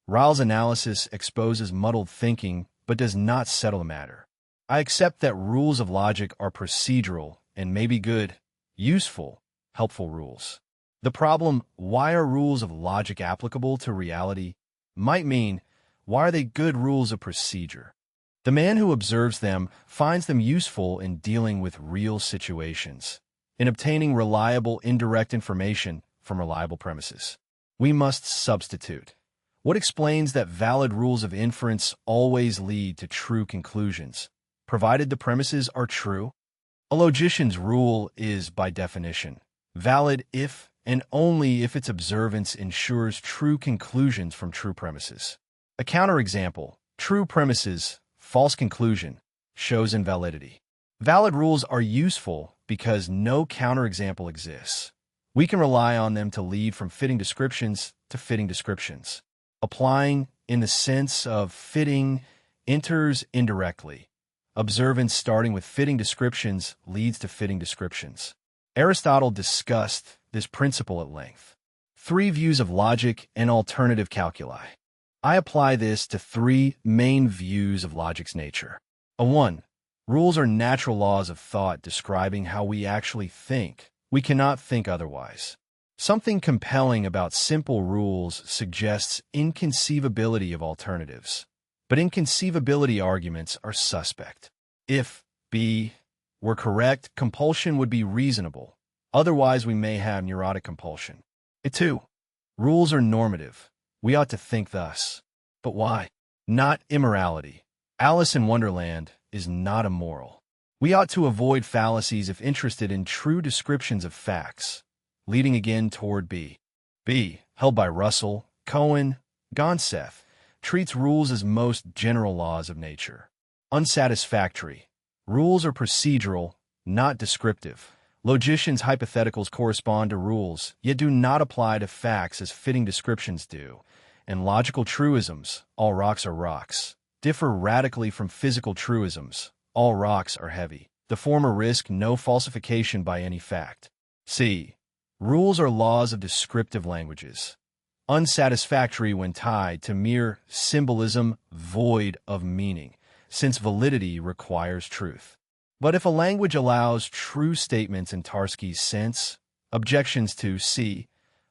Ryle's analysis exposes muddled thinking but does not settle the matter. I accept that rules of logic are procedural and may be good, useful, helpful rules. The problem, why are rules of logic applicable to reality, might mean, why are they good rules of procedure? The man who observes them finds them useful in dealing with real situations, in obtaining reliable indirect information from reliable premises. We must substitute. What explains that valid rules of inference always lead to true conclusions, provided the premises are true? A logician's rule is, by definition, valid if and only if its observance ensures true conclusions from true premises. A counterexample, true premises, false conclusion, shows invalidity. Valid rules are useful because no counterexample exists. We can rely on them to lead from fitting descriptions to fitting descriptions. Applying, in the sense of fitting, enters indirectly. Observance starting with fitting descriptions leads to fitting descriptions. Aristotle discussed this principle at length. 3 views of logic and alternative calculi. I apply this to 3 main views of logic's nature. 1. Rules are natural laws of thought describing how we actually think. We cannot think otherwise. Something compelling about simple rules suggests inconceivability of alternatives. But inconceivability arguments are suspect. If B were correct, compulsion would be reasonable. Otherwise, we may have neurotic compulsion. 2. Rules are normative. We ought to think thus. But why? Not immorality. Alice in Wonderland is not immoral. We ought to avoid fallacies if interested in true descriptions of facts, leading again toward B. B, held by Russell, Cohen, Gonseth, treats rules as most general laws of nature. Unsatisfactory. Rules are procedural, not descriptive. Logicians' hypotheticals correspond to rules, yet do not apply to facts as fitting descriptions do. And logical truisms, all rocks are rocks, differ radically from physical truisms, all rocks are heavy. The former risk no falsification by any fact. C. Rules are laws of descriptive languages. Unsatisfactory when tied to mere symbolism void of meaning, since validity requires truth. But if a language allows true statements in Tarski's sense, objections to C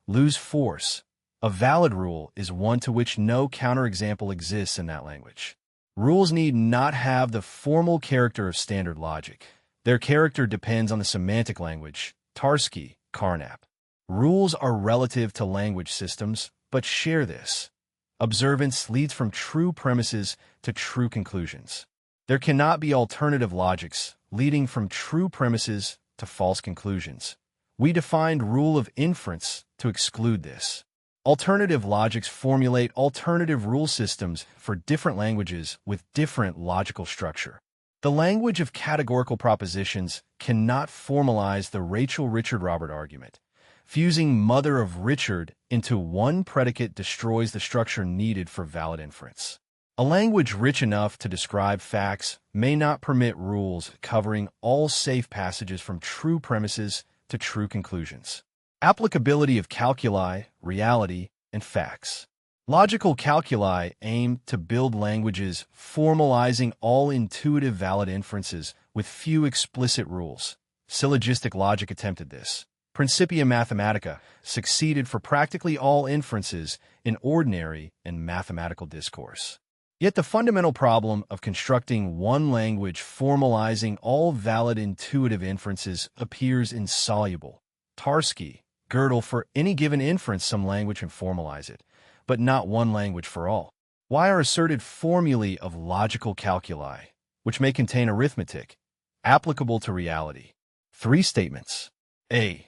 lose force, A valid rule is one to which no counterexample exists in that language. Rules need not have the formal character of standard logic. Their character depends on the semantic language, Tarski, Carnap. Rules are relative to language systems, but share this. Observance leads from true premises to true conclusions. There cannot be alternative logics leading from true premises to false conclusions. We defined rule of inference to exclude this. Alternative logics formulate alternative rule systems for different languages with different logical structure. The language of categorical propositions cannot formalize the Rachel Richard Robert argument. Fusing mother of Richard into one predicate destroys the structure needed for valid inference. A language rich enough to describe facts may not permit rules covering all safe passages from true premises to true conclusions. Applicability of calculi, reality, and facts. Logical calculi aim to build languages formalizing all intuitive valid inferences with few explicit rules. Syllogistic logic attempted this. Principia Mathematica succeeded for practically all inferences in ordinary and mathematical discourse. Yet the fundamental problem of constructing one language formalizing all valid intuitive inferences appears insoluble. Tarski, Gödel, for any given inference some language can formalize it, but not one language for all. Why are asserted formulae of logical calculi, which may contain arithmetic, applicable to reality? 3 statements. A.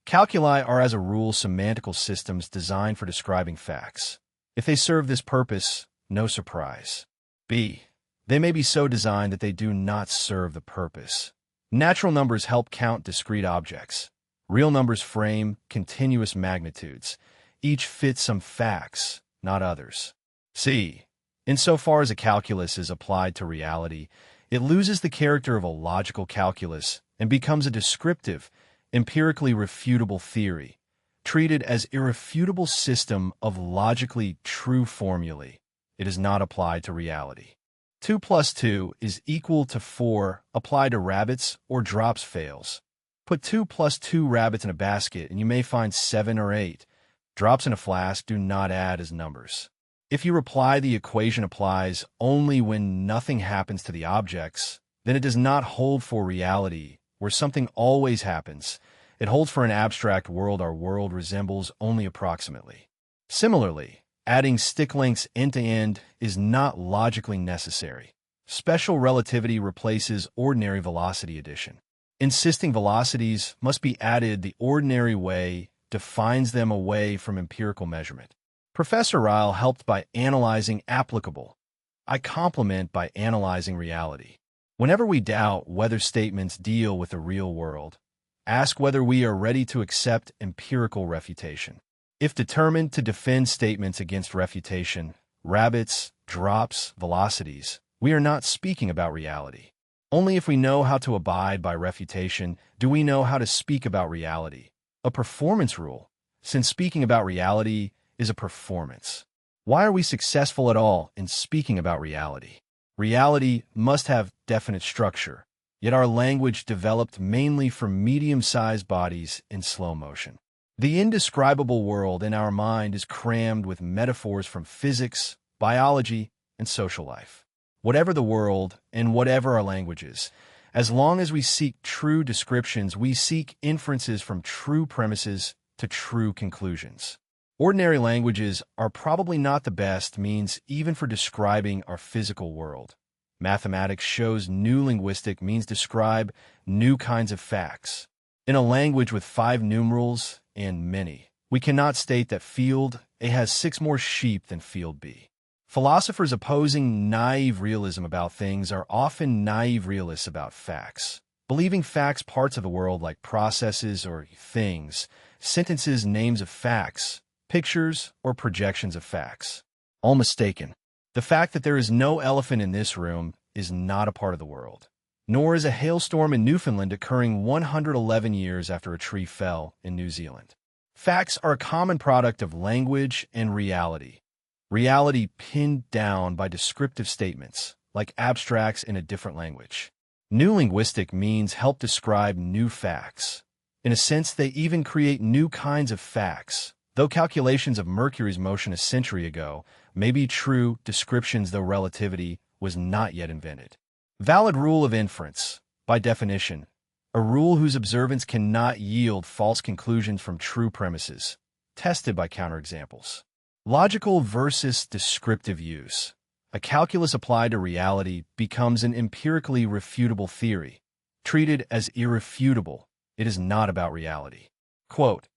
Calculi are as a rule semantical systems designed for describing facts. If they serve this purpose, no surprise. B. They may be so designed that they do not serve the purpose. Natural numbers help count discrete objects. Real numbers frame continuous magnitudes. Each fits some facts, not others. C. Insofar as a calculus is applied to reality, it loses the character of a logical calculus and becomes a descriptive, empirically refutable theory, treated as irrefutable system of logically true formulae. It is not applied to reality. 2 plus 2 is equal to 4 applied to rabbits or drops fails. Put 2 plus 2 rabbits in a basket and you may find 7 or 8. Drops in a flask do not add as numbers. If you reply the equation applies only when nothing happens to the objects, then it does not hold for reality, where something always happens. It holds for an abstract world our world resembles only approximately. Similarly, adding stick lengths end to end is not logically necessary. Special relativity replaces ordinary velocity addition. Insisting velocities must be added the ordinary way defines them away from empirical measurement. Professor Ryle helped by analyzing applicable. I complement by analyzing reality. Whenever we doubt whether statements deal with the real world, ask whether we are ready to accept empirical refutation. If determined to defend statements against refutation, rabbits, drops, velocities, we are not speaking about reality. Only if we know how to abide by refutation do we know how to speak about reality. A performance rule, since speaking about reality is a performance. Why are we successful at all in speaking about reality? Reality must have definite structure, yet our language developed mainly for medium-sized bodies in slow motion. The indescribable world in our mind is crammed with metaphors from physics, biology, and social life. Whatever the world and whatever our languages, as long as we seek true descriptions, we seek inferences from true premises to true conclusions. Ordinary languages are probably not the best means even for describing our physical world. Mathematics shows new linguistic means describe new kinds of facts. In a language with 5 numerals and many, we cannot state that field A has 6 more sheep than field B. Philosophers opposing naive realism about things are often naive realists about facts, believing facts parts of the world like processes or things, sentences, names of facts, pictures, or projections of facts. All mistaken. The fact that there is no elephant in this room is not a part of the world, nor is a hailstorm in Newfoundland occurring 111 years after a tree fell in New Zealand. Facts are a common product of language and reality. Reality pinned down by descriptive statements, like abstracts in a different language. New linguistic means help describe new facts. In a sense, they even create new kinds of facts, Though calculations of Mercury's motion a century ago may be true descriptions, though relativity was not yet invented. Valid rule of inference. By definition, a rule whose observance cannot yield false conclusions from true premises, tested by counterexamples. Logical versus descriptive use. A calculus applied to reality becomes an empirically refutable theory. Treated as irrefutable, it is not about reality. Quote,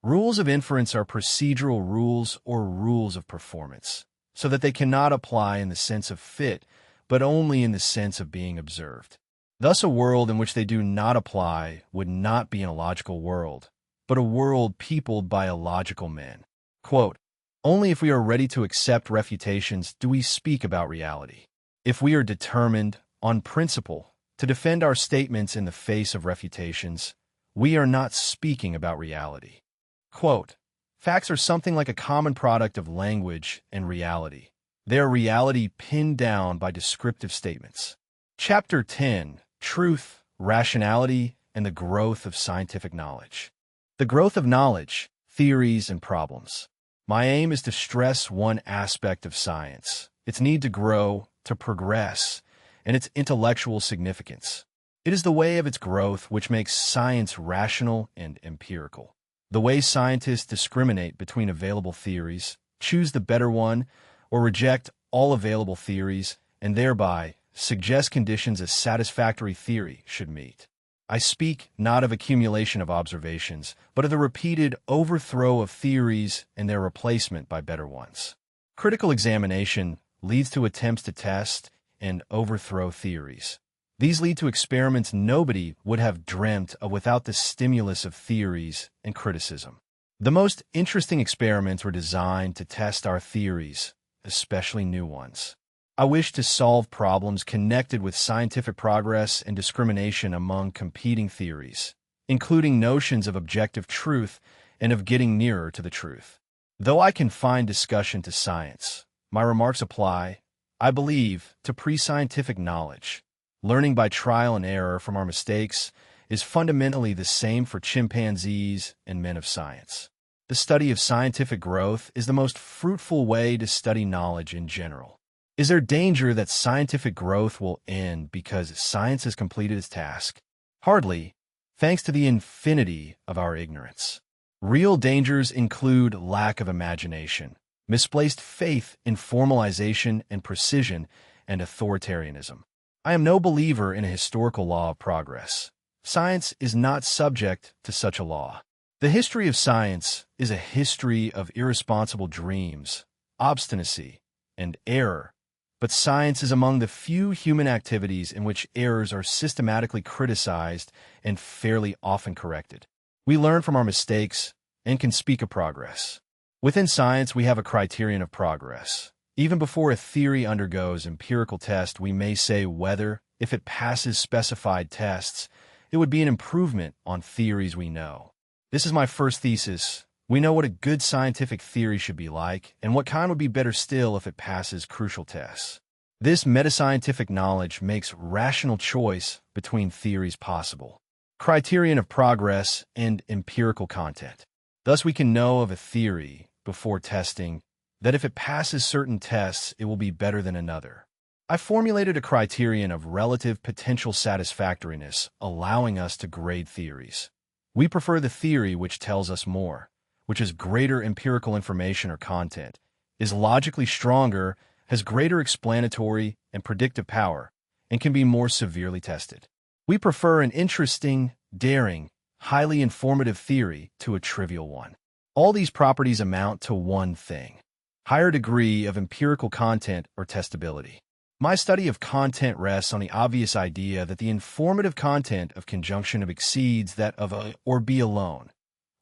rules of inference are procedural rules or rules of performance, so that they cannot apply in the sense of fit, but only in the sense of being observed. Thus, a world in which they do not apply would not be an illogical world, but a world peopled by illogical men. Quote, only if we are ready to accept refutations do we speak about reality. If we are determined, on principle, to defend our statements in the face of refutations, we are not speaking about reality. Quote, facts are something like a common product of language and reality. They are reality pinned down by descriptive statements. Chapter 10, Truth, Rationality, and the Growth of Scientific Knowledge. The growth of knowledge, theories, and problems. My aim is to stress one aspect of science, its need to grow, to progress, and its intellectual significance. It is the way of its growth which makes science rational and empirical. The way scientists discriminate between available theories, choose the better one, or reject all available theories, and thereby suggest conditions a satisfactory theory should meet. I speak not of accumulation of observations, but of the repeated overthrow of theories and their replacement by better ones. Critical examination leads to attempts to test and overthrow theories. These lead to experiments nobody would have dreamt of without the stimulus of theories and criticism. The most interesting experiments were designed to test our theories, especially new ones. I wish to solve problems connected with scientific progress and discrimination among competing theories, including notions of objective truth and of getting nearer to the truth. Though I confine discussion to science, my remarks apply, I believe, to pre-scientific knowledge. Learning by trial and error from our mistakes is fundamentally the same for chimpanzees and men of science. The study of scientific growth is the most fruitful way to study knowledge in general. Is there danger that scientific growth will end because science has completed its task? Hardly, thanks to the infinity of our ignorance. Real dangers include lack of imagination, misplaced faith in formalization and precision, and authoritarianism. I am no believer in a historical law of progress. Science is not subject to such a law. The history of science is a history of irresponsible dreams, obstinacy, and error. But science is among the few human activities in which errors are systematically criticized and fairly often corrected. We learn from our mistakes and can speak of progress. Within science, we have a criterion of progress. Even before a theory undergoes empirical test, we may say whether, if it passes specified tests, it would be an improvement on theories we know. This is my first thesis. We know what a good scientific theory should be like, and what kind would be better still if it passes crucial tests. This metascientific knowledge makes rational choice between theories possible. Criterion of progress and empirical content. Thus we can know of a theory, before testing, that if it passes certain tests, it will be better than another. I formulated a criterion of relative potential satisfactoriness, allowing us to grade theories. We prefer the theory which tells us more, which has greater empirical information or content, is logically stronger, has greater explanatory and predictive power, and can be more severely tested. We prefer an interesting, daring, highly informative theory to a trivial one. All these properties amount to one thing: higher degree of empirical content or testability. My study of content rests on the obvious idea that the informative content of conjunction exceeds that of A or B alone,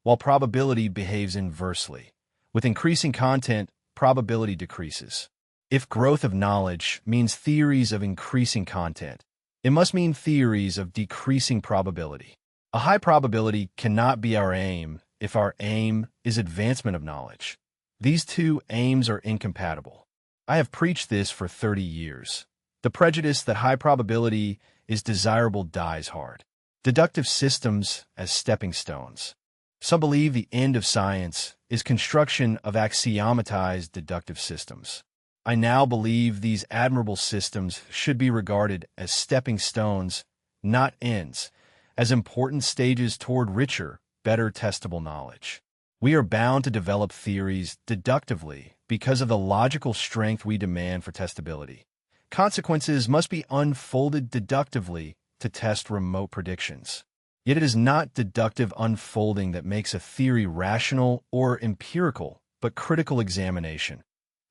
while probability behaves inversely. With increasing content, probability decreases. If growth of knowledge means theories of increasing content, it must mean theories of decreasing probability. A high probability cannot be our aim if our aim is advancement of knowledge. These two aims are incompatible. I have preached this for 30 years. The prejudice that high probability is desirable dies hard. Deductive systems as stepping stones. Some believe the end of science is construction of axiomatized deductive systems. I now believe these admirable systems should be regarded as stepping stones, not ends, as important stages toward richer, better testable knowledge. We are bound to develop theories deductively because of the logical strength we demand for testability. Consequences must be unfolded deductively to test remote predictions. Yet it is not deductive unfolding that makes a theory rational or empirical, but critical examination.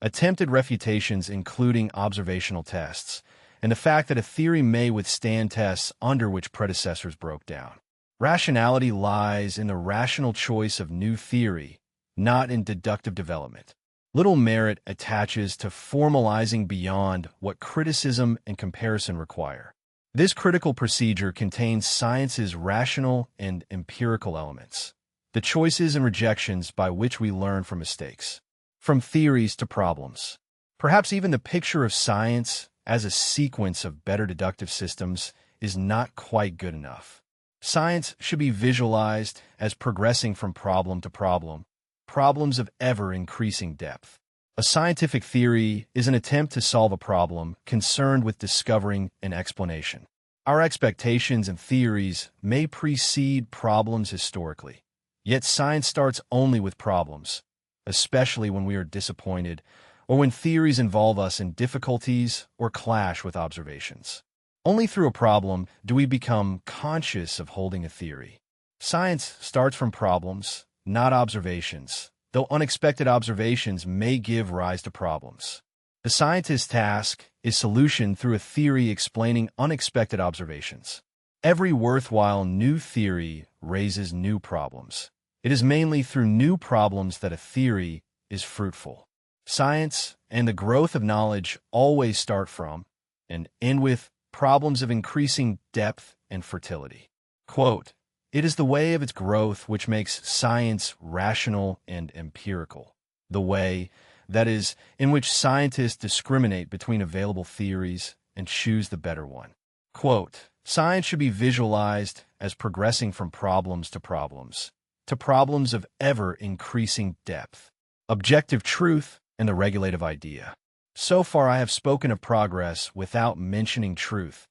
Attempted refutations including observational tests, and the fact that a theory may withstand tests under which predecessors broke down. Rationality lies in the rational choice of new theory, not in deductive development. Little merit attaches to formalizing beyond what criticism and comparison require. This critical procedure contains science's rational and empirical elements, the choices and rejections by which we learn from mistakes, from theories to problems. Perhaps even the picture of science as a sequence of better deductive systems is not quite good enough. Science should be visualized as progressing from problem to problem, problems of ever-increasing depth. A scientific theory is an attempt to solve a problem concerned with discovering an explanation. Our expectations and theories may precede problems historically, yet science starts only with problems, especially when we are disappointed or when theories involve us in difficulties or clash with observations. Only through a problem do we become conscious of holding a theory. Science starts from problems, not observations, though unexpected observations may give rise to problems. The scientist's task is solution through a theory explaining unexpected observations. Every worthwhile new theory raises new problems. It is mainly through new problems that a theory is fruitful. Science and the growth of knowledge always start from and end with problems of increasing depth and fertility. Quote, "It is the way of its growth which makes science rational and empirical. The way, that is, in which scientists discriminate between available theories and choose the better one." Quote, "Science should be visualized as progressing from problems to problems of ever-increasing depth. Objective truth and the regulative idea." So far I have spoken of progress without mentioning truth,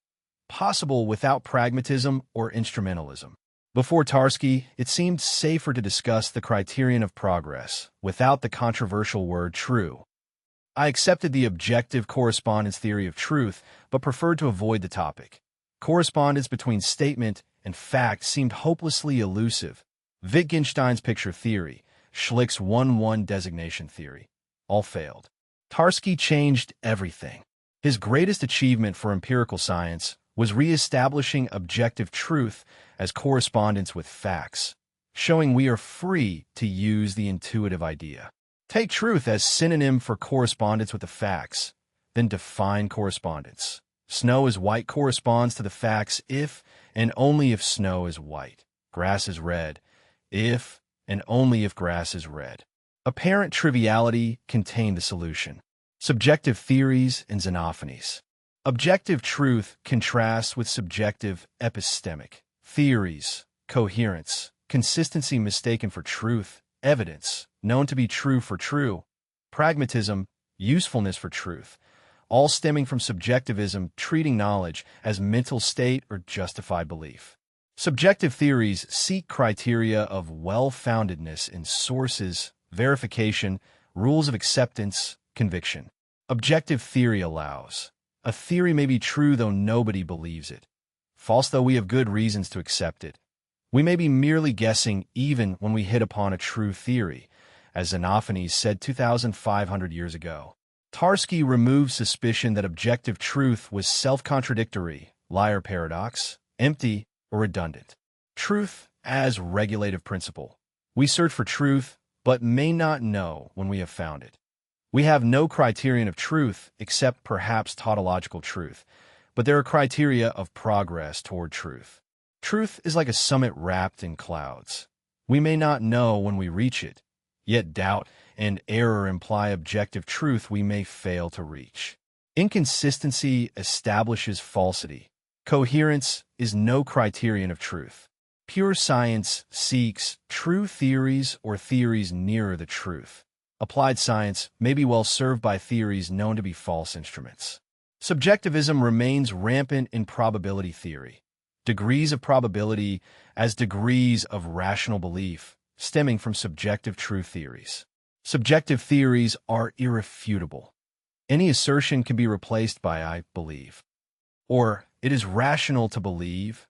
possible without pragmatism or instrumentalism. Before Tarski, it seemed safer to discuss the criterion of progress without the controversial word true. I accepted the objective correspondence theory of truth, but preferred to avoid the topic. Correspondence between statement and fact seemed hopelessly elusive. Wittgenstein's picture theory, Schlick's 1-1 designation theory, all failed. Tarski changed everything. His greatest achievement for empirical science was re-establishing objective truth as correspondence with facts, showing we are free to use the intuitive idea. Take truth as synonym for correspondence with the facts, then define correspondence. Snow is white corresponds to the facts if and only if snow is white. Grass is red if and only if grass is red. Apparent triviality contained the solution. Subjective theories and xenophonies. Objective truth contrasts with subjective epistemic theories, coherence, consistency mistaken for truth, evidence, known to be true for true, pragmatism, usefulness for truth, all stemming from subjectivism treating knowledge as mental state or justified belief. Subjective theories seek criteria of well-foundedness in sources, verification, rules of acceptance, conviction. Objective theory allows. A theory may be true though nobody believes it, false though we have good reasons to accept it. We may be merely guessing even when we hit upon a true theory, as Xenophanes said 2,500 years ago. Tarski removed suspicion that objective truth was self-contradictory, liar paradox, empty, or redundant. Truth as regulative principle. We search for truth, but may not know when we have found it. We have no criterion of truth except perhaps tautological truth, but there are criteria of progress toward truth. Truth is like a summit wrapped in clouds. We may not know when we reach it, yet doubt and error imply objective truth we may fail to reach. Inconsistency establishes falsity. Coherence is no criterion of truth. Pure science seeks true theories or theories nearer the truth. Applied science may be well served by theories known to be false instruments. Subjectivism remains rampant in probability theory. Degrees of probability as degrees of rational belief, stemming from subjective truth theories. Subjective theories are irrefutable. Any assertion can be replaced by "I believe," or "it is rational to believe,"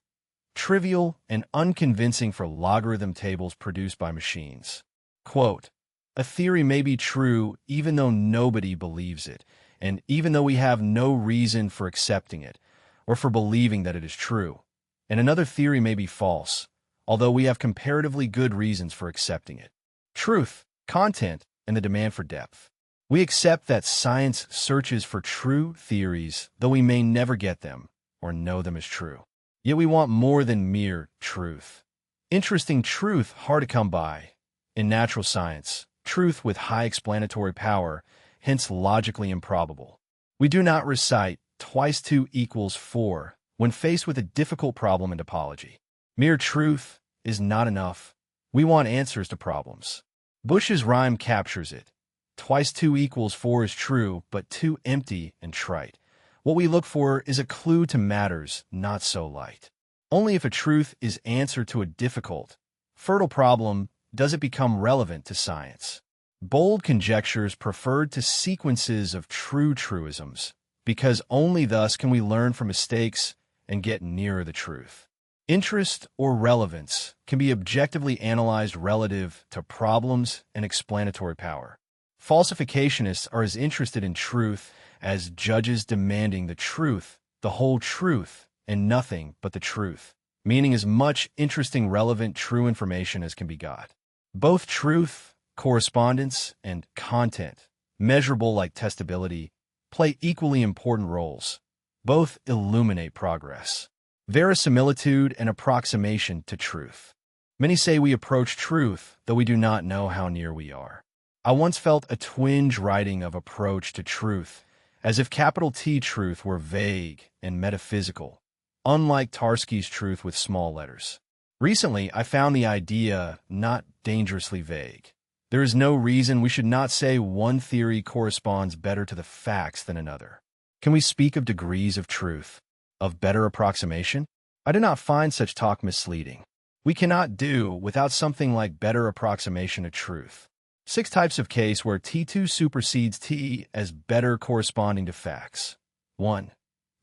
trivial and unconvincing for logarithm tables produced by machines. Quote, "A theory may be true even though nobody believes it, and even though we have no reason for accepting it, or for believing that it is true. And another theory may be false, although we have comparatively good reasons for accepting it." Truth, content, and the demand for depth. We accept that science searches for true theories, though we may never get them or know them as true. Yet we want more than mere truth. Interesting truth hard to come by. In natural science, truth with high explanatory power, hence logically improbable. We do not recite twice 2 equals 4 when faced with a difficult problem in topology. Mere truth is not enough. We want answers to problems. Bush's rhyme captures it. Twice 2 equals 4 is true, but too empty and trite. What we look for is a clue to matters not so light. Only if a truth is answer to a difficult, fertile problem does it become relevant to science. Bold conjectures preferred to sequences of true truisms, because only thus can we learn from mistakes and get nearer the truth. Interest or relevance can be objectively analyzed relative to problems and explanatory power. Falsificationists are as interested in truth as judges demanding the truth, the whole truth, and nothing but the truth, meaning as much interesting, relevant, true information as can be got. Both truth, correspondence, and content, measurable like testability, play equally important roles. Both illuminate progress. Verisimilitude and approximation to truth. Many say we approach truth, though we do not know how near we are. I once felt a twinge writing of approach to truth, as if capital T truth were vague and metaphysical, unlike Tarski's truth with small letters. Recently, I found the idea not dangerously vague. There is no reason we should not say one theory corresponds better to the facts than another. Can we speak of degrees of truth, of better approximation? I do not find such talk misleading. We cannot do without something like better approximation of truth. 6 types of case where T2 supersedes T as better corresponding to facts. 1.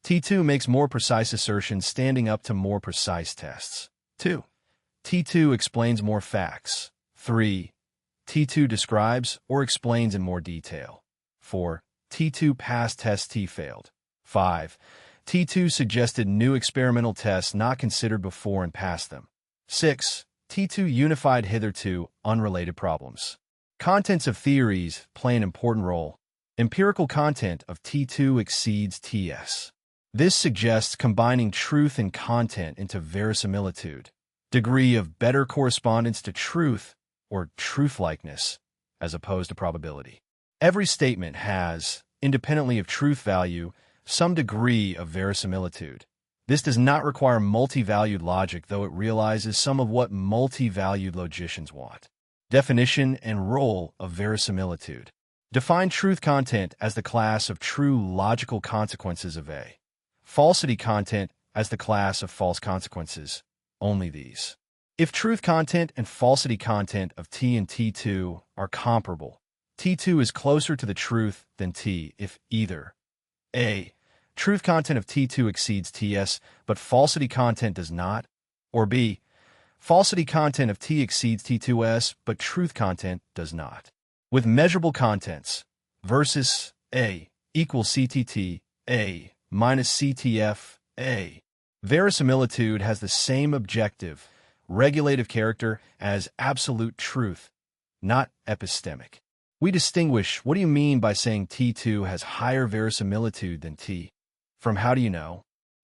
T2 makes more precise assertions standing up to more precise tests. 2. T2 explains more facts. 3. T2 describes or explains in more detail. 4. T2 passed test T failed. 5. T2 suggested new experimental tests not considered before and passed them. 6. T2 unified hitherto unrelated problems. Contents of theories play an important role. Empirical content of T2 exceeds TS. This suggests combining truth and content into verisimilitude, degree of better correspondence to truth or truth-likeness, as opposed to probability. Every statement has, independently of truth value, some degree of verisimilitude. This does not require multi-valued logic, though it realizes some of what multi-valued logicians want. Definition and role of verisimilitude. Define truth content as the class of true logical consequences of A. Falsity content as the class of false consequences. Only these. If truth content and falsity content of T and T2 are comparable, T2 is closer to the truth than T if either A. Truth content of T2 exceeds TS, but falsity content does not, or B. Falsity content of T exceeds T2S, but truth content does not. With measurable contents, versus A equals CTT A minus CTF A. Verisimilitude has the same objective, regulative character as absolute truth, not epistemic. We distinguish what do you mean by saying T2 has higher verisimilitude than T? From how do you know?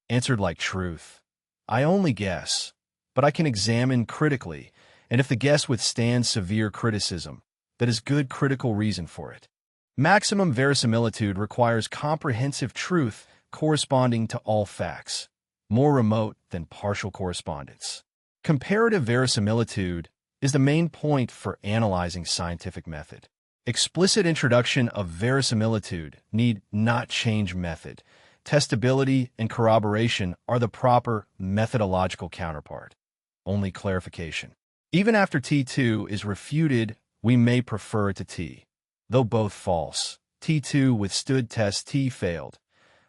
Answered like truth. I only guess, but I can examine critically, and if the guess withstands severe criticism, that is good critical reason for it. Maximum verisimilitude requires comprehensive truth corresponding to all facts, more remote than partial correspondence. Comparative verisimilitude is the main point for analyzing scientific method. Explicit introduction of verisimilitude need not change method. Testability and corroboration are the proper methodological counterpart. Only clarification. Even after T2 is refuted, we may prefer it to T. Though both false, T2 withstood test, T failed.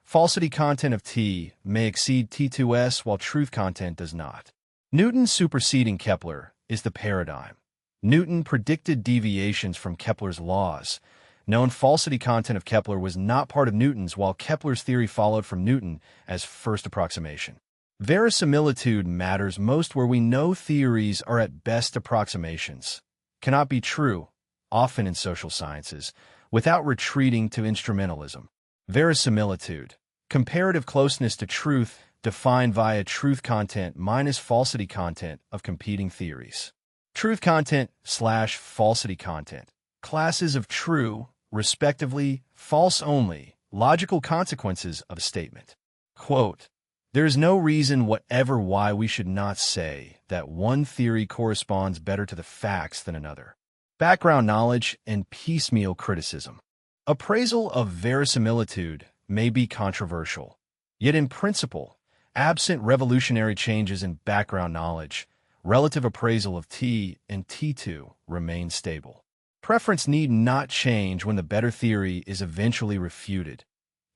Falsity content of T may exceed T2s while truth content does not. Newton superseding Kepler is the paradigm. Newton predicted deviations from Kepler's laws. Known falsity content of Kepler was not part of Newton's, while Kepler's theory followed from Newton as first approximation. Verisimilitude matters most where we know theories are at best approximations, cannot be true, often in social sciences, without retreating to instrumentalism. Verisimilitude, comparative closeness to truth, defined via truth content minus falsity content of competing theories. Truth content / falsity content. Classes of true, respectively, false only, logical consequences of a statement. Quote, "There is no reason whatever why we should not say that one theory corresponds better to the facts than another." Background knowledge and piecemeal criticism. Appraisal of verisimilitude may be controversial, yet in principle, absent revolutionary changes in background knowledge, relative appraisal of T and T2 remains stable. Preference need not change when the better theory is eventually refuted.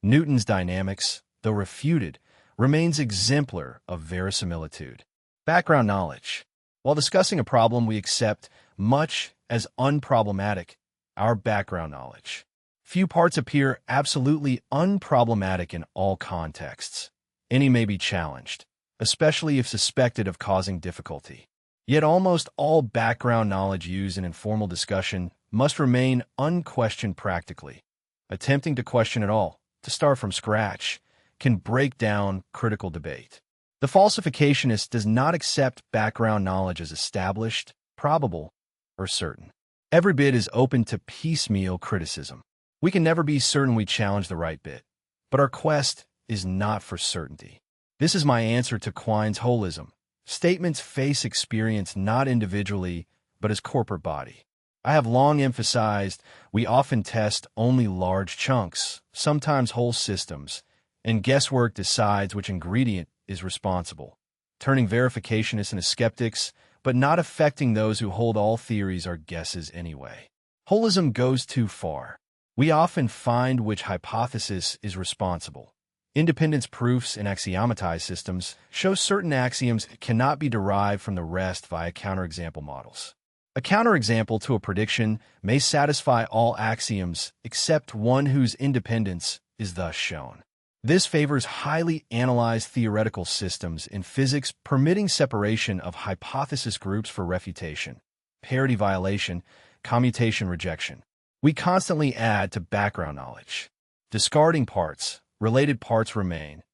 Newton's dynamics, though refuted, remains exemplar of verisimilitude. Background knowledge. While discussing a problem, we accept much as unproblematic our background knowledge. Few parts appear absolutely unproblematic in all contexts. Any may be challenged, especially if suspected of causing difficulty. Yet almost all background knowledge used in informal discussion must remain unquestioned practically. Attempting to question it all, to start from scratch, can break down critical debate. The falsificationist does not accept background knowledge as established, probable, or certain. Every bit is open to piecemeal criticism. We can never be certain we challenge the right bit, but our quest is not for certainty. This is my answer to Quine's holism. Statements face experience not individually, but as corporate body. I have long emphasized we often test only large chunks, sometimes whole systems, and guesswork decides which ingredient is responsible, turning verificationists into skeptics, but not affecting those who hold all theories are guesses anyway. Holism goes too far. We often find which hypothesis is responsible. Independence proofs in axiomatized systems show certain axioms cannot be derived from the rest via counterexample models. A counterexample to a prediction may satisfy all axioms except one whose independence is thus shown. This favors highly analyzed theoretical systems in physics, permitting separation of hypothesis groups for refutation, parity violation, commutation rejection. We constantly add to background knowledge. Discarding parts, related parts remain,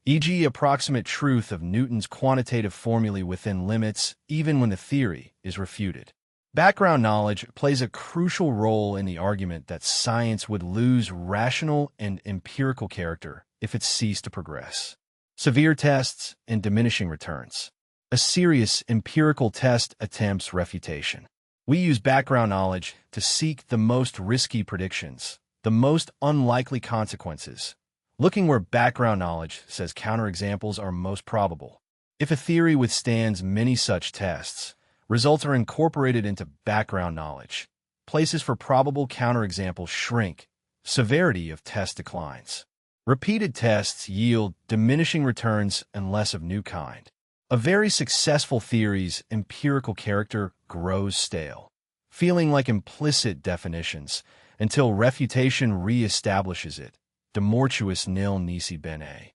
e.g. approximate truth of Newton's quantitative formulae within limits even when the theory is refuted. Background knowledge plays a crucial role in the argument that science would lose rational and empirical character if it ceased to progress. Severe tests and diminishing returns. A serious empirical test attempts refutation. We use background knowledge to seek the most risky predictions, the most unlikely consequences, looking where background knowledge says counterexamples are most probable. If a theory withstands many such tests, results are incorporated into background knowledge. Places for probable counterexamples shrink. Severity of test declines. Repeated tests yield diminishing returns and less of new kind. A very successful theory's empirical character grows stale, feeling like implicit definitions until refutation re-establishes it. De mortuis nil nisi bene.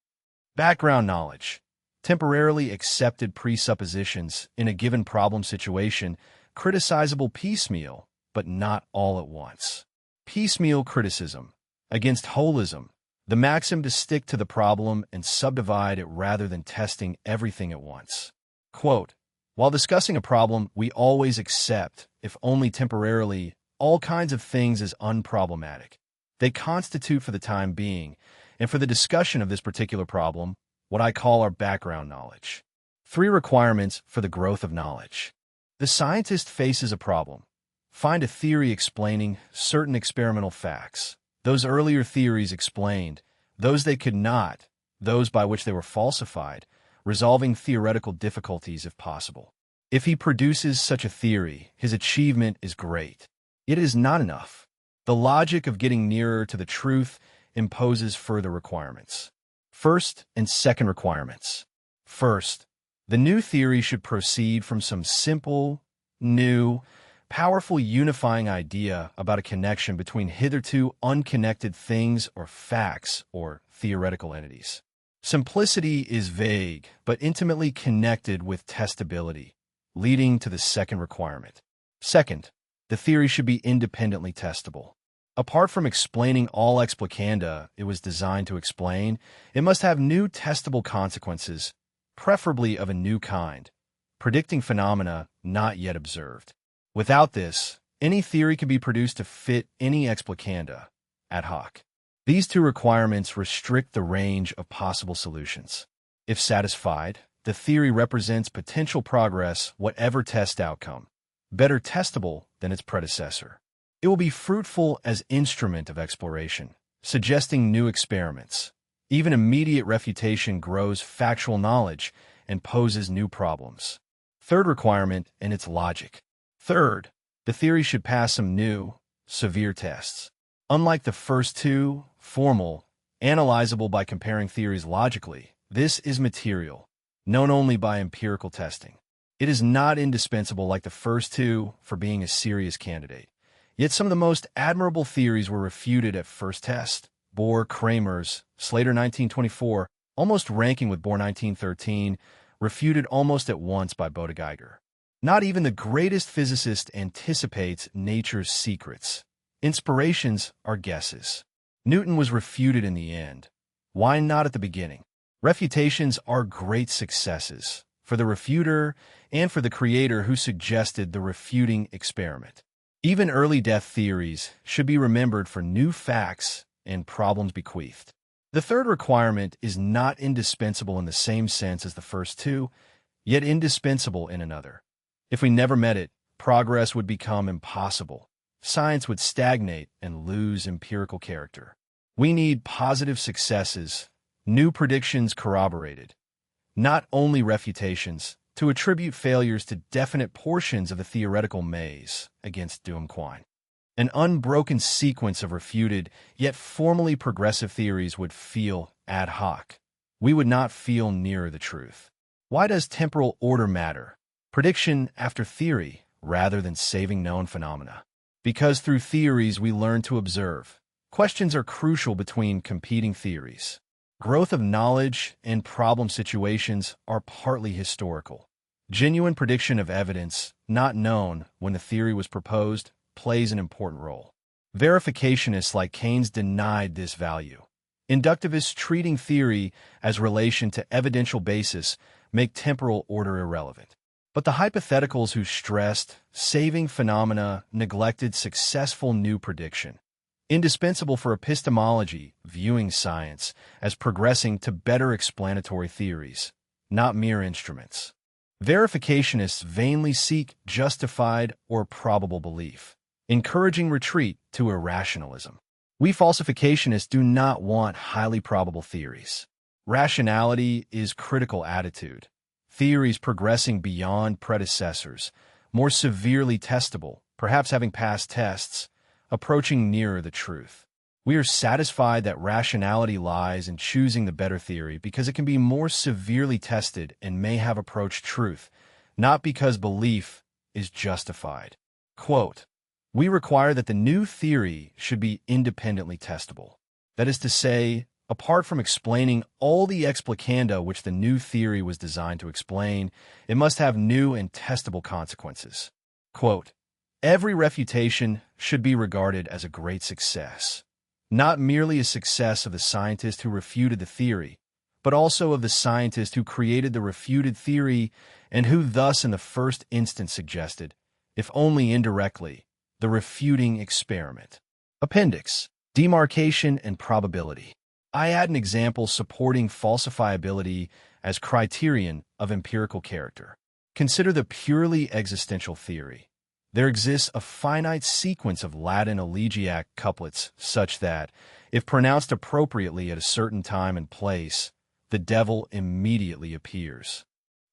Background knowledge. Temporarily accepted presuppositions in a given problem situation, criticizable piecemeal, but not all at once. Piecemeal criticism. Against holism, the maxim to stick to the problem and subdivide it rather than testing everything at once. Quote, "While discussing a problem, we always accept, if only temporarily, all kinds of things as unproblematic. They constitute for the time being, and for the discussion of this particular problem, what I call our background knowledge." 3 requirements for the growth of knowledge. The scientist faces a problem. Find a theory explaining certain experimental facts. Those earlier theories explained, those they could not, those by which they were falsified, resolving theoretical difficulties if possible. If he produces such a theory, his achievement is great. It is not enough. The logic of getting nearer to the truth imposes further requirements. First and second requirements. First, the new theory should proceed from some simple, new, powerful unifying idea about a connection between hitherto unconnected things or facts or theoretical entities. Simplicity is vague, but intimately connected with testability, leading to the second requirement. Second, the theory should be independently testable. Apart from explaining all explicanda it was designed to explain, it must have new testable consequences, preferably of a new kind, predicting phenomena not yet observed. Without this, any theory can be produced to fit any explicanda, ad hoc. These 2 requirements restrict the range of possible solutions. If satisfied, the theory represents potential progress, whatever test outcome, better testable than its predecessor. It will be fruitful as instrument of exploration, suggesting new experiments. Even immediate refutation grows factual knowledge and poses new problems. Third requirement and its logic. Third, the theory should pass some new, severe tests. Unlike the first 2, formal, analyzable by comparing theories logically, this is material, known only by empirical testing. It is not indispensable like the first 2 for being a serious candidate. Yet some of the most admirable theories were refuted at first test. Bohr, Kramers, Slater 1924, almost ranking with Bohr 1913, refuted almost at once by Bodegiger. Not even the greatest physicist anticipates nature's secrets. Inspirations are guesses. Newton was refuted in the end. Why not at the beginning? Refutations are great successes for the refuter and for the creator who suggested the refuting experiment. Even early death theories should be remembered for new facts and problems bequeathed. The third requirement is not indispensable in the same sense as the first 2, yet indispensable in another. If we never met it, progress would become impossible. Science would stagnate and lose empirical character. We need positive successes, new predictions corroborated, not only refutations, to attribute failures to definite portions of the theoretical maze against Quine. An unbroken sequence of refuted, yet formally progressive theories would feel ad hoc. We would not feel nearer the truth. Why does temporal order matter? Prediction after theory, rather than saving known phenomena. Because through theories we learn to observe. Questions are crucial between competing theories. Growth of knowledge and problem situations are partly historical. Genuine prediction of evidence, not known when the theory was proposed, plays an important role. Verificationists like Keynes denied this value. Inductivists treating theory as relation to evidential basis make temporal order irrelevant. But the hypotheticals who stressed saving phenomena neglected successful new prediction. Indispensable for epistemology, viewing science as progressing to better explanatory theories, not mere instruments. Verificationists vainly seek justified or probable belief, encouraging retreat to irrationalism. We falsificationists do not want highly probable theories. Rationality is critical attitude. Theories progressing beyond predecessors, more severely testable, perhaps having passed tests, approaching nearer the truth. We are satisfied that rationality lies in choosing the better theory because it can be more severely tested and may have approached truth, not because belief is justified. Quote, "We require that the new theory should be independently testable. That is to say, apart from explaining all the explicanda which the new theory was designed to explain, it must have new and testable consequences." Quote, "Every refutation should be regarded as a great success. Not merely a success of the scientist who refuted the theory, but also of the scientist who created the refuted theory and who thus in the first instance suggested, if only indirectly, the refuting experiment." Appendix: Demarcation and Probability. I add an example supporting falsifiability as criterion of empirical character. Consider the purely existential theory. There exists a finite sequence of Latin elegiac couplets such that, if pronounced appropriately at a certain time and place, the devil immediately appears.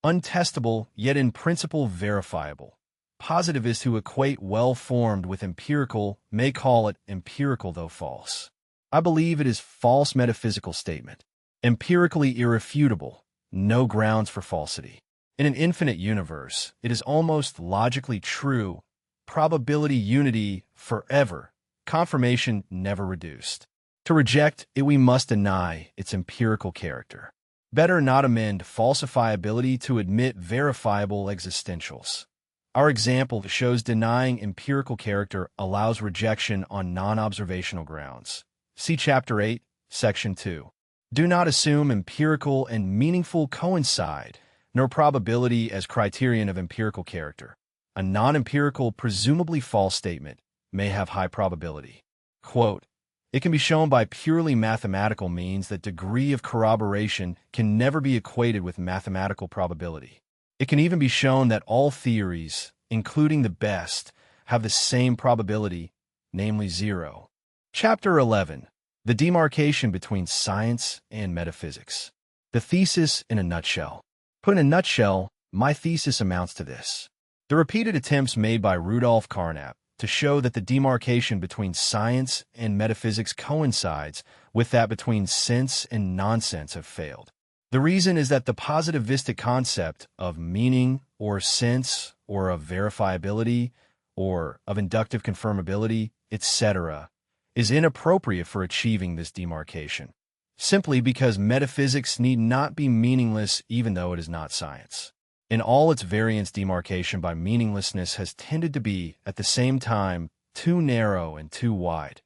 Untestable, yet in principle verifiable. Positivists who equate well-formed with empirical may call it empirical though false. I believe it is false metaphysical statement. Empirically irrefutable, no grounds for falsity. In an infinite universe, it is almost logically true. Probability unity forever. Confirmation never reduced. To reject it, we must deny its empirical character. Better not amend falsifiability to admit verifiable existentials. Our example shows denying empirical character allows rejection on non-observational grounds. See Chapter 8, Section 2. Do not assume empirical and meaningful coincide, nor probability as criterion of empirical character. A non-empirical, presumably false statement may have high probability. Quote, it can be shown by purely mathematical means that degree of corroboration can never be equated with mathematical probability. It can even be shown that all theories, including the best, have the same probability, namely 0. Chapter 11. The demarcation between science and metaphysics. The thesis in a nutshell. Put in a nutshell, my thesis amounts to this. The repeated attempts made by Rudolf Carnap to show that the demarcation between science and metaphysics coincides with that between sense and nonsense have failed. The reason is that the positivistic concept of meaning or sense or of verifiability or of inductive confirmability, etc., is inappropriate for achieving this demarcation, simply because metaphysics need not be meaningless even though it is not science. In all its variants, demarcation by meaninglessness has tended to be, at the same time, too narrow and too wide.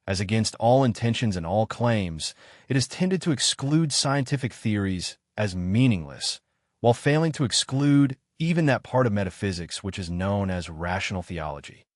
As against all intentions and all claims, it has tended to exclude scientific theories as meaningless, while failing to exclude even that part of metaphysics which is known as rational theology.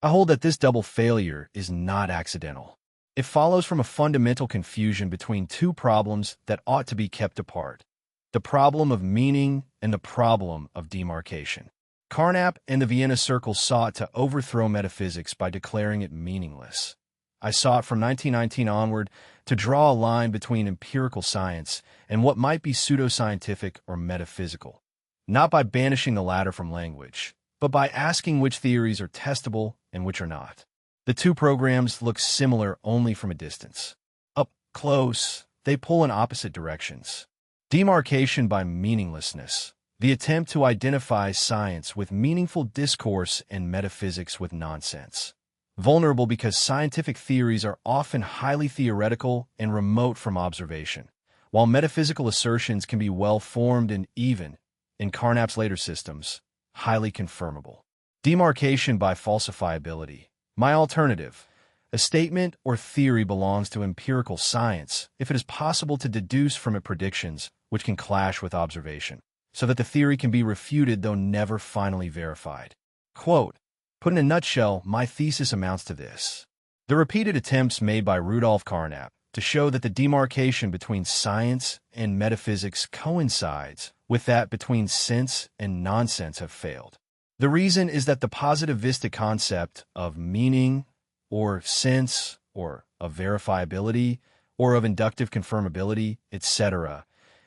I hold that this double failure is not accidental. It follows from a fundamental confusion between two problems that ought to be kept apart: the problem of meaning and the problem of demarcation. Carnap and the Vienna Circle sought to overthrow metaphysics by declaring it meaningless. I sought from 1919 onward to draw a line between empirical science and what might be pseudoscientific or metaphysical, not by banishing the latter from language, but by asking which theories are testable and which are not. The two programs look similar only from a distance. Up close, they pull in opposite directions. Demarcation by meaninglessness, the attempt to identify science with meaningful discourse and metaphysics with nonsense. Vulnerable because scientific theories are often highly theoretical and remote from observation, while metaphysical assertions can be well-formed and even, in Carnap's later systems, highly confirmable. Demarcation by falsifiability. My alternative. A statement or theory belongs to empirical science if it is possible to deduce from it predictions which can clash with observation, so that the theory can be refuted though never finally verified. Quote, put in a nutshell, my thesis amounts to this. The repeated attempts made by Rudolf Carnap to show that the demarcation between science and metaphysics coincides with that between sense and nonsense have failed. The reason is that the positivistic concept of meaning or sense or of verifiability or of inductive confirmability, etc.,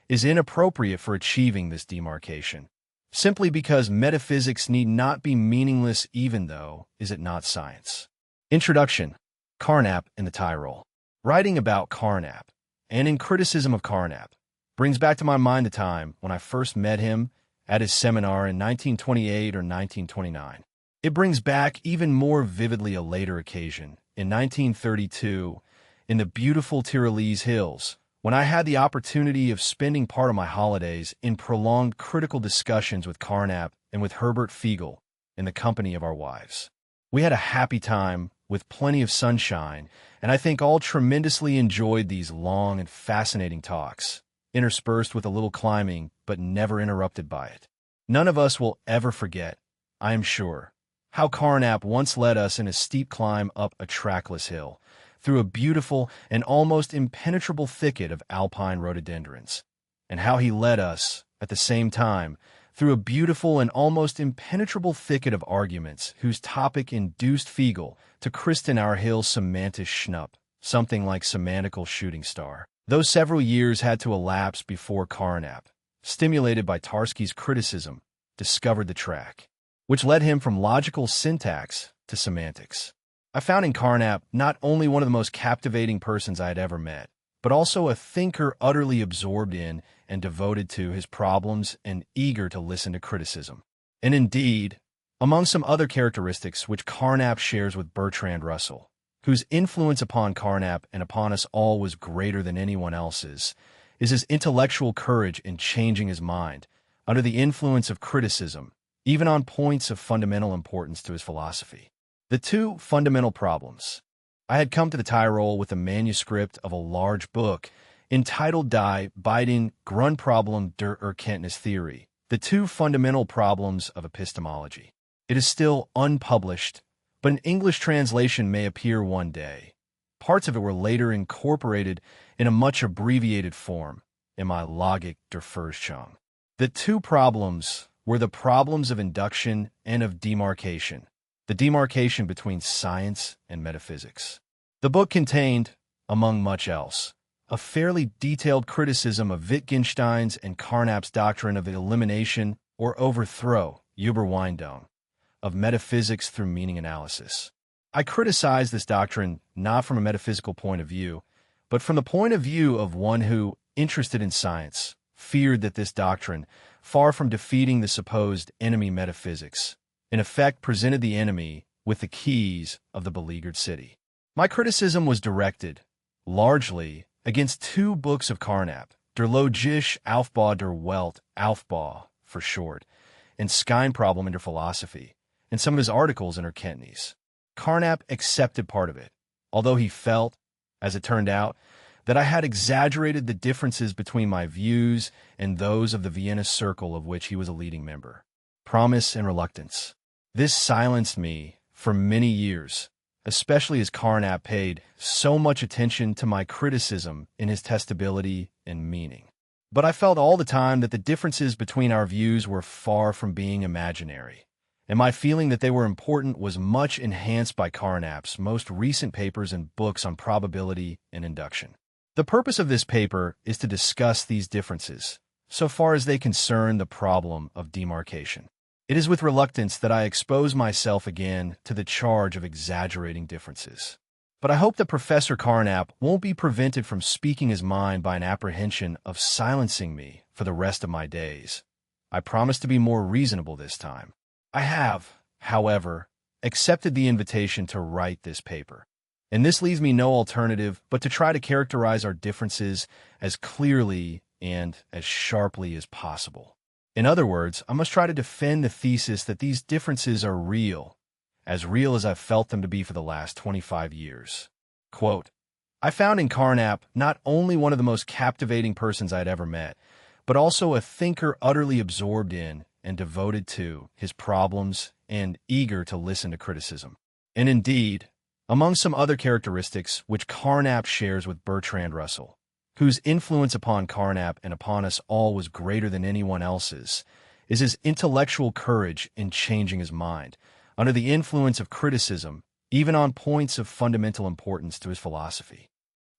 is inappropriate for achieving this demarcation, simply because metaphysics need not be meaningless even though is it not science. Introduction. Carnap in the Tyrol. Writing about Carnap, and in criticism of Carnap, brings back to my mind the time when I first met him at his seminar in 1928 or 1929. It brings back even more vividly a later occasion, in 1932, in the beautiful Tyrolese hills, when I had the opportunity of spending part of my holidays in prolonged critical discussions with Carnap and with Herbert Fiegel in the company of our wives. We had a happy time with plenty of sunshine, and I think all tremendously enjoyed these long and fascinating talks, interspersed with a little climbing, but never interrupted by it. None of us will ever forget, I am sure, how Carnap once led us in a steep climb up a trackless hill, through a beautiful and almost impenetrable thicket of alpine rhododendrons, and how he led us, at the same time, through a beautiful and almost impenetrable thicket of arguments whose topic induced Fiegel to christen our hill semantisch Schnupp, something like semantical shooting star. Those several years had to elapse before Carnap, stimulated by Tarski's criticism, discovered the track, which led him from logical syntax to semantics. I found in Carnap not only one of the most captivating persons I had ever met, but also a thinker utterly absorbed in and devoted to his problems and eager to listen to criticism. And indeed, among some other characteristics which Carnap shares with Bertrand Russell, whose influence upon Carnap and upon us all was greater than anyone else's, is his intellectual courage in changing his mind under the influence of criticism, even on points of fundamental importance to his philosophy. The two fundamental problems. I had come to the Tyrol with a manuscript of a large book entitled Die beiden Grundproblem der Erkenntnistheorie, the two fundamental problems of epistemology. It is still unpublished, but an English translation may appear one day. Parts of it were later incorporated in a much abbreviated form in my Logik der Forschung. The two problems were the problems of induction and of demarcation, the demarcation between science and metaphysics. The book contained, among much else, a fairly detailed criticism of Wittgenstein's and Carnap's doctrine of elimination or overthrow, Überwindung, of metaphysics through meaning analysis. I criticize this doctrine not from a metaphysical point of view, but from the point of view of one who, interested in science, feared that this doctrine, far from defeating the supposed enemy metaphysics, in effect presented the enemy with the keys of the beleaguered city. My criticism was directed, largely, against two books of Carnap, Der logische Aufbau der Welt, Aufbau for short, and Scheinproblem in der Philosophie, and some of his articles in Erkenntnis. Carnap accepted part of it, although he felt, as it turned out, that I had exaggerated the differences between my views and those of the Vienna Circle of which he was a leading member. Promise and reluctance. This silenced me for many years, especially as Carnap paid so much attention to my criticism in his testability and meaning. But I felt all the time that the differences between our views were far from being imaginary, and my feeling that they were important was much enhanced by Carnap's most recent papers and books on probability and induction. The purpose of this paper is to discuss these differences, so far as they concern the problem of demarcation. It is with reluctance that I expose myself again to the charge of exaggerating differences. But I hope that Professor Carnap won't be prevented from speaking his mind by an apprehension of silencing me for the rest of my days. I promise to be more reasonable this time. I have, however, accepted the invitation to write this paper, and this leaves me no alternative but to try to characterize our differences as clearly and as sharply as possible. In other words, I must try to defend the thesis that these differences are real as I've felt them to be for the last 25 years. Quote, I found in Carnap not only one of the most captivating persons I had ever met, but also a thinker utterly absorbed in and devoted to his problems and eager to listen to criticism. And indeed, among some other characteristics which Carnap shares with Bertrand Russell, whose influence upon Carnap and upon us all was greater than anyone else's, is his intellectual courage in changing his mind, under the influence of criticism, even on points of fundamental importance to his philosophy.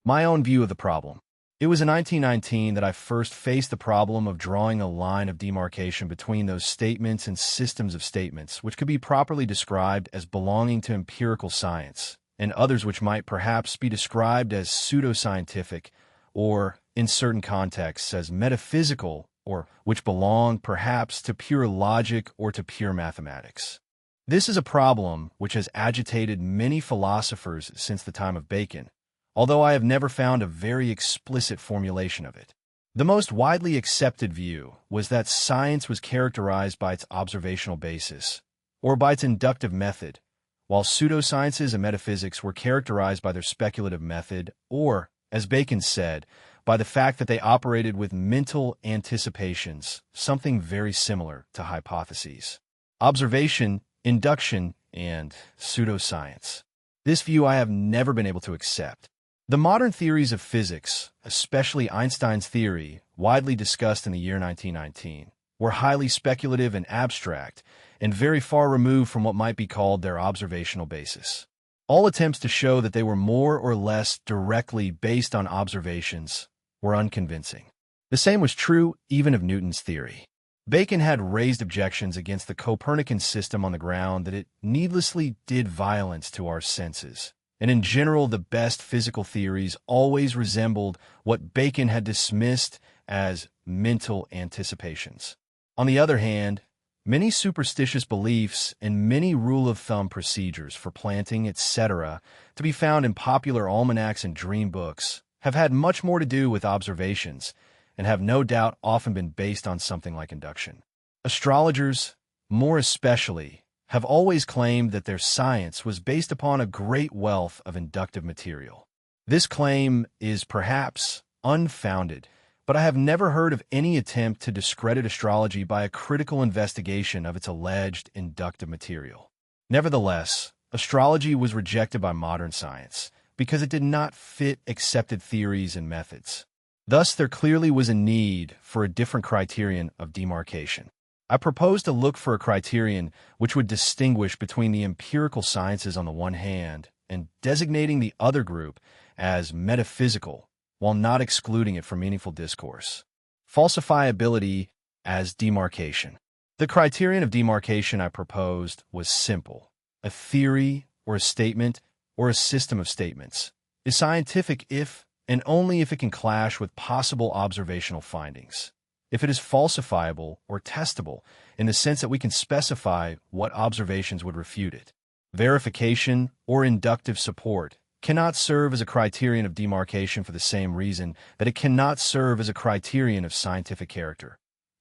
My own view of the problem. It was in 1919 that I first faced the problem of drawing a line of demarcation between those statements and systems of statements which could be properly described as belonging to empirical science, and others which might perhaps be described as pseudoscientific, or, in certain contexts, as metaphysical, or which belong, perhaps, to pure logic or to pure mathematics. This is a problem which has agitated many philosophers since the time of Bacon, although I have never found a very explicit formulation of it. The most widely accepted view was that science was characterized by its observational basis, or by its inductive method, while pseudosciences and metaphysics were characterized by their speculative method, or, as Bacon said, by the fact that they operated with mental anticipations, something very similar to hypotheses. Observation, induction, and pseudoscience. This view I have never been able to accept. The modern theories of physics, especially Einstein's theory, widely discussed in the year 1919, were highly speculative and abstract, and very far removed from what might be called their observational basis. All attempts to show that they were more or less directly based on observations were unconvincing. The same was true even of Newton's theory. Bacon had raised objections against the Copernican system on the ground that it needlessly did violence to our senses, and in general the best physical theories always resembled what Bacon had dismissed as mental anticipations. On the other hand, many superstitious beliefs and many rule-of-thumb procedures for planting, etc., to be found in popular almanacs and dream books, have had much more to do with observations, and have no doubt often been based on something like induction. Astrologers, more especially, have always claimed that their science was based upon a great wealth of inductive material. This claim is perhaps unfounded, but I have never heard of any attempt to discredit astrology by a critical investigation of its alleged inductive material. Nevertheless, astrology was rejected by modern science because it did not fit accepted theories and methods. Thus, there clearly was a need for a different criterion of demarcation. I propose to look for a criterion which would distinguish between the empirical sciences on the one hand and designating the other group as metaphysical, while not excluding it from meaningful discourse. Falsifiability as demarcation. The criterion of demarcation I proposed was simple. A theory or a statement or a system of statements is scientific if and only if it can clash with possible observational findings. If it is falsifiable or testable in the sense that we can specify what observations would refute it. Verification or inductive support cannot serve as a criterion of demarcation for the same reason that it cannot serve as a criterion of scientific character.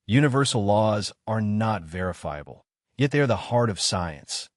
Universal laws are not verifiable, yet they are the heart of science,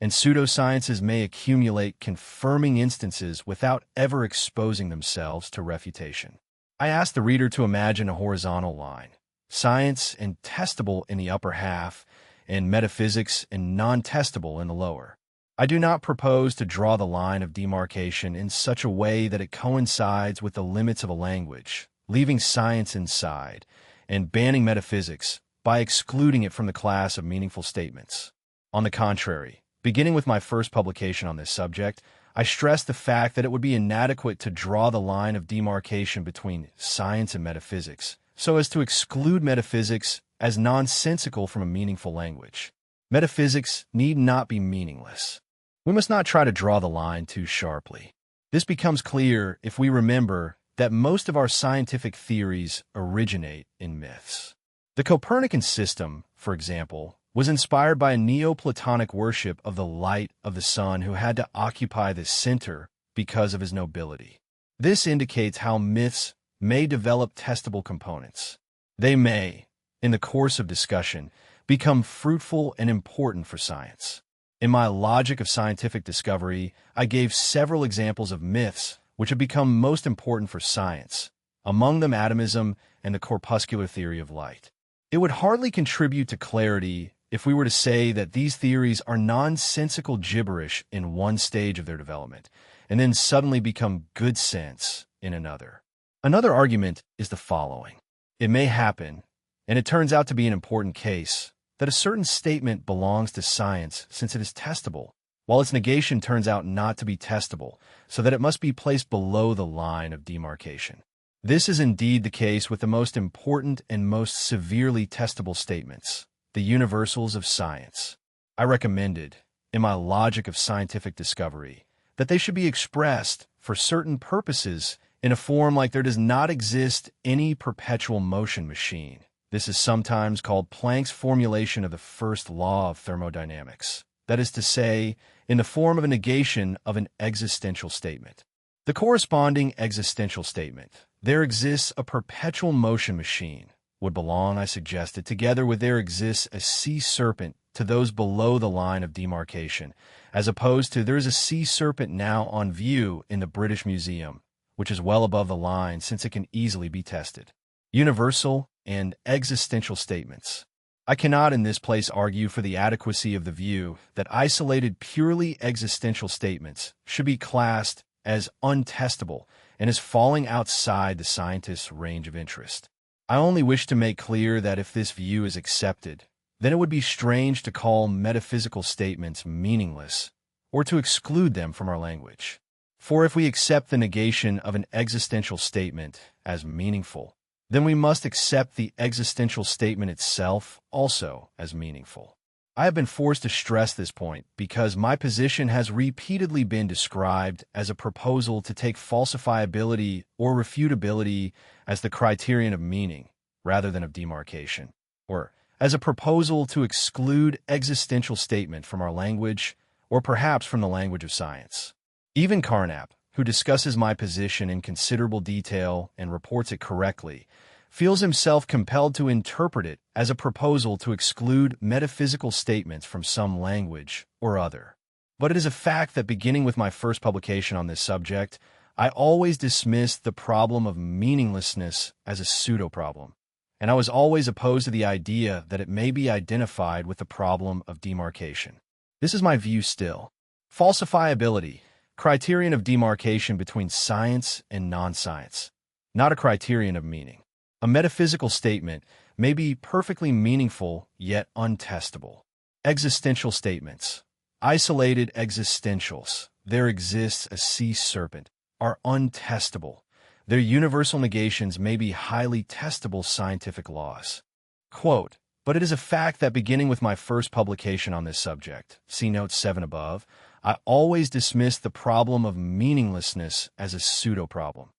and pseudosciences may accumulate confirming instances without ever exposing themselves to refutation. I ask the reader to imagine a horizontal line, science and testable in the upper half, and metaphysics and non-testable in the lower. I do not propose to draw the line of demarcation in such a way that it coincides with the limits of a language, leaving science inside, and banning metaphysics by excluding it from the class of meaningful statements. On the contrary, beginning with my first publication on this subject, I stressed the fact that it would be inadequate to draw the line of demarcation between science and metaphysics, so as to exclude metaphysics as nonsensical from a meaningful language. Metaphysics need not be meaningless. We must not try to draw the line too sharply. This becomes clear if we remember that most of our scientific theories originate in myths. The Copernican system, for example, was inspired by a Neoplatonic worship of the light of the sun who had to occupy the center because of his nobility. This indicates how myths may develop testable components. They may, in the course of discussion, become fruitful and important for science. In my Logic of Scientific Discovery, I gave several examples of myths which have become most important for science, among them atomism and the corpuscular theory of light. It would hardly contribute to clarity if we were to say that these theories are nonsensical gibberish in one stage of their development, and then suddenly become good sense in another. Another argument is the following. It may happen, and it turns out to be an important case, that a certain statement belongs to science since it is testable, while its negation turns out not to be testable, so that it must be placed below the line of demarcation. This is indeed the case with the most important and most severely testable statements, the universals of science. I recommended, in my Logic of Scientific Discovery, that they should be expressed, for certain purposes, in a form like there does not exist any perpetual motion machine. This is sometimes called Planck's formulation of the first law of thermodynamics. That is to say, in the form of a negation of an existential statement. The corresponding existential statement, there exists a perpetual motion machine, would belong, I suggested, together with there exists a sea serpent to those below the line of demarcation, as opposed to there is a sea serpent now on view in the British Museum, which is well above the line since it can easily be tested. Universal and existential statements. I cannot in this place argue for the adequacy of the view that isolated purely existential statements should be classed as untestable and as falling outside the scientist's range of interest. I only wish to make clear that if this view is accepted, then it would be strange to call metaphysical statements meaningless or to exclude them from our language. For if we accept the negation of an existential statement as meaningful, then we must accept the existential statement itself also as meaningful. I have been forced to stress this point because my position has repeatedly been described as a proposal to take falsifiability or refutability as the criterion of meaning rather than of demarcation, or as a proposal to exclude existential statement from our language or perhaps from the language of science. Even Carnap, who discusses my position in considerable detail and reports it correctly, feels himself compelled to interpret it as a proposal to exclude metaphysical statements from some language or other. But it is a fact that beginning with my first publication on this subject, I always dismissed the problem of meaninglessness as a pseudo-problem, and I was always opposed to the idea that it may be identified with the problem of demarcation. This is my view still. Falsifiability, criterion of demarcation between science and non-science, not a criterion of meaning. A metaphysical statement may be perfectly meaningful yet untestable. Existential statements, isolated existentials, there exists a sea serpent, are untestable. Their universal negations may be highly testable scientific laws. Quote, but it is a fact that beginning with my first publication on this subject, see note 7 above, I always dismissed the problem of meaninglessness as a pseudo-problem.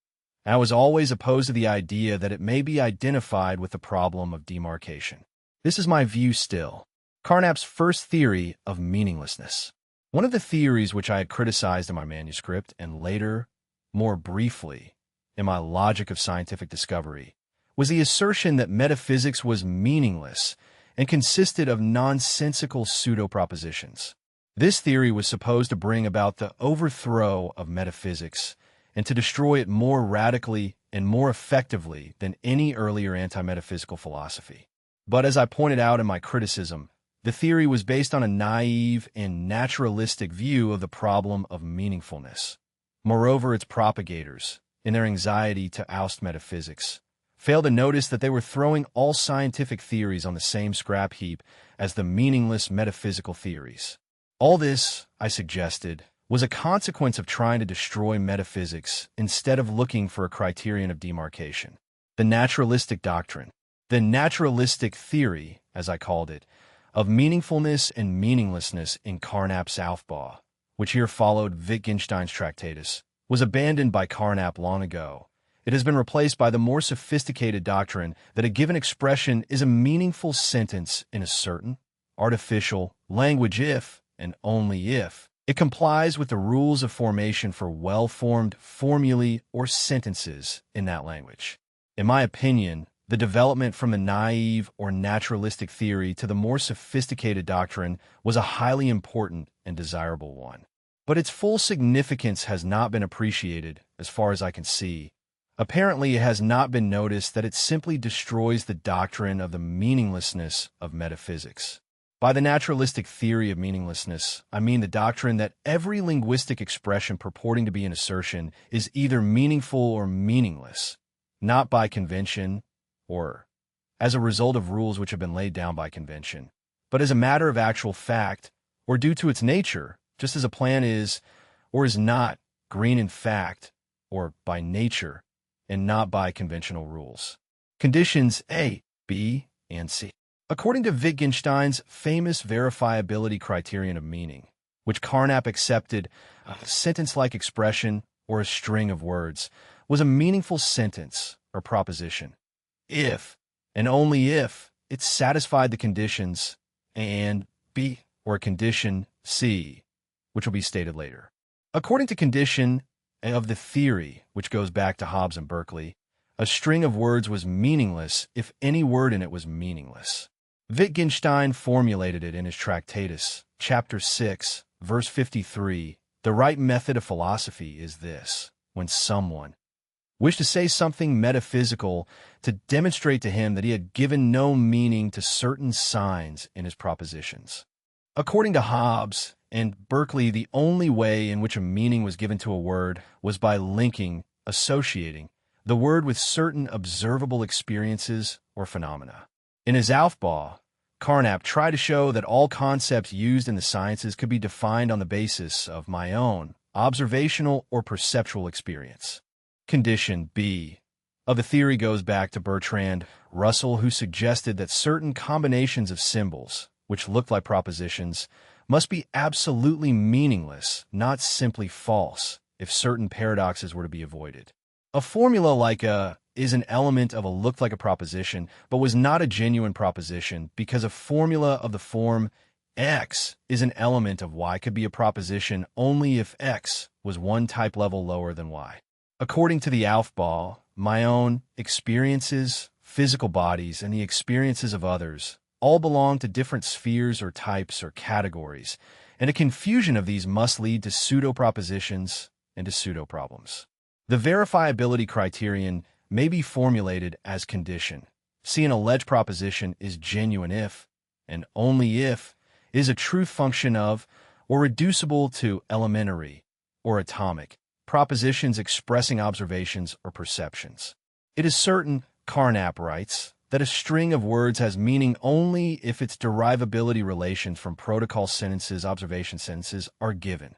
And I was always opposed to the idea that it may be identified with the problem of demarcation. This is my view still. Carnap's first theory of meaninglessness. One of the theories which I had criticized in my manuscript and later, more briefly, in my Logic of Scientific Discovery, was the assertion that metaphysics was meaningless and consisted of nonsensical pseudo-propositions. This theory was supposed to bring about the overthrow of metaphysics and to destroy it more radically and more effectively than any earlier anti-metaphysical philosophy. But as I pointed out in my criticism, the theory was based on a naive and naturalistic view of the problem of meaningfulness. Moreover, its propagators, in their anxiety to oust metaphysics, failed to notice that they were throwing all scientific theories on the same scrap heap as the meaningless metaphysical theories. All this, I suggested, was a consequence of trying to destroy metaphysics instead of looking for a criterion of demarcation. The naturalistic doctrine, the naturalistic theory, as I called it, of meaningfulness and meaninglessness in Carnap's Aufbau, which here followed Wittgenstein's Tractatus, was abandoned by Carnap long ago. It has been replaced by the more sophisticated doctrine that a given expression is a meaningful sentence in a certain, artificial language if, and only if, it complies with the rules of formation for well-formed formulae or sentences in that language. In my opinion, the development from the naive or naturalistic theory to the more sophisticated doctrine was a highly important and desirable one. But its full significance has not been appreciated, as far as I can see. Apparently, it has not been noticed that it simply destroys the doctrine of the meaninglessness of metaphysics. By the naturalistic theory of meaninglessness, I mean the doctrine that every linguistic expression purporting to be an assertion is either meaningful or meaningless, not by convention or as a result of rules which have been laid down by convention, but as a matter of actual fact or due to its nature, just as a plant is or is not green in fact or by nature and not by conventional rules. Conditions A, B, and C. According to Wittgenstein's famous verifiability criterion of meaning, which Carnap accepted, a sentence-like expression or a string of words was a meaningful sentence or proposition if, and only if, it satisfied the conditions and B, or condition C, which will be stated later. According to condition of the theory, which goes back to Hobbes and Berkeley, a string of words was meaningless if any word in it was meaningless. Wittgenstein formulated it in his Tractatus, chapter 6, verse 53. The right method of philosophy is this: when someone, wished to say something metaphysical to demonstrate to him that he had given no meaning to certain signs in his propositions. According to Hobbes and Berkeley, the only way in which a meaning was given to a word was by linking, associating, the word with certain observable experiences or phenomena. In his Aufbau, Carnap tried to show that all concepts used in the sciences could be defined on the basis of my own observational or perceptual experience. Condition B of the theory goes back to Bertrand Russell, who suggested that certain combinations of symbols, which looked like propositions, must be absolutely meaningless, not simply false, if certain paradoxes were to be avoided. A formula like a is an element of a looked like a proposition, but was not a genuine proposition because a formula of the form X is an element of Y could be a proposition only if X was one type level lower than Y. According to the Aufbau, my own experiences, physical bodies, and the experiences of others all belong to different spheres or types or categories, and a confusion of these must lead to pseudo-propositions and to pseudo-problems. The verifiability criterion may be formulated as condition. See, an alleged proposition is genuine if, and only if, is a truth function of, or reducible to elementary, or atomic, propositions expressing observations or perceptions. It is certain, Carnap writes, that a string of words has meaning only if its derivability relations from protocol sentences, observation sentences, are given.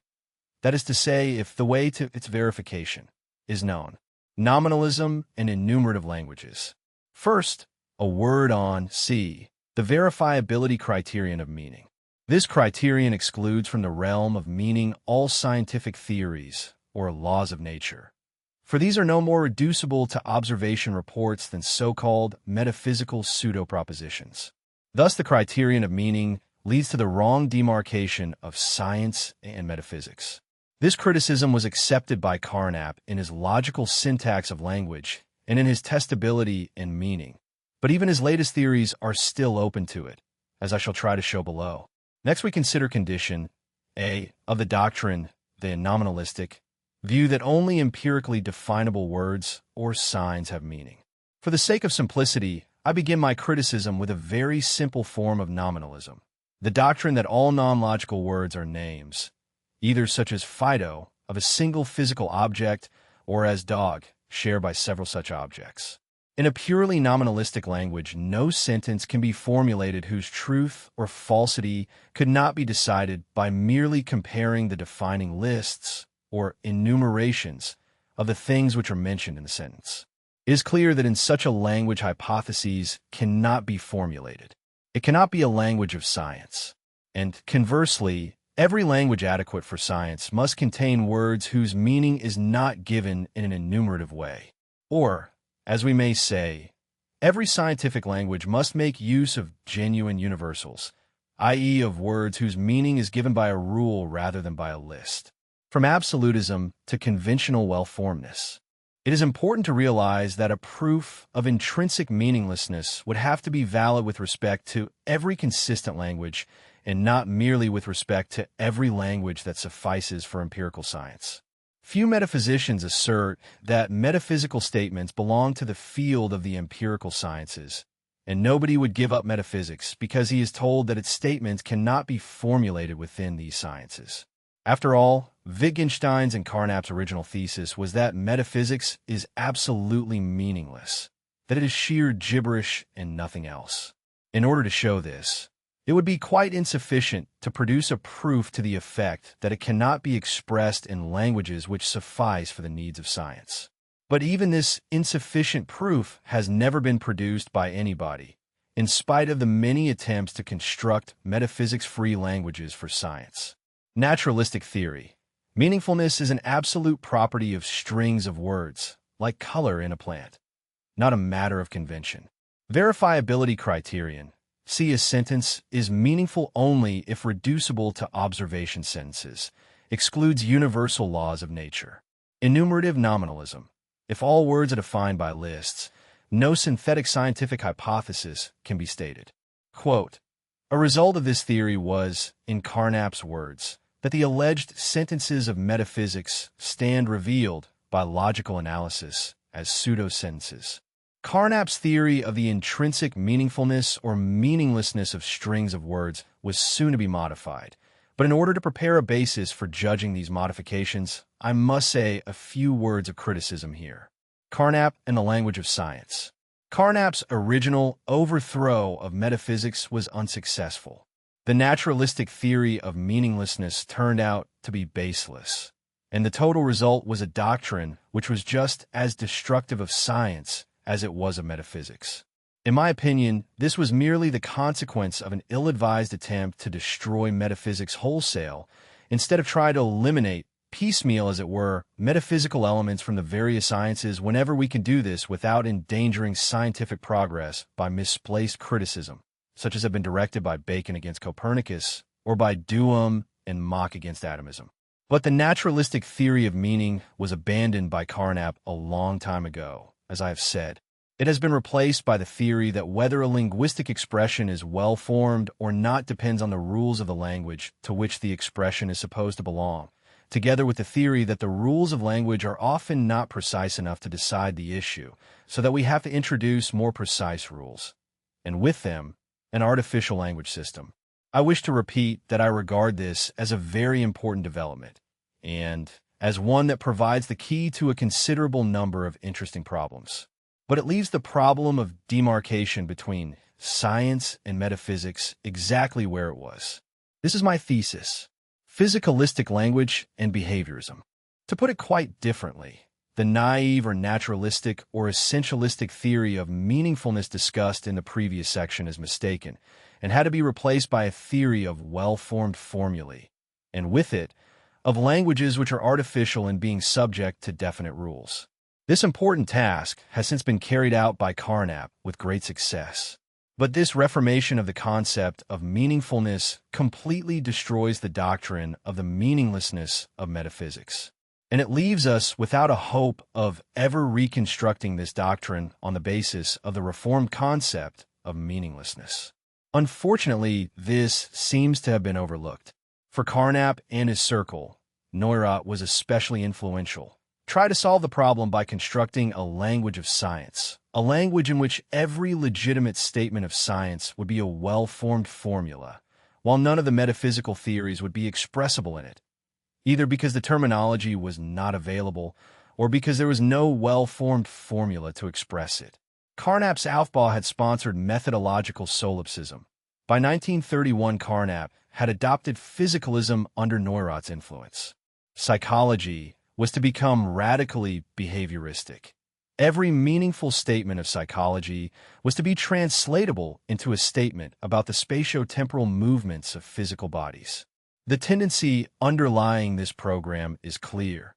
That is to say, if the way to its verification is known. Nominalism and enumerative languages. First, a word on C, the verifiability criterion of meaning. This criterion excludes from the realm of meaning all scientific theories or laws of nature, for these are no more reducible to observation reports than so-called metaphysical pseudo-propositions. Thus, the criterion of meaning leads to the wrong demarcation of science and metaphysics. This criticism was accepted by Carnap in his logical syntax of language and in his testability and meaning. But even his latest theories are still open to it, as I shall try to show below. Next, we consider condition A of the doctrine, the nominalistic view that only empirically definable words or signs have meaning. For the sake of simplicity, I begin my criticism with a very simple form of nominalism, the doctrine that all non-logical words are names, either such as Fido, of a single physical object, or as dog, shared by several such objects. In a purely nominalistic language, no sentence can be formulated whose truth or falsity could not be decided by merely comparing the defining lists or enumerations of the things which are mentioned in the sentence. It is clear that in such a language, hypotheses cannot be formulated. It cannot be a language of science. And conversely, every language adequate for science must contain words whose meaning is not given in an enumerative way. Or, as we may say, every scientific language must make use of genuine universals, i.e. of words whose meaning is given by a rule rather than by a list. From absolutism to conventional well-formedness, it is important to realize that a proof of intrinsic meaninglessness would have to be valid with respect to every consistent language and not merely with respect to every language that suffices for empirical science. Few metaphysicians assert that metaphysical statements belong to the field of the empirical sciences, and nobody would give up metaphysics because he is told that its statements cannot be formulated within these sciences. After all, Wittgenstein's and Carnap's original thesis was that metaphysics is absolutely meaningless, that it is sheer gibberish and nothing else. In order to show this, it would be quite insufficient to produce a proof to the effect that it cannot be expressed in languages which suffice for the needs of science. But even this insufficient proof has never been produced by anybody, in spite of the many attempts to construct metaphysics-free languages for science. Naturalistic theory. Meaningfulness is an absolute property of strings of words, like color in a plant, not a matter of convention. Verifiability criterion. See, a sentence is meaningful only if reducible to observation sentences, excludes universal laws of nature. Enumerative nominalism. If all words are defined by lists, no synthetic scientific hypothesis can be stated. Quote, a result of this theory was, in Carnap's words, that the alleged sentences of metaphysics stand revealed by logical analysis as pseudo-sentences. Carnap's theory of the intrinsic meaningfulness or meaninglessness of strings of words was soon to be modified. But in order to prepare a basis for judging these modifications, I must say a few words of criticism here. Carnap and the language of science. Carnap's original overthrow of metaphysics was unsuccessful. The naturalistic theory of meaninglessness turned out to be baseless, and the total result was a doctrine which was just as destructive of science as it was of metaphysics. In my opinion, this was merely the consequence of an ill-advised attempt to destroy metaphysics wholesale, instead of trying to eliminate, piecemeal as it were, metaphysical elements from the various sciences whenever we can do this without endangering scientific progress by misplaced criticism, such as have been directed by Bacon against Copernicus, or by Duhem and Mach against atomism. But the naturalistic theory of meaning was abandoned by Carnap a long time ago, as I have said. It has been replaced by the theory that whether a linguistic expression is well-formed or not depends on the rules of the language to which the expression is supposed to belong, together with the theory that the rules of language are often not precise enough to decide the issue, so that we have to introduce more precise rules, and with them, an artificial language system. I wish to repeat that I regard this as a very important development, and as one that provides the key to a considerable number of interesting problems. But it leaves the problem of demarcation between science and metaphysics exactly where it was. This is my thesis: physicalistic language and behaviorism. To put it quite differently, the naive or naturalistic or essentialistic theory of meaningfulness discussed in the previous section is mistaken and had to be replaced by a theory of well-formed formulae, and with it, of languages which are artificial in being subject to definite rules. This important task has since been carried out by Carnap with great success. But this reformation of the concept of meaningfulness completely destroys the doctrine of the meaninglessness of metaphysics, and it leaves us without a hope of ever reconstructing this doctrine on the basis of the reformed concept of meaninglessness. Unfortunately, this seems to have been overlooked. For Carnap and his circle, Neurath was especially influential. Try to solve the problem by constructing a language of science, a language in which every legitimate statement of science would be a well-formed formula, while none of the metaphysical theories would be expressible in it, either because the terminology was not available or because there was no well-formed formula to express it. Carnap's Aufbau had sponsored methodological solipsism. By 1931, Carnap had adopted physicalism under Neurath's influence. Psychology was to become radically behavioristic. Every meaningful statement of psychology was to be translatable into a statement about the spatio-temporal movements of physical bodies. The tendency underlying this program is clear.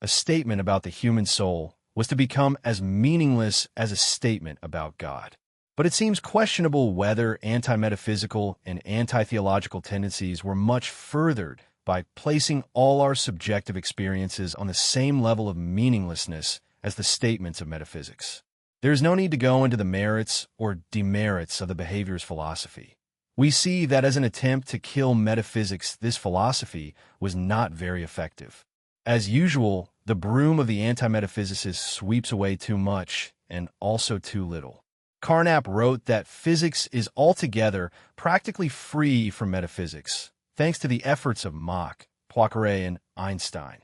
A statement about the human soul was to become as meaningless as a statement about God. But it seems questionable whether anti-metaphysical and anti-theological tendencies were much furthered by placing all our subjective experiences on the same level of meaninglessness as the statements of metaphysics. There is no need to go into the merits or demerits of the behaviorist philosophy. We see that as an attempt to kill metaphysics, this philosophy was not very effective. As usual, the broom of the anti-metaphysicist sweeps away too much and also too little. Carnap wrote that physics is altogether practically free from metaphysics, thanks to the efforts of Mach, Poincaré, and Einstein.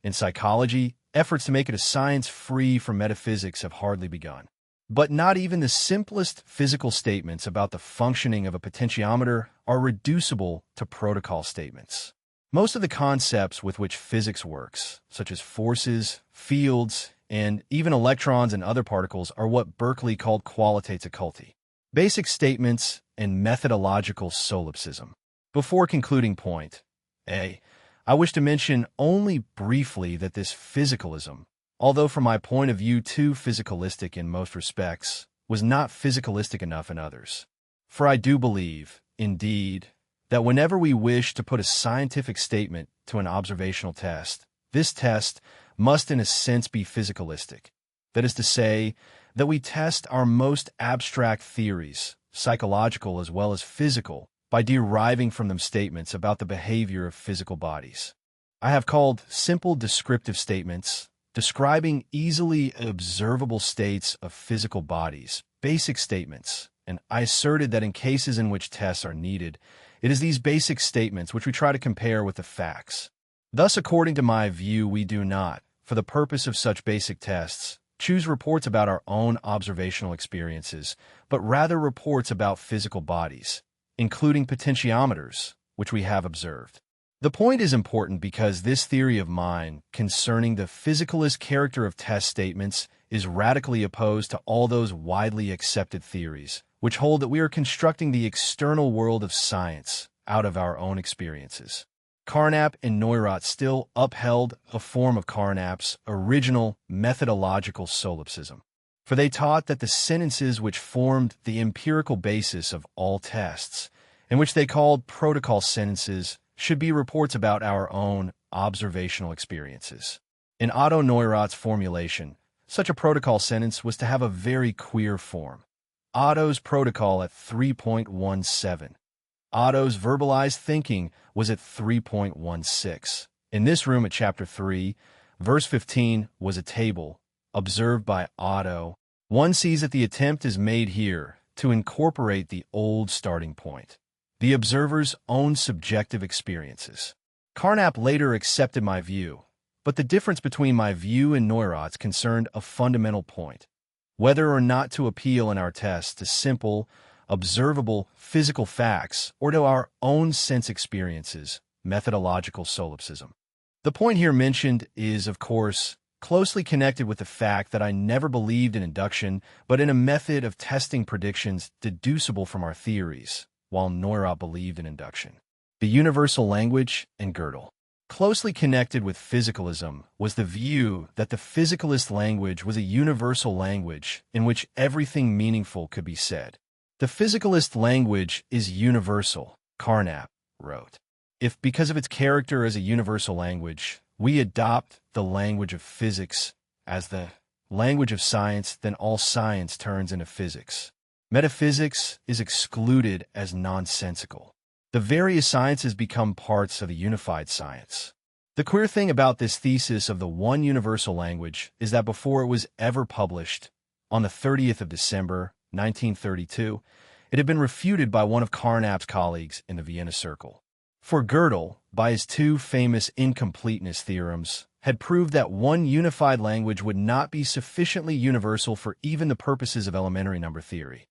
In psychology, efforts to make it a science free from metaphysics have hardly begun. But not even the simplest physical statements about the functioning of a potentiometer are reducible to protocol statements. Most of the concepts with which physics works, such as forces, fields, and even electrons and other particles, are what Berkeley called qualitates occulti, basic statements and methodological solipsism. Before concluding point A, I wish to mention only briefly that this physicalism, although from my point of view too physicalistic in most respects, was not physicalistic enough in others. For I do believe, indeed, that whenever we wish to put a scientific statement to an observational test, this test must in a sense be physicalistic. That is to say, that we test our most abstract theories, psychological as well as physical, by deriving from them statements about the behavior of physical bodies. I have called simple descriptive statements, describing easily observable states of physical bodies, basic statements, and I asserted that in cases in which tests are needed, it is these basic statements which we try to compare with the facts. Thus, according to my view, we do not, for the purpose of such basic tests, choose reports about our own observational experiences, but rather reports about physical bodies, including potentiometers, which we have observed. The point is important because this theory of mine concerning the physicalist character of test statements is radically opposed to all those widely accepted theories, which hold that we are constructing the external world of science out of our own experiences. Carnap and Neurath still upheld a form of Carnap's original methodological solipsism, for they taught that the sentences which formed the empirical basis of all tests, and which they called protocol sentences, should be reports about our own observational experiences. In Otto Neurath's formulation, such a protocol sentence was to have a very queer form. Otto's protocol at 3.17. Otto's verbalized thinking was at 3.16. In this room at chapter 3, verse 15 was a table observed by Otto. One sees that the attempt is made here to incorporate the old starting point, the observer's own subjective experiences. Carnap later accepted my view, but the difference between my view and Neurath's concerned a fundamental point: whether or not to appeal in our tests to simple, observable physical facts or to our own sense experiences, methodological solipsism. The point here mentioned is, of course, closely connected with the fact that I never believed in induction, but in a method of testing predictions deducible from our theories, while Neurath believed in induction. The universal language and Gödel. Closely connected with physicalism was the view that the physicalist language was a universal language in which everything meaningful could be said. The physicalist language is universal, Carnap wrote. If, because of its character as a universal language, we adopt the language of physics as the language of science, then all science turns into physics. Metaphysics is excluded as nonsensical. The various sciences become parts of a unified science. The queer thing about this thesis of the one universal language is that before it was ever published, on the 30th of December, 1932, it had been refuted by one of Carnap's colleagues in the Vienna Circle. For Gödel, by his two famous incompleteness theorems, had proved that one unified language would not be sufficiently universal for even the purposes of elementary number theory.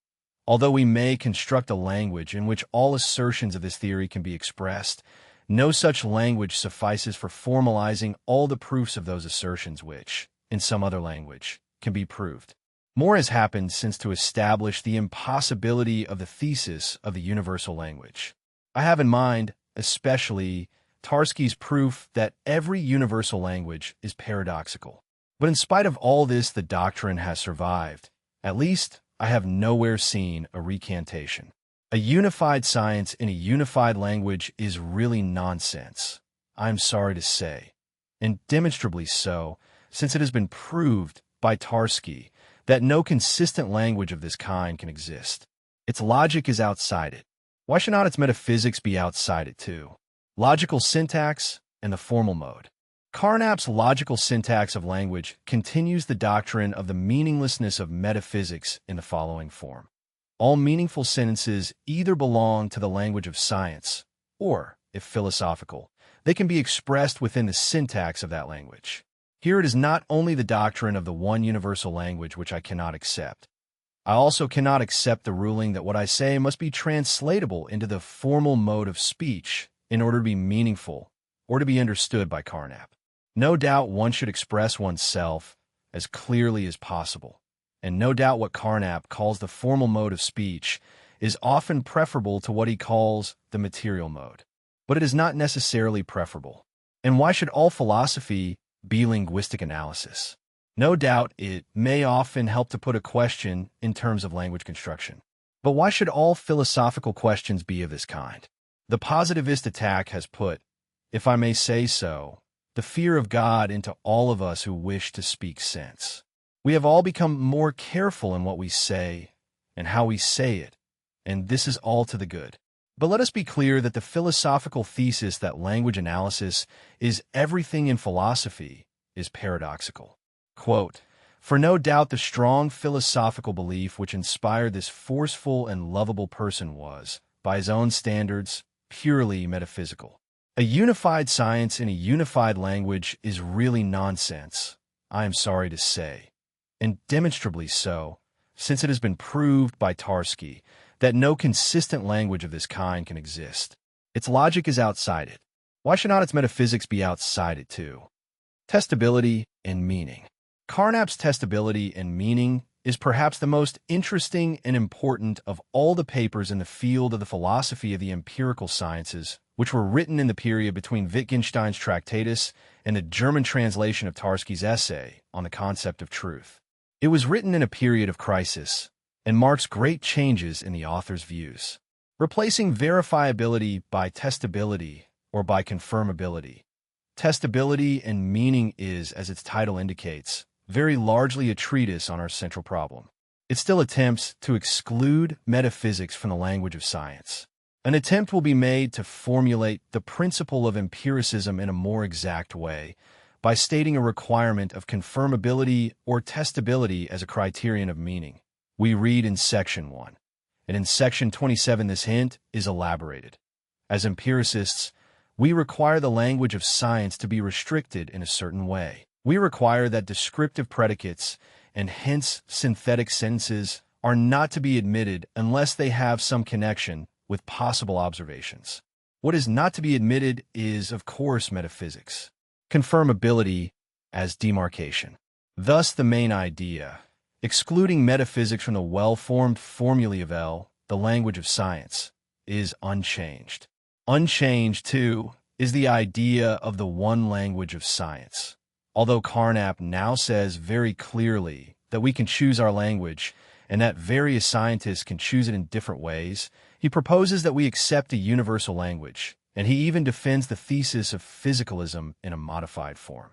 Although we may construct a language in which all assertions of this theory can be expressed, no such language suffices for formalizing all the proofs of those assertions which, in some other language, can be proved. More has happened since to establish the impossibility of the thesis of the universal language. I have in mind, especially, Tarski's proof that every universal language is paradoxical. But in spite of all this, the doctrine has survived. At least, I have nowhere seen a recantation. A unified science in a unified language is really nonsense, I'm sorry to say, and demonstrably so, since it has been proved by Tarski that no consistent language of this kind can exist. Its logic is outside it. Why should not its metaphysics be outside it too? Logical syntax and the formal mode. Carnap's logical syntax of language continues the doctrine of the meaninglessness of metaphysics in the following form. All meaningful sentences either belong to the language of science, or, if philosophical, they can be expressed within the syntax of that language. Here it is not only the doctrine of the one universal language which I cannot accept. I also cannot accept the ruling that what I say must be translatable into the formal mode of speech in order to be meaningful or to be understood by Carnap. No doubt one should express oneself as clearly as possible, and no doubt what Carnap calls the formal mode of speech is often preferable to what he calls the material mode. But it is not necessarily preferable. And why should all philosophy be linguistic analysis? No doubt it may often help to put a question in terms of language construction. But why should all philosophical questions be of this kind? The positivist attack has put, if I may say so, the fear of God into all of us who wish to speak sense. We have all become more careful in what we say and how we say it, and this is all to the good. But let us be clear that the philosophical thesis that language analysis is everything in philosophy is paradoxical. Quote, "For no doubt the strong philosophical belief which inspired this forceful and lovable person was, by his own standards, purely metaphysical. A unified science in a unified language is really nonsense, I am sorry to say, and demonstrably so, since it has been proved by Tarski that no consistent language of this kind can exist. Its logic is outside it. Why should not its metaphysics be outside it too?" Testability and meaning. Carnap's testability and meaning is perhaps the most interesting and important of all the papers in the field of the philosophy of the empirical sciences, which were written in the period between Wittgenstein's Tractatus and the German translation of Tarski's essay on the concept of truth. It was written in a period of crisis and marks great changes in the author's views. Replacing verifiability by testability or by confirmability. Testability and meaning is, as its title indicates, very largely a treatise on our central problem. It still attempts to exclude metaphysics from the language of science. An attempt will be made to formulate the principle of empiricism in a more exact way by stating a requirement of confirmability or testability as a criterion of meaning. We read in Section 1, and in Section 27 this hint is elaborated. As empiricists, we require the language of science to be restricted in a certain way. We require that descriptive predicates, and hence synthetic sentences, are not to be admitted unless they have some connection with possible observations. What is not to be admitted is, of course, metaphysics. Confirmability as demarcation. Thus, the main idea, excluding metaphysics from the well-formed formulae of the language of science, is unchanged. Unchanged, too, is the idea of the one language of science. Although Carnap now says very clearly that we can choose our language and that various scientists can choose it in different ways, he proposes that we accept a universal language, and he even defends the thesis of physicalism in a modified form.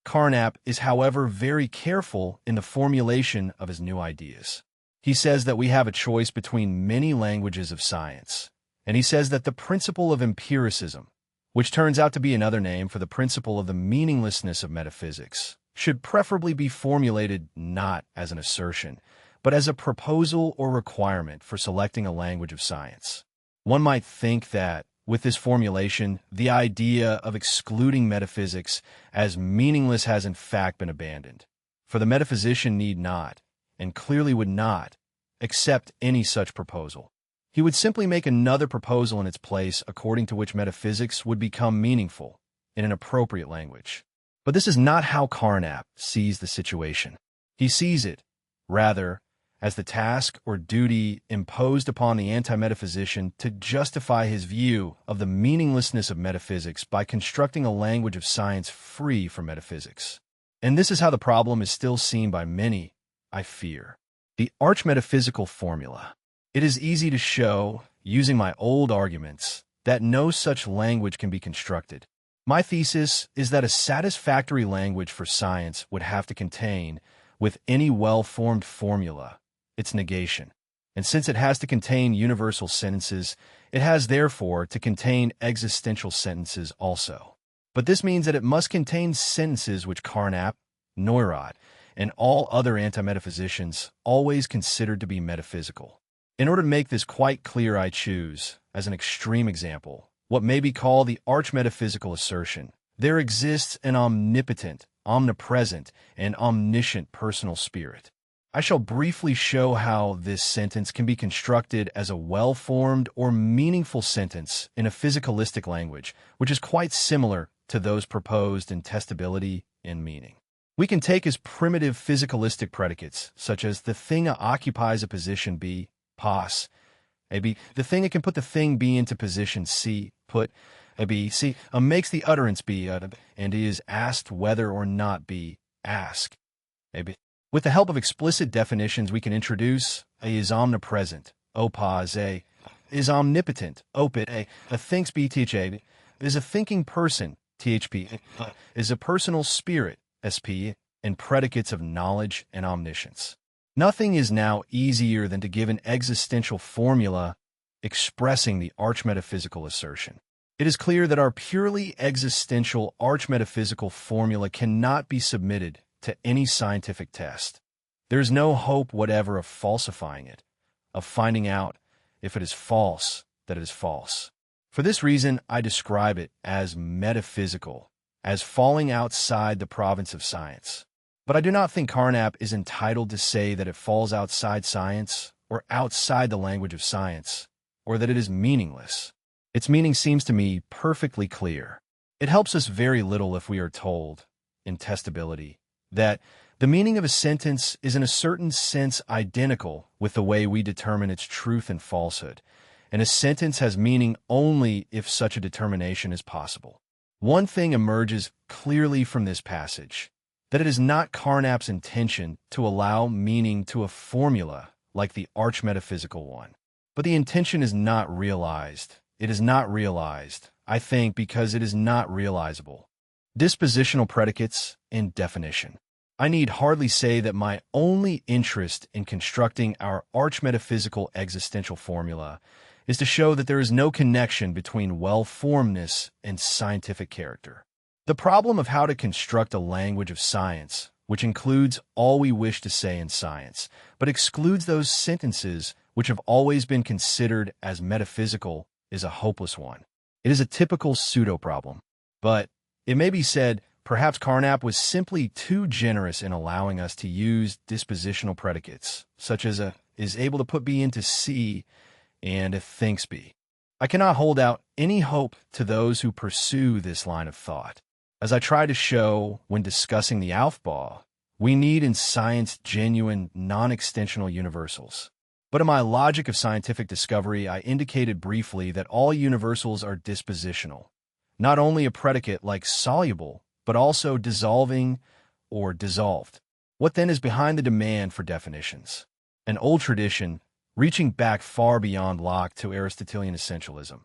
Carnap is, however, very careful in the formulation of his new ideas. He says that we have a choice between many languages of science, and he says that the principle of empiricism, which turns out to be another name for the principle of the meaninglessness of metaphysics, should preferably be formulated not as an assertion, but as a proposal or requirement for selecting a language of science. One might think that, with this formulation, the idea of excluding metaphysics as meaningless has in fact been abandoned, for the metaphysician need not, and clearly would not, accept any such proposal. He would simply make another proposal in its place according to which metaphysics would become meaningful in an appropriate language. But this is not how Carnap sees the situation. He sees it, rather, as the task or duty imposed upon the anti-metaphysician to justify his view of the meaninglessness of metaphysics by constructing a language of science free from metaphysics. And this is how the problem is still seen by many, I fear. The arch-metaphysical formula. It is easy to show, using my old arguments, that no such language can be constructed. My thesis is that a satisfactory language for science would have to contain, with any well-formed formula, its negation. And since it has to contain universal sentences, it has therefore to contain existential sentences also. But this means that it must contain sentences which Carnap, Neurath, and all other anti-metaphysicians always considered to be metaphysical. In order to make this quite clear, I choose, as an extreme example, what may be called the arch-metaphysical assertion. There exists an omnipotent, omnipresent, and omniscient personal spirit. I shall briefly show how this sentence can be constructed as a well-formed or meaningful sentence in a physicalistic language, which is quite similar to those proposed in testability and meaning. We can take as primitive physicalistic predicates, such as the thing occupies a position B, pos, a B, the thing that can put the thing B into position C, put a B, C, makes the utterance B, and is asked whether or not B, ask, a B. With the help of explicit definitions, we can introduce a is omnipresent, opos, a is omnipotent, opit, a thinks B, th, is a thinking person, thp, is a personal spirit, sp, and predicates of knowledge and omniscience. Nothing is now easier than to give an existential formula expressing the arch-metaphysical assertion. It is clear that our purely existential arch-metaphysical formula cannot be submitted to any scientific test. There is no hope whatever of falsifying it, of finding out, if it is false, that it is false. For this reason, I describe it as metaphysical, as falling outside the province of science. But I do not think Carnap is entitled to say that it falls outside science, or outside the language of science, or that it is meaningless. Its meaning seems to me perfectly clear. It helps us very little if we are told, in testability, that the meaning of a sentence is in a certain sense identical with the way we determine its truth and falsehood, and a sentence has meaning only if such a determination is possible. One thing emerges clearly from this passage, that it is not Carnap's intention to allow meaning to a formula like the arch-metaphysical one. But the intention is not realized. It is not realized, I think, because it is not realizable. Dispositional predicates and definition. I need hardly say that my only interest in constructing our arch-metaphysical existential formula is to show that there is no connection between well-formedness and scientific character. The problem of how to construct a language of science, which includes all we wish to say in science, but excludes those sentences which have always been considered as metaphysical, is a hopeless one. It is a typical pseudo-problem. But it may be said, perhaps Carnap was simply too generous in allowing us to use dispositional predicates, such as a is able to put B into C and a thinks B. I cannot hold out any hope to those who pursue this line of thought. As I try to show when discussing the Aufbau, we need in science genuine non-extensional universals. But in my logic of scientific discovery, I indicated briefly that all universals are dispositional, not only a predicate like soluble, but also dissolving or dissolved. What then is behind the demand for definitions? An old tradition, reaching back far beyond Locke to Aristotelian essentialism.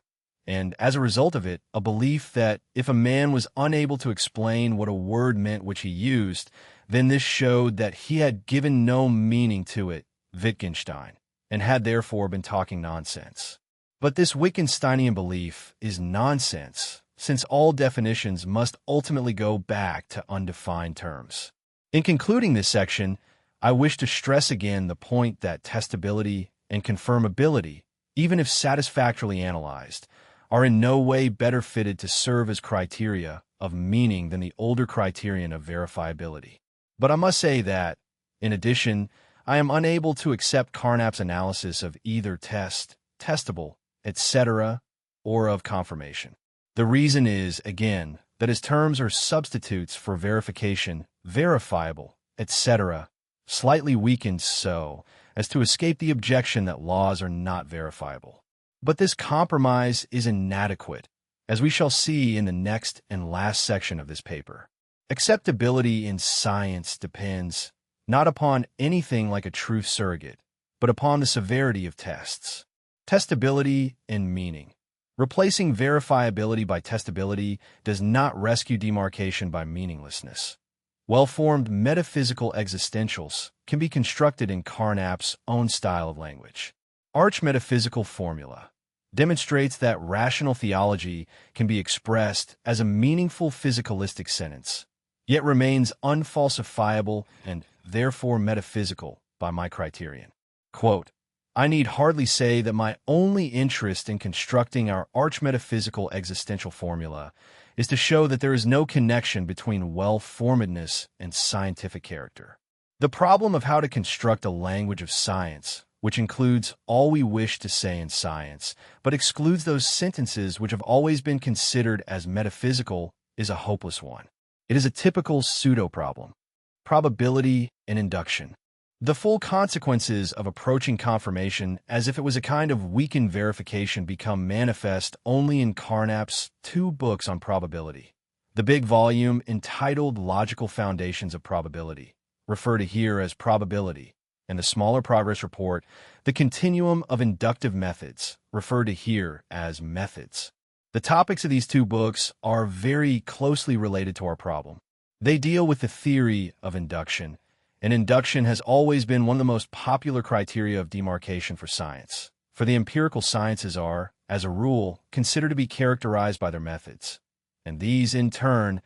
And as a result of it, a belief that if a man was unable to explain what a word meant which he used, then this showed that he had given no meaning to it, Wittgenstein, and had therefore been talking nonsense. But this Wittgensteinian belief is nonsense, since all definitions must ultimately go back to undefined terms. In concluding this section, I wish to stress again the point that testability and confirmability, even if satisfactorily analyzed, are in no way better fitted to serve as criteria of meaning than the older criterion of verifiability. But I must say that, in addition, I am unable to accept Carnap's analysis of either test, testable, etc., or of confirmation. The reason is, again, that his terms are substitutes for verification, verifiable, etc., slightly weakened so as to escape the objection that laws are not verifiable. But this compromise is inadequate, as we shall see in the next and last section of this paper. Acceptability in science depends not upon anything like a truth surrogate, but upon the severity of tests. Testability and meaning. Replacing verifiability by testability does not rescue demarcation by meaninglessness. Well-formed metaphysical existentials can be constructed in Carnap's own style of language. Arch-metaphysical formula demonstrates that rational theology can be expressed as a meaningful physicalistic sentence, yet remains unfalsifiable and therefore metaphysical by my criterion. Quote, I need hardly say that my only interest in constructing our arch-metaphysical existential formula is to show that there is no connection between well-formedness and scientific character. The problem of how to construct a language of science, which includes all we wish to say in science, but excludes those sentences which have always been considered as metaphysical, is a hopeless one. It is a typical pseudo-problem. Probability and induction. The full consequences of approaching confirmation as if it was a kind of weakened verification become manifest only in Carnap's 2 books on probability. The big volume entitled Logical Foundations of Probability, referred to here as Probability, and the smaller progress report, The Continuum of Inductive Methods, referred to here as Methods. The topics of these 2 books are very closely related to our problem. They deal with the theory of induction, and induction has always been one of the most popular criteria of demarcation for science. for the empirical sciences are, as a rule, considered to be characterized by their methods, and these, in turn,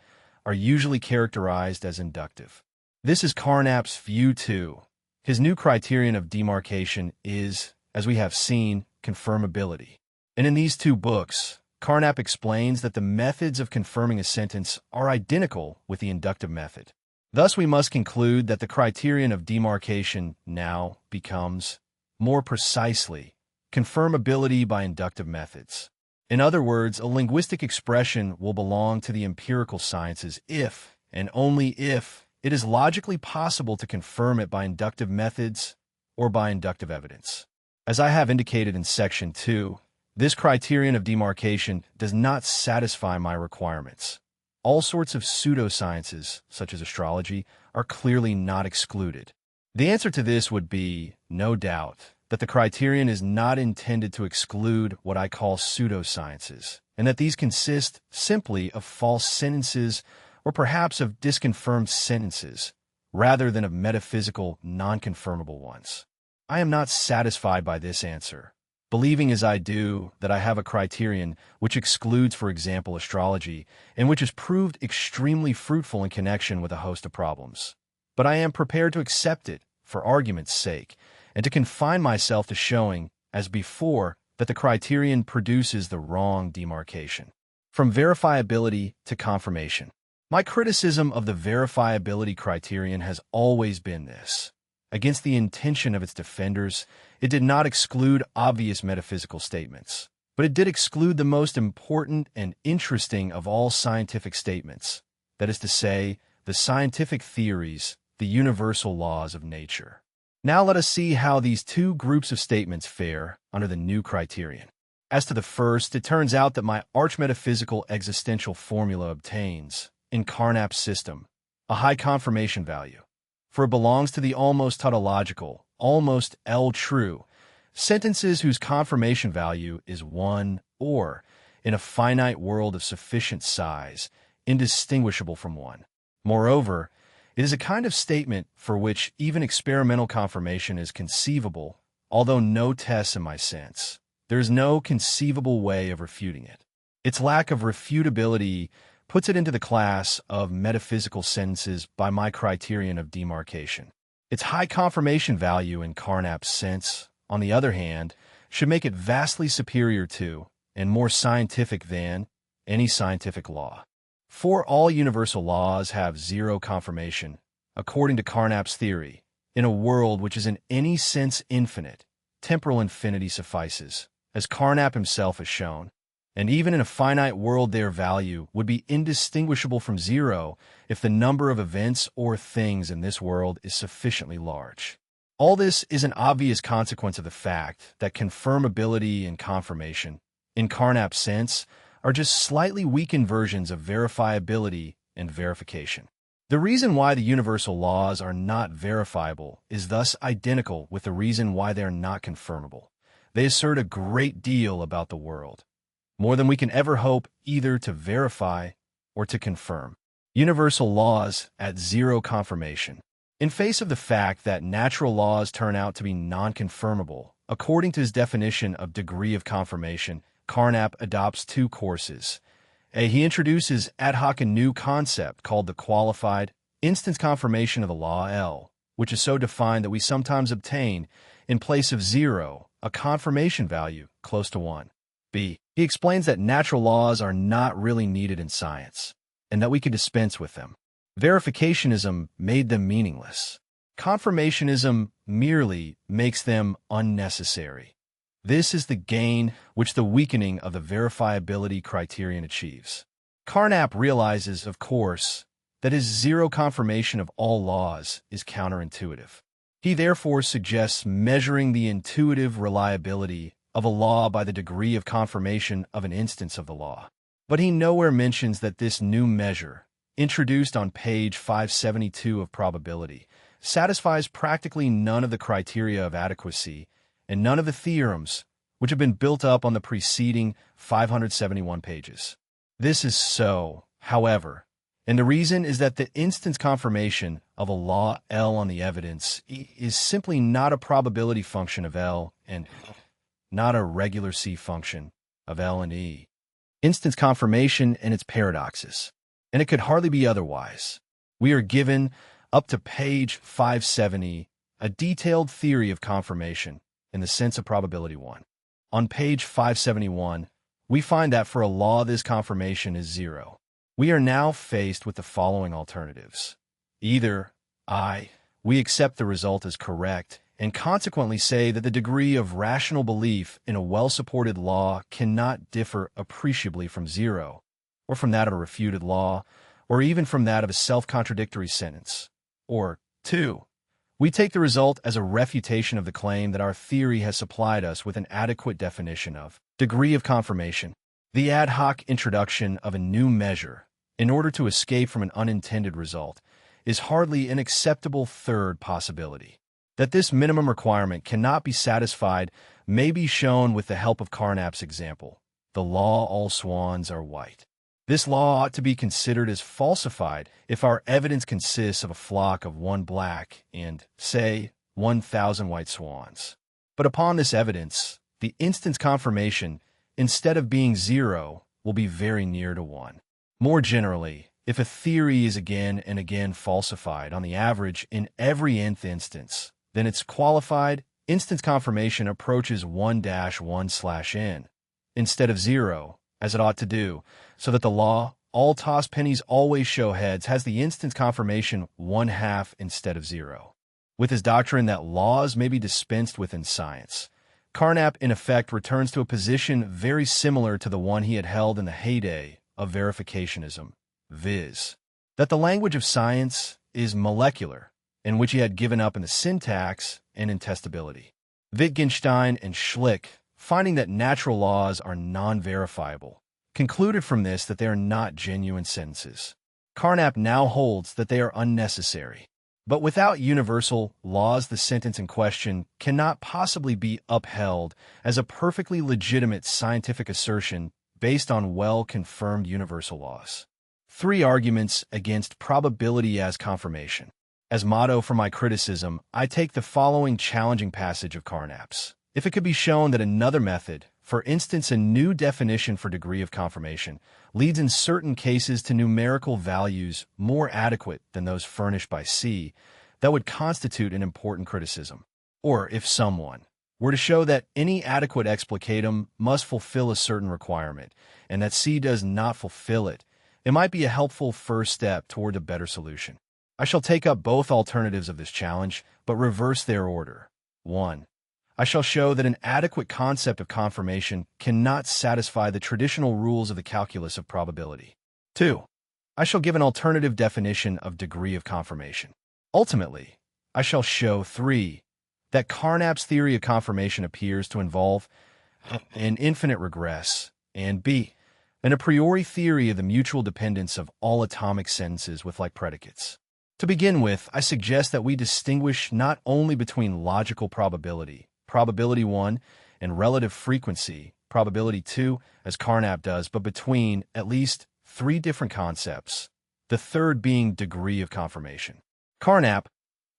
are usually characterized as inductive. This is Carnap's view too. His new criterion of demarcation is, as we have seen, confirmability. And in these two books, Carnap explains that the methods of confirming a sentence are identical with the inductive method. Thus, we must conclude that the criterion of demarcation now becomes, more precisely, confirmability by inductive methods. In other words, a linguistic expression will belong to the empirical sciences if, and only if, it is logically possible to confirm it by inductive methods or by inductive evidence. As I have indicated in Section 2, this criterion of demarcation does not satisfy my requirements. All sorts of pseudosciences, such as astrology, are clearly not excluded. The answer to this would be, no doubt, that the criterion is not intended to exclude what I call pseudosciences, and that these consist simply of false sentences or perhaps of disconfirmed sentences, rather than of metaphysical, non-confirmable ones. I am not satisfied by this answer, believing as I do that I have a criterion which excludes, for example, astrology, and which has proved extremely fruitful in connection with a host of problems. But I am prepared to accept it for argument's sake, and to confine myself to showing, as before, that the criterion produces the wrong demarcation. From verifiability to confirmation. My criticism of the verifiability criterion has always been this. Against the intention of its defenders, it did not exclude obvious metaphysical statements, but it did exclude the most important and interesting of all scientific statements, that is to say, the scientific theories, the universal laws of nature. Now let us see how these two groups of statements fare under the new criterion. As to the first, it turns out that my arch-metaphysical existential formula obtains, in Carnap's system, a high confirmation value, for it belongs to the almost tautological, almost L-true, sentences whose confirmation value is 1 or, in a finite world of sufficient size, indistinguishable from 1. Moreover, it is a kind of statement for which even experimental confirmation is conceivable, although no tests in my sense. There is no conceivable way of refuting it. Its lack of refutability puts it into the class of metaphysical sentences by my criterion of demarcation. Its high confirmation value in Carnap's sense, on the other hand, should make it vastly superior to, and more scientific than, any scientific law. For all universal laws have zero confirmation, according to Carnap's theory, in a world which is in any sense infinite, temporal infinity suffices, as Carnap himself has shown, and even in a finite world their value would be indistinguishable from zero if the number of events or things in this world is sufficiently large. All this is an obvious consequence of the fact that confirmability and confirmation, in Carnap's sense, are just slightly weakened versions of verifiability and verification. The reason why the universal laws are not verifiable is thus identical with the reason why they are not confirmable. They assert a great deal about the world, more than we can ever hope either to verify or to confirm. Universal laws at zero confirmation. In face of the fact that natural laws turn out to be non-confirmable, according to his definition of degree of confirmation, Carnap adopts two courses. He introduces ad hoc a new concept called the qualified instance confirmation of the law L, which is so defined that we sometimes obtain, in place of 0, a confirmation value close to 1. B. He explains that natural laws are not really needed in science, and that we can dispense with them. Verificationism made them meaningless. Confirmationism merely makes them unnecessary. This is the gain which the weakening of the verifiability criterion achieves. Carnap realizes, of course, that his zero confirmation of all laws is counterintuitive. He therefore suggests measuring the intuitive reliability of a law by the degree of confirmation of an instance of the law. But he nowhere mentions that this new measure, introduced on page 572 of probability, satisfies practically none of the criteria of adequacy and none of the theorems which have been built up on the preceding 571 pages. This is so, however, and the reason is that the instance confirmation of a law L on the evidence is simply not a probability function of L and not a regular C function of L and E. Instance confirmation and its paradoxes. And it could hardly be otherwise. We are given, up to page 570, a detailed theory of confirmation in the sense of probability 1. On page 571, we find that for a law this confirmation is 0. We are now faced with the following alternatives. Either I, we accept the result as correct and consequently say that the degree of rational belief in a well-supported law cannot differ appreciably from 0, or from that of a refuted law, or even from that of a self-contradictory sentence. Or 2, we take the result as a refutation of the claim that our theory has supplied us with an adequate definition of degree of confirmation, the ad hoc introduction of a new measure in order to escape from an unintended result is hardly an acceptable third possibility. That this minimum requirement cannot be satisfied may be shown with the help of Carnap's example, the law all swans are white. This law ought to be considered as falsified if our evidence consists of a flock of 1 black and, say, 1,000 white swans. But upon this evidence, the instance confirmation, instead of being 0, will be very near to 1. More generally, if a theory is again and again falsified on the average in every nth instance, then its qualified instance confirmation approaches 1-1/n instead of 0, as it ought to do, so that the law, all toss pennies always show heads, has the instance confirmation 1/2 instead of 0. With his doctrine that laws may be dispensed with in science, Carnap in effect returns to a position very similar to the one he had held in the heyday of verificationism, viz., that the language of science is molecular, in which he had given up in the syntax and in testability. Wittgenstein and Schlick, finding that natural laws are non-verifiable, concluded from this that they are not genuine sentences. Carnap now holds that they are unnecessary. But without universal laws, the sentence in question cannot possibly be upheld as a perfectly legitimate scientific assertion based on well-confirmed universal laws. 3 arguments against probability as confirmation. As motto for my criticism, I take the following challenging passage of Carnap's. If it could be shown that another method, for instance a new definition for degree of confirmation, leads in certain cases to numerical values more adequate than those furnished by C, that would constitute an important criticism. Or if someone were to show that any adequate explicatum must fulfill a certain requirement, and that C does not fulfill it, it might be a helpful first step toward a better solution. I shall take up both alternatives of this challenge, but reverse their order. 1. I shall show that an adequate concept of confirmation cannot satisfy the traditional rules of the calculus of probability. 2. I shall give an alternative definition of degree of confirmation. Ultimately, I shall show 3. That Carnap's theory of confirmation appears to involve an infinite regress, and b. an a priori theory of the mutual dependence of all atomic sentences with like predicates. To begin with, I suggest that we distinguish not only between logical probability, probability 1, and relative frequency, probability 2, as Carnap does, but between at least 3 different concepts, the third being degree of confirmation. Carnap,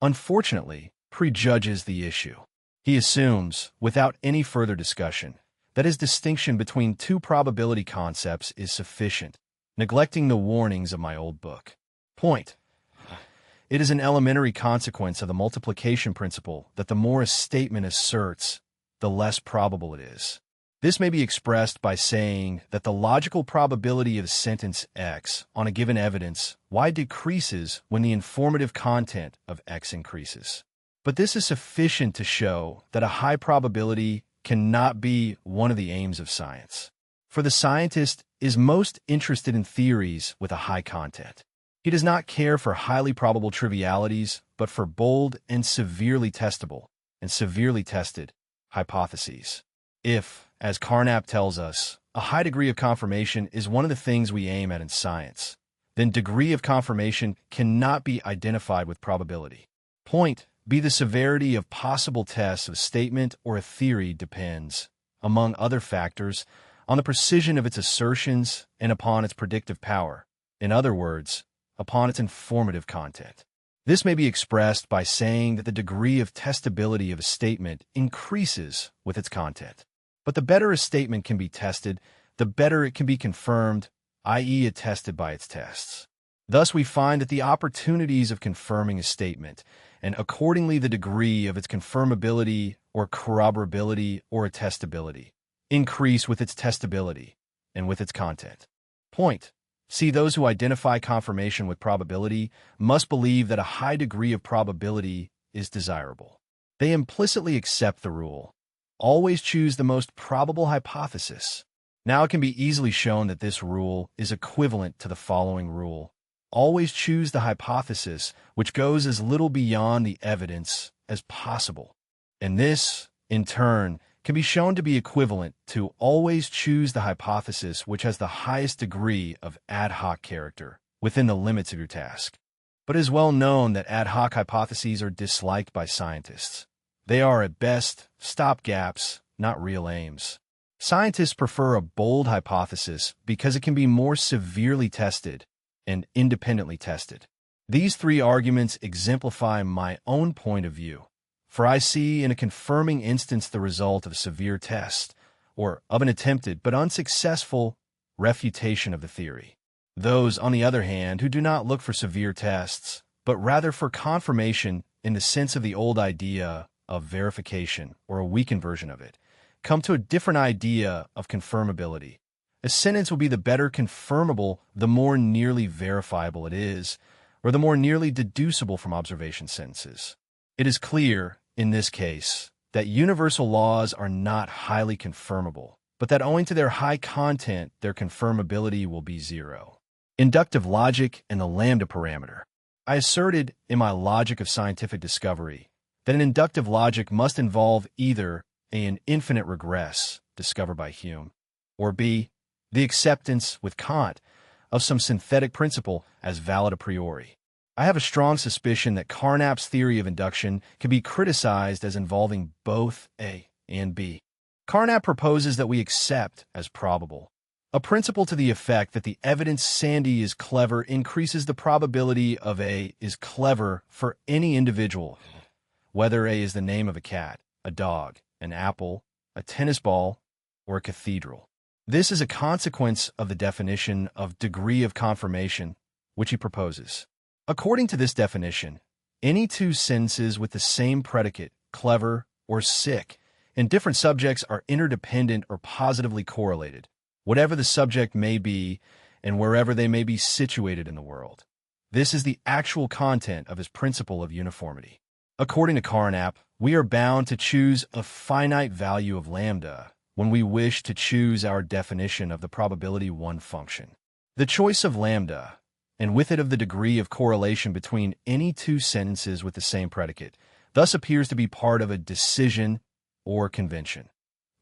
unfortunately, prejudges the issue. He assumes, without any further discussion, that his distinction between 2 probability concepts is sufficient, neglecting the warnings of my old book. Point. It is an elementary consequence of the multiplication principle that the more a statement asserts, the less probable it is. This may be expressed by saying that the logical probability of a sentence X on a given evidence Y decreases when the informative content of X increases. But this is sufficient to show that a high probability cannot be one of the aims of science. For the scientist is most interested in theories with a high content. He does not care for highly probable trivialities, but for bold and severely testable and severely tested hypotheses. If, as Carnap tells us, a high degree of confirmation is one of the things we aim at in science, then degree of confirmation cannot be identified with probability. Point. Be the severity of possible tests of a statement or a theory depends, among other factors, on the precision of its assertions and upon its predictive power. In other words, upon its informative content. This may be expressed by saying that the degree of testability of a statement increases with its content. But the better a statement can be tested, the better it can be confirmed, i.e. attested by its tests. Thus, we find that the opportunities of confirming a statement, and accordingly the degree of its confirmability or corroborability or attestability, increase with its testability and with its content. Point. See, those who identify confirmation with probability must believe that a high degree of probability is desirable. They implicitly accept the rule. Always choose the most probable hypothesis. Now it can be easily shown that this rule is equivalent to the following rule. Always choose the hypothesis which goes as little beyond the evidence as possible. And this, in turn, can be shown to be equivalent to always choose the hypothesis which has the highest degree of ad hoc character within the limits of your task. But it is well known that ad hoc hypotheses are disliked by scientists. They are, at best, stopgaps, not real aims. Scientists prefer a bold hypothesis because it can be more severely tested and independently tested. These three arguments exemplify my own point of view, for I see in a confirming instance the result of a severe test, or of an attempted but unsuccessful refutation of the theory. Those, on the other hand, who do not look for severe tests, but rather for confirmation in the sense of the old idea of verification, or a weakened version of it, come to a different idea of confirmability. A sentence will be the better confirmable the more nearly verifiable it is, or the more nearly deducible from observation sentences. It is clear, in this case, that universal laws are not highly confirmable, but that owing to their high content, their confirmability will be zero. Inductive logic and the lambda parameter. I asserted in my Logic of Scientific Discovery that an inductive logic must involve either an infinite regress discovered by Hume, or b. the acceptance, with Kant, of some synthetic principle as valid a priori. I have a strong suspicion that Carnap's theory of induction can be criticized as involving both A and B. Carnap proposes that we accept as probable a principle to the effect that the evidence Sandy is clever increases the probability of A is clever for any individual, whether A is the name of a cat, a dog, an apple, a tennis ball, or a cathedral. This is a consequence of the definition of degree of confirmation, which he proposes. According to this definition, any two sentences with the same predicate, clever or sick, in different subjects are interdependent or positively correlated, whatever the subject may be and wherever they may be situated in the world. This is the actual content of his principle of uniformity. According to Carnap, we are bound to choose a finite value of lambda when we wish to choose our definition of the probability 1 function. The choice of lambda, and with it of the degree of correlation between any two sentences with the same predicate, thus appears to be part of a decision or convention.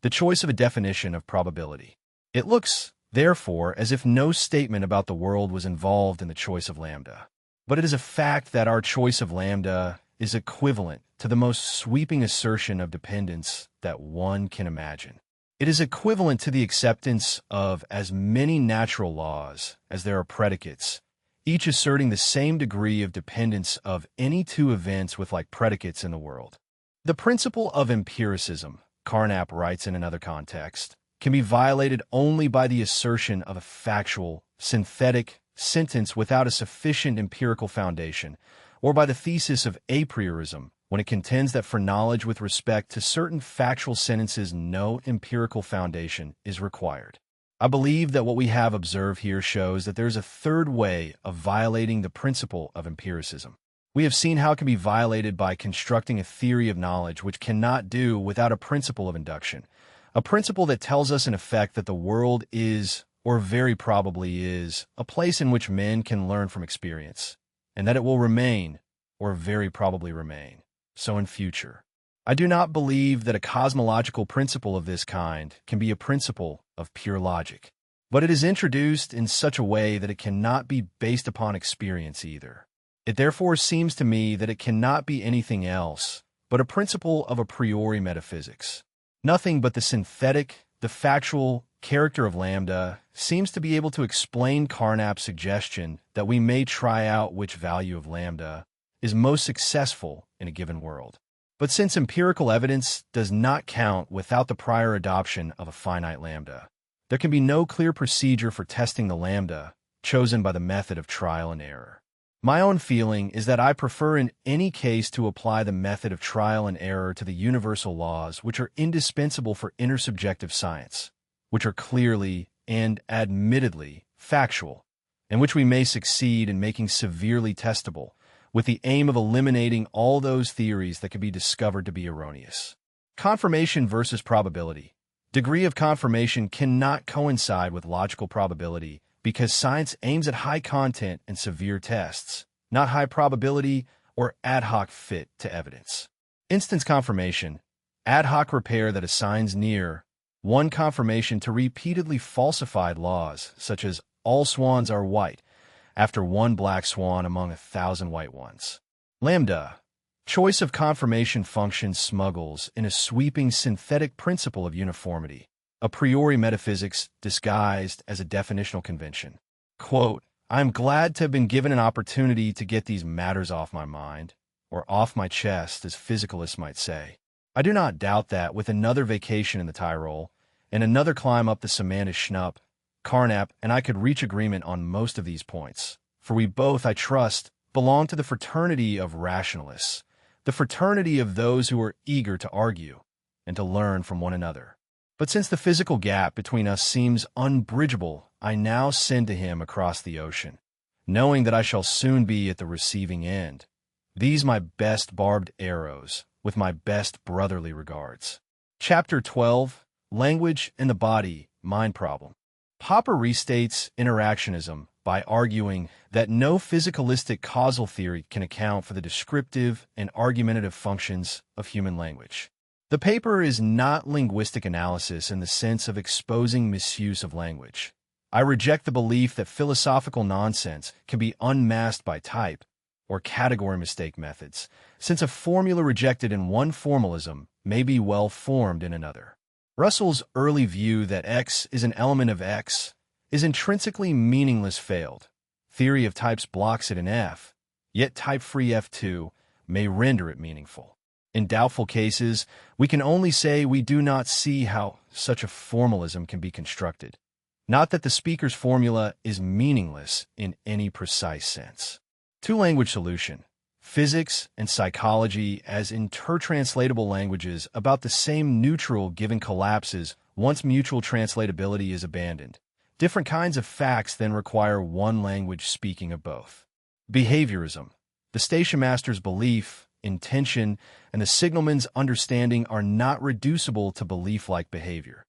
The choice of a definition of probability. It looks, therefore, as if no statement about the world was involved in the choice of lambda. But it is a fact that our choice of lambda is equivalent to the most sweeping assertion of dependence that one can imagine. It is equivalent to the acceptance of as many natural laws as there are predicates, each asserting the same degree of dependence of any two events with like predicates in the world. The principle of empiricism, Carnap writes in another context, can be violated only by the assertion of a factual, synthetic sentence without a sufficient empirical foundation, or by the thesis of a priorism, when it contends that for knowledge with respect to certain factual sentences no empirical foundation is required. I believe that what we have observed here shows that there is a third way of violating the principle of empiricism. We have seen how it can be violated by constructing a theory of knowledge which cannot do without a principle of induction, a principle that tells us in effect that the world is, or very probably is, a place in which men can learn from experience, and that it will remain, or very probably remain, so in future. I do not believe that a cosmological principle of this kind can be a principle of pure logic, but it is introduced in such a way that it cannot be based upon experience either. It therefore seems to me that it cannot be anything else but a principle of a priori metaphysics. Nothing but the synthetic, the factual character of lambda seems to be able to explain Carnap's suggestion that we may try out which value of lambda is most successful in a given world. But since empirical evidence does not count without the prior adoption of a finite lambda, there can be no clear procedure for testing the lambda chosen by the method of trial and error. My own feeling is that I prefer in any case to apply the method of trial and error to the universal laws which are indispensable for intersubjective science, which are clearly and admittedly factual, and which we may succeed in making severely testable, with the aim of eliminating all those theories that could be discovered to be erroneous. Confirmation versus probability. Degree of confirmation cannot coincide with logical probability because science aims at high content and severe tests, not high probability or ad hoc fit to evidence. Instance confirmation, ad hoc repair that assigns near one confirmation to repeatedly falsified laws, such as all swans are white, after one black swan among 1,000 white ones. Lambda, choice of confirmation function smuggles in a sweeping synthetic principle of uniformity, a priori metaphysics disguised as a definitional convention. Quote, I am glad to have been given an opportunity to get these matters off my mind, or off my chest, as physicalists might say. I do not doubt that with another vacation in the Tyrol, and another climb up the Samantish Schnupp, Carnap, and I could reach agreement on most of these points, for we both, I trust, belong to the fraternity of rationalists, the fraternity of those who are eager to argue and to learn from one another. But since the physical gap between us seems unbridgeable, I now send to him across the ocean, knowing that I shall soon be at the receiving end, these my best barbed arrows, with my best brotherly regards. Chapter 12, Language and the Body, Mind Problem. Popper restates interactionism by arguing that no physicalistic causal theory can account for the descriptive and argumentative functions of human language. The paper is not linguistic analysis in the sense of exposing misuse of language. I reject the belief that philosophical nonsense can be unmasked by type or category mistake methods, since a formula rejected in one formalism may be well formed in another. Russell's early view that X is an element of X is intrinsically meaningless failed. Theory of types blocks it in F, yet type-free F2 may render it meaningful. In doubtful cases, we can only say we do not see how such a formalism can be constructed, not that the speaker's formula is meaningless in any precise sense. Two-language solution. Physics and psychology as intertranslatable languages about the same neutral given collapses once mutual translatability is abandoned. Different kinds of facts then require one language speaking of both. Behaviorism. The stationmaster's belief, intention, and the signalman's understanding are not reducible to belief-like behavior.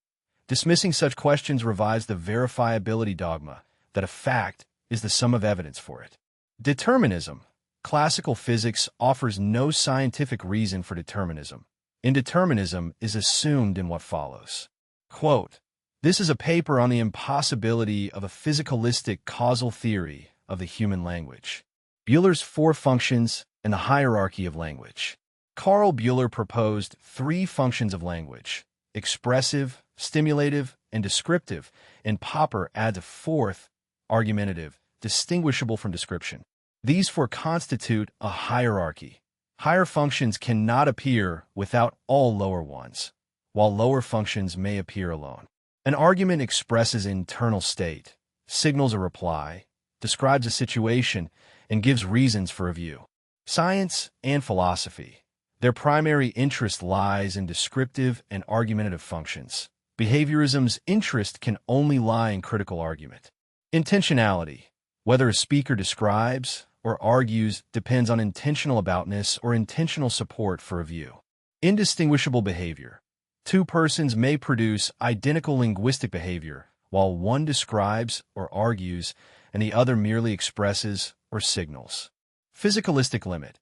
Dismissing such questions revives the verifiability dogma that a fact is the sum of evidence for it. Determinism. Classical physics offers no scientific reason for determinism. Indeterminism is assumed in what follows. Quote, this is a paper on the impossibility of a physicalistic causal theory of the human language. Buhler's four functions and the hierarchy of language. Carl Buhler proposed three functions of language: expressive, stimulative, and descriptive, and Popper adds a fourth, argumentative, distinguishable from description. These four constitute a hierarchy. Higher functions cannot appear without all lower ones, while lower functions may appear alone. An argument expresses internal state, signals a reply, describes a situation, and gives reasons for a view. Science and philosophy. Their primary interest lies in descriptive and argumentative functions. Behaviorism's interest can only lie in critical argument. Intentionality. Whether a speaker describes or argues depends on intentional aboutness or intentional support for a view. Indistinguishable behavior. Two persons may produce identical linguistic behavior, while one describes or argues and the other merely expresses or signals. Physicalistic limit.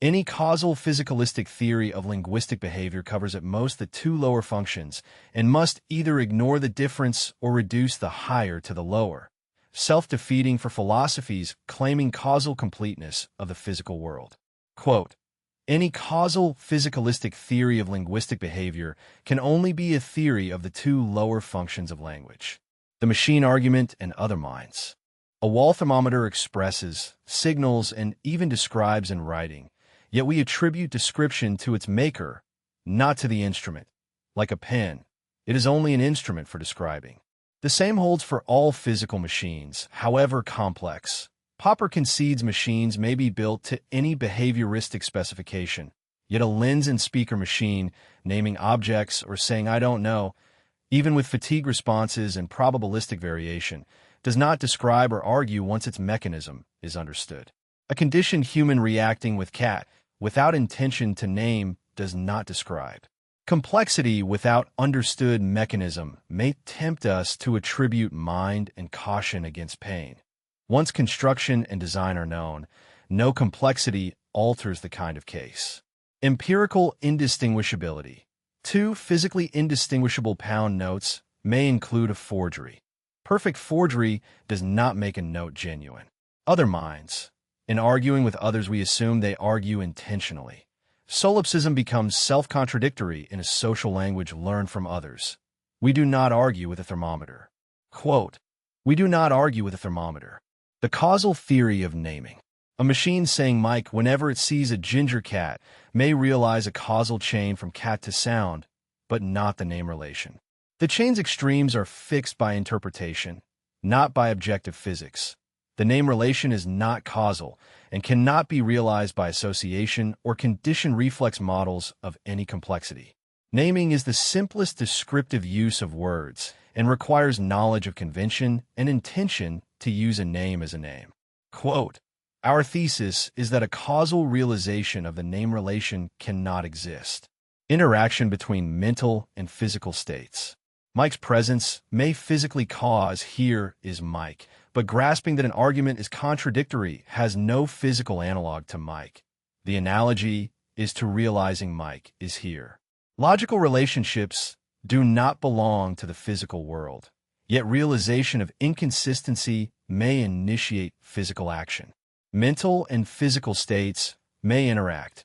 Any causal physicalistic theory of linguistic behavior covers at most the two lower functions and must either ignore the difference or reduce the higher to the lower, self-defeating for philosophies claiming causal completeness of the physical world. Quote, any causal physicalistic theory of linguistic behavior can only be a theory of the two lower functions of language, the machine argument and other minds. A wall thermometer expresses, signals, and even describes in writing, Yet we attribute description to its maker, not to the instrument. Like a pen, it is only an instrument for describing. The same holds for all physical machines, however complex. Popper concedes machines may be built to any behavioristic specification, yet a lens and speaker machine, naming objects or saying "I don't know," even with fatigue responses and probabilistic variation, does not describe or argue once its mechanism is understood. A conditioned human reacting with cat, without intention to name, does not describe. Complexity without understood mechanism may tempt us to attribute mind and caution against pain. Once construction and design are known, no complexity alters the kind of case. Empirical indistinguishability. 2 physically indistinguishable pound notes may include a forgery. Perfect forgery does not make a note genuine. Other minds. In arguing with others, we assume they argue intentionally. Solipsism becomes self-contradictory in a social language learned from others. We do not argue with a thermometer. Quote, "We do not argue with a thermometer." The causal theory of naming. A machine saying Mike whenever it sees a ginger cat may realize a causal chain from cat to sound, but not the name relation. The chain's extremes are fixed by interpretation, not by objective physics. The name relation is not causal and cannot be realized by association or conditioned reflex models of any complexity. Naming is the simplest descriptive use of words and requires knowledge of convention and intention to use a name as a name. Quote, "Our thesis is that a causal realization of the name relation cannot exist. Interaction between mental and physical states. Mike's presence may physically cause here is Mike, but grasping that an argument is contradictory has no physical analog to Mike. The analogy is to realizing Mike is here. Logical relationships do not belong to the physical world, yet realization of inconsistency may initiate physical action. Mental and physical states may interact.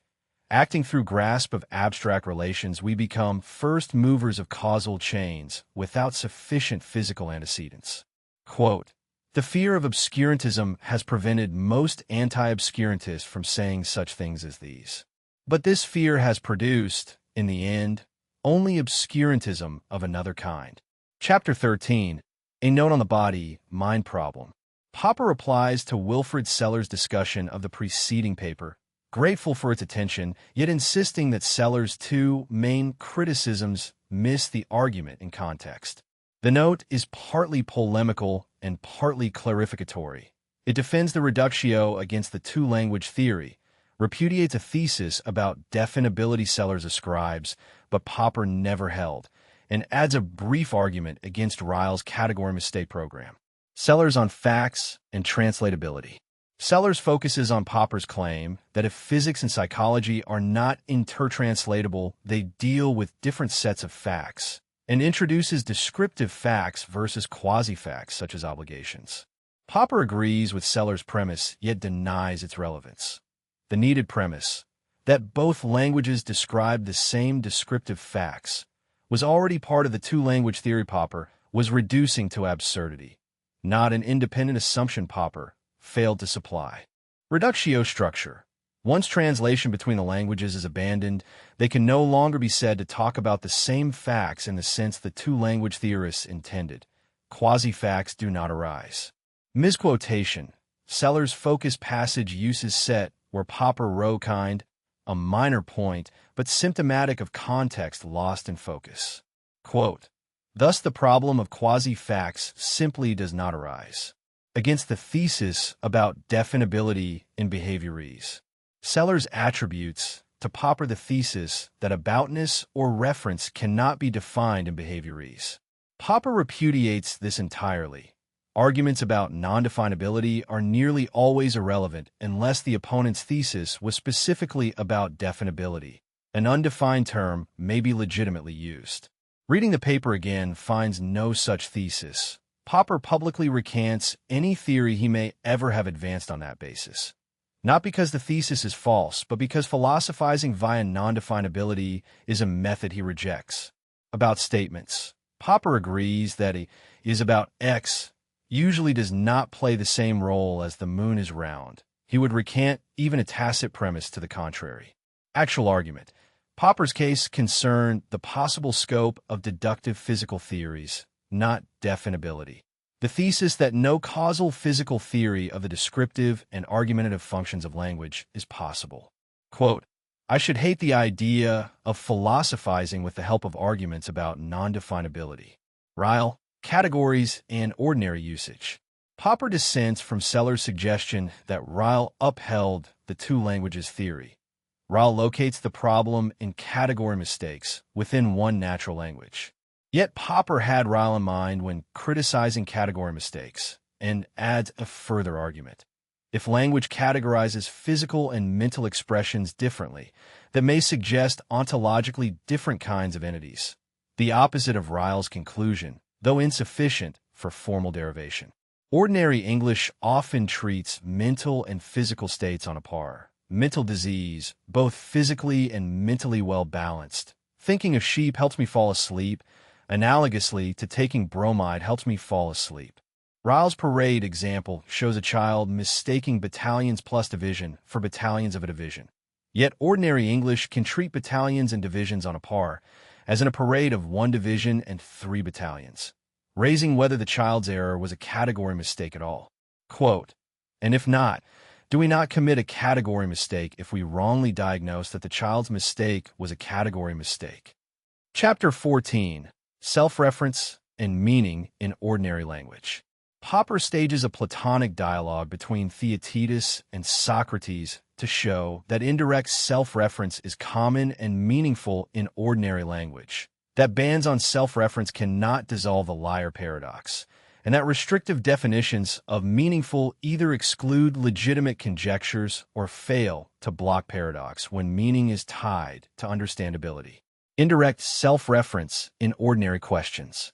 Acting through grasp of abstract relations, we become first movers of causal chains without sufficient physical antecedents." Quote, "The fear of obscurantism has prevented most anti-obscurantists from saying such things as these. But this fear has produced, in the end, only obscurantism of another kind." Chapter 13, A Note on the Body-Mind Problem. Popper replies to Wilfrid Sellars' discussion of the preceding paper, grateful for its attention, yet insisting that Sellars' 2 main criticisms miss the argument in context. The note is partly polemical and partly clarificatory. It defends the reductio against the two-language theory, repudiates a thesis about definability Sellars ascribes, but Popper never held, and adds a brief argument against Ryle's category mistake program. Sellars on facts and translatability. Sellars focuses on Popper's claim that if physics and psychology are not intertranslatable, they deal with different sets of facts, and introduces descriptive facts versus quasi-facts such as obligations. Popper agrees with Sellars' premise, yet denies its relevance. The needed premise, that both languages describe the same descriptive facts, was already part of the two-language theory Popper was reducing to absurdity, not an independent assumption Popper failed to supply. Reductio structure. Once translation between the languages is abandoned, they can no longer be said to talk about the same facts in the sense the two-language theorists intended. Quasi-facts do not arise. Misquotation. Sellars' focus passage uses set where Popper row kind, a minor point, but symptomatic of context lost in focus. Quote, "Thus the problem of quasi-facts simply does not arise." Against the thesis about definability in behaviorese. Sellars attributes to Popper the thesis that aboutness or reference cannot be defined in behaviorese. Popper repudiates this entirely. Arguments about non-definability are nearly always irrelevant unless the opponent's thesis was specifically about definability. An undefined term may be legitimately used. Reading the paper again finds no such thesis. Popper publicly recants any theory he may ever have advanced on that basis. Not because the thesis is false, but because philosophizing via non-definability is a method he rejects. About statements. Popper agrees that he is about X usually does not play the same role as the moon is round. He would recant even a tacit premise to the contrary. Actual argument. Popper's case concerned the possible scope of deductive physical theories, not definability. The thesis that no causal physical theory of the descriptive and argumentative functions of language is possible. Quote, I should hate the idea of philosophizing with the help of arguments about non-definability. Ryle, Categories and Ordinary Usage. Popper dissents from Seller's suggestion that Ryle upheld the two languages theory. Ryle locates the problem in category mistakes within one natural language. Yet Popper had Ryle in mind when criticizing category mistakes, and adds a further argument. If language categorizes physical and mental expressions differently, that may suggest ontologically different kinds of entities, the opposite of Ryle's conclusion, though insufficient for formal derivation. Ordinary English often treats mental and physical states on a par. Mental disease, both physically and mentally well balanced. Thinking of sheep helps me fall asleep, analogously to taking bromide helps me fall asleep. Ryle's parade example shows a child mistaking battalions plus division for battalions of a division. Yet ordinary English can treat battalions and divisions on a par, as in a parade of one division and 3 battalions, raising whether the child's error was a category mistake at all. Quote, and if not, do we not commit a category mistake if we wrongly diagnose that the child's mistake was a category mistake? Chapter 14. Self-reference and Meaning in Ordinary Language. Popper stages a Platonic dialogue between Theaetetus and Socrates to show that indirect self-reference is common and meaningful in ordinary language, that bans on self-reference cannot dissolve the liar paradox, and that restrictive definitions of meaningful either exclude legitimate conjectures or fail to block paradox when meaning is tied to understandability. Indirect self-reference in ordinary questions.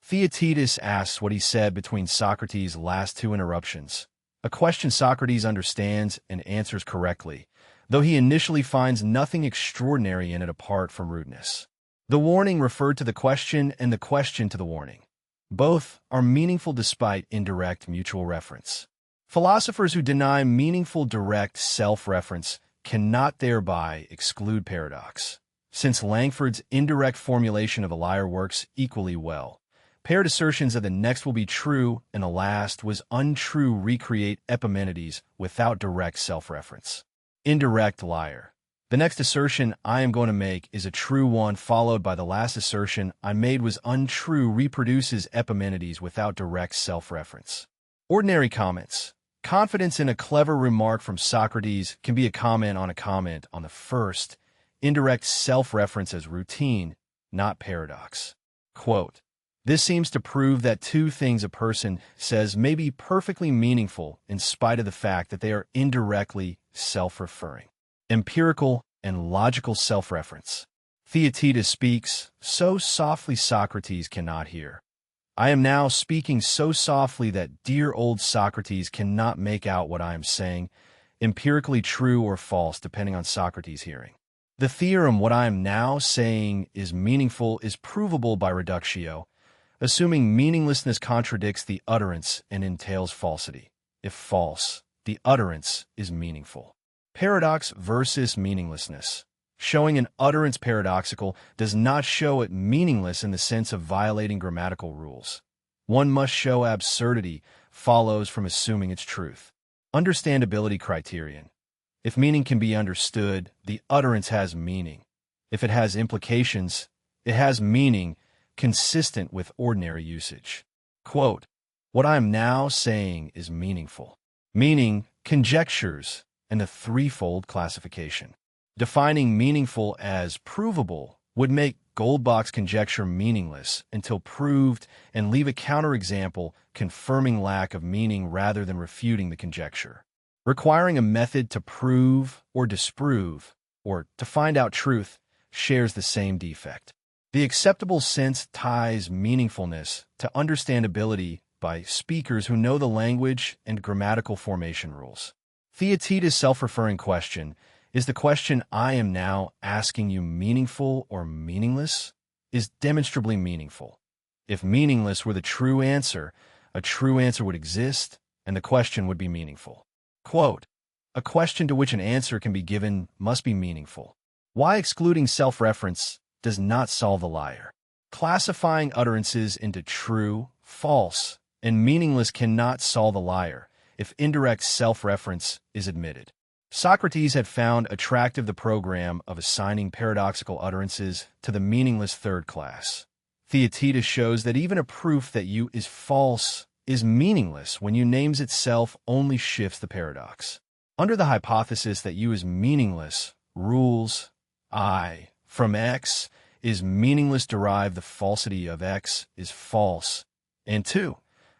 Theaetetus asks what he said between Socrates' last 2 interruptions, a question Socrates understands and answers correctly, though he initially finds nothing extraordinary in it apart from rudeness. The warning referred to the question and the question to the warning. Both are meaningful despite indirect mutual reference. Philosophers who deny meaningful direct self-reference cannot thereby exclude paradox. Since Langford's indirect formulation of a liar works equally well, paired assertions that the next will be true and the last was untrue recreate Epimenides without direct self-reference. Indirect liar. The next assertion I am going to make is a true one, followed by the last assertion I made was untrue reproduces Epimenides without direct self-reference. Ordinary comments. Confidence in a clever remark from Socrates can be a comment on the first. Indirect self-reference as routine, not paradox. Quote, this seems to prove that 2 things a person says may be perfectly meaningful in spite of the fact that they are indirectly self-referring. Empirical and logical self-reference. Theaetetus speaks so softly Socrates cannot hear. I am now speaking so softly that dear old Socrates cannot make out what I am saying, empirically true or false depending on Socrates' hearing. The theorem what I am now saying is meaningful is provable by reductio, assuming meaninglessness contradicts the utterance and entails falsity. If false, the utterance is meaningful. Paradox versus meaninglessness. Showing an utterance paradoxical does not show it meaningless in the sense of violating grammatical rules. One must show absurdity follows from assuming its truth. Understandability criterion. If meaning can be understood, the utterance has meaning. If it has implications, it has meaning consistent with ordinary usage. Quote, what I am now saying is meaningful. Meaning, conjectures, and the threefold classification. Defining meaningful as provable would make Goldbach's conjecture meaningless until proved and leave a counterexample confirming lack of meaning rather than refuting the conjecture. Requiring a method to prove or disprove, or to find out truth, shares the same defect. The acceptable sense ties meaningfulness to understandability by speakers who know the language and grammatical formation rules. Theaetetus' self-referring question, is the question I am now asking you meaningful or meaningless? Is demonstrably meaningful. If meaningless were the true answer, a true answer would exist, and the question would be meaningful. Quote, A question to which an answer can be given must be meaningful. Why excluding self-reference does not solve the liar. Classifying utterances into true, false, and meaningless cannot solve the liar if indirect self-reference is admitted. Socrates had found attractive the program of assigning paradoxical utterances to the meaningless third class. Refutations shows that even a proof that U is false is meaningless when U names itself only shifts the paradox. Under the hypothesis that U is meaningless, rules I from X is meaningless derive the falsity of X is false, and 2.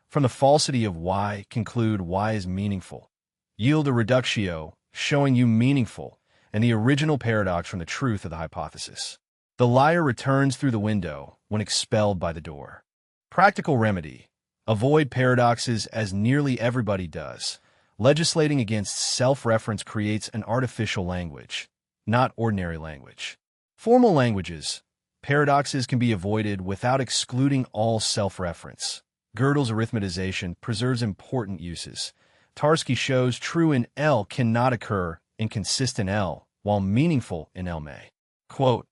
From the falsity of Y conclude Y is meaningful. Yield a reductio, showing U meaningful, and the original paradox from the truth of the hypothesis. The liar returns through the window when expelled by the door. Practical remedy. Avoid paradoxes as nearly everybody does. Legislating against self-reference creates an artificial language, not ordinary language. Formal languages. Paradoxes can be avoided without excluding all self-reference. Gödel's arithmetization preserves important uses. Tarski shows true in L cannot occur in consistent L, while meaningful in L may. Quote,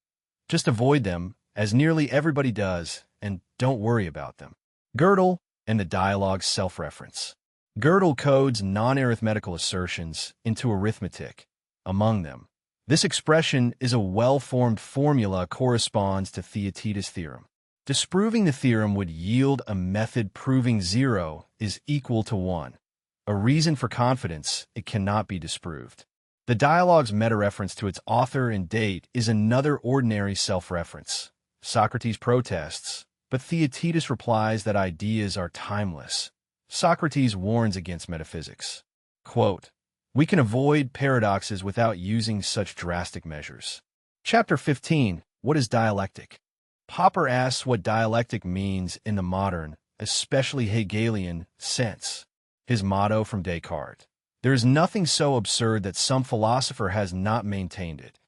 just avoid them, as nearly everybody does, and don't worry about them. Gödel and the dialogue's self-reference. Gödel codes non-arithmetical assertions into arithmetic. Among them, this expression is a well-formed formula corresponds to Refutations' theorem. Disproving the theorem would yield a method proving 0 is equal to 1. A reason for confidence it cannot be disproved. The dialogue's meta-reference to its author and date is another ordinary self-reference. Socrates protests, but Refutations replies that ideas are timeless. Socrates warns against metaphysics. Quote, we can avoid paradoxes without using such drastic measures. Chapter 15. What is dialectic? Popper asks what dialectic means in the modern, especially Hegelian, sense. His motto from Descartes. There is nothing so absurd that some philosopher has not maintained it.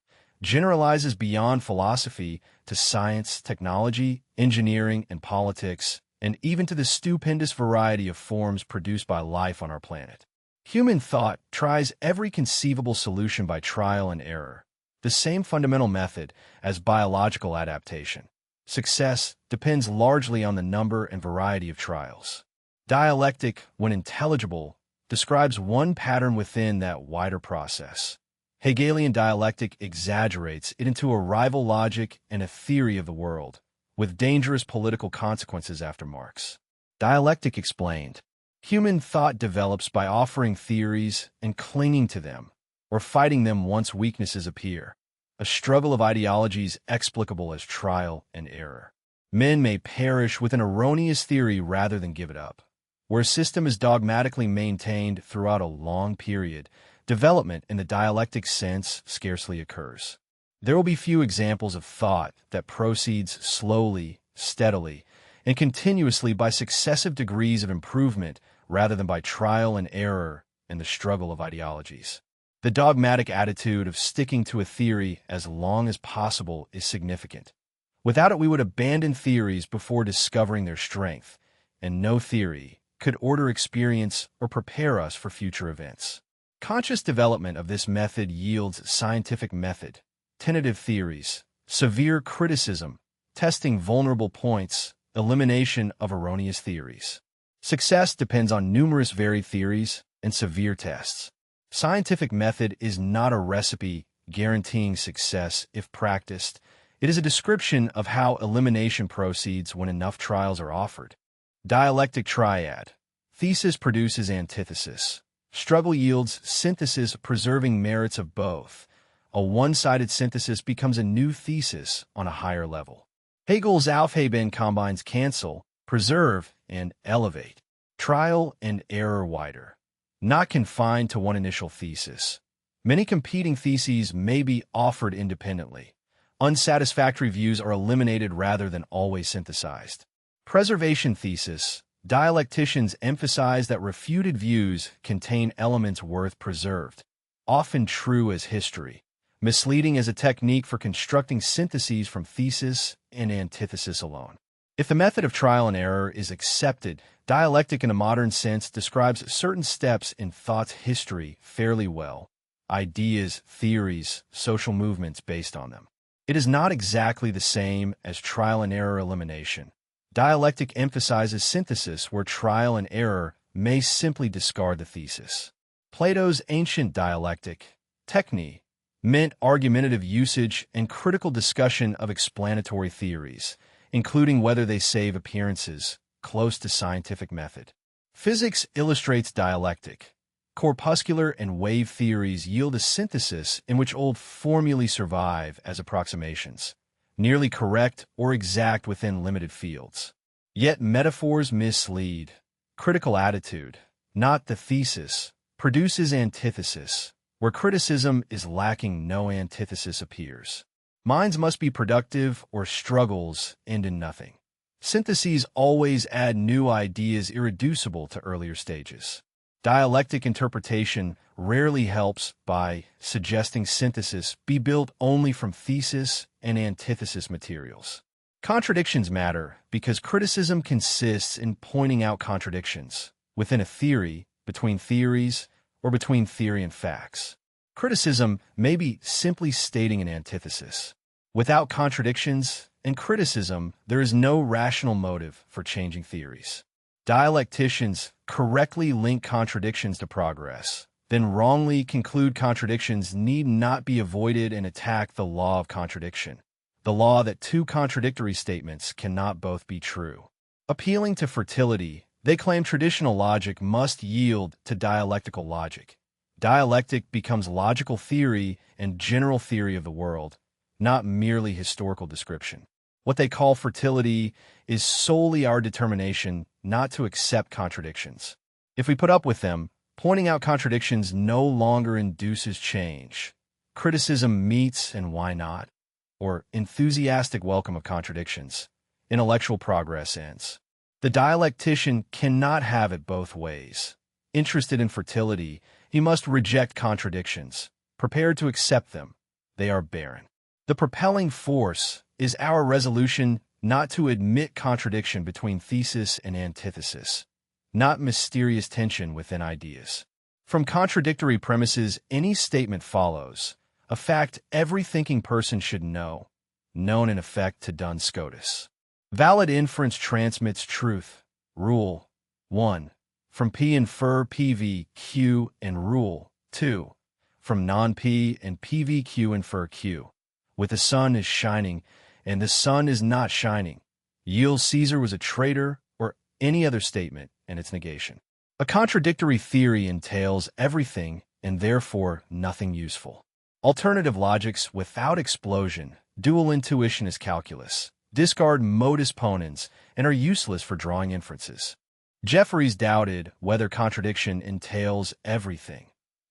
Generalizes beyond philosophy to science, technology, engineering, and politics, and even to the stupendous variety of forms produced by life on our planet. Human thought tries every conceivable solution by trial and error, the same fundamental method as biological adaptation. Success depends largely on the number and variety of trials. Dialectic, when intelligible, describes one pattern within that wider process. Hegelian dialectic exaggerates it into a rival logic and a theory of the world, with dangerous political consequences after Marx. Dialectic explained. Human thought develops by offering theories and clinging to them, or fighting them once weaknesses appear. A struggle of ideologies explicable as trial and error. Men may perish with an erroneous theory rather than give it up. Where a system is dogmatically maintained throughout a long period, development in the dialectic sense scarcely occurs. There will be few examples of thought that proceeds slowly, steadily, and continuously by successive degrees of improvement rather than by trial and error in the struggle of ideologies. The dogmatic attitude of sticking to a theory as long as possible is significant. Without it, we would abandon theories before discovering their strength, and no theory could order experience or prepare us for future events. Conscious development of this method yields scientific method, tentative theories, severe criticism, testing vulnerable points, elimination of erroneous theories. Success depends on numerous varied theories and severe tests. Scientific method is not a recipe guaranteeing success if practiced. It is a description of how elimination proceeds when enough trials are offered. Dialectic triad. Thesis produces antithesis. Struggle yields synthesis, preserving merits of both. A one-sided synthesis becomes a new thesis on a higher level. Hegel's Aufheben combines cancel, preserve, and elevate. Trial and error wider. Not confined to one initial thesis. Many competing theses may be offered independently. Unsatisfactory views are eliminated rather than always synthesized. Preservation thesis. Dialecticians emphasize that refuted views contain elements worth preserved, often true as history, misleading as a technique for constructing syntheses from thesis and antithesis alone. If the method of trial and error is accepted, dialectic in a modern sense describes certain steps in thought's history fairly well. Ideas, theories, social movements based on them. It is not exactly the same as trial and error elimination. Dialectic emphasizes synthesis where trial and error may simply discard the thesis. Plato's ancient dialectic, techne, meant argumentative usage and critical discussion of explanatory theories, including whether they save appearances, close to scientific method. Physics illustrates dialectic. Corpuscular and wave theories yield a synthesis in which old formulae survive as approximations, nearly correct or exact within limited fields. Yet metaphors mislead. Critical attitude, not the thesis, produces antithesis. Where criticism is lacking, no antithesis appears. Minds must be productive or struggles end in nothing. Syntheses always add new ideas irreducible to earlier stages. Dialectic interpretation rarely helps by suggesting synthesis be built only from thesis and antithesis materials. Contradictions matter because criticism consists in pointing out contradictions within a theory, between theories, or between theory and facts. Criticism may be simply stating an antithesis. Without contradictions and criticism, there is no rational motive for changing theories. Dialecticians correctly link contradictions to progress, then wrongly conclude contradictions need not be avoided and attack the law of contradiction, the law that two contradictory statements cannot both be true. Appealing to fertility, they claim traditional logic must yield to dialectical logic. Dialectic becomes logical theory and general theory of the world, not merely historical description. What they call fertility is solely our determination not to accept contradictions. If we put up with them, pointing out contradictions no longer induces change. Criticism meets and why not? Or enthusiastic welcome of contradictions. Intellectual progress ends. The dialectician cannot have it both ways. Interested in fertility, he must reject contradictions. Prepared to accept them, they are barren. The propelling force is our resolution not to admit contradiction between thesis and antithesis, not mysterious tension within ideas. From contradictory premises, any statement follows, a fact every thinking person should know, known in effect to Duns Scotus. Valid inference transmits truth. Rule 1. From P infer PV Q and Rule 2. From non-P and PV Q infer Q. With the sun is shining, and the sun is not shining. Yields Caesar was a traitor, or any other statement, and its negation. A contradictory theory entails everything, and therefore nothing useful. Alternative logics without explosion, dual intuition is calculus, discard modus ponens, and are useless for drawing inferences. Jeffreys doubted whether contradiction entails everything.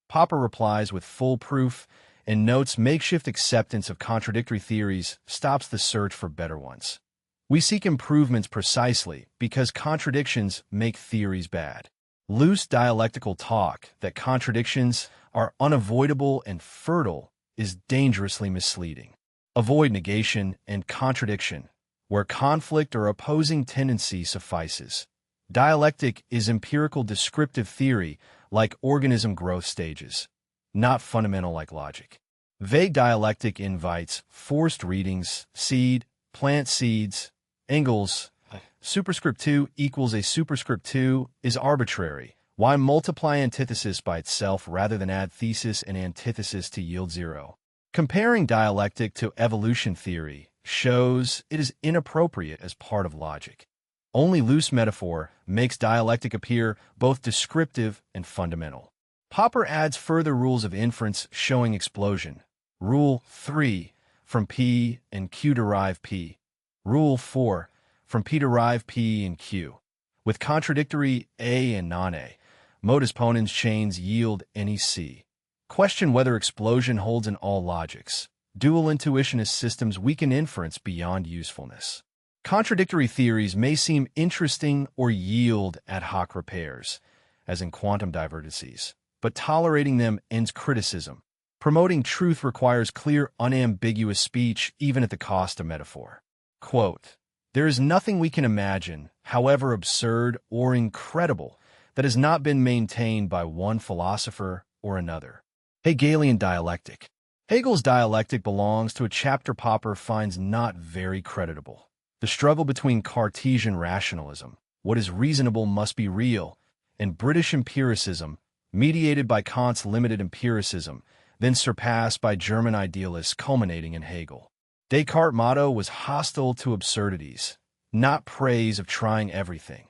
Popper replies with full proof and notes makeshift acceptance of contradictory theories stops the search for better ones. We seek improvements precisely because contradictions make theories bad. Loose dialectical talk that contradictions are unavoidable and fertile is dangerously misleading. Avoid negation and contradiction, where conflict or opposing tendency suffices. Dialectic is empirical descriptive theory like organism growth stages, not fundamental like logic. Vague dialectic invites forced readings, seed, plant seeds, Engels, superscript 2 equals a superscript 2 is arbitrary. Why multiply antithesis by itself rather than add thesis and antithesis to yield 0? Comparing dialectic to evolution theory shows it is inappropriate as part of logic. Only loose metaphor makes dialectic appear both descriptive and fundamental. Popper adds further rules of inference showing explosion. Rule 3, from P and Q derive P. Rule 4, from P derive P and Q. With contradictory A and non-A, modus ponens chains yield NEC. Question whether explosion holds in all logics. Dual intuitionist systems weaken inference beyond usefulness. Contradictory theories may seem interesting or yield ad hoc repairs, as in quantum divergences, but tolerating them ends criticism. Promoting truth requires clear, unambiguous speech even at the cost of metaphor. Quote, There is nothing we can imagine, however absurd or incredible, that has not been maintained by one philosopher or another. Hegelian dialectic. Hegel's dialectic belongs to a chapter Popper finds not very creditable. The struggle between Cartesian rationalism, what is reasonable must be real, and British empiricism, mediated by Kant's limited empiricism, then surpassed by German idealists culminating in Hegel. Descartes' motto was hostile to absurdities, not praise of trying everything.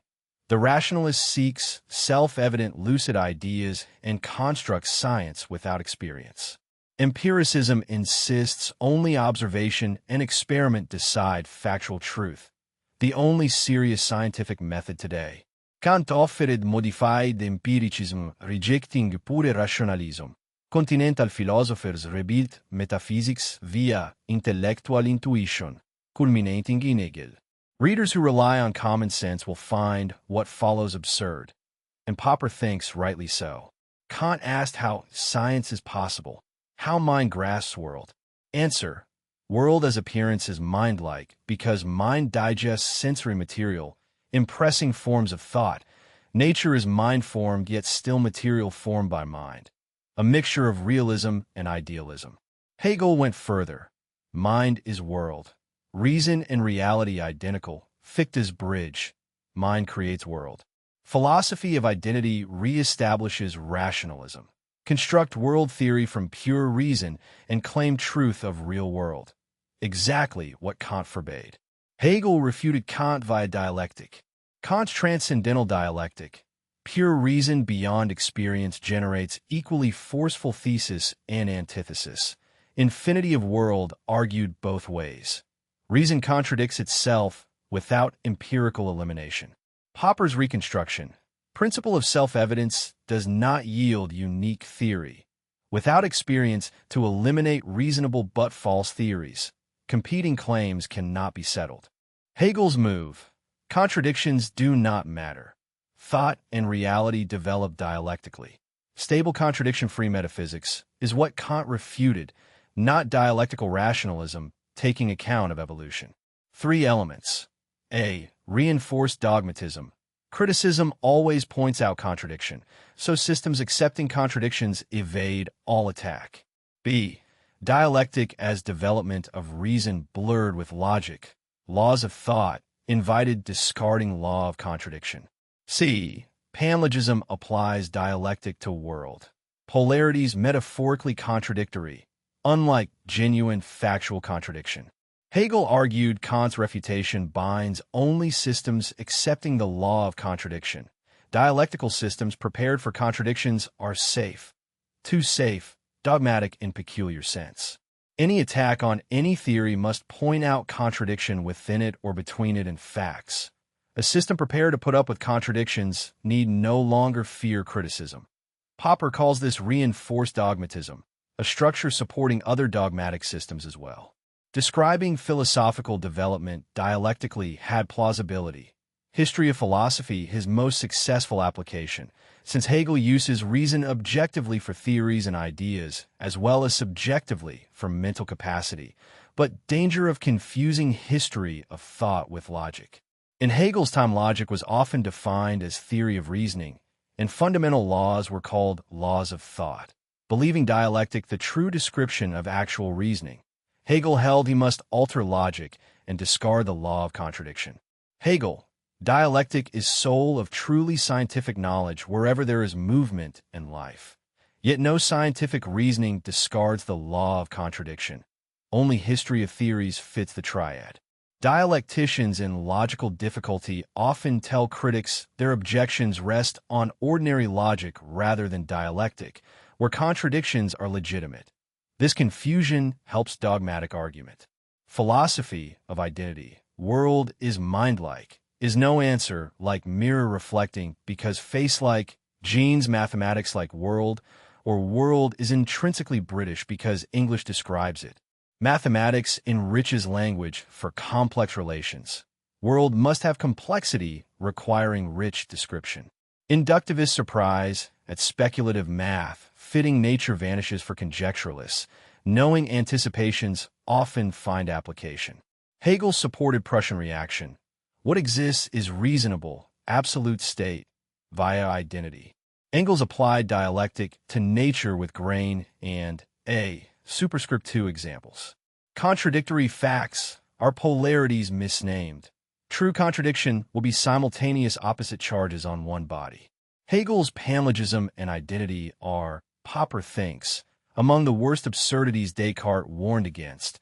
The rationalist seeks self-evident lucid ideas and constructs science without experience. Empiricism insists only observation and experiment decide factual truth, the only serious scientific method today. Kant offered modified empiricism, rejecting pure rationalism. Continental philosophers rebuilt metaphysics via intellectual intuition, culminating in Hegel. Readers who rely on common sense will find what follows absurd, and Popper thinks rightly so. Kant asked how science is possible, how mind grasps world. Answer: world as appearance is mind-like because mind digests sensory material, impressing forms of thought. Nature is mind-formed yet still material formed by mind, a mixture of realism and idealism. Hegel went further. Mind is world. Reason and reality identical. Fichte's bridge. Mind creates world. Philosophy of identity reestablishes rationalism. Construct world theory from pure reason and claim truth of real world. Exactly what Kant forbade. Hegel refuted Kant via dialectic. Kant's transcendental dialectic, pure reason beyond experience, generates equally forceful thesis and antithesis. Infinity of world argued both ways. Reason contradicts itself without empirical elimination. Popper's reconstruction. Principle of self-evidence does not yield unique theory. Without experience to eliminate reasonable but false theories, competing claims cannot be settled. Hegel's move. Contradictions do not matter. Thought and reality develop dialectically. Stable contradiction-free metaphysics is what Kant refuted, not dialectical rationalism taking account of evolution. 3 elements. A. Reinforced dogmatism. Criticism always points out contradiction, so systems accepting contradictions evade all attack. B. Dialectic as development of reason blurred with logic. Laws of thought invited discarding law of contradiction. C. Panlogism applies dialectic to world. Polarities metaphorically contradictory, unlike genuine factual contradiction. Hegel argued Kant's refutation binds only systems accepting the law of contradiction. Dialectical systems prepared for contradictions are safe. Too safe, dogmatic in peculiar sense. Any attack on any theory must point out contradiction within it or between it and facts. A system prepared to put up with contradictions need no longer fear criticism. Popper calls this reinforced dogmatism, a structure supporting other dogmatic systems as well. Describing philosophical development dialectically had plausibility. History of philosophy, his most successful application, since Hegel uses reason objectively for theories and ideas, as well as subjectively for mental capacity, but danger of confusing history of thought with logic. In Hegel's time, logic was often defined as theory of reasoning, and fundamental laws were called laws of thought. Believing dialectic the true description of actual reasoning, Hegel held he must alter logic and discard the law of contradiction. Hegel, dialectic is soul of truly scientific knowledge wherever there is movement and life. Yet no scientific reasoning discards the law of contradiction. Only history of theories fits the triad. Dialecticians in logical difficulty often tell critics their objections rest on ordinary logic rather than dialectic, where contradictions are legitimate. This confusion helps dogmatic argument. Philosophy of identity, world is mind-like, is no answer like mirror reflecting because face-like, genes mathematics like world, or world is intrinsically British because English describes it. Mathematics enriches language for complex relations. World must have complexity requiring rich description. Inductivist surprise at speculative math, fitting nature vanishes for conjecturalists. Knowing anticipations often find application. Hegel supported Prussian reaction. What exists is reasonable, absolute state, via identity. Engels applied dialectic to nature with grain and a superscript 2 examples. Contradictory facts are polarities misnamed. True contradiction will be simultaneous opposite charges on one body. Hegel's panlogism and identity are, Popper thinks, among the worst absurdities Descartes warned against,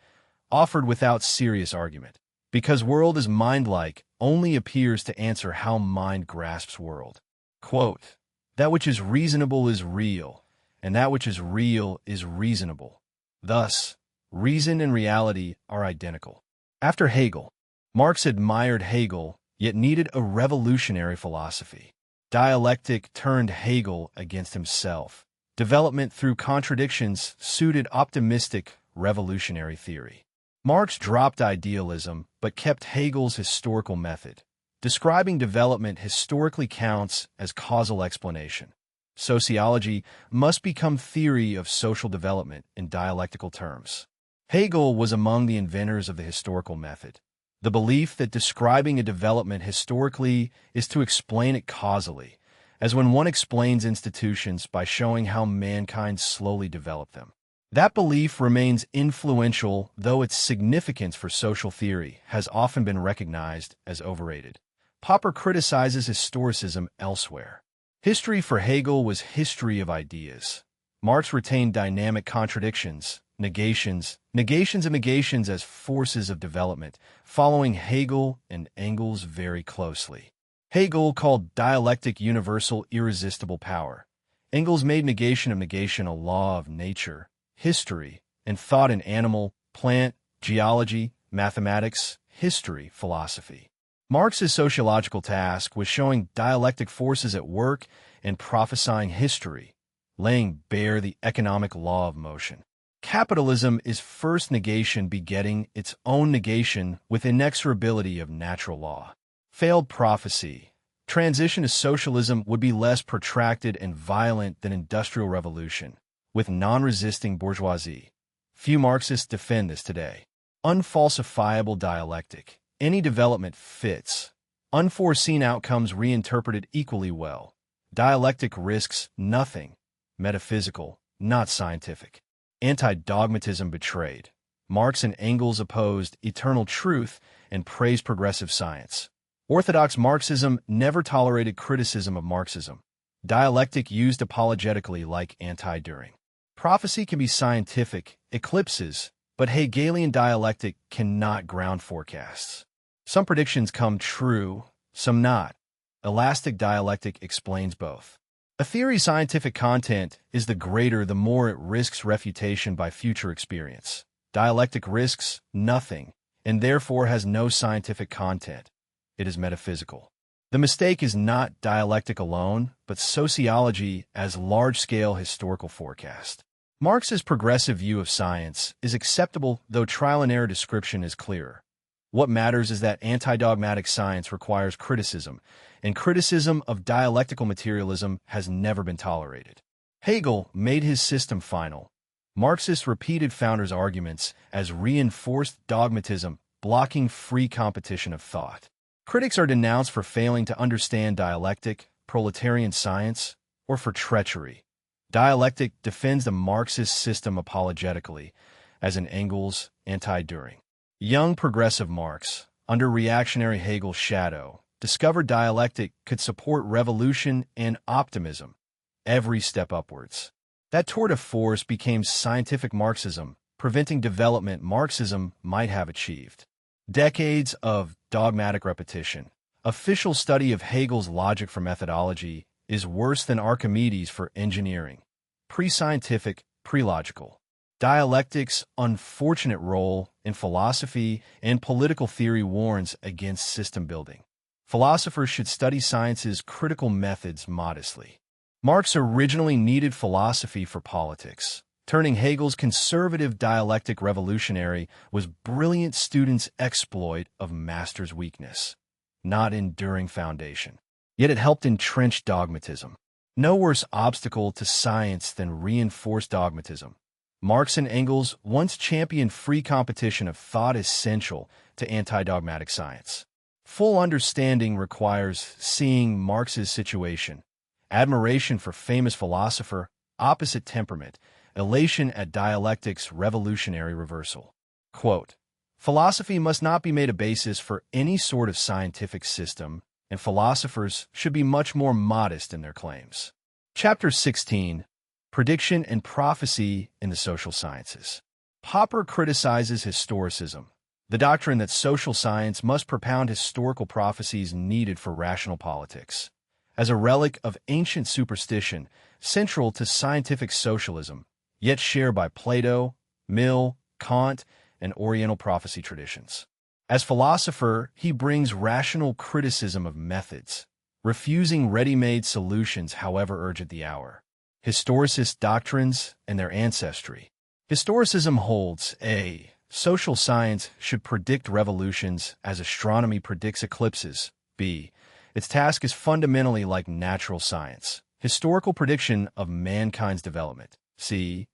offered without serious argument. Because world is mind-like only appears to answer how mind grasps world. Quote, that which is reasonable is real, and that which is real is reasonable. Thus, reason and reality are identical. After Hegel, Marx admired Hegel, yet needed a revolutionary philosophy. Dialectic turned Hegel against himself. Development through contradictions suited optimistic, revolutionary theory. Marx dropped idealism, but kept Hegel's historical method. Describing development historically counts as causal explanation. Sociology must become theory of social development in dialectical terms. Hegel was among the inventors of the historical method. The belief that describing a development historically is to explain it causally, as when one explains institutions by showing how mankind slowly developed them. That belief remains influential, though its significance for social theory has often been recognized as overrated. Popper criticizes historicism elsewhere. History for Hegel was history of ideas. Marx retained dynamic contradictions, negations as forces of development, following Hegel and Engels very closely. Hegel called dialectic universal irresistible power. Engels made negation of negation a law of nature, history, and thought in animal, plant, geology, mathematics, history, philosophy. Marx's sociological task was showing dialectic forces at work and prophesying history, laying bare the economic law of motion. Capitalism is first negation begetting its own negation with inexorability of natural law. Failed prophecy. Transition to socialism would be less protracted and violent than industrial revolution, with non-resisting bourgeoisie. Few Marxists defend this today. Unfalsifiable dialectic. Any development fits. Unforeseen outcomes reinterpreted equally well. Dialectic risks nothing. Metaphysical, not scientific. Anti-dogmatism betrayed. Marx and Engels opposed eternal truth and praised progressive science. Orthodox Marxism never tolerated criticism of Marxism. Dialectic used apologetically like anti-during. Prophecy can be scientific, eclipses, but Hegelian dialectic cannot ground forecasts. Some predictions come true, some not. Elastic dialectic explains both. A theory's scientific content is the greater the more it risks refutation by future experience. Dialectic risks nothing, and therefore has no scientific content. It is metaphysical. The mistake is not dialectic alone, but sociology as large-scale historical forecast. Marx's progressive view of science is acceptable, though trial-and-error description is clearer. What matters is that anti-dogmatic science requires criticism, and criticism of dialectical materialism has never been tolerated. Hegel made his system final. Marxists repeated founders' arguments as reinforced dogmatism, blocking free competition of thought. Critics are denounced for failing to understand dialectic, proletarian science, or for treachery. Dialectic defends the Marxist system apologetically, as in Engels' anti-during. Young progressive Marx, under reactionary Hegel's shadow, discovered dialectic could support revolution and optimism, every step upwards. That tour de force became scientific Marxism, preventing development Marxism might have achieved. Decades of dogmatic repetition. Official study of Hegel's logic for methodology is worse than Archimedes for engineering. Pre-scientific, pre-logical. Dialectic's unfortunate role in philosophy and political theory warns against system building. Philosophers should study science's critical methods modestly. Marx originally needed philosophy for politics. Turning Hegel's conservative dialectic revolutionary was brilliant students' exploit of master's weakness, not enduring foundation. Yet it helped entrench dogmatism. No worse obstacle to science than reinforced dogmatism. Marx and Engels once championed free competition of thought essential to anti-dogmatic science. Full understanding requires seeing Marx's situation, admiration for famous philosopher, opposite temperament, elation at dialectic's revolutionary reversal. Quote, philosophy must not be made a basis for any sort of scientific system, and philosophers should be much more modest in their claims. Chapter 16, Prediction and Prophecy in the Social Sciences. Popper criticizes historicism, the doctrine that social science must propound historical prophecies needed for rational politics, as a relic of ancient superstition central to scientific socialism, yet shared by Plato, Mill, Kant, and Oriental prophecy traditions. As philosopher, he brings rational criticism of methods, refusing ready-made solutions however urgent the hour. Historicist doctrines and their ancestry. Historicism holds a social science should predict revolutions as astronomy predicts eclipses. B. Its task is fundamentally like natural science, historical prediction of mankind's development. C.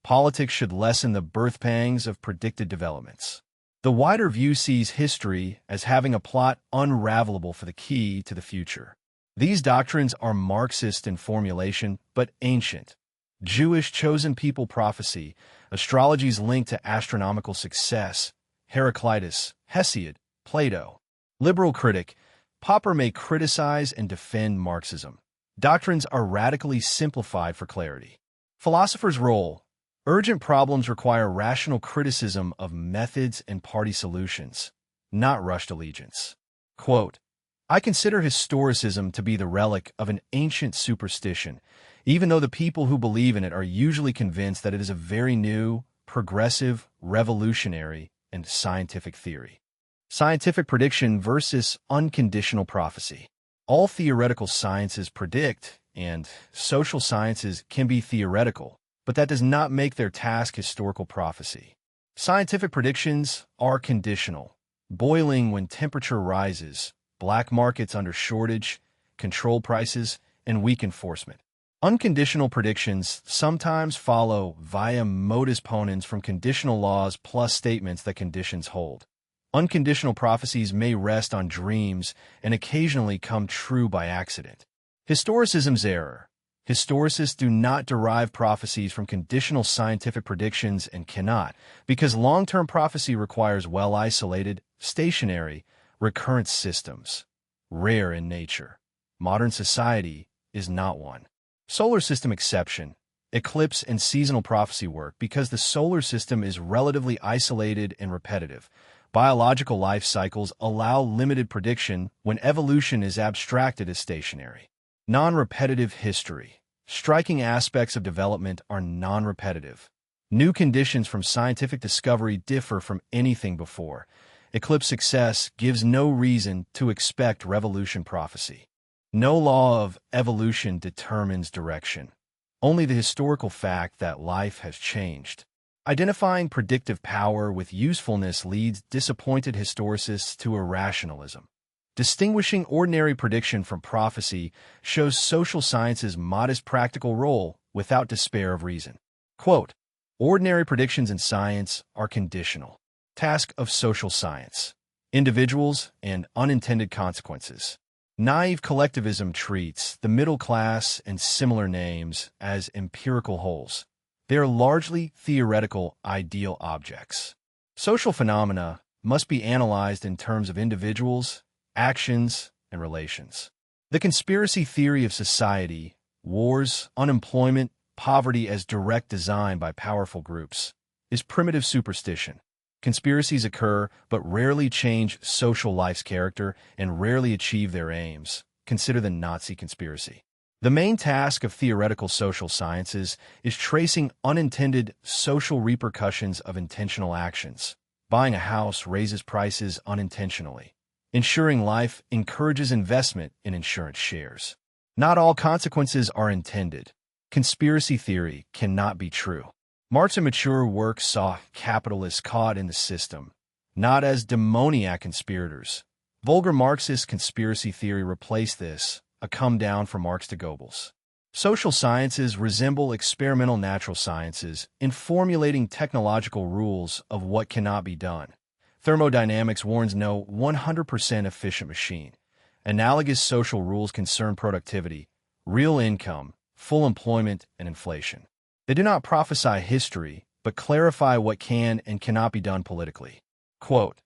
Politics should lessen the birth pangs of predicted developments. The wider view sees history as having a plot unravelable for the key to the future. These doctrines are Marxist in formulation, but ancient. Jewish chosen people prophecy, astrology's link to astronomical success, Heraclitus, Hesiod, Plato. Liberal critic, Popper may criticize and defend Marxism. Doctrines are radically simplified for clarity. Philosopher's role. Urgent problems require rational criticism of methods and party solutions, not rushed allegiance. Quote, I consider historicism to be the relic of an ancient superstition, even though the people who believe in it are usually convinced that it is a very new, progressive, revolutionary, and scientific theory. Scientific prediction versus unconditional prophecy. All theoretical sciences predict, and social sciences can be theoretical, but that does not make their task historical prophecy. Scientific predictions are conditional, boiling when temperature rises, black markets under shortage, control prices, and weak enforcement. Unconditional predictions sometimes follow via modus ponens from conditional laws plus statements that conditions hold. Unconditional prophecies may rest on dreams and occasionally come true by accident. Historicism's error. Historicists do not derive prophecies from conditional scientific predictions and cannot, because long-term prophecy requires well-isolated, stationary, recurrent systems, rare in nature. Modern society is not one. Solar system exception. Eclipse and seasonal prophecy work because the solar system is relatively isolated and repetitive. Biological life cycles allow limited prediction when evolution is abstracted as stationary. Non-repetitive history. Striking aspects of development are non-repetitive. New conditions from scientific discovery differ from anything before. Eclipse success gives no reason to expect revolution prophecy. No law of evolution determines direction. Only the historical fact that life has changed. Identifying predictive power with usefulness leads disappointed historicists to irrationalism. Distinguishing ordinary prediction from prophecy shows social science's modest practical role without despair of reason. Quote, ordinary predictions in science are conditional. Task of social science. Individuals and unintended consequences. Naive collectivism treats the middle class and similar names as empirical wholes. They are largely theoretical ideal objects. Social phenomena must be analyzed in terms of individuals, actions, and relations. The conspiracy theory of society, wars, unemployment, poverty as direct design by powerful groups, is primitive superstition. Conspiracies occur but rarely change social life's character and rarely achieve their aims. Consider the Nazi conspiracy. The main task of theoretical social sciences is tracing unintended social repercussions of intentional actions. Buying a house raises prices unintentionally. Ensuring life encourages investment in insurance shares. Not all consequences are intended. Conspiracy theory cannot be true. Marx's mature work saw capitalists caught in the system, not as demoniac conspirators. Vulgar Marxist conspiracy theory replaced this, a come down from Marx to Goebbels. Social sciences resemble experimental natural sciences in formulating technological rules of what cannot be done. Thermodynamics warns no 100% efficient machine. Analogous social rules concern productivity, real income, full employment, and inflation. They do not prophesy history, but clarify what can and cannot be done politically. Quote,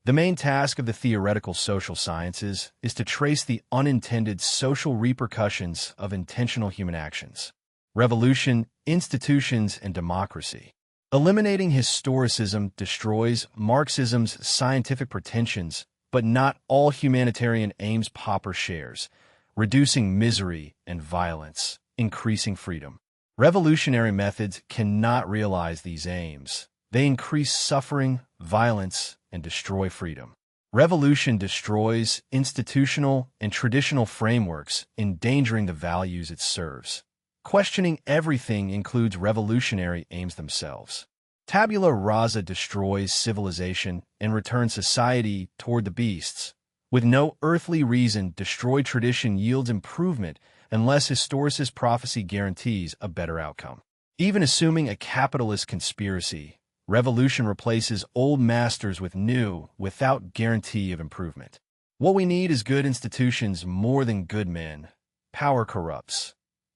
"The main task of the theoretical social sciences is to trace the unintended social repercussions of intentional human actions. Revolution, institutions, and democracy. Eliminating historicism destroys Marxism's scientific pretensions, but not all humanitarian aims Popper shares, reducing misery and violence, increasing freedom. Revolutionary methods cannot realize these aims. They increase suffering, violence, and destroy freedom. Revolution destroys institutional and traditional frameworks, endangering the values it serves. Questioning everything includes revolutionary aims themselves. Tabula rasa destroys civilization and returns society toward the beasts. With no earthly reason, destroyed tradition yields improvement unless historicist prophecy guarantees a better outcome. Even assuming a capitalist conspiracy, revolution replaces old masters with new without guarantee of improvement. What we need is good institutions more than good men. Power corrupts.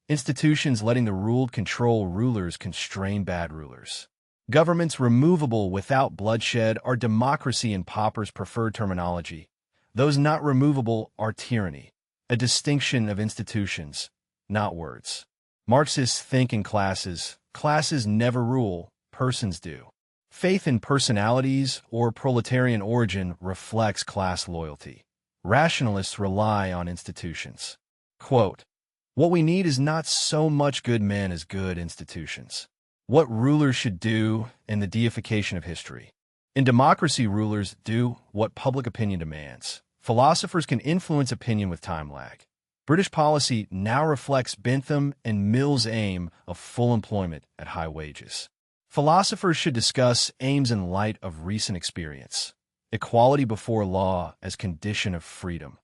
Institutions letting the ruled control rulers constrain bad rulers. Governments removable without bloodshed are democracy in Popper's preferred terminology. Those not removable are tyranny, a distinction of institutions, not words. Marxists think in classes. Classes never rule, persons do. Faith in personalities or proletarian origin reflects class loyalty. Rationalists rely on institutions. Quote, "What we need is not so much good men as good institutions. What rulers should do in the deification of history. In democracy, rulers do what public opinion demands. Philosophers can influence opinion with time lag. British policy now reflects Bentham and Mill's aim of full employment at high wages. Philosophers should discuss aims in light of recent experience. Equality before law as condition of freedom.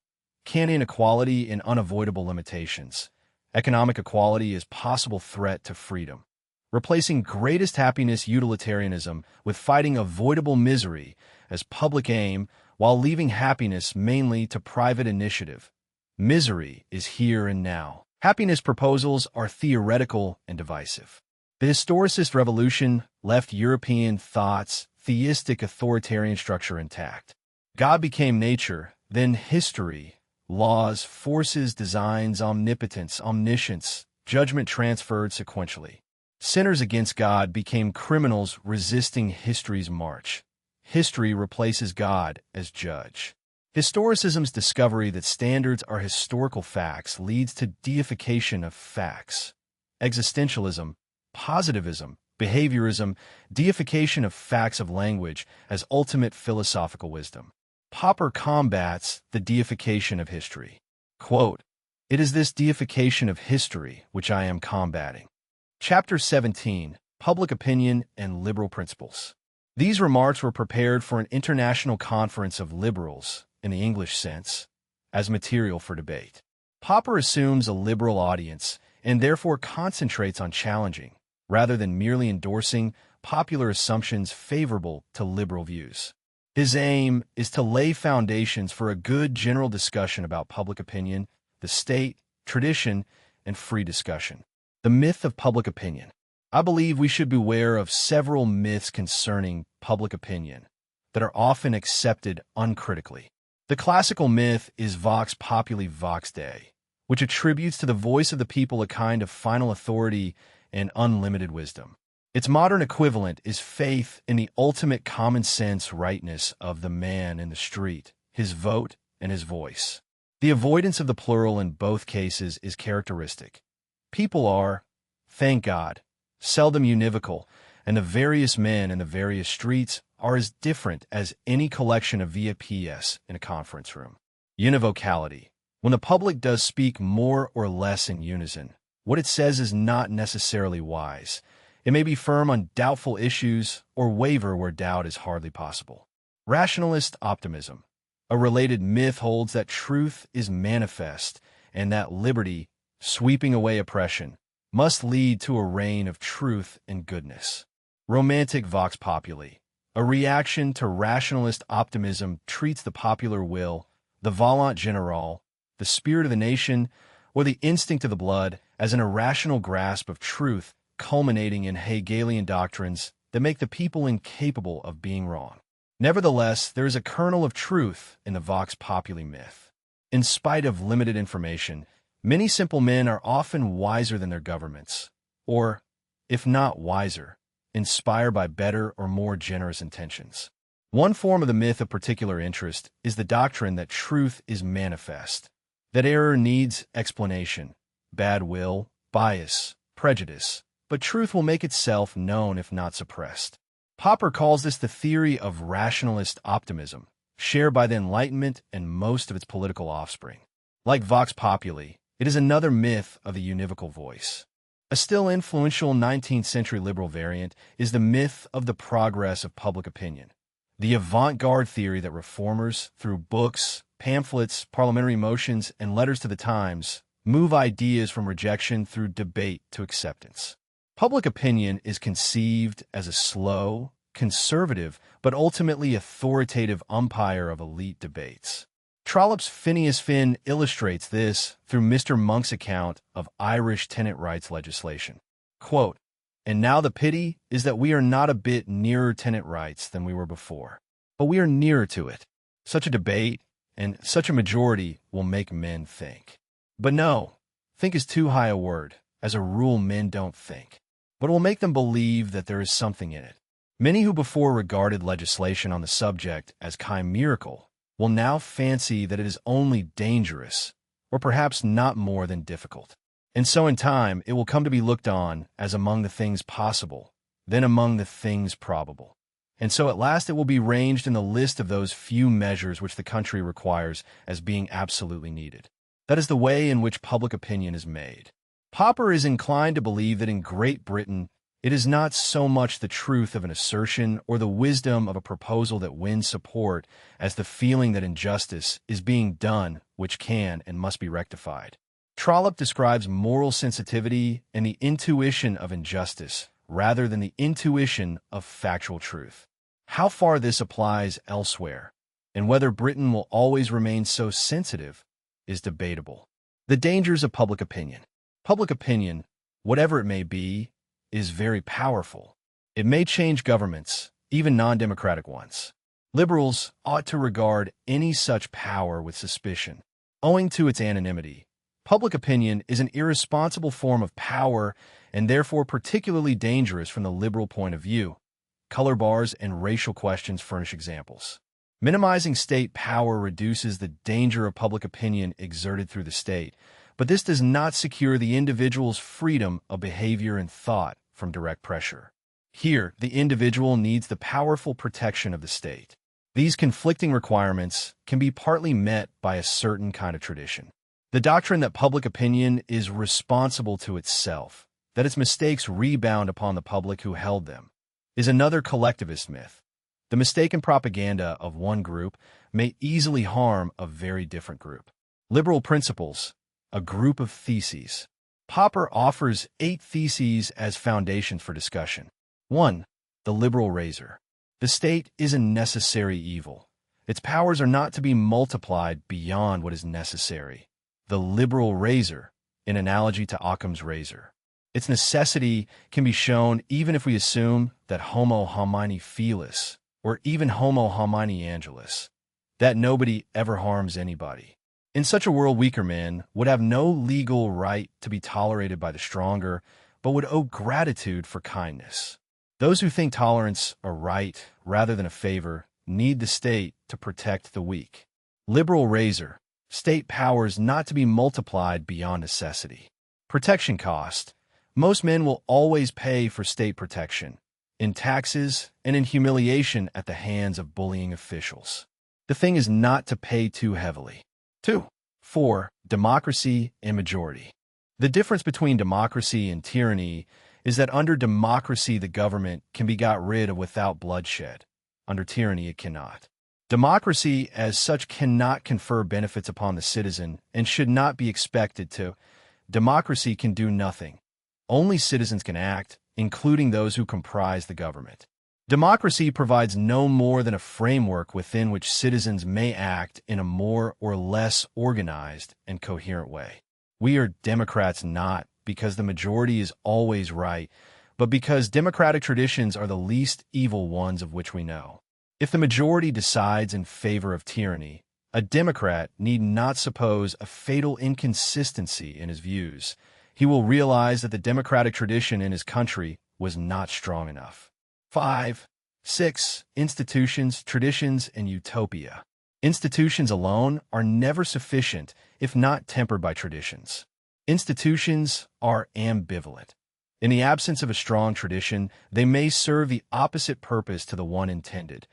Kantian equality in unavoidable limitations. Economic equality is possible threat to freedom. Replacing greatest happiness utilitarianism with fighting avoidable misery as public aim while leaving happiness mainly to private initiative. Misery is here and now. Happiness proposals are theoretical and divisive. The historicist revolution left European thought's theistic authoritarian structure intact. God became nature, then history, laws, forces, designs, omnipotence, omniscience, judgment transferred sequentially. Sinners against God became criminals resisting history's march. History replaces God as judge. Historicism's discovery that standards are historical facts leads to deification of facts. Existentialism, positivism, behaviorism, deification of facts of language as ultimate philosophical wisdom. Popper combats the deification of history. Quote, "It is this deification of history which I am combating." Chapter 17, Public Opinion and Liberal Principles. These remarks were prepared for an international conference of liberals, in the English sense, as material for debate. Popper assumes a liberal audience and therefore concentrates on challenging, rather than merely endorsing, popular assumptions favorable to liberal views. His aim is to lay foundations for a good general discussion about public opinion, the state, tradition, and free discussion. The myth of public opinion. I believe we should beware of several myths concerning public opinion that are often accepted uncritically. The classical myth is vox populi vox Dei, which attributes to the voice of the people a kind of final authority and unlimited wisdom. Its modern equivalent is faith in the ultimate common sense rightness of the man in the street, his vote, and his voice. The avoidance of the plural in both cases is characteristic. People are, thank God, seldom univocal, and the various men in the various streets are as different as any collection of VIPs in a conference room. Univocality. When the public does speak more or less in unison, what it says is not necessarily wise. It may be firm on doubtful issues or waver where doubt is hardly possible. Rationalist optimism. A related myth holds that truth is manifest and that liberty, sweeping away oppression, must lead to a reign of truth and goodness. Romantic vox populi. A reaction to rationalist optimism treats the popular will, the volonté générale, the spirit of the nation, or the instinct of the blood as an irrational grasp of truth culminating in Hegelian doctrines that make the people incapable of being wrong. Nevertheless, there is a kernel of truth in the Vox Populi myth. In spite of limited information, many simple men are often wiser than their governments, or, if not wiser, inspired by better or more generous intentions. One form of the myth of particular interest is the doctrine that truth is manifest, that error needs explanation, bad will, bias, prejudice, but truth will make itself known if not suppressed. Popper calls this the theory of rationalist optimism, shared by the Enlightenment and most of its political offspring. Like Vox Populi, it is another myth of the univocal voice. A still influential 19th-century liberal variant is the myth of the progress of public opinion, the avant-garde theory that reformers, through books, pamphlets, parliamentary motions, and letters to the Times, move ideas from rejection through debate to acceptance. Public opinion is conceived as a slow, conservative, but ultimately authoritative umpire of elite debates. Trollope's Phineas Finn illustrates this through Mr. Monk's account of Irish tenant rights legislation. Quote, "And now the pity is that we are not a bit nearer tenant rights than we were before, but we are nearer to it. Such a debate and such a majority will make men think. But no, think is too high a word. As a rule, men don't think, but it will make them believe that there is something in it. Many who before regarded legislation on the subject as chimerical will now fancy that it is only dangerous, or perhaps not more than difficult. And so in time it will come to be looked on as among the things possible, then among the things probable. And so at last it will be ranged in the list of those few measures which the country requires as being absolutely needed. That is the way in which public opinion is made." Popper is inclined to believe that in Great Britain it is not so much the truth of an assertion or the wisdom of a proposal that wins support as the feeling that injustice is being done which can and must be rectified. Trollope describes moral sensitivity and the intuition of injustice rather than the intuition of factual truth. How far this applies elsewhere, and whether Britain will always remain so sensitive, is debatable. The dangers of public opinion. Public opinion, whatever it may be, is very powerful. It may change governments, even non-democratic ones. Liberals ought to regard any such power with suspicion. Owing to its anonymity, public opinion is an irresponsible form of power and therefore particularly dangerous from the liberal point of view. Color bars and racial questions furnish examples. Minimizing state power reduces the danger of public opinion exerted through the state, but this does not secure the individual's freedom of behavior and thought from direct pressure. Here, the individual needs the powerful protection of the state. These conflicting requirements can be partly met by a certain kind of tradition. The doctrine that public opinion is responsible to itself, that its mistakes rebound upon the public who held them, is another collectivist myth. The mistaken propaganda of one group may easily harm a very different group. Liberal principles, a group of theses. Popper offers 8 theses as foundations for discussion. 1. The liberal razor. The state is a necessary evil. Its powers are not to be multiplied beyond what is necessary. The liberal razor, in analogy to Occam's razor. Its necessity can be shown even if we assume that homo homini felis, or even homo homini angelus, that nobody ever harms anybody. In such a world, weaker men would have no legal right to be tolerated by the stronger, but would owe gratitude for kindness. Those who think tolerance a right rather than a favor need the state to protect the weak. Liberal razor, state powers not to be multiplied beyond necessity. Protection cost. Most men will always pay for state protection, in taxes and in humiliation at the hands of bullying officials. The thing is not to pay too heavily. 2. 4. Democracy and majority. The difference between democracy and tyranny is that under democracy the government can be got rid of without bloodshed. Under tyranny it cannot. Democracy as such cannot confer benefits upon the citizen and should not be expected to. Democracy can do nothing. Only citizens can act, including those who comprise the government. Democracy provides no more than a framework within which citizens may act in a more or less organized and coherent way. We are Democrats not because the majority is always right, but because democratic traditions are the least evil ones of which we know. If the majority decides in favor of tyranny, a Democrat need not suppose a fatal inconsistency in his views. He will realize that the democratic tradition in his country was not strong enough. 5. 6. Institutions, traditions, and utopia. Institutions alone are never sufficient if not tempered by traditions. Institutions are ambivalent. In the absence of a strong tradition, they may serve the opposite purpose to the one intended.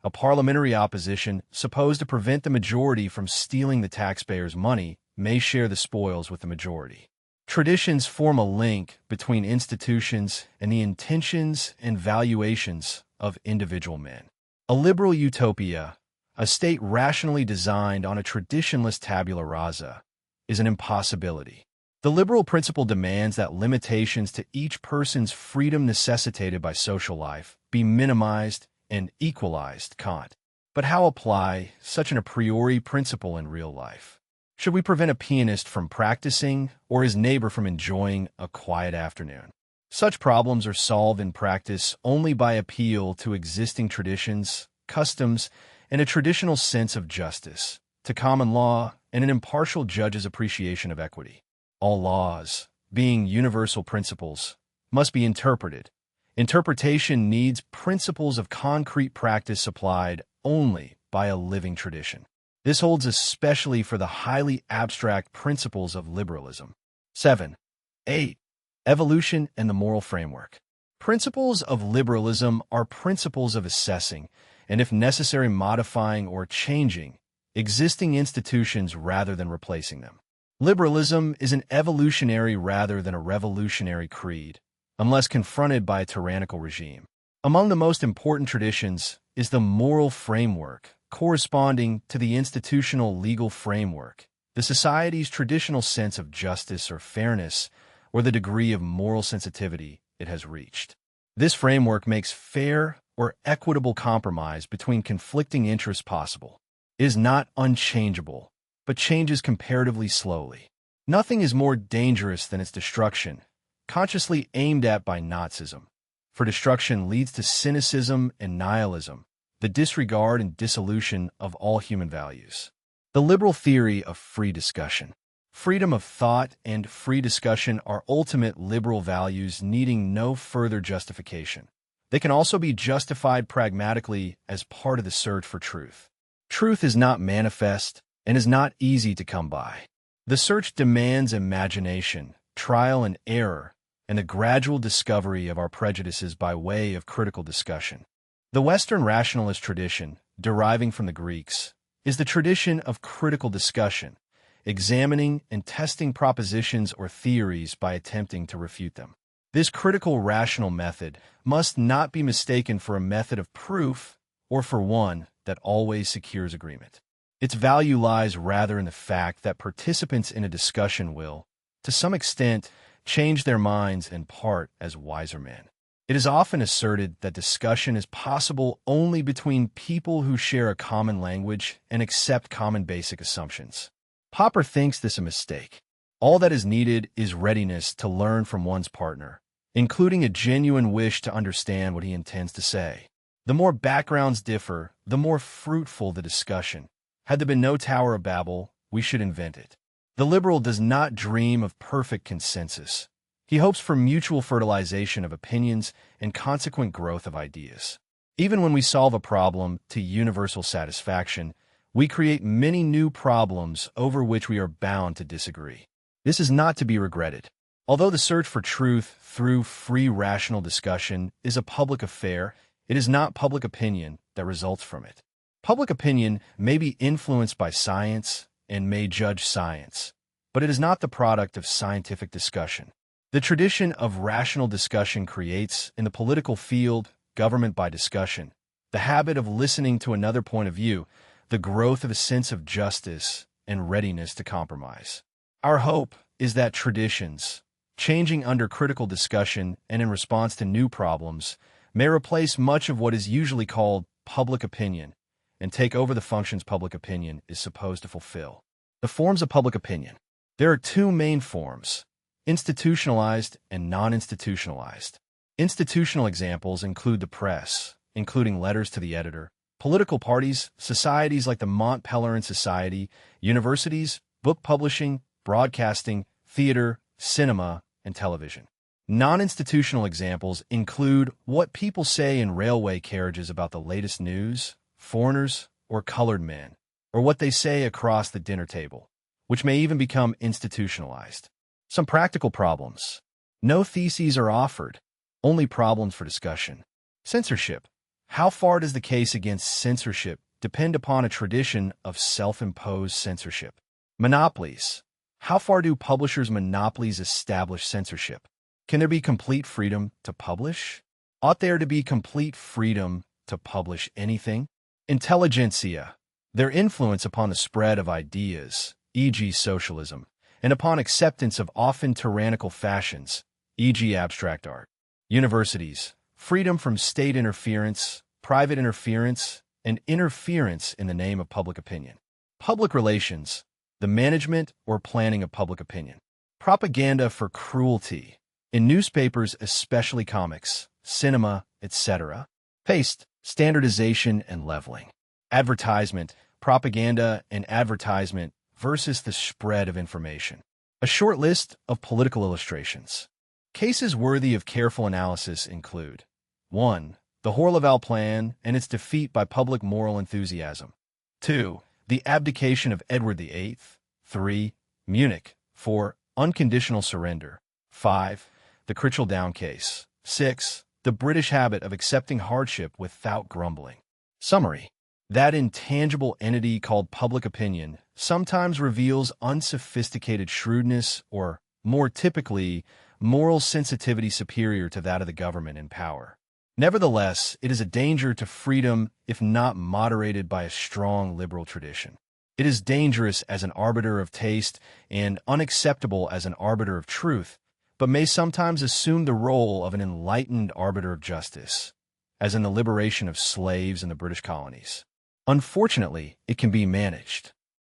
A parliamentary opposition, supposed to prevent the majority from stealing the taxpayers' money, may share the spoils with the majority. Traditions form a link between institutions and the intentions and valuations of individual men. A liberal utopia, a state rationally designed on a traditionless tabula rasa, is an impossibility. The liberal principle demands that limitations to each person's freedom necessitated by social life be minimized and equalized. Kant. But how apply such an a priori principle in real life? Should we prevent a pianist from practicing or his neighbor from enjoying a quiet afternoon? Such problems are solved in practice only by appeal to existing traditions, customs, and a traditional sense of justice, to common law and an impartial judge's appreciation of equity. All laws, being universal principles, must be interpreted. Interpretation needs principles of concrete practice supplied only by a living tradition. This holds especially for the highly abstract principles of liberalism. 7. 8. Evolution and the moral framework. Principles of liberalism are principles of assessing, and if necessary modifying or changing, existing institutions rather than replacing them. Liberalism is an evolutionary rather than a revolutionary creed, unless confronted by a tyrannical regime. Among the most important traditions is the moral framework, corresponding to the institutional legal framework, the society's traditional sense of justice or fairness, or the degree of moral sensitivity it has reached. This framework makes fair or equitable compromise between conflicting interests possible. It is not unchangeable, but changes comparatively slowly. Nothing is more dangerous than its destruction, consciously aimed at by Nazism. For destruction leads to cynicism and nihilism, the disregard and dissolution of all human values. The liberal theory of free discussion. Freedom of thought and free discussion are ultimate liberal values needing no further justification. They can also be justified pragmatically as part of the search for truth. Truth is not manifest and is not easy to come by. The search demands imagination, trial and error, and the gradual discovery of our prejudices by way of critical discussion. The Western rationalist tradition, deriving from the Greeks, is the tradition of critical discussion, examining and testing propositions or theories by attempting to refute them. This critical rational method must not be mistaken for a method of proof or for one that always secures agreement. Its value lies rather in the fact that participants in a discussion will, to some extent, change their minds in part as wiser men. It is often asserted that discussion is possible only between people who share a common language and accept common basic assumptions. Popper thinks this a mistake. All that is needed is readiness to learn from one's partner, including a genuine wish to understand what he intends to say. The more backgrounds differ, the more fruitful the discussion. Had there been no Tower of Babel, we should invent it. The liberal does not dream of perfect consensus. He hopes for mutual fertilization of opinions and consequent growth of ideas. Even when we solve a problem to universal satisfaction, we create many new problems over which we are bound to disagree. This is not to be regretted. Although the search for truth through free rational discussion is a public affair, it is not public opinion that results from it. Public opinion may be influenced by science and may judge science, but it is not the product of scientific discussion. The tradition of rational discussion creates, in the political field, government by discussion, the habit of listening to another point of view, the growth of a sense of justice and readiness to compromise. Our hope is that traditions, changing under critical discussion and in response to new problems, may replace much of what is usually called public opinion and take over the functions public opinion is supposed to fulfill. The forms of public opinion. There are two main forms: institutionalized and non-institutionalized. Institutional examples include the press, including letters to the editor, political parties, societies like the Mont Pelerin Society, universities, book publishing, broadcasting, theater, cinema, and television. Non-institutional examples include what people say in railway carriages about the latest news, foreigners, or colored men, or what they say across the dinner table, which may even become institutionalized. Some practical problems. No theses are offered, only problems for discussion. Censorship. How far does the case against censorship depend upon a tradition of self-imposed censorship? Monopolies. How far do publishers' monopolies establish censorship? Can there be complete freedom to publish? Ought there to be complete freedom to publish anything? Intelligentsia. Their influence upon the spread of ideas, e.g. socialism, and upon acceptance of often tyrannical fashions, e.g. abstract art. Universities. Freedom from state interference, private interference, and interference in the name of public opinion. Public relations. The management or planning of public opinion. Propaganda for cruelty. In newspapers, especially comics, cinema, etc. Paste. Standardization and leveling. Advertisement. Propaganda and advertisement versus the spread of information. A short list of political illustrations. Cases worthy of careful analysis include: 1. The Horleval Plan and its defeat by public moral enthusiasm. 2. The abdication of Edward VIII. 3. Munich. 4. Unconditional surrender. 5. The Churchill Down case. 6. The British habit of accepting hardship without grumbling. Summary. That intangible entity called public opinion sometimes reveals unsophisticated shrewdness or, more typically, moral sensitivity superior to that of the government in power. Nevertheless, it is a danger to freedom if not moderated by a strong liberal tradition. It is dangerous as an arbiter of taste and unacceptable as an arbiter of truth, but may sometimes assume the role of an enlightened arbiter of justice, as in the liberation of slaves in the British colonies. Unfortunately, it can be managed.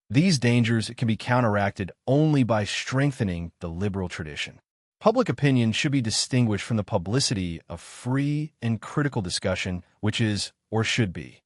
These dangers can be counteracted only by strengthening the liberal tradition. Public opinion should be distinguished from the publicity of free and critical discussion, which is, or should be,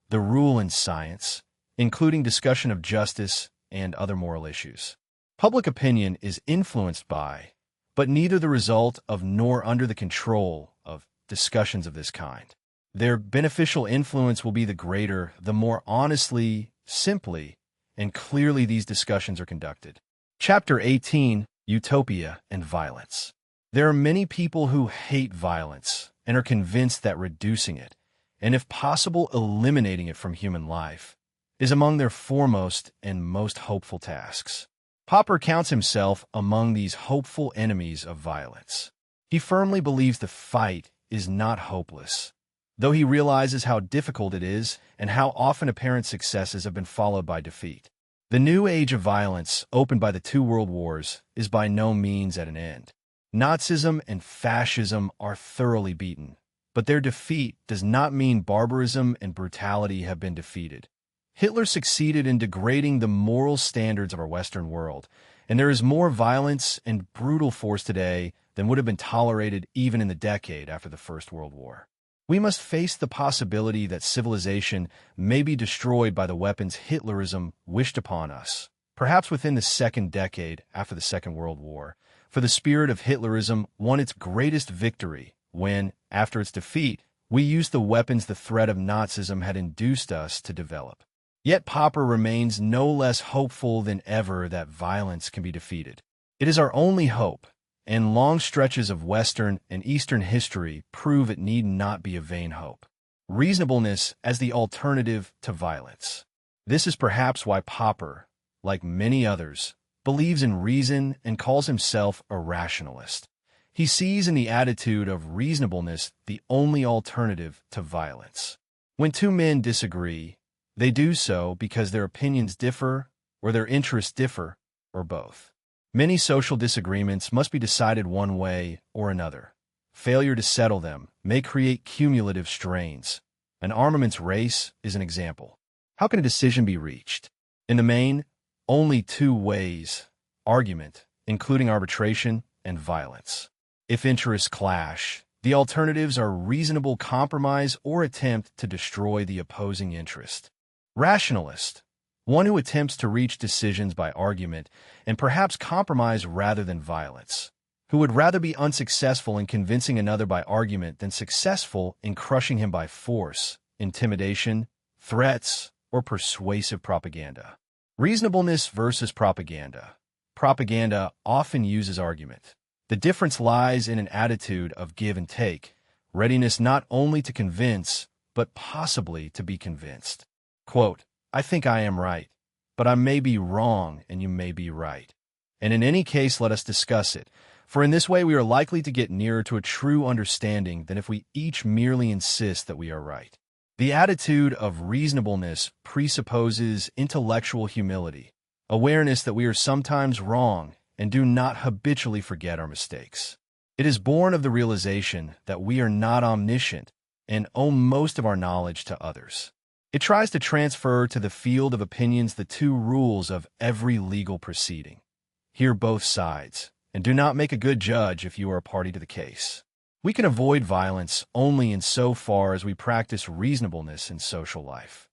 the rule in science, including discussion of justice and other moral issues. Public opinion is influenced by, but neither the result of nor under the control of, discussions of this kind. Their beneficial influence will be the greater the more honestly, simply, and clearly these discussions are conducted. Chapter 18. Utopia and Violence. There are many people who hate violence and are convinced that reducing it, and if possible eliminating it from human life, is among their foremost and most hopeful tasks. Popper counts himself among these hopeful enemies of violence. He firmly believes the fight is not hopeless, though he realizes how difficult it is and how often apparent successes have been followed by defeat. The new age of violence, opened by the two world wars, is by no means at an end. Nazism and fascism are thoroughly beaten, but their defeat does not mean barbarism and brutality have been defeated. Hitler succeeded in degrading the moral standards of our Western world, and there is more violence and brutal force today than would have been tolerated even in the decade after the First World War. We must face the possibility that civilization may be destroyed by the weapons Hitlerism wished upon us, perhaps within the second decade after the Second World War, for the spirit of Hitlerism won its greatest victory when, after its defeat, we used the weapons the threat of Nazism had induced us to develop. Yet Popper remains no less hopeful than ever that violence can be defeated. It is our only hope, and long stretches of Western and Eastern history prove it need not be a vain hope. Reasonableness as the alternative to violence. This is perhaps why Popper, like many others, believes in reason and calls himself a rationalist. He sees in the attitude of reasonableness the only alternative to violence. When two men disagree, they do so because their opinions differ, or their interests differ, or both. Many social disagreements must be decided one way or another. Failure to settle them may create cumulative strains. An armaments race is an example. How can a decision be reached? In the main, only two ways: argument, including arbitration, and violence. If interests clash, the alternatives are reasonable compromise or attempt to destroy the opposing interest. Rationalist, one who attempts to reach decisions by argument and perhaps compromise rather than violence, who would rather be unsuccessful in convincing another by argument than successful in crushing him by force, intimidation, threats, or persuasive propaganda. Reasonableness versus propaganda. Propaganda often uses argument. The difference lies in an attitude of give and take, readiness not only to convince, but possibly to be convinced. Quote, "I think I am right, but I may be wrong and you may be right. And in any case, let us discuss it, for in this way we are likely to get nearer to a true understanding than if we each merely insist that we are right." The attitude of reasonableness presupposes intellectual humility, awareness that we are sometimes wrong and do not habitually forget our mistakes. It is born of the realization that we are not omniscient and owe most of our knowledge to others. It tries to transfer to the field of opinions the two rules of every legal proceeding. Hear both sides, and do not make a good judge if you are a party to the case. We can avoid violence only insofar as we practice reasonableness in social life.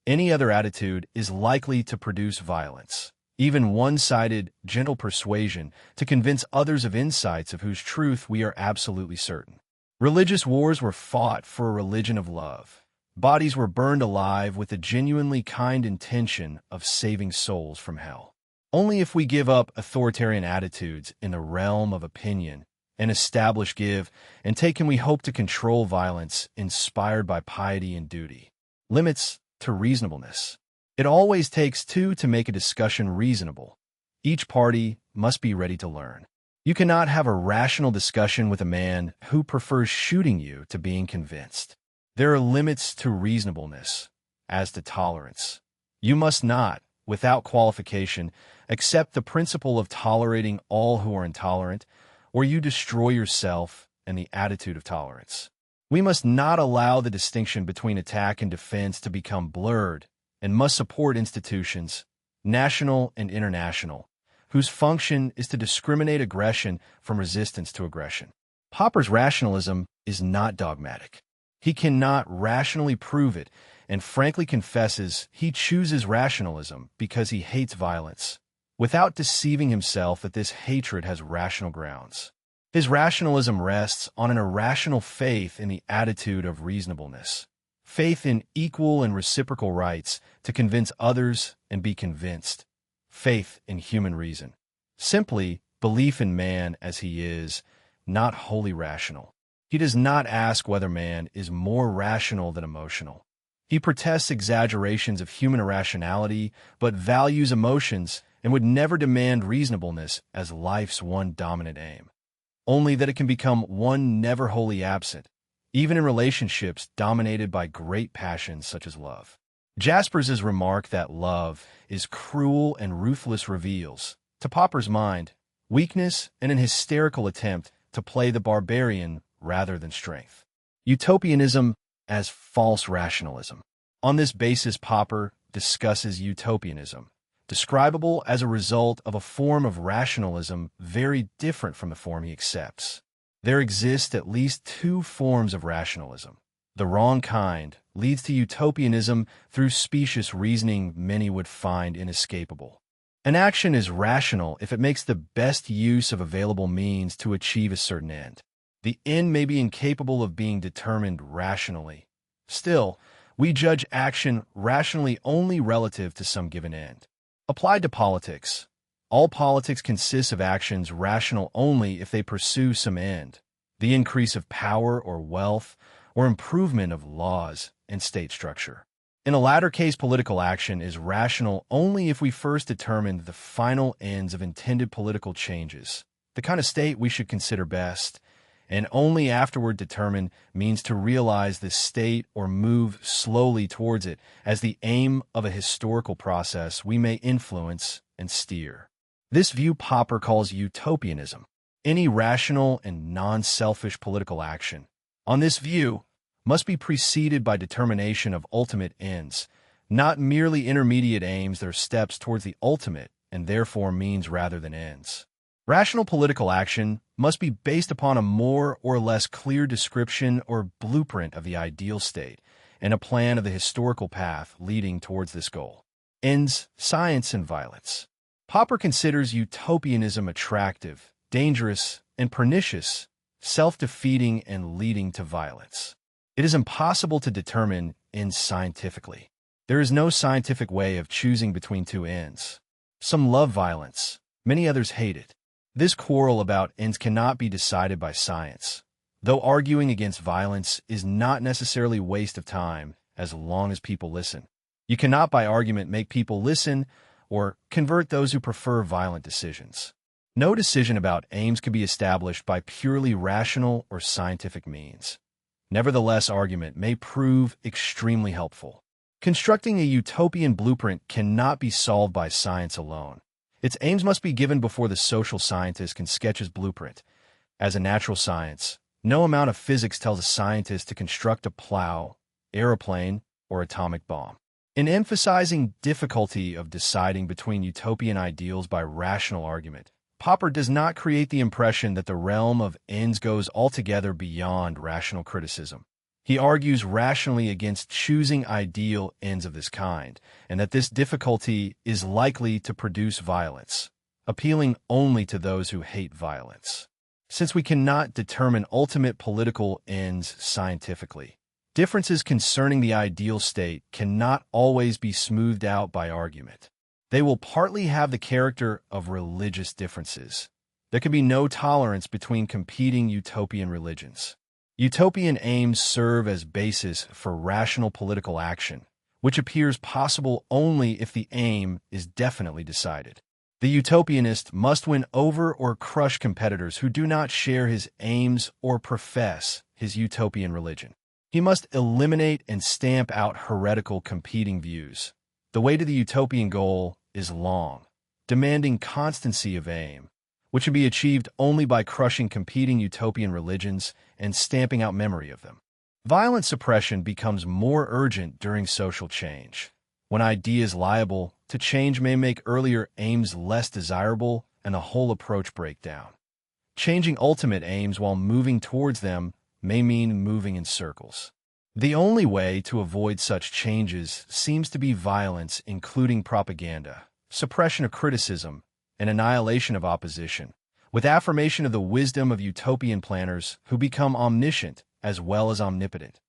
Any other attitude is likely to produce violence, even one-sided, gentle persuasion to convince others of insights of whose truth we are absolutely certain. Religious wars were fought for a religion of love. Bodies were burned alive with the genuinely kind intention of saving souls from hell. Only if we give up authoritarian attitudes in the realm of opinion and establish give and take can we hope to control violence inspired by piety and duty. Limits to reasonableness. It always takes two to make a discussion reasonable. Each party must be ready to learn. You cannot have a rational discussion with a man who prefers shooting you to being convinced. There are limits to reasonableness, as to tolerance. You must not, without qualification, accept the principle of tolerating all who are intolerant, or you destroy yourself and the attitude of tolerance. We must not allow the distinction between attack and defense to become blurred, and must support institutions, national and international, whose function is to discriminate aggression from resistance to aggression. Popper's rationalism is not dogmatic. He cannot rationally prove it, and frankly confesses he chooses rationalism because he hates violence, without deceiving himself that this hatred has rational grounds. His rationalism rests on an irrational faith in the attitude of reasonableness, faith in equal and reciprocal rights to convince others and be convinced, faith in human reason, simply belief in man as he is, not wholly rational. He does not ask whether man is more rational than emotional. He protests exaggerations of human irrationality, but values emotions and would never demand reasonableness as life's one dominant aim. Only that it can become one never wholly absent, even in relationships dominated by great passions such as love. Jaspers's remark that love is cruel and ruthless reveals, to Popper's mind, weakness and an hysterical attempt to play the barbarian rather than strength. Utopianism as false rationalism. On this basis, Popper discusses utopianism, describable as a result of a form of rationalism very different from the form he accepts. There exist at least two forms of rationalism. The wrong kind leads to utopianism through specious reasoning many would find inescapable. An action is rational if it makes the best use of available means to achieve a certain end. The end may be incapable of being determined rationally. Still, we judge action rationally only relative to some given end. Applied to politics, all politics consists of actions rational only if they pursue some end, the increase of power or wealth, or improvement of laws and state structure. In the latter case, political action is rational only if we first determine the final ends of intended political changes, the kind of state we should consider best, and only afterward determine means to realize this state or move slowly towards it as the aim of a historical process we may influence and steer. This view Popper calls utopianism. Any rational and non-selfish political action, on this view, must be preceded by determination of ultimate ends, not merely intermediate aims that are steps towards the ultimate and therefore means rather than ends. Rational political action must be based upon a more or less clear description or blueprint of the ideal state and a plan of the historical path leading towards this goal. Ends, science, and violence. Popper considers utopianism attractive, dangerous, and pernicious, self-defeating and leading to violence. It is impossible to determine ends scientifically. There is no scientific way of choosing between two ends. Some love violence, many others hate it. This quarrel about ends cannot be decided by science, though arguing against violence is not necessarily a waste of time as long as people listen. You cannot by argument make people listen or convert those who prefer violent decisions. No decision about aims can be established by purely rational or scientific means. Nevertheless, argument may prove extremely helpful. Constructing a utopian blueprint cannot be solved by science alone. Its aims must be given before the social scientist can sketch his blueprint. As a natural science, no amount of physics tells a scientist to construct a plow, aeroplane, or atomic bomb. In emphasizing difficulty of deciding between utopian ideals by rational argument, Popper does not create the impression that the realm of ends goes altogether beyond rational criticism. He argues rationally against choosing ideal ends of this kind, and that this difficulty is likely to produce violence, appealing only to those who hate violence. Since we cannot determine ultimate political ends scientifically, differences concerning the ideal state cannot always be smoothed out by argument. They will partly have the character of religious differences. There can be no tolerance between competing utopian religions. Utopian aims serve as basis for rational political action, which appears possible only if the aim is definitely decided. The utopianist must win over or crush competitors who do not share his aims or profess his utopian religion. He must eliminate and stamp out heretical competing views. The way to the utopian goal is long, demanding constancy of aim, which can be achieved only by crushing competing utopian religions and stamping out memory of them. Violent suppression becomes more urgent during social change, when ideas liable to change may make earlier aims less desirable and the whole approach break down. Changing ultimate aims while moving towards them may mean moving in circles. The only way to avoid such changes seems to be violence, including propaganda, suppression of criticism, and annihilation of opposition, with affirmation of the wisdom of utopian planners who become omniscient as well as omnipotent,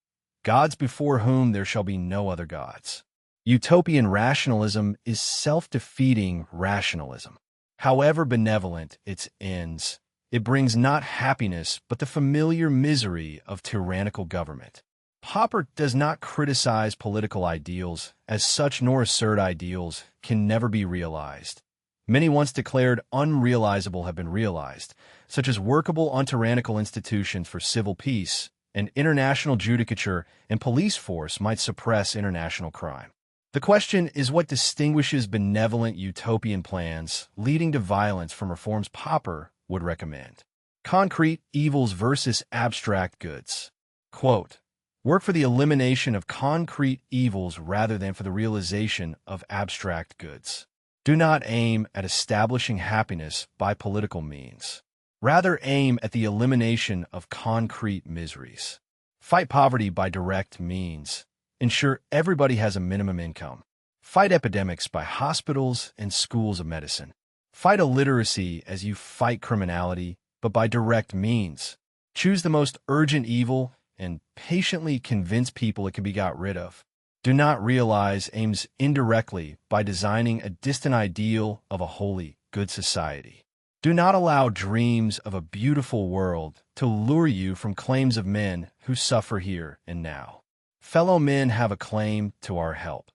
gods before whom there shall be no other gods. Utopian rationalism is self-defeating rationalism. However benevolent its ends, it brings not happiness but the familiar misery of tyrannical government. Popper does not criticize political ideals as such, nor assert ideals can never be realized. Many once declared unrealizable have been realized, such as workable untyrannical institutions for civil peace, and international judicature and police force might suppress international crime. The question is what distinguishes benevolent utopian plans leading to violence from reforms Popper would recommend. Concrete evils versus abstract goods. Quote, "Work for the elimination of concrete evils rather than for the realization of abstract goods. Do not aim at establishing happiness by political means. Rather aim at the elimination of concrete miseries. Fight poverty by direct means. Ensure everybody has a minimum income. Fight epidemics by hospitals and schools of medicine. Fight illiteracy as you fight criminality, but by direct means. Choose the most urgent evil and patiently convince people it can be got rid of. Do not realize aims indirectly by designing a distant ideal of a holy, good society. Do not allow dreams of a beautiful world to lure you from claims of men who suffer here and now. Fellow men have a claim to our help.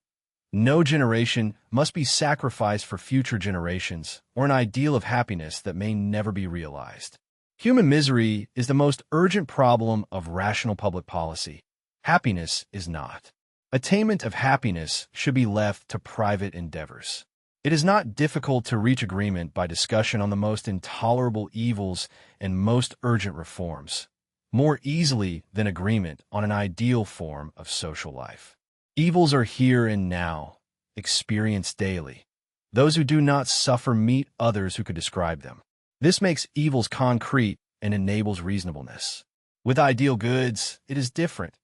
No generation must be sacrificed for future generations or an ideal of happiness that may never be realized. Human misery is the most urgent problem of rational public policy. Happiness is not. Attainment of happiness should be left to private endeavors. It is not difficult to reach agreement by discussion on the most intolerable evils and most urgent reforms, more easily than agreement on an ideal form of social life. Evils are here and now, experienced daily. Those who do not suffer meet others who could describe them. This makes evils concrete and enables reasonableness. With ideal goods, it is different.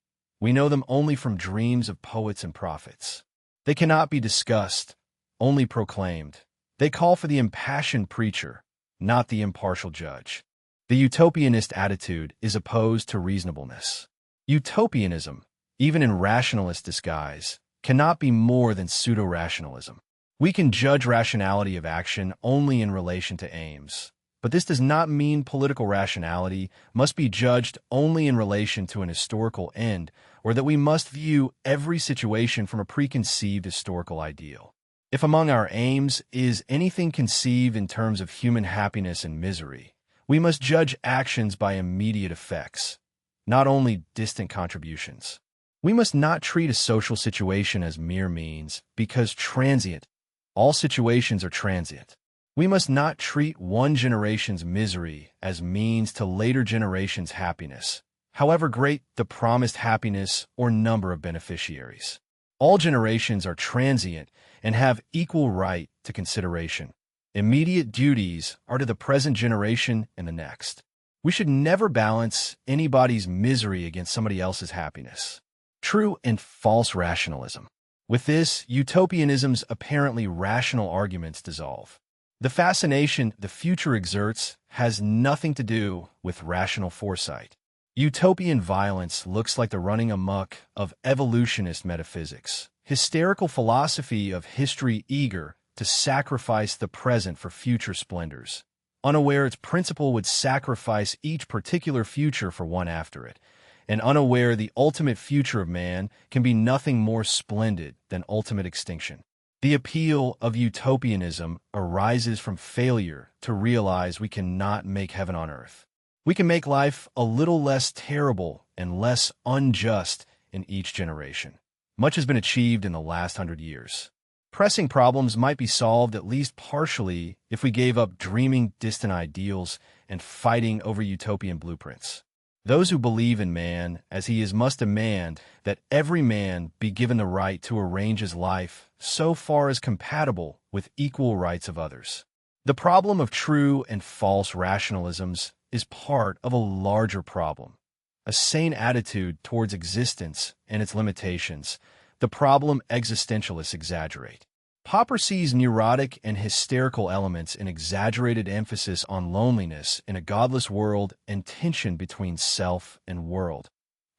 We know them only from dreams of poets and prophets. They cannot be discussed, only proclaimed. They call for the impassioned preacher, not the impartial judge. The utopianist attitude is opposed to reasonableness. Utopianism, even in rationalist disguise, cannot be more than pseudo-rationalism. We can judge rationality of action only in relation to aims, but this does not mean political rationality must be judged only in relation to an historical end, or that we must view every situation from a preconceived historical ideal. If among our aims is anything conceived in terms of human happiness and misery, we must judge actions by immediate effects, not only distant contributions. We must not treat a social situation as mere means, because transient. All situations are transient. We must not treat one generation's misery as means to later generations' happiness, however great the promised happiness or number of beneficiaries. All generations are transient and have equal right to consideration. Immediate duties are to the present generation and the next. We should never balance anybody's misery against somebody else's happiness. True and false rationalism. With this, utopianism's apparently rational arguments dissolve. The fascination the future exerts has nothing to do with rational foresight. Utopian violence looks like the running amok of evolutionist metaphysics, hysterical philosophy of history eager to sacrifice the present for future splendors, unaware its principle would sacrifice each particular future for one after it, and unaware the ultimate future of man can be nothing more splendid than ultimate extinction. The appeal of utopianism arises from failure to realize we cannot make heaven on earth. We can make life a little less terrible and less unjust in each generation. Much has been achieved in the last 100 years. Pressing problems might be solved at least partially if we gave up dreaming distant ideals and fighting over utopian blueprints. Those who believe in man as he is must demand that every man be given the right to arrange his life so far as compatible with equal rights of others. The problem of true and false rationalisms is part of a larger problem, a sane attitude towards existence and its limitations, the problem existentialists exaggerate. Popper sees neurotic and hysterical elements in exaggerated emphasis on loneliness in a godless world and tension between self and world,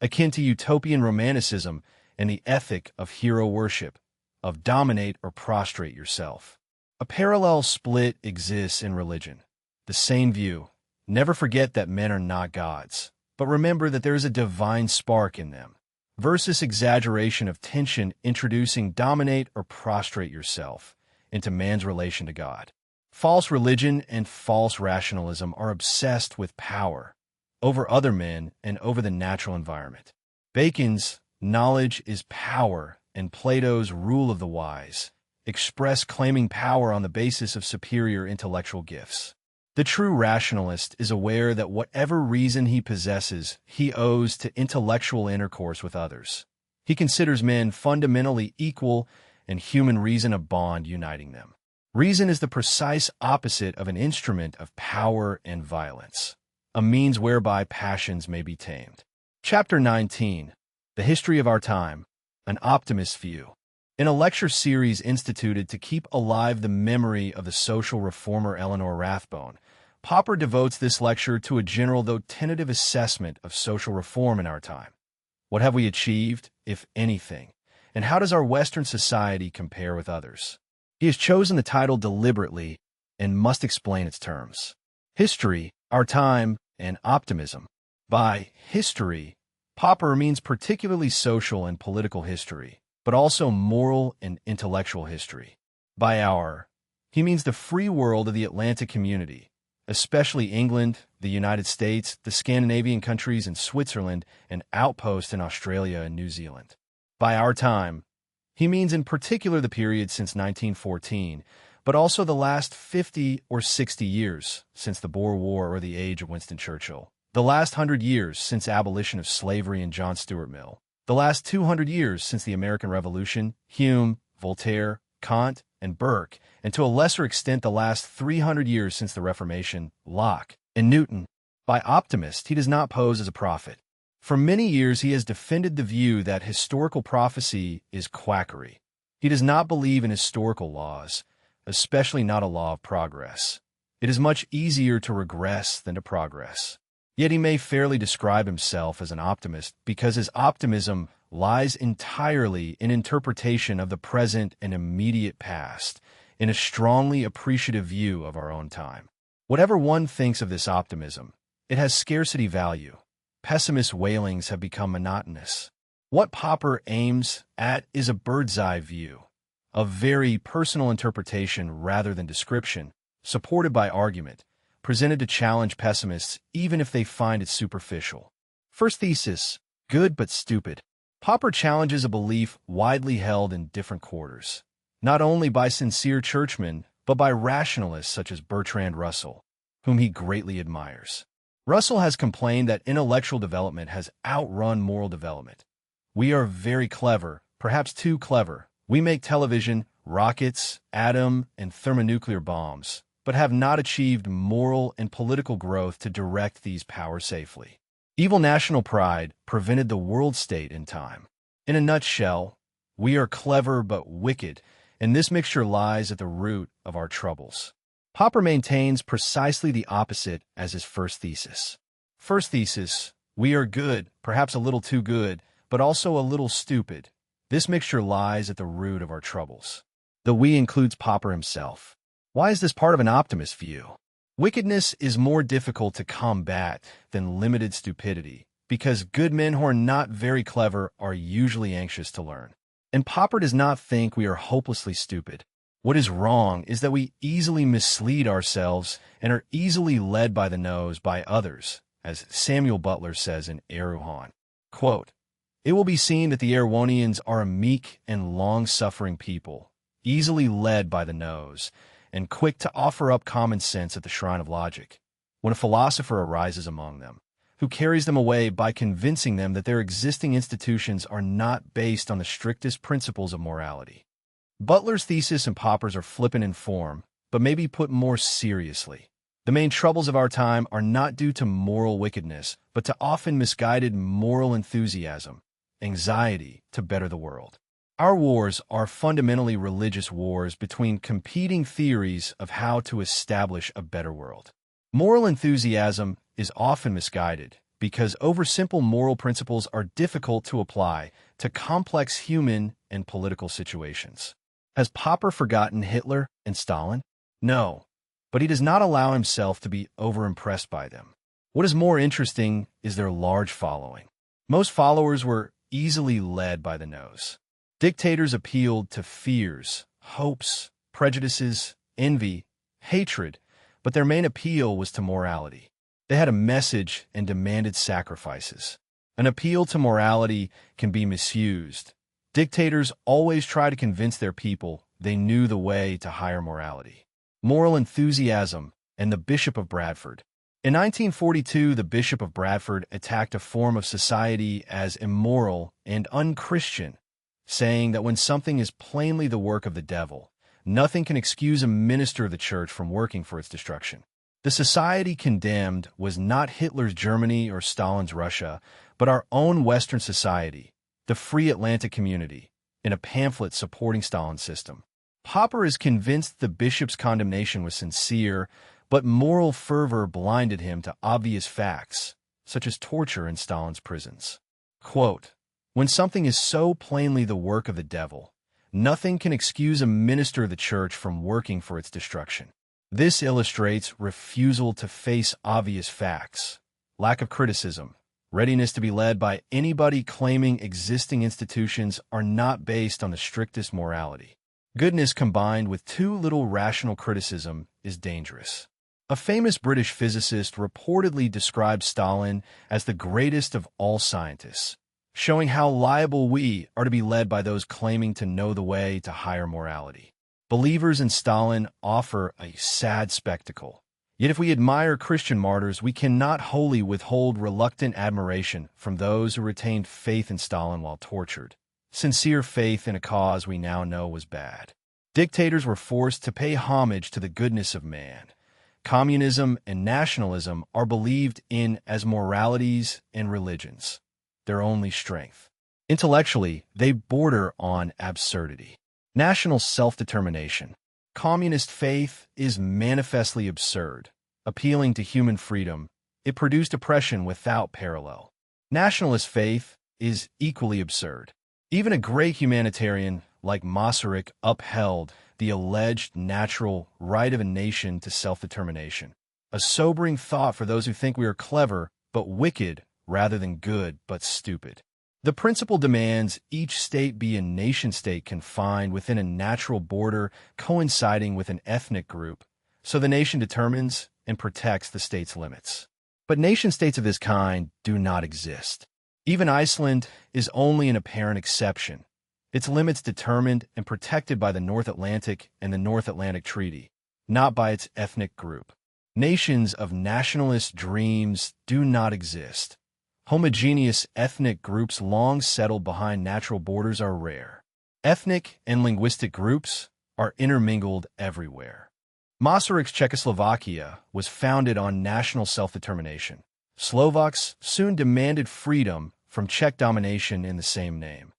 akin to utopian romanticism and the ethic of hero worship, of dominate or prostrate yourself. A parallel split exists in religion. The same view. Never forget that men are not gods, but remember that there is a divine spark in them, versus exaggeration of tension introducing dominate or prostrate yourself into man's relation to God. False religion and false rationalism are obsessed with power over other men and over the natural environment. Bacon's knowledge is power and Plato's rule of the wise express claiming power on the basis of superior intellectual gifts. The true rationalist is aware that whatever reason he possesses, he owes to intellectual intercourse with others. He considers men fundamentally equal and human reason a bond uniting them. Reason is the precise opposite of an instrument of power and violence, a means whereby passions may be tamed. Chapter 19. The History of Our Time, an Optimist View. In a lecture series instituted to keep alive the memory of the social reformer Eleanor Rathbone, Popper devotes this lecture to a general though tentative assessment of social reform in our time. What have we achieved, if anything, and how does our Western society compare with others? He has chosen the title deliberately and must explain its terms. History, Our Time, and Optimism. By history, Popper means particularly social and political history, but also moral and intellectual history. By our, he means the free world of the Atlantic community, especially England, the United States, the Scandinavian countries, and Switzerland, and outposts in Australia and New Zealand. By our time, he means in particular the period since 1914, but also the last 50 or 60 years since the Boer War or the age of Winston Churchill, the last 100 years since abolition of slavery and John Stuart Mill, the last 200 years since the American Revolution, Hume, Voltaire, Kant, and Burke, and to a lesser extent the last 300 years since the Reformation, Locke, and Newton. By optimist, he does not pose as a prophet. For many years he has defended the view that historical prophecy is quackery. He does not believe in historical laws, especially not a law of progress. It is much easier to regress than to progress. Yet he may fairly describe himself as an optimist because his optimism lies entirely in interpretation of the present and immediate past, in a strongly appreciative view of our own time. Whatever one thinks of this optimism, it has scarcity value. Pessimist wailings have become monotonous. What Popper aims at is a bird's-eye view, a very personal interpretation rather than description, supported by argument, presented to challenge pessimists even if they find it superficial. First thesis, good but stupid. Popper challenges a belief widely held in different quarters, not only by sincere churchmen, but by rationalists such as Bertrand Russell, whom he greatly admires. Russell has complained that intellectual development has outrun moral development. We are very clever, perhaps too clever. We make television, rockets, atom, and thermonuclear bombs, but have not achieved moral and political growth to direct these powers safely. Evil national pride prevented the world state in time. In a nutshell, we are clever but wicked, and this mixture lies at the root of our troubles. Popper maintains precisely the opposite as his first thesis. First thesis, we are good, perhaps a little too good, but also a little stupid. This mixture lies at the root of our troubles. The we includes Popper himself. Why is this part of an optimist view? Wickedness is more difficult to combat than limited stupidity, because good men who are not very clever are usually anxious to learn. And Popper does not think we are hopelessly stupid. What is wrong is that we easily mislead ourselves and are easily led by the nose by others, as Samuel Butler says in Erewhon. Quote, "It will be seen that the Erewhonians are a meek and long-suffering people, easily led by the nose, and quick to offer up common sense at the shrine of logic, when a philosopher arises among them, who carries them away by convincing them that their existing institutions are not based on the strictest principles of morality." Butler's thesis and Popper's are flippant in form, but may be put more seriously. The main troubles of our time are not due to moral wickedness, but to often misguided moral enthusiasm, anxiety to better the world. Our wars are fundamentally religious wars between competing theories of how to establish a better world. Moral enthusiasm is often misguided because oversimple moral principles are difficult to apply to complex human and political situations. Has Popper forgotten Hitler and Stalin? No, but he does not allow himself to be overimpressed by them. What is more interesting is their large following. Most followers were easily led by the nose. Dictators appealed to fears, hopes, prejudices, envy, hatred, but their main appeal was to morality. They had a message and demanded sacrifices. An appeal to morality can be misused. Dictators always try to convince their people they knew the way to higher morality. Moral enthusiasm and the Bishop of Bradford. In 1942, the Bishop of Bradford attacked a form of society as immoral and unchristian, saying that when something is plainly the work of the devil, nothing can excuse a minister of the church from working for its destruction. The society condemned was not Hitler's Germany or Stalin's Russia, but our own Western society, the Free Atlantic Community, in a pamphlet supporting Stalin's system. Popper is convinced the bishop's condemnation was sincere, but moral fervor blinded him to obvious facts, such as torture in Stalin's prisons. Quote, "When something is so plainly the work of the devil, nothing can excuse a minister of the church from working for its destruction. This illustrates refusal to face obvious facts, lack of criticism, readiness to be led by anybody claiming existing institutions are not based on the strictest morality. Goodness combined with too little rational criticism is dangerous." A famous British physicist reportedly described Stalin as the greatest of all scientists, showing how liable we are to be led by those claiming to know the way to higher morality. Believers in Stalin offer a sad spectacle. Yet if we admire Christian martyrs, we cannot wholly withhold reluctant admiration from those who retained faith in Stalin while tortured. Sincere faith in a cause we now know was bad. Dictators were forced to pay homage to the goodness of man. Communism and nationalism are believed in as moralities and religions, their only strength. Intellectually, they border on absurdity. National self-determination. Communist faith is manifestly absurd. Appealing to human freedom, it produced oppression without parallel. Nationalist faith is equally absurd. Even a great humanitarian like Masaryk upheld the alleged natural right of a nation to self-determination. A sobering thought for those who think we are clever but wicked rather than good but stupid. The principle demands each state be a nation-state confined within a natural border coinciding with an ethnic group, so the nation determines and protects the state's limits. But nation-states of this kind do not exist. Even Iceland is only an apparent exception, its limits determined and protected by the North Atlantic and the North Atlantic Treaty, not by its ethnic group. Nations of nationalist dreams do not exist. Homogeneous ethnic groups long settled behind natural borders are rare. Ethnic and linguistic groups are intermingled everywhere. Masaryk's Czechoslovakia was founded on national self-determination. Slovaks soon demanded freedom from Czech domination in the same name.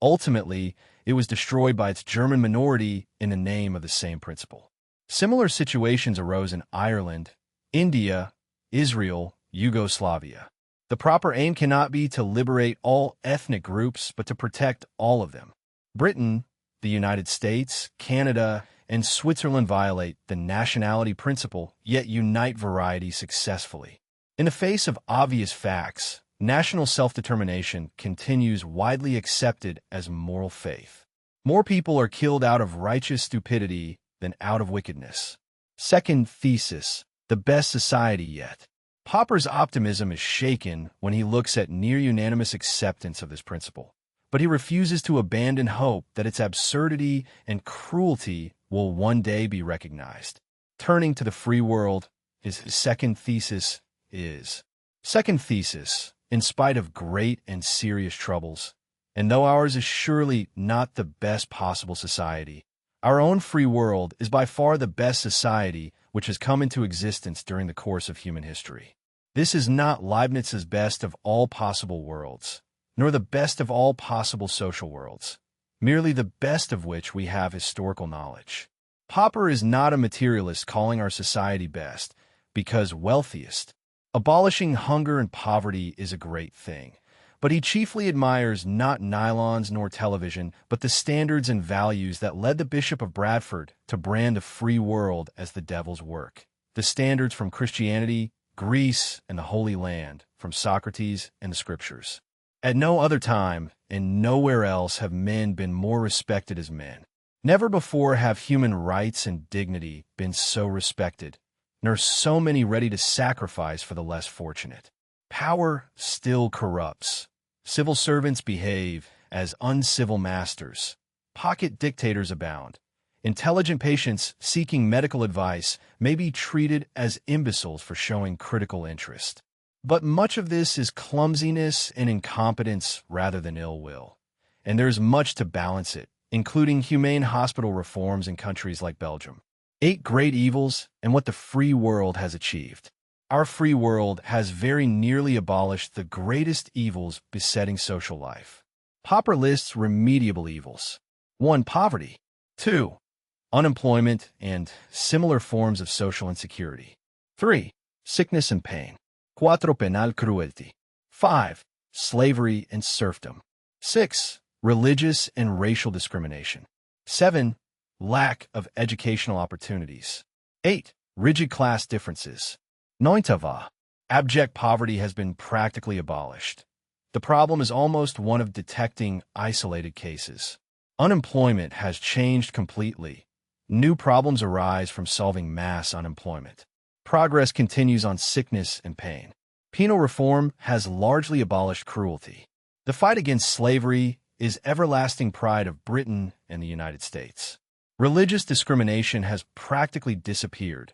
Ultimately, it was destroyed by its German minority in the name of the same principle. Similar situations arose in Ireland, India, Israel, Yugoslavia. The proper aim cannot be to liberate all ethnic groups, but to protect all of them. Britain, the United States, Canada, and Switzerland violate the nationality principle, yet unite variety successfully. In the face of obvious facts, national self-determination continues widely accepted as moral faith. More people are killed out of righteous stupidity than out of wickedness. Second thesis, the best society yet. Popper's optimism is shaken when he looks at near-unanimous acceptance of this principle, but he refuses to abandon hope that its absurdity and cruelty will one day be recognized. Turning to the free world, his second thesis is. Second thesis, in spite of great and serious troubles, and though ours is surely not the best possible society, our own free world is by far the best society which has come into existence during the course of human history. This is not Leibniz's best of all possible worlds, nor the best of all possible social worlds, merely the best of which we have historical knowledge. Popper is not a materialist calling our society best, because wealthiest. Abolishing hunger and poverty is a great thing, but he chiefly admires not nylons nor television, but the standards and values that led the Bishop of Bradford to brand a free world as the devil's work. The standards from Christianity, Greece, and the Holy Land, from Socrates and the Scriptures. At no other time, and nowhere else, have men been more respected as men. Never before have human rights and dignity been so respected, nor so many ready to sacrifice for the less fortunate. Power still corrupts. Civil servants behave as uncivil masters. Pocket dictators abound. Intelligent patients seeking medical advice may be treated as imbeciles for showing critical interest. But much of this is clumsiness and incompetence rather than ill will. And there is much to balance it, including humane hospital reforms in countries like Belgium. 8 great evils and what the free world has achieved. Our free world has very nearly abolished the greatest evils besetting social life. Popper lists remediable evils. 1. Poverty. 2. Unemployment and similar forms of social insecurity. 3. Sickness and pain. 4. Penal cruelty. 5. Slavery and serfdom. 6. Religious and racial discrimination. 7. Lack of educational opportunities. 8. Rigid class differences. 9. Abject poverty has been practically abolished. The problem is almost one of detecting isolated cases. Unemployment has changed completely. New problems arise from solving mass unemployment. Progress continues on sickness and pain. Penal reform has largely abolished cruelty. The fight against slavery is everlasting pride of Britain and the United States. Religious discrimination has practically disappeared.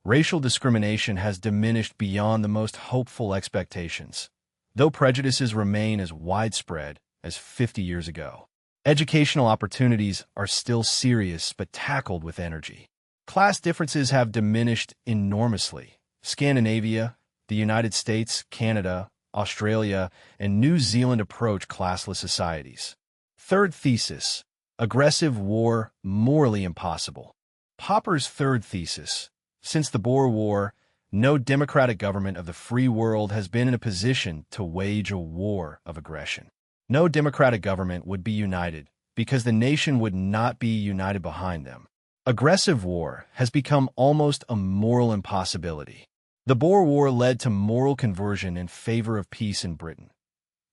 Racial discrimination has diminished beyond the most hopeful expectations, though prejudices remain as widespread as 50 years ago. Educational opportunities are still serious but tackled with energy. Class differences have diminished enormously. Scandinavia, the United States, Canada, Australia, and New Zealand approach classless societies. Third thesis: aggressive war, morally impossible. Popper's third thesis: since the Boer War, no democratic government of the free world has been in a position to wage a war of aggression. No democratic government would be united because the nation would not be united behind them. Aggressive war has become almost a moral impossibility. The Boer War led to moral conversion in favor of peace in Britain.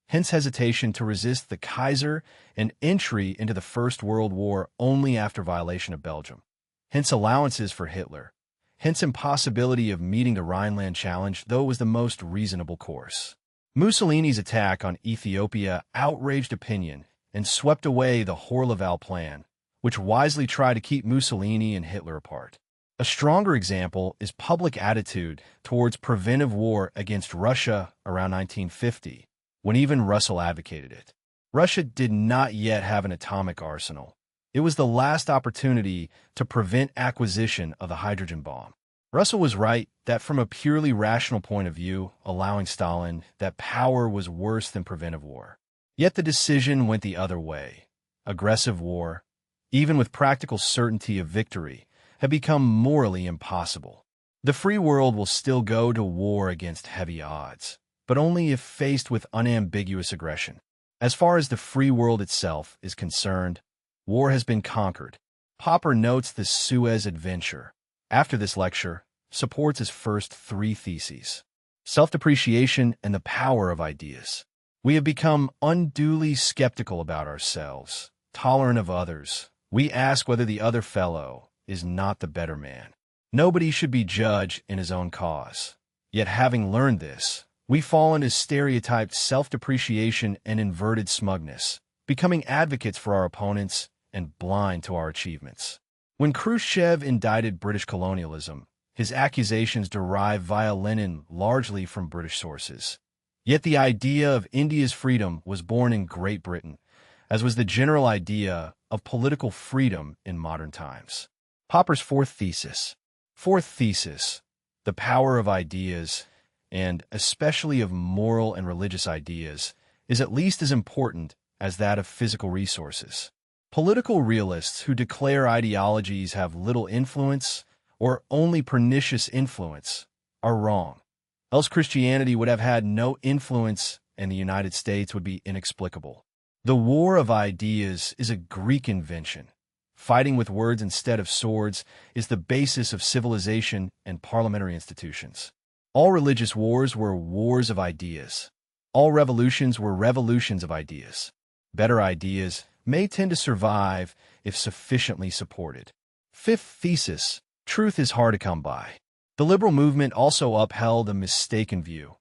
Hence hesitation to resist the Kaiser and entry into the First World War only after violation of Belgium. Hence allowances for Hitler. Hence impossibility of meeting the Rhineland challenge, though it was the most reasonable course. Mussolini's attack on Ethiopia outraged opinion and swept away the Horleval Plan, which wisely tried to keep Mussolini and Hitler apart. A stronger example is public attitude towards preventive war against Russia around 1950, when even Russell advocated it. Russia did not yet have an atomic arsenal. It was the last opportunity to prevent acquisition of the hydrogen bomb. Russell was right that from a purely rational point of view, allowing Stalin, that power was worse than preventive war. Yet the decision went the other way. Aggressive war, even with practical certainty of victory, had become morally impossible. The free world will still go to war against heavy odds, but only if faced with unambiguous aggression. As far as the free world itself is concerned, war has been conquered. Popper notes the Suez Adventure. After this lecture, supports his first three theses: self-depreciation and the power of ideas. We have become unduly skeptical about ourselves, tolerant of others. We ask whether the other fellow is not the better man. Nobody should be judged in his own cause. Yet having learned this, we fall into stereotyped self-depreciation and inverted smugness, becoming advocates for our opponents and blind to our achievements. When Khrushchev indicted British colonialism, his accusations derived via Lenin largely from British sources. Yet the idea of India's freedom was born in Great Britain, as was the general idea of political freedom in modern times. Popper's fourth thesis. Fourth thesis: the power of ideas, and especially of moral and religious ideas, is at least as important as that of physical resources. Political realists who declare ideologies have little influence or only pernicious influence are wrong. Else Christianity would have had no influence and the United States would be inexplicable. The war of ideas is a Greek invention. Fighting with words instead of swords is the basis of civilization and parliamentary institutions. All religious wars were wars of ideas. All revolutions were revolutions of ideas. Better ideas may tend to survive if sufficiently supported. Fifth thesis: truth is hard to come by. The liberal movement also upheld a mistaken view.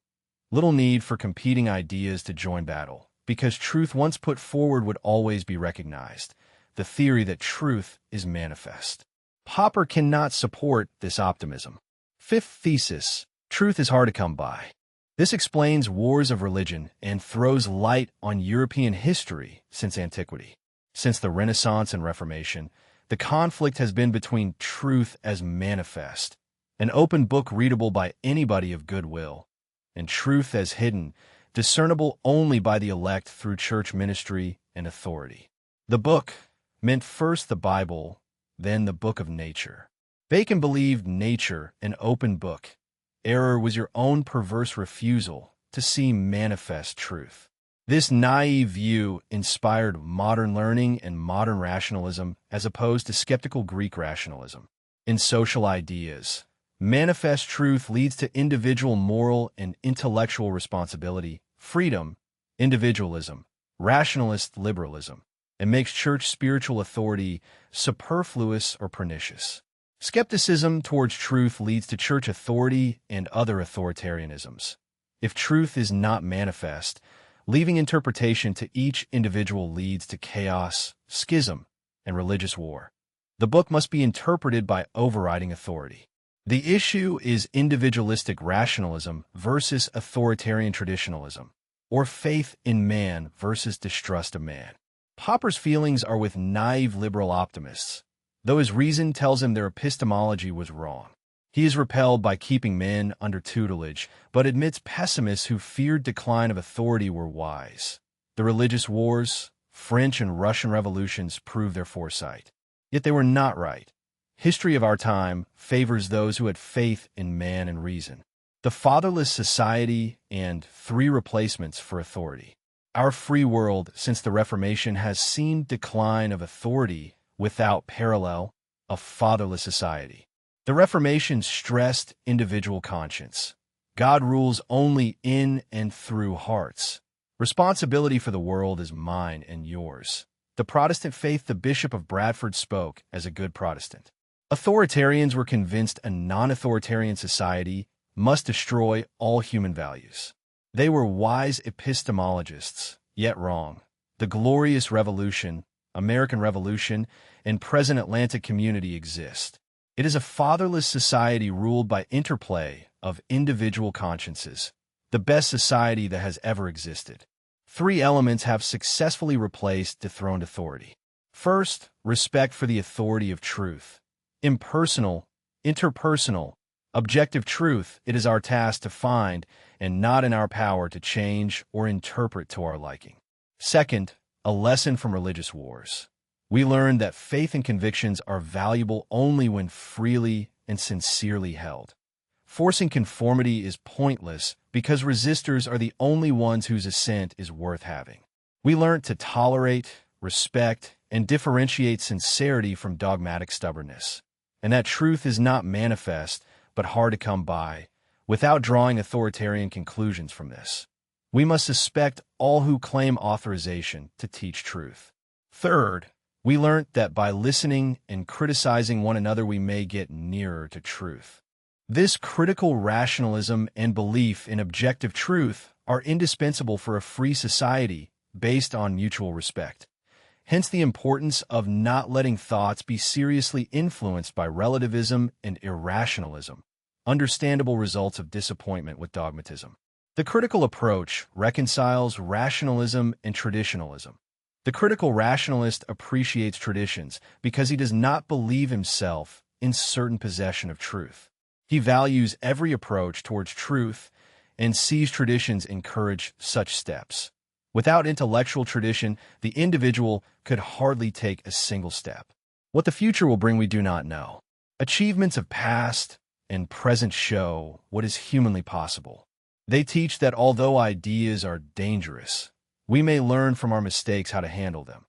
Little need for competing ideas to join battle, because truth once put forward would always be recognized. The theory that truth is manifest. Popper cannot support this optimism. Fifth thesis: truth is hard to come by. This explains wars of religion and throws light on European history since antiquity. Since the Renaissance and Reformation, the conflict has been between truth as manifest, an open book readable by anybody of goodwill, and truth as hidden, discernible only by the elect through church ministry and authority. The book meant first the Bible, then the book of nature. Bacon believed nature an open book. Error was your own perverse refusal to see manifest truth. This naive view inspired modern learning and modern rationalism as opposed to skeptical Greek rationalism. In social ideas, manifest truth leads to individual moral and intellectual responsibility, freedom, individualism, rationalist liberalism, and makes church spiritual authority superfluous or pernicious. Skepticism towards truth leads to church authority and other authoritarianisms. If truth is not manifest, leaving interpretation to each individual leads to chaos, schism, and religious war. The book must be interpreted by overriding authority. The issue is individualistic rationalism versus authoritarian traditionalism, or faith in man versus distrust of man. Popper's feelings are with naive liberal optimists, though his reason tells him their epistemology was wrong. He is repelled by keeping men under tutelage, but admits pessimists who feared decline of authority were wise. The religious wars, French and Russian revolutions prove their foresight. Yet they were not right. History of our time favors those who had faith in man and reason. The fatherless society and three replacements for authority. Our free world since the Reformation has seen decline of authority without parallel, a fatherless society. The Reformation stressed individual conscience. God rules only in and through hearts. Responsibility for the world is mine and yours. The Protestant faith the Bishop of Bradford spoke as a good Protestant. Authoritarians were convinced a non-authoritarian society must destroy all human values. They were wise epistemologists, yet wrong. The Glorious Revolution, American Revolution, and present Atlantic community exist. It is a fatherless society ruled by interplay of individual consciences, the best society that has ever existed. Three elements have successfully replaced dethroned authority. First, respect for the authority of truth. Impersonal, interpersonal, objective truth it is our task to find and not in our power to change or interpret to our liking. Second, a lesson from religious wars. We learned that faith and convictions are valuable only when freely and sincerely held. Forcing conformity is pointless because resistors are the only ones whose assent is worth having. We learned to tolerate, respect, and differentiate sincerity from dogmatic stubbornness, and that truth is not manifest but hard to come by without drawing authoritarian conclusions from this. We must suspect all who claim authorization to teach truth. Third, we learned that by listening and criticizing one another we may get nearer to truth. This critical rationalism and belief in objective truth are indispensable for a free society based on mutual respect. Hence the importance of not letting thoughts be seriously influenced by relativism and irrationalism, understandable results of disappointment with dogmatism. The critical approach reconciles rationalism and traditionalism. The critical rationalist appreciates traditions because he does not believe himself in certain possession of truth. He values every approach towards truth and sees traditions encourage such steps. Without intellectual tradition, the individual could hardly take a single step. What the future will bring we do not know. Achievements of past and present show what is humanly possible. They teach that although ideas are dangerous, we may learn from our mistakes how to handle them,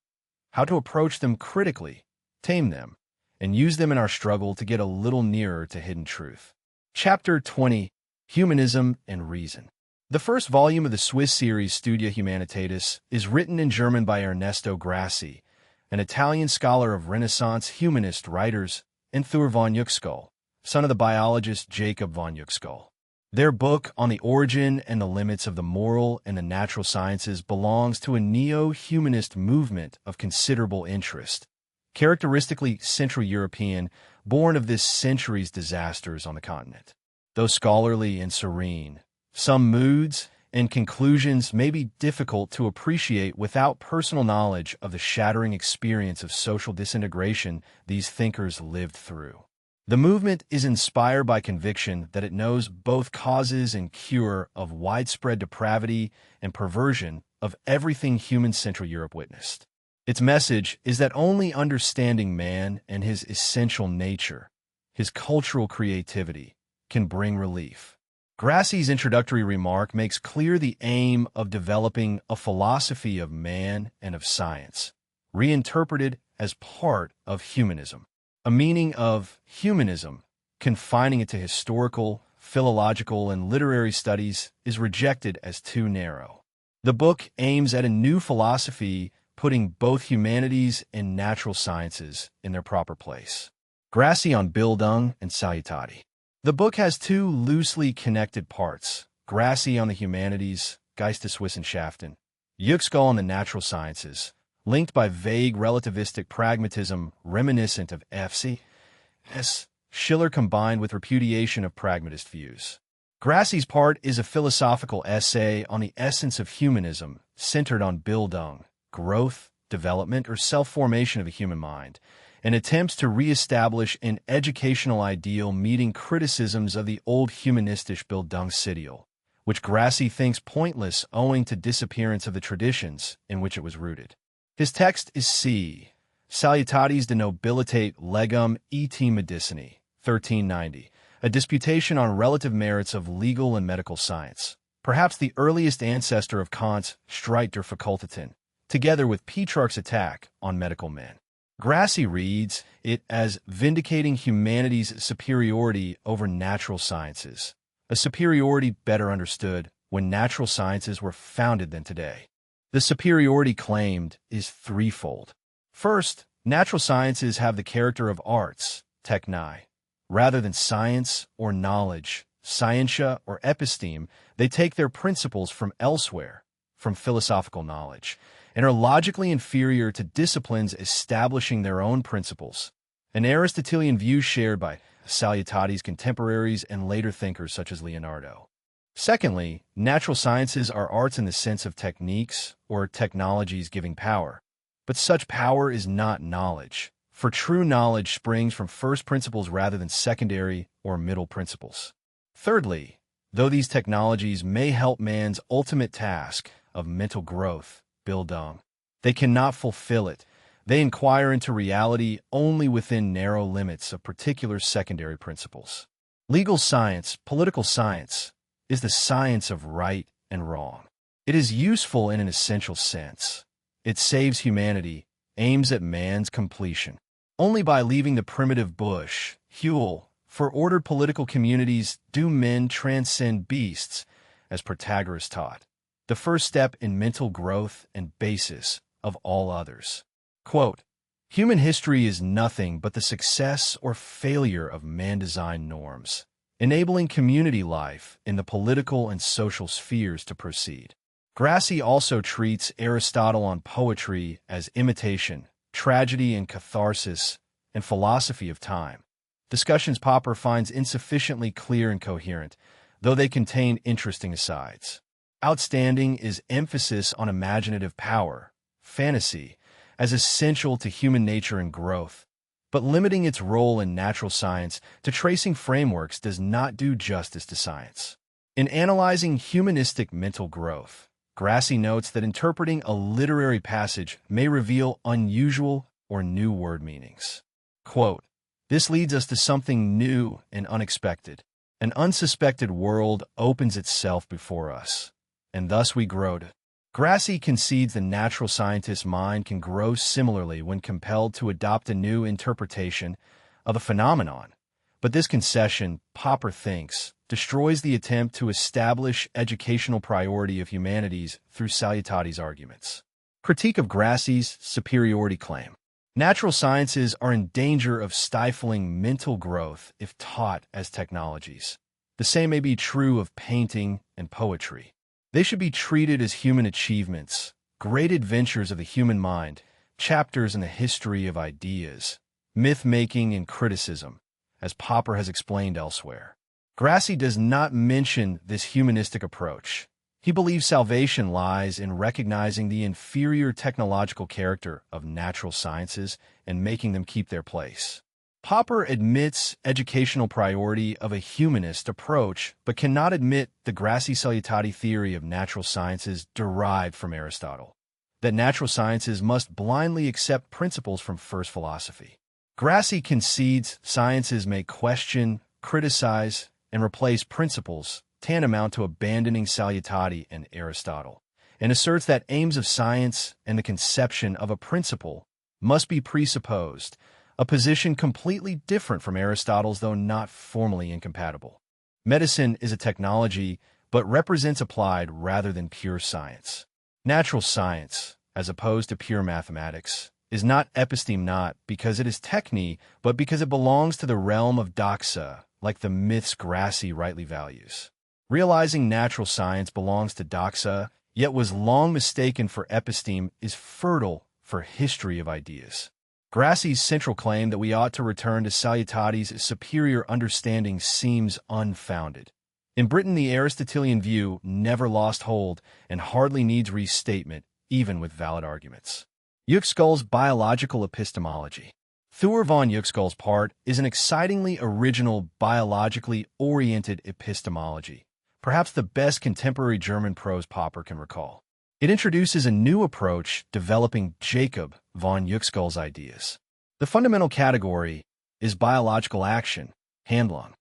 how to approach them critically, tame them, and use them in our struggle to get a little nearer to hidden truth. Chapter 20, Humanism and Reason. The first volume of the Swiss series Studia Humanitatis is written in German by Ernesto Grassi, an Italian scholar of Renaissance humanist writers, and Thur von Uexküll, son of the biologist Jacob von Uexküll. Their book on the origin and the limits of the moral and the natural sciences belongs to a neo-humanist movement of considerable interest, characteristically Central European, born of this century's disasters on the continent. Though scholarly and serene, some moods and conclusions may be difficult to appreciate without personal knowledge of the shattering experience of social disintegration these thinkers lived through. The movement is inspired by conviction that it knows both causes and cure of widespread depravity and perversion of everything human Central Europe witnessed. Its message is that only understanding man and his essential nature, his cultural creativity, can bring relief. Grassi's introductory remark makes clear the aim of developing a philosophy of man and of science, reinterpreted as part of humanism. A meaning of humanism, confining it to historical, philological, and literary studies, is rejected as too narrow. The book aims at a new philosophy, putting both humanities and natural sciences in their proper place. Grassi on Bildung and Salutati. The book has two loosely connected parts, Grassi on the humanities, Geisteswissenschaften, Uexküll on the natural sciences, linked by vague relativistic pragmatism reminiscent of F.C.S. Schiller combined with repudiation of pragmatist views. Grassi's part is a philosophical essay on the essence of humanism, centered on Bildung, growth, development, or self-formation of a human mind, and attempts to re-establish an educational ideal meeting criticisms of the old humanistic Bildungsideal, which Grassi thinks pointless owing to disappearance of the traditions in which it was rooted. His text is c. Salutatis de nobilitate legum et medicinae, 1390, a disputation on relative merits of legal and medical science, perhaps the earliest ancestor of Kant's Streit der Fakultaten, together with Petrarch's attack on medical men. Grassi reads it as vindicating humanity's superiority over natural sciences, a superiority better understood when natural sciences were founded than today. The superiority claimed is threefold. First, natural sciences have the character of arts, techni. Rather than science or knowledge, scientia or episteme, they take their principles from elsewhere, from philosophical knowledge, and are logically inferior to disciplines establishing their own principles, an Aristotelian view shared by Salutatis' contemporaries and later thinkers such as Leonardo. Secondly, natural sciences are arts in the sense of techniques or technologies giving power, but such power is not knowledge, for true knowledge springs from first principles rather than secondary or middle principles. Thirdly, though these technologies may help man's ultimate task of mental growth, Bildung, they cannot fulfill it. They inquire into reality only within narrow limits of particular secondary principles. Legal science, political science, is the science of right and wrong. It is useful in an essential sense. It saves humanity, aims at man's completion. Only by leaving the primitive bush, Whewell, for ordered political communities do men transcend beasts, as Protagoras taught, the first step in mental growth and basis of all others. Quote, human history is nothing but the success or failure of man-designed norms, enabling community life in the political and social spheres to proceed. Grassi also treats Aristotle on poetry as imitation, tragedy and catharsis, and philosophy of time. Discussions Popper finds insufficiently clear and coherent, though they contain interesting asides. Outstanding is emphasis on imaginative power, fantasy, as essential to human nature and growth, but limiting its role in natural science to tracing frameworks does not do justice to science. In analyzing humanistic mental growth, Grassi notes that interpreting a literary passage may reveal unusual or new word meanings. Quote, this leads us to something new and unexpected. An unsuspected world opens itself before us, and thus we grow to. Grassi concedes the natural scientist's mind can grow similarly when compelled to adopt a new interpretation of a phenomenon, but this concession, Popper thinks, destroys the attempt to establish educational priority of humanities through Salutatis' arguments. Critique of Grassi's superiority claim. Natural sciences are in danger of stifling mental growth if taught as technologies. The same may be true of painting and poetry. They should be treated as human achievements, great adventures of the human mind, chapters in the history of ideas, myth-making and criticism, as Popper has explained elsewhere. Grassi does not mention this humanistic approach. He believes salvation lies in recognizing the inferior technological character of natural sciences and making them keep their place. Popper admits educational priority of a humanist approach, but cannot admit the Grassi-Salutati theory of natural sciences derived from Aristotle, that natural sciences must blindly accept principles from first philosophy. Grassi concedes sciences may question, criticize, and replace principles, tantamount to abandoning Salutati and Aristotle, and asserts that aims of science and the conception of a principle must be presupposed, a position completely different from Aristotle's, though not formally incompatible. Medicine is a technology, but represents applied rather than pure science. Natural science, as opposed to pure mathematics, is not episteme not because it is techne, but because it belongs to the realm of doxa, like the myths Grassi rightly values. Realizing natural science belongs to doxa, yet was long mistaken for episteme, is fertile for history of ideas. Grassi's central claim that we ought to return to Salutates' superior understanding seems unfounded. In Britain, the Aristotelian view never lost hold and hardly needs restatement, even with valid arguments. Yüksell's biological epistemology. Thur von Yüksell's part is an excitingly original, biologically oriented epistemology, perhaps the best contemporary German prose Popper can recall. It introduces a new approach developing Jacob von Yüksell's ideas. The fundamental category is biological action, Handlung.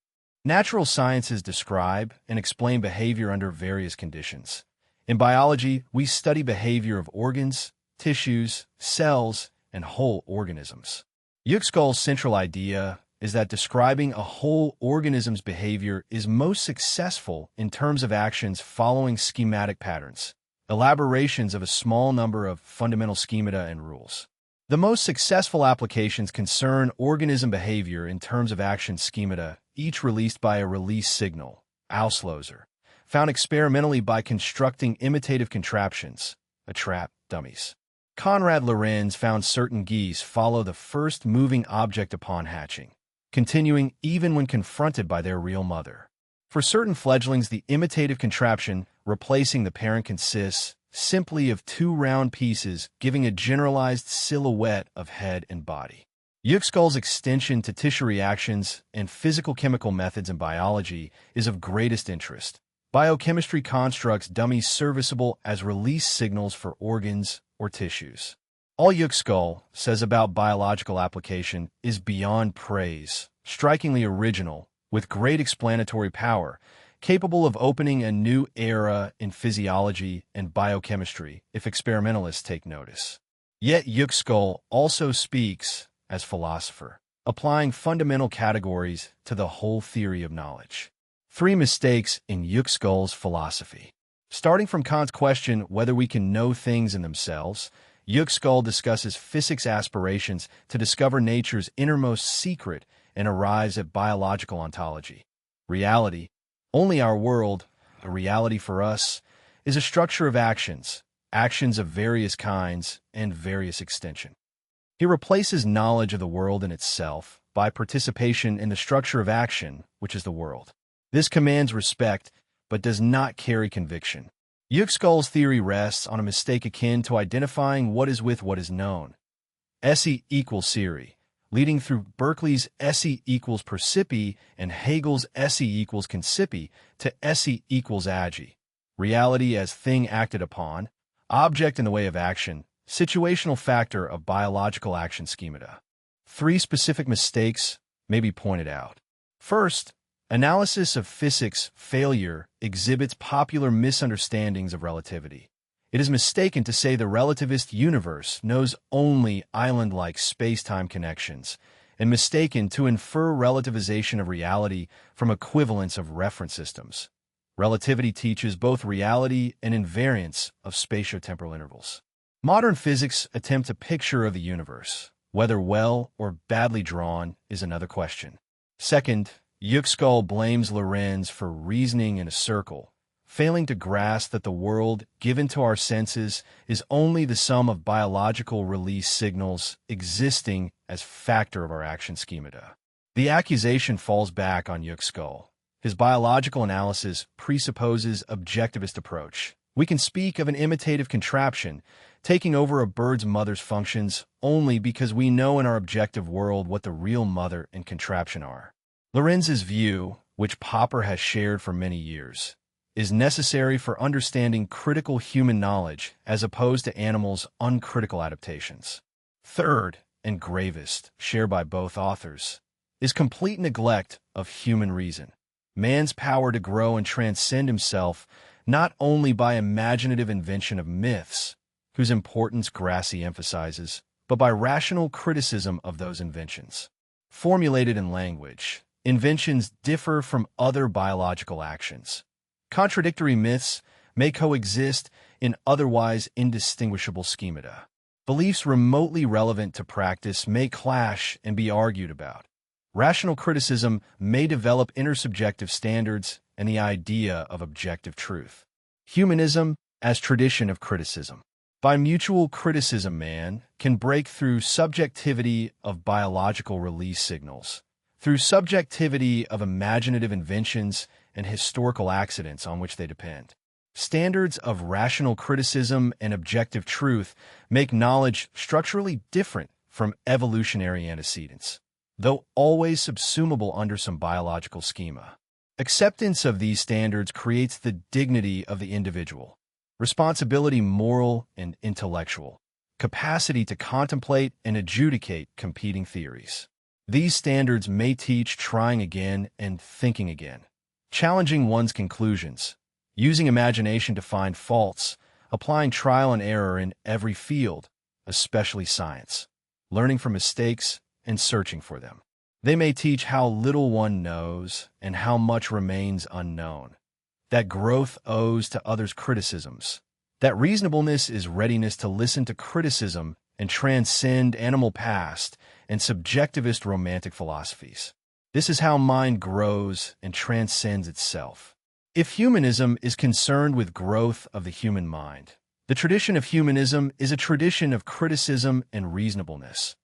Natural sciences describe and explain behavior under various conditions. In biology, we study behavior of organs, tissues, cells, and whole organisms. Yüksell's central idea is that describing a whole organism's behavior is most successful in terms of actions following schematic patterns, elaborations of a small number of fundamental schemata and rules. The most successful applications concern organism behavior in terms of action schemata, each released by a release signal, Auslöser, found experimentally by constructing imitative contraptions, a trap, dummies. Konrad Lorenz found certain geese follow the first moving object upon hatching, continuing even when confronted by their real mother. For certain fledglings, the imitative contraption replacing the parent consists simply of two round pieces giving a generalized silhouette of head and body. Yüksell's extension to tissue reactions and physical-chemical methods in biology is of greatest interest. Biochemistry constructs dummies serviceable as release signals for organs or tissues. All Yüksell says about biological application is beyond praise, strikingly original, with great explanatory power, capable of opening a new era in physiology and biochemistry if experimentalists take notice. Yet Yüksell also speaks as philosopher, applying fundamental categories to the whole theory of knowledge. 3 mistakes in Yüksell's philosophy. Starting from Kant's question whether we can know things in themselves, Yüksell discusses physics' aspirations to discover nature's innermost secret and arrives at biological ontology. Reality, only our world, a reality for us, is a structure of actions, actions of various kinds and various extension. He replaces knowledge of the world in itself by participation in the structure of action, which is the world. This commands respect, but does not carry conviction. Yüksell's theory rests on a mistake akin to identifying what is with what is known. Esse equals Siri, leading through Berkeley's Esse equals percipi and Hegel's Esse equals concipi to Esse equals agi. Reality as thing acted upon, object in the way of action, situational factor of biological action schemata. 3 specific mistakes may be pointed out. First, analysis of physics failure exhibits popular misunderstandings of relativity. It is mistaken to say the relativist universe knows only island-like space-time connections, and mistaken to infer relativization of reality from equivalence of reference systems. Relativity teaches both reality and invariance of spatiotemporal intervals. Modern physics attempt a picture of the universe. Whether well or badly drawn is another question. Second, Yüksell blames Lorenz for reasoning in a circle, failing to grasp that the world given to our senses is only the sum of biological release signals existing as factor of our action schemata. The accusation falls back on Yüksell. His biological analysis presupposes objectivist approach. We can speak of an imitative contraption taking over a bird's mother's functions only because we know in our objective world what the real mother and contraption are. Lorenz's view, which Popper has shared for many years, is necessary for understanding critical human knowledge as opposed to animals' uncritical adaptations. Third, and gravest, shared by both authors, is complete neglect of human reason. Man's power to grow and transcend himself not only by imaginative invention of myths, whose importance Grassi emphasizes, but by rational criticism of those inventions. Formulated in language, inventions differ from other biological actions. Contradictory myths may coexist in otherwise indistinguishable schemata. Beliefs remotely relevant to practice may clash and be argued about. Rational criticism may develop intersubjective standards and the idea of objective truth. Humanism as tradition of criticism. By mutual criticism, man can break through subjectivity of biological release signals, through subjectivity of imaginative inventions and historical accidents on which they depend. Standards of rational criticism and objective truth make knowledge structurally different from evolutionary antecedents, though always subsumable under some biological schema. Acceptance of these standards creates the dignity of the individual, responsibility moral and intellectual, capacity to contemplate and adjudicate competing theories. These standards may teach trying again and thinking again, challenging one's conclusions, using imagination to find faults, applying trial and error in every field, especially science, learning from mistakes and searching for them. They may teach how little one knows and how much remains unknown, that growth owes to others' criticisms, that reasonableness is readiness to listen to criticism and transcend animal past and subjectivist romantic philosophies. This is how mind grows and transcends itself. If humanism is concerned with growth of the human mind, the tradition of humanism is a tradition of criticism and reasonableness,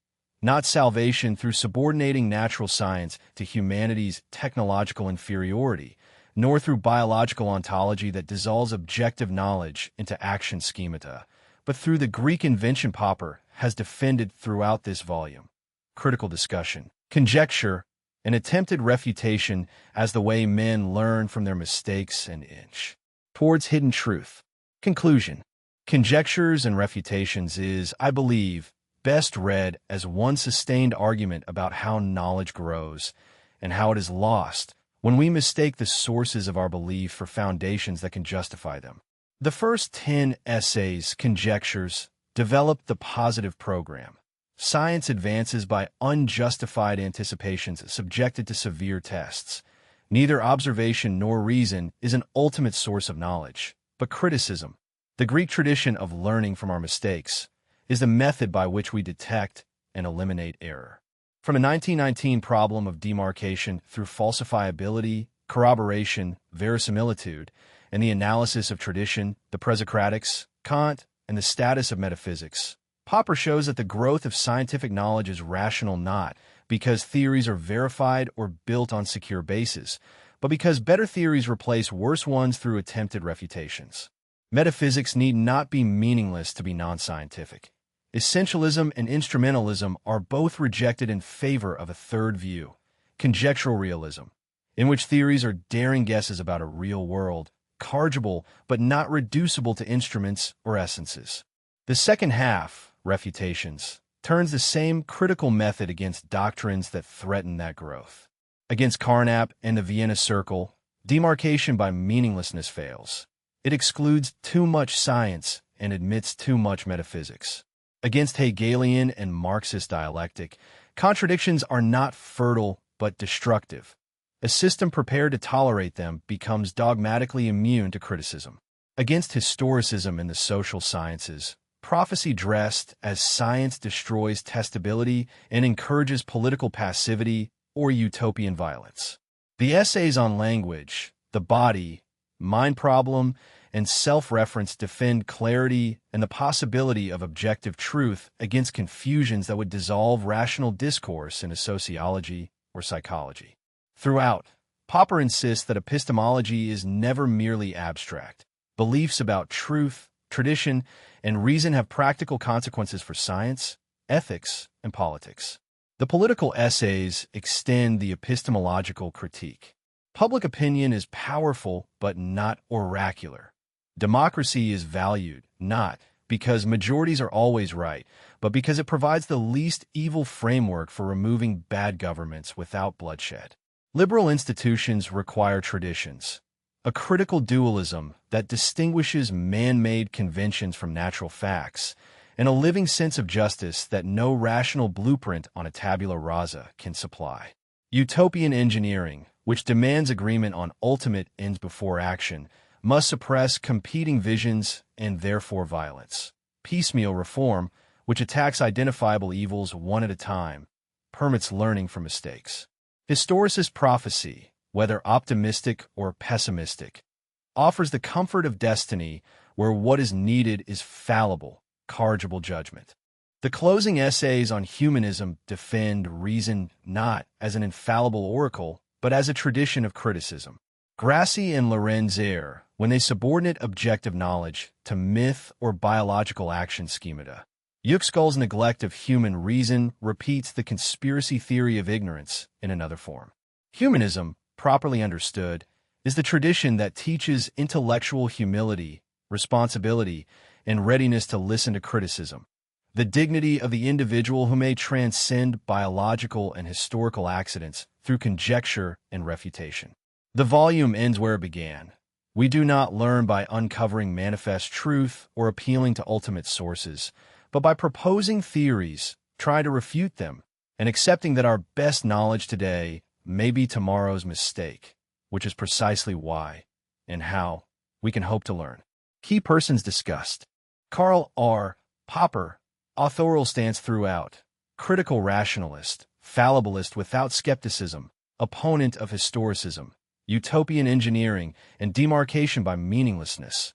not salvation through subordinating natural science to humanity's technological inferiority, nor through biological ontology that dissolves objective knowledge into action schemata, but through the Greek invention Popper has defended throughout this volume. Critical discussion. Conjecture, an attempted refutation as the way men learn from their mistakes and inch towards hidden truth. Conclusion. Conjectures and Refutations is, I believe, best read as one sustained argument about how knowledge grows and how it is lost when we mistake the sources of our belief for foundations that can justify them. The first 10 essays, Conjectures, developed the positive program. Science advances by unjustified anticipations subjected to severe tests. Neither observation nor reason is an ultimate source of knowledge, but criticism, the Greek tradition of learning from our mistakes, is the method by which we detect and eliminate error. From a 1919 problem of demarcation through falsifiability, corroboration, verisimilitude, and the analysis of tradition, the Presocratics, Kant, and the status of metaphysics, Popper shows that the growth of scientific knowledge is rational not because theories are verified or built on secure bases, but because better theories replace worse ones through attempted refutations. Metaphysics need not be meaningless to be non-scientific. Essentialism and instrumentalism are both rejected in favor of a third view, conjectural realism, in which theories are daring guesses about a real world, chargeable but not reducible to instruments or essences. The second half, Refutations, turns the same critical method against doctrines that threaten that growth. Against Carnap and the Vienna Circle, demarcation by meaninglessness fails. It excludes too much science and admits too much metaphysics. Against Hegelian and Marxist dialectic, contradictions are not fertile but destructive. A system prepared to tolerate them becomes dogmatically immune to criticism. Against historicism in the social sciences, prophecy dressed as science destroys testability and encourages political passivity or utopian violence. The essays on language, the body, mind problem, and self-reference defend clarity and the possibility of objective truth against confusions that would dissolve rational discourse into sociology or psychology. Throughout, Popper insists that epistemology is never merely abstract. Beliefs about truth, tradition, and reason have practical consequences for science, ethics, and politics. The political essays extend the epistemological critique. Public opinion is powerful but not oracular. Democracy is valued not because majorities are always right, but because it provides the least evil framework for removing bad governments without bloodshed. Liberal institutions require traditions, a critical dualism that distinguishes man-made conventions from natural facts, and a living sense of justice that no rational blueprint on a tabula rasa can supply. Utopian engineering, which demands agreement on ultimate ends before action, must suppress competing visions and therefore violence. Piecemeal reform, which attacks identifiable evils one at a time, permits learning from mistakes. Historicist prophecy, whether optimistic or pessimistic, offers the comfort of destiny where what is needed is fallible, corrigible judgment. The closing essays on humanism defend reason not as an infallible oracle, but as a tradition of criticism. Grassi and Lorenz when they subordinate objective knowledge to myth or biological action schemata. Yüksell's neglect of human reason repeats the conspiracy theory of ignorance in another form. Humanism, properly understood, is the tradition that teaches intellectual humility, responsibility, and readiness to listen to criticism. The dignity of the individual who may transcend biological and historical accidents through conjecture and refutation. The volume ends where it began. We do not learn by uncovering manifest truth or appealing to ultimate sources, but by proposing theories, trying to refute them, and accepting that our best knowledge today may be tomorrow's mistake, which is precisely why and how we can hope to learn. Key persons discussed. Karl R. Popper, authorial stance throughout, critical rationalist, fallibilist without skepticism, opponent of historicism, utopian engineering and demarcation by meaninglessness,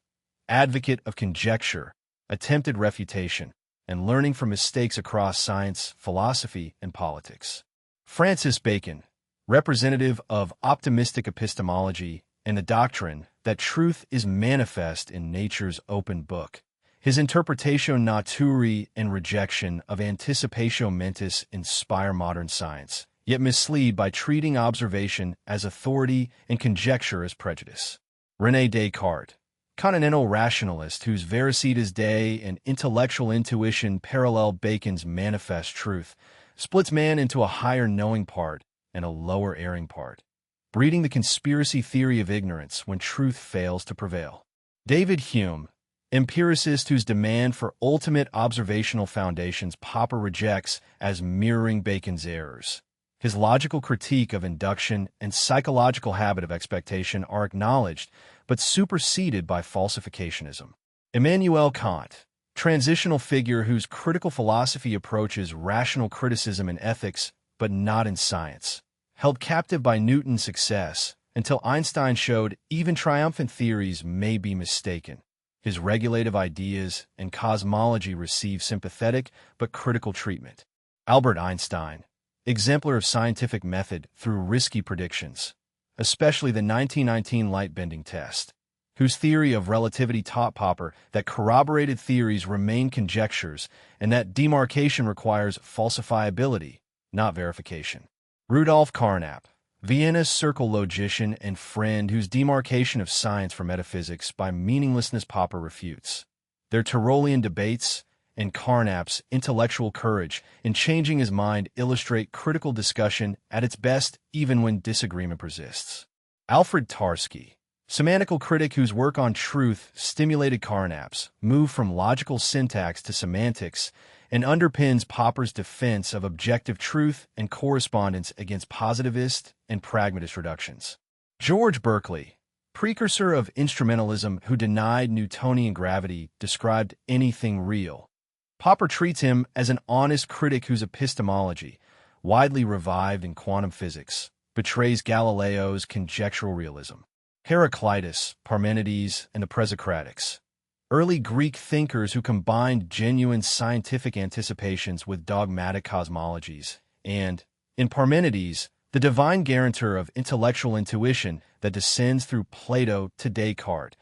advocate of conjecture, attempted refutation, and learning from mistakes across science, philosophy, and politics. Francis Bacon, representative of optimistic epistemology and the doctrine that truth is manifest in nature's open book. His interpretatio naturae and rejection of anticipatio mentis inspire modern science, yet mislead by treating observation as authority and conjecture as prejudice. René Descartes, continental rationalist whose Veracitas Dei and intellectual intuition parallel Bacon's manifest truth, splits man into a higher knowing part and a lower erring part, breeding the conspiracy theory of ignorance when truth fails to prevail. David Hume, empiricist whose demand for ultimate observational foundations Popper rejects as mirroring Bacon's errors. His logical critique of induction and psychological habit of expectation are acknowledged, but superseded by falsificationism. Immanuel Kant, transitional figure whose critical philosophy approaches rational criticism in ethics, but not in science. Held captive by Newton's success, until Einstein showed even triumphant theories may be mistaken. His regulative ideas and cosmology receive sympathetic but critical treatment. Albert Einstein, exemplar of scientific method through risky predictions, especially the 1919 light-bending test, whose theory of relativity taught Popper that corroborated theories remain conjectures and that demarcation requires falsifiability, not verification. Rudolf Carnap, Vienna's circle logician and friend whose demarcation of science from metaphysics by meaninglessness Popper refutes. Their Tyrolean debates and Carnap's intellectual courage in changing his mind illustrate critical discussion at its best even when disagreement persists. Alfred Tarski, semantical critic whose work on truth stimulated Carnap's move from logical syntax to semantics and underpins Popper's defense of objective truth and correspondence against positivist and pragmatist reductions. George Berkeley, precursor of instrumentalism who denied Newtonian gravity, described anything real. Popper treats him as an honest critic whose epistemology, widely revived in quantum physics, betrays Galileo's conjectural realism. Heraclitus, Parmenides, and the Presocratics, early Greek thinkers who combined genuine scientific anticipations with dogmatic cosmologies, and, in Parmenides, the divine guarantor of intellectual intuition that descends through Plato to Descartes.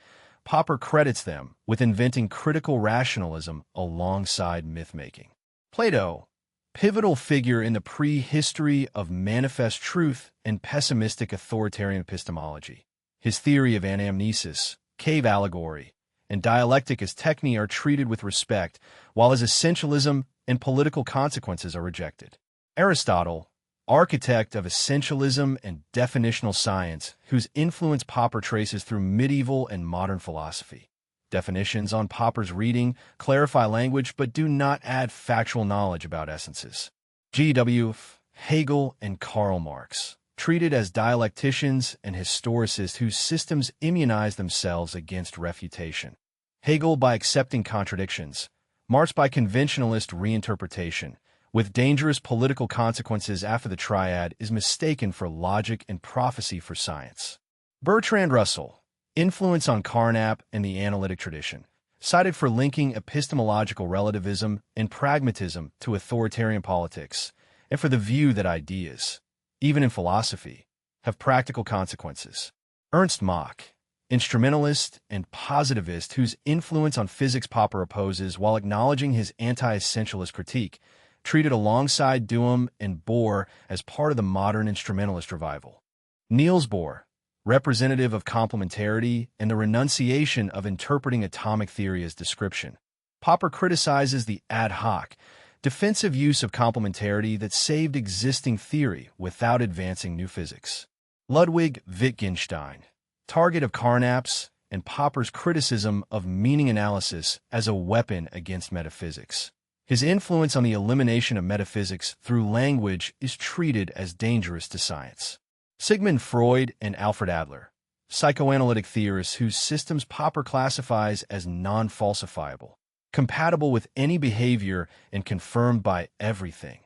Popper credits them with inventing critical rationalism alongside myth-making. Plato, pivotal figure in the prehistory of manifest truth and pessimistic authoritarian epistemology. His theory of anamnesis, cave allegory, and dialectic as techne are treated with respect, while his essentialism and political consequences are rejected. Aristotle, architect of essentialism and definitional science, whose influence Popper traces through medieval and modern philosophy. Definitions on Popper's reading clarify language but do not add factual knowledge about essences. G.W. Hegel and Karl Marx, treated as dialecticians and historicists whose systems immunize themselves against refutation. Hegel by accepting contradictions, Marx by conventionalist reinterpretation, with dangerous political consequences after the triad is mistaken for logic and prophecy for science. Bertrand Russell, influence on Carnap and the analytic tradition, cited for linking epistemological relativism and pragmatism to authoritarian politics, and for the view that ideas, even in philosophy, have practical consequences. Ernst Mach, instrumentalist and positivist whose influence on physics Popper opposes while acknowledging his anti-essentialist critique, treated alongside Duhem and Bohr as part of the modern instrumentalist revival. Niels Bohr, representative of complementarity and the renunciation of interpreting atomic theory as description. Popper criticizes the ad hoc, defensive use of complementarity that saved existing theory without advancing new physics. Ludwig Wittgenstein, target of Carnap's and Popper's criticism of meaning analysis as a weapon against metaphysics. His influence on the elimination of metaphysics through language is treated as dangerous to science. Sigmund Freud and Alfred Adler, psychoanalytic theorists whose systems Popper classifies as non-falsifiable, compatible with any behavior and confirmed by everything,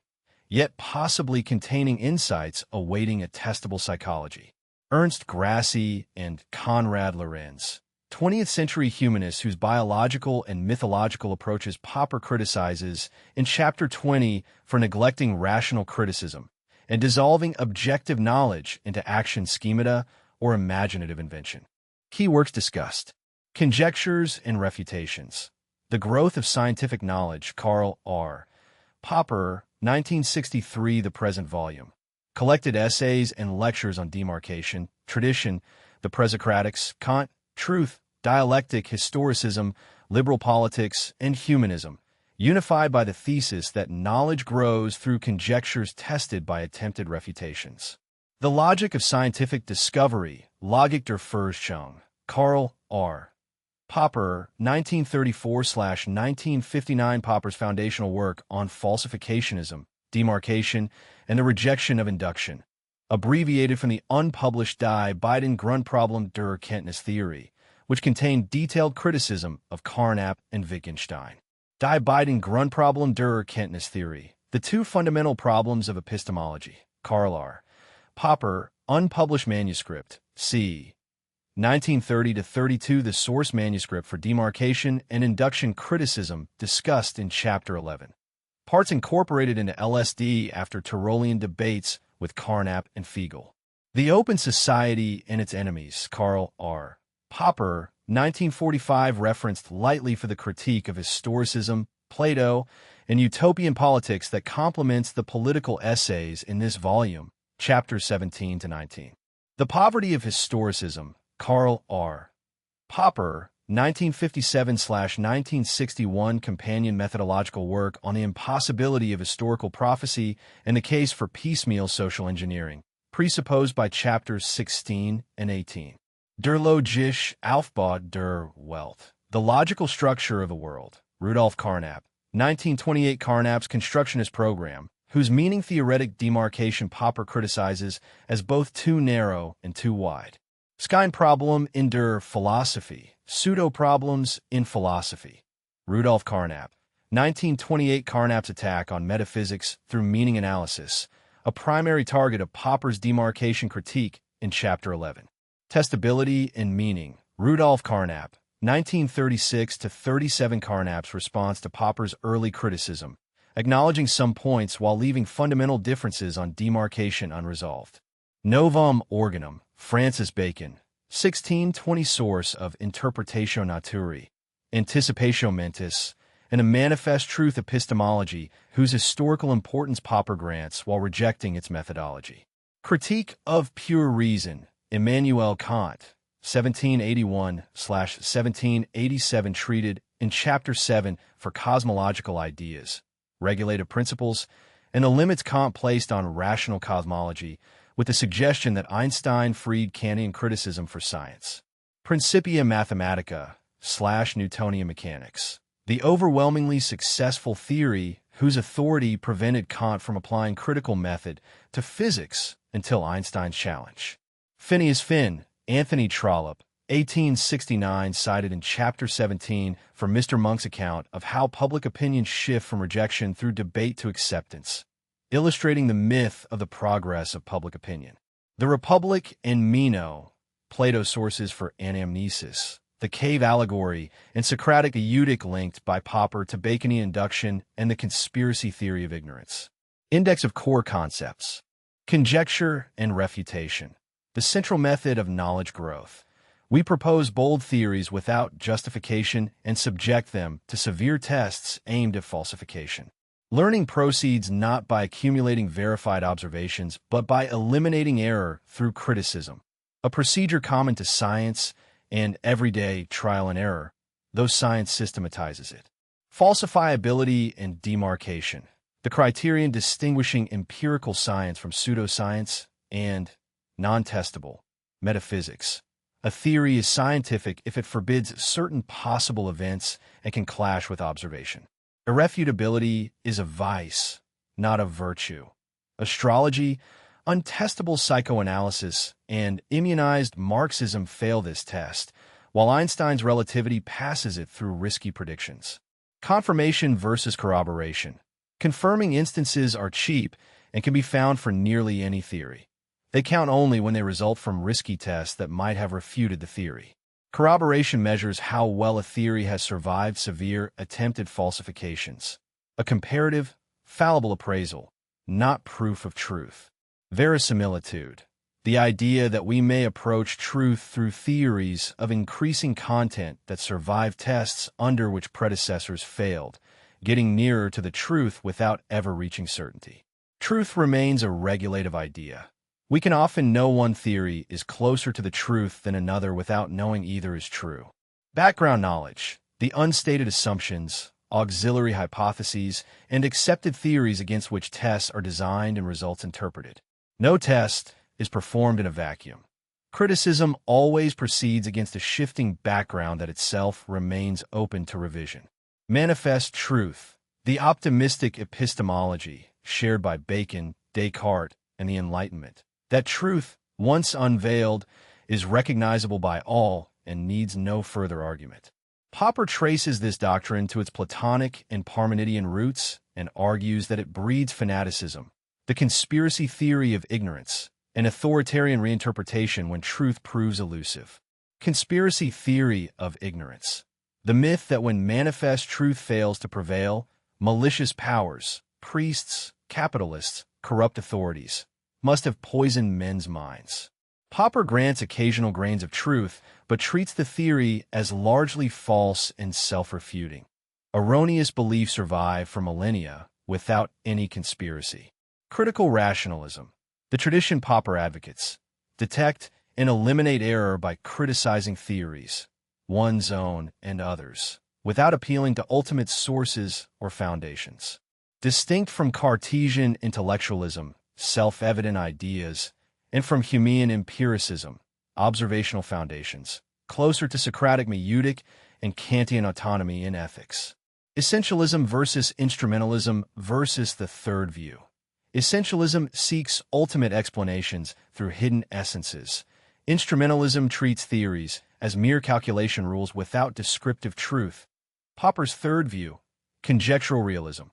yet possibly containing insights awaiting a testable psychology. Ernst Grassy and Konrad Lorenz, 20th-century humanists whose biological and mythological approaches Popper criticizes in Chapter 20 for neglecting rational criticism and dissolving objective knowledge into action schemata or imaginative invention. Key works discussed: Conjectures and Refutations, The Growth of Scientific Knowledge, Karl R. Popper, 1963, the present volume. Collected Essays and Lectures on Demarcation, Tradition, the Presocratics, Kant, Truth, Dialectic, Historicism, Liberal Politics, and Humanism, unified by the thesis that knowledge grows through conjectures tested by attempted refutations. The Logic of Scientific Discovery, Logik der Forschung, Karl R. Popper, 1934–1959. Popper's foundational work on falsificationism, demarcation, and the rejection of induction, abbreviated from the unpublished Die beiden Grundprobleme der Erkenntnis theory, which contained detailed criticism of Carnap and Wittgenstein. Die beiden Grundprobleme der Erkenntnis theory, The Two Fundamental Problems of Epistemology, Karl R. Popper, unpublished manuscript, c. 1930–32. The source manuscript for demarcation and induction criticism discussed in Chapter 11. Parts incorporated into LSD after Tyrolean debates with Carnap and Fiegel. The Open Society and Its Enemies, Karl R. Popper, 1945, referenced lightly for the critique of historicism, Plato, and utopian politics that complements the political essays in this volume, chapters 17–19. The Poverty of Historicism, Karl R. Popper, 1957–1961, companion methodological work on the impossibility of historical prophecy and the case for piecemeal social engineering, presupposed by chapters 16 and 18. Der logische Aufbau der Welt, The Logical Structure of the World, Rudolf Carnap, 1928. Carnap's constructionist program, whose meaning-theoretic demarcation Popper criticizes as both too narrow and too wide. Scheinproblem in der Philosophie, Pseudo-Problems in Philosophy, Rudolf Carnap, 1928. Carnap's attack on metaphysics through meaning analysis, a primary target of Popper's demarcation critique in Chapter 11. Testability and Meaning, Rudolf Carnap, 1936–37. Carnap's response to Popper's early criticism, acknowledging some points while leaving fundamental differences on demarcation unresolved. Novum Organum, Francis Bacon, 1620. Source of Interpretatio Naturae, Anticipatio Mentis, and a manifest truth epistemology whose historical importance Popper grants while rejecting its methodology. Critique of Pure Reason, Immanuel Kant, 1781–1787, treated in Chapter 7 for cosmological ideas, regulative principles, and the limits Kant placed on rational cosmology, with the suggestion that Einstein freed Kantian criticism for science. Principia Mathematica / Newtonian Mechanics, the overwhelmingly successful theory whose authority prevented Kant from applying critical method to physics until Einstein's challenge. Phineas Finn, Anthony Trollope, 1869, cited in Chapter 17 for Mr. Monk's account of how public opinions shift from rejection through debate to acceptance, illustrating the myth of the progress of public opinion. The Republic and Meno, Plato sources for anamnesis, the cave allegory, and Socratic eeutic linked by Popper to Baconian induction and the conspiracy theory of ignorance. Index of core concepts. Conjecture and refutation. The central method of knowledge growth. We propose bold theories without justification and subject them to severe tests aimed at falsification. Learning proceeds not by accumulating verified observations, but by eliminating error through criticism, a procedure common to science and everyday trial and error, though science systematizes it. Falsifiability and demarcation, the criterion distinguishing empirical science from pseudoscience and non-testable metaphysics. A theory is scientific if it forbids certain possible events and can clash with observation. Irrefutability is a vice, not a virtue. Astrology, untestable psychoanalysis, and immunized Marxism fail this test, while Einstein's relativity passes it through risky predictions. Confirmation versus corroboration. Confirming instances are cheap and can be found for nearly any theory. They count only when they result from risky tests that might have refuted the theory. Corroboration measures how well a theory has survived severe attempted falsifications. A comparative, fallible appraisal, not proof of truth. Verisimilitude. The idea that we may approach truth through theories of increasing content that survive tests under which predecessors failed, getting nearer to the truth without ever reaching certainty. Truth remains a regulative idea. We can often know one theory is closer to the truth than another without knowing either is true. Background knowledge, the unstated assumptions, auxiliary hypotheses, and accepted theories against which tests are designed and results interpreted. No test is performed in a vacuum. Criticism always proceeds against a shifting background that itself remains open to revision. Manifest truth, the optimistic epistemology shared by Bacon, Descartes, and the Enlightenment. That truth, once unveiled, is recognizable by all and needs no further argument. Popper traces this doctrine to its Platonic and Parmenidean roots and argues that it breeds fanaticism, the conspiracy theory of ignorance, and authoritarian reinterpretation when truth proves elusive. Conspiracy theory of ignorance. The myth that when manifest truth fails to prevail, malicious powers, priests, capitalists, corrupt authorities, must have poisoned men's minds. Popper grants occasional grains of truth, but treats the theory as largely false and self-refuting. Erroneous beliefs survive for millennia without any conspiracy. Critical rationalism. The tradition Popper advocates. Detect and eliminate error by criticizing theories, one's own and others, without appealing to ultimate sources or foundations. Distinct from Cartesian intellectualism, self-evident ideas, and from Humean empiricism, observational foundations, closer to Socratic meutic and Kantian autonomy in ethics. Essentialism versus instrumentalism versus the third view. Essentialism seeks ultimate explanations through hidden essences. Instrumentalism treats theories as mere calculation rules without descriptive truth. Popper's third view, conjectural realism,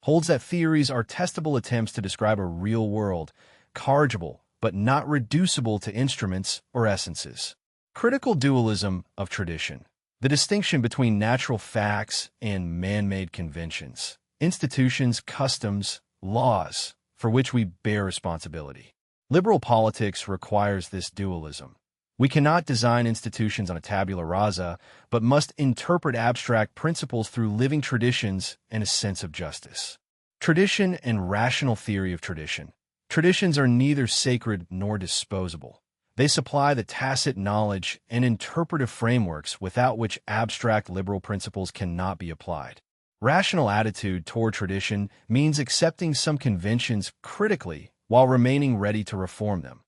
holds that theories are testable attempts to describe a real world, corrigible but not reducible to instruments or essences. Critical dualism of tradition, the distinction between natural facts and man-made conventions, institutions, customs, laws, for which we bear responsibility. Liberal politics requires this dualism. We cannot design institutions on a tabula rasa, but must interpret abstract principles through living traditions and a sense of justice. Tradition and rational theory of tradition. Traditions are neither sacred nor disposable. They supply the tacit knowledge and interpretive frameworks without which abstract liberal principles cannot be applied. Rational attitude toward tradition means accepting some conventions critically while remaining ready to reform them.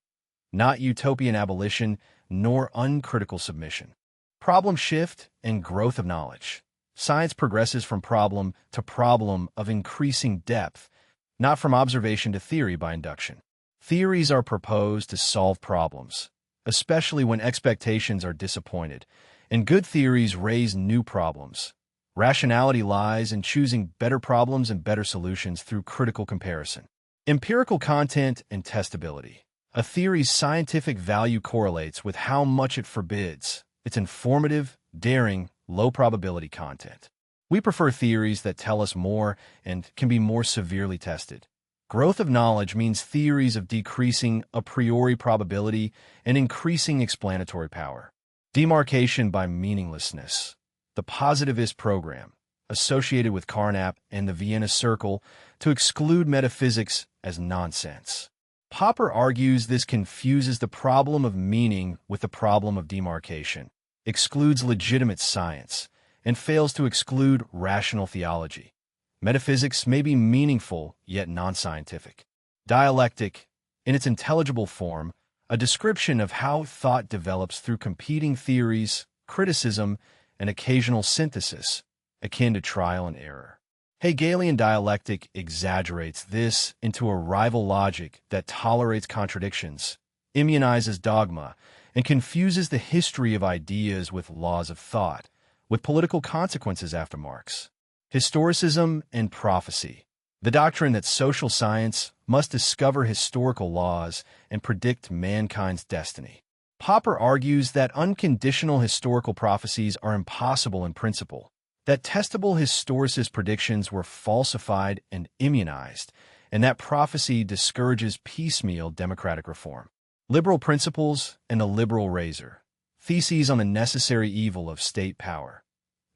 Not utopian abolition, nor uncritical submission. Problem shift and growth of knowledge. Science progresses from problem to problem of increasing depth, not from observation to theory by induction. Theories are proposed to solve problems, especially when expectations are disappointed, and good theories raise new problems. Rationality lies in choosing better problems and better solutions through critical comparison. Empirical content and testability. A theory's scientific value correlates with how much it forbids. It's informative, daring, low-probability content. We prefer theories that tell us more and can be more severely tested. Growth of knowledge means theories of decreasing a priori probability and increasing explanatory power. Demarcation by meaninglessness. The positivist program, associated with Carnap and the Vienna Circle, to exclude metaphysics as nonsense. Popper argues this confuses the problem of meaning with the problem of demarcation, excludes legitimate science, and fails to exclude rational theology. Metaphysics may be meaningful, yet non-scientific. Dialectic, in its intelligible form, a description of how thought develops through competing theories, criticism, and occasional synthesis, akin to trial and error. Hegelian dialectic exaggerates this into a rival logic that tolerates contradictions, immunizes dogma, and confuses the history of ideas with laws of thought, with political consequences after Marx. Historicism and prophecy. The doctrine that social science must discover historical laws and predict mankind's destiny. Popper argues that unconditional historical prophecies are impossible in principle, that testable historicist predictions were falsified and immunized, and that prophecy discourages piecemeal democratic reform. Liberal principles and a liberal razor. Theses on the necessary evil of state power,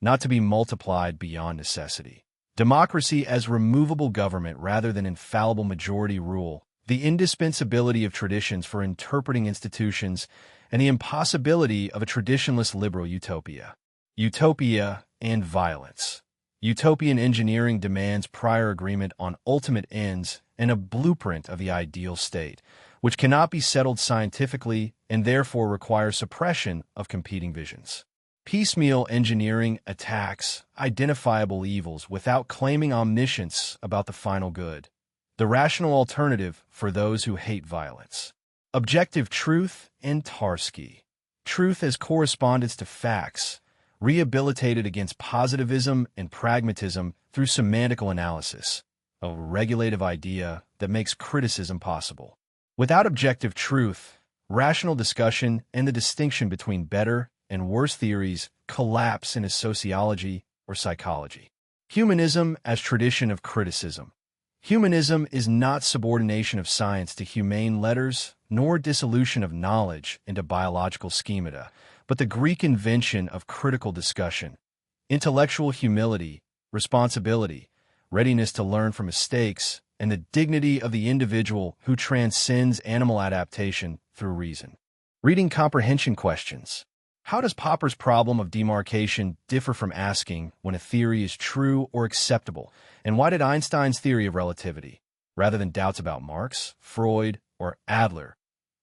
not to be multiplied beyond necessity. Democracy as removable government rather than infallible majority rule, the indispensability of traditions for interpreting institutions, and the impossibility of a traditionalist liberal utopia. Utopia and violence. Utopian engineering demands prior agreement on ultimate ends and a blueprint of the ideal state, which cannot be settled scientifically and therefore requires suppression of competing visions. Piecemeal engineering attacks identifiable evils without claiming omniscience about the final good. The rational alternative for those who hate violence. Objective truth and Tarski. Truth as correspondence to facts, rehabilitated against positivism and pragmatism through semantical analysis, a regulative idea that makes criticism possible. Without objective truth, rational discussion and the distinction between better and worse theories collapse into sociology or psychology. Humanism as tradition of criticism. Humanism is not subordination of science to humane letters, nor dissolution of knowledge into biological schemata, but the Greek invention of critical discussion, intellectual humility, responsibility, readiness to learn from mistakes, and the dignity of the individual who transcends animal adaptation through reason. Reading comprehension questions. How does Popper's problem of demarcation differ from asking when a theory is true or acceptable, and why did Einstein's theory of relativity, rather than doubts about Marx, Freud, or Adler,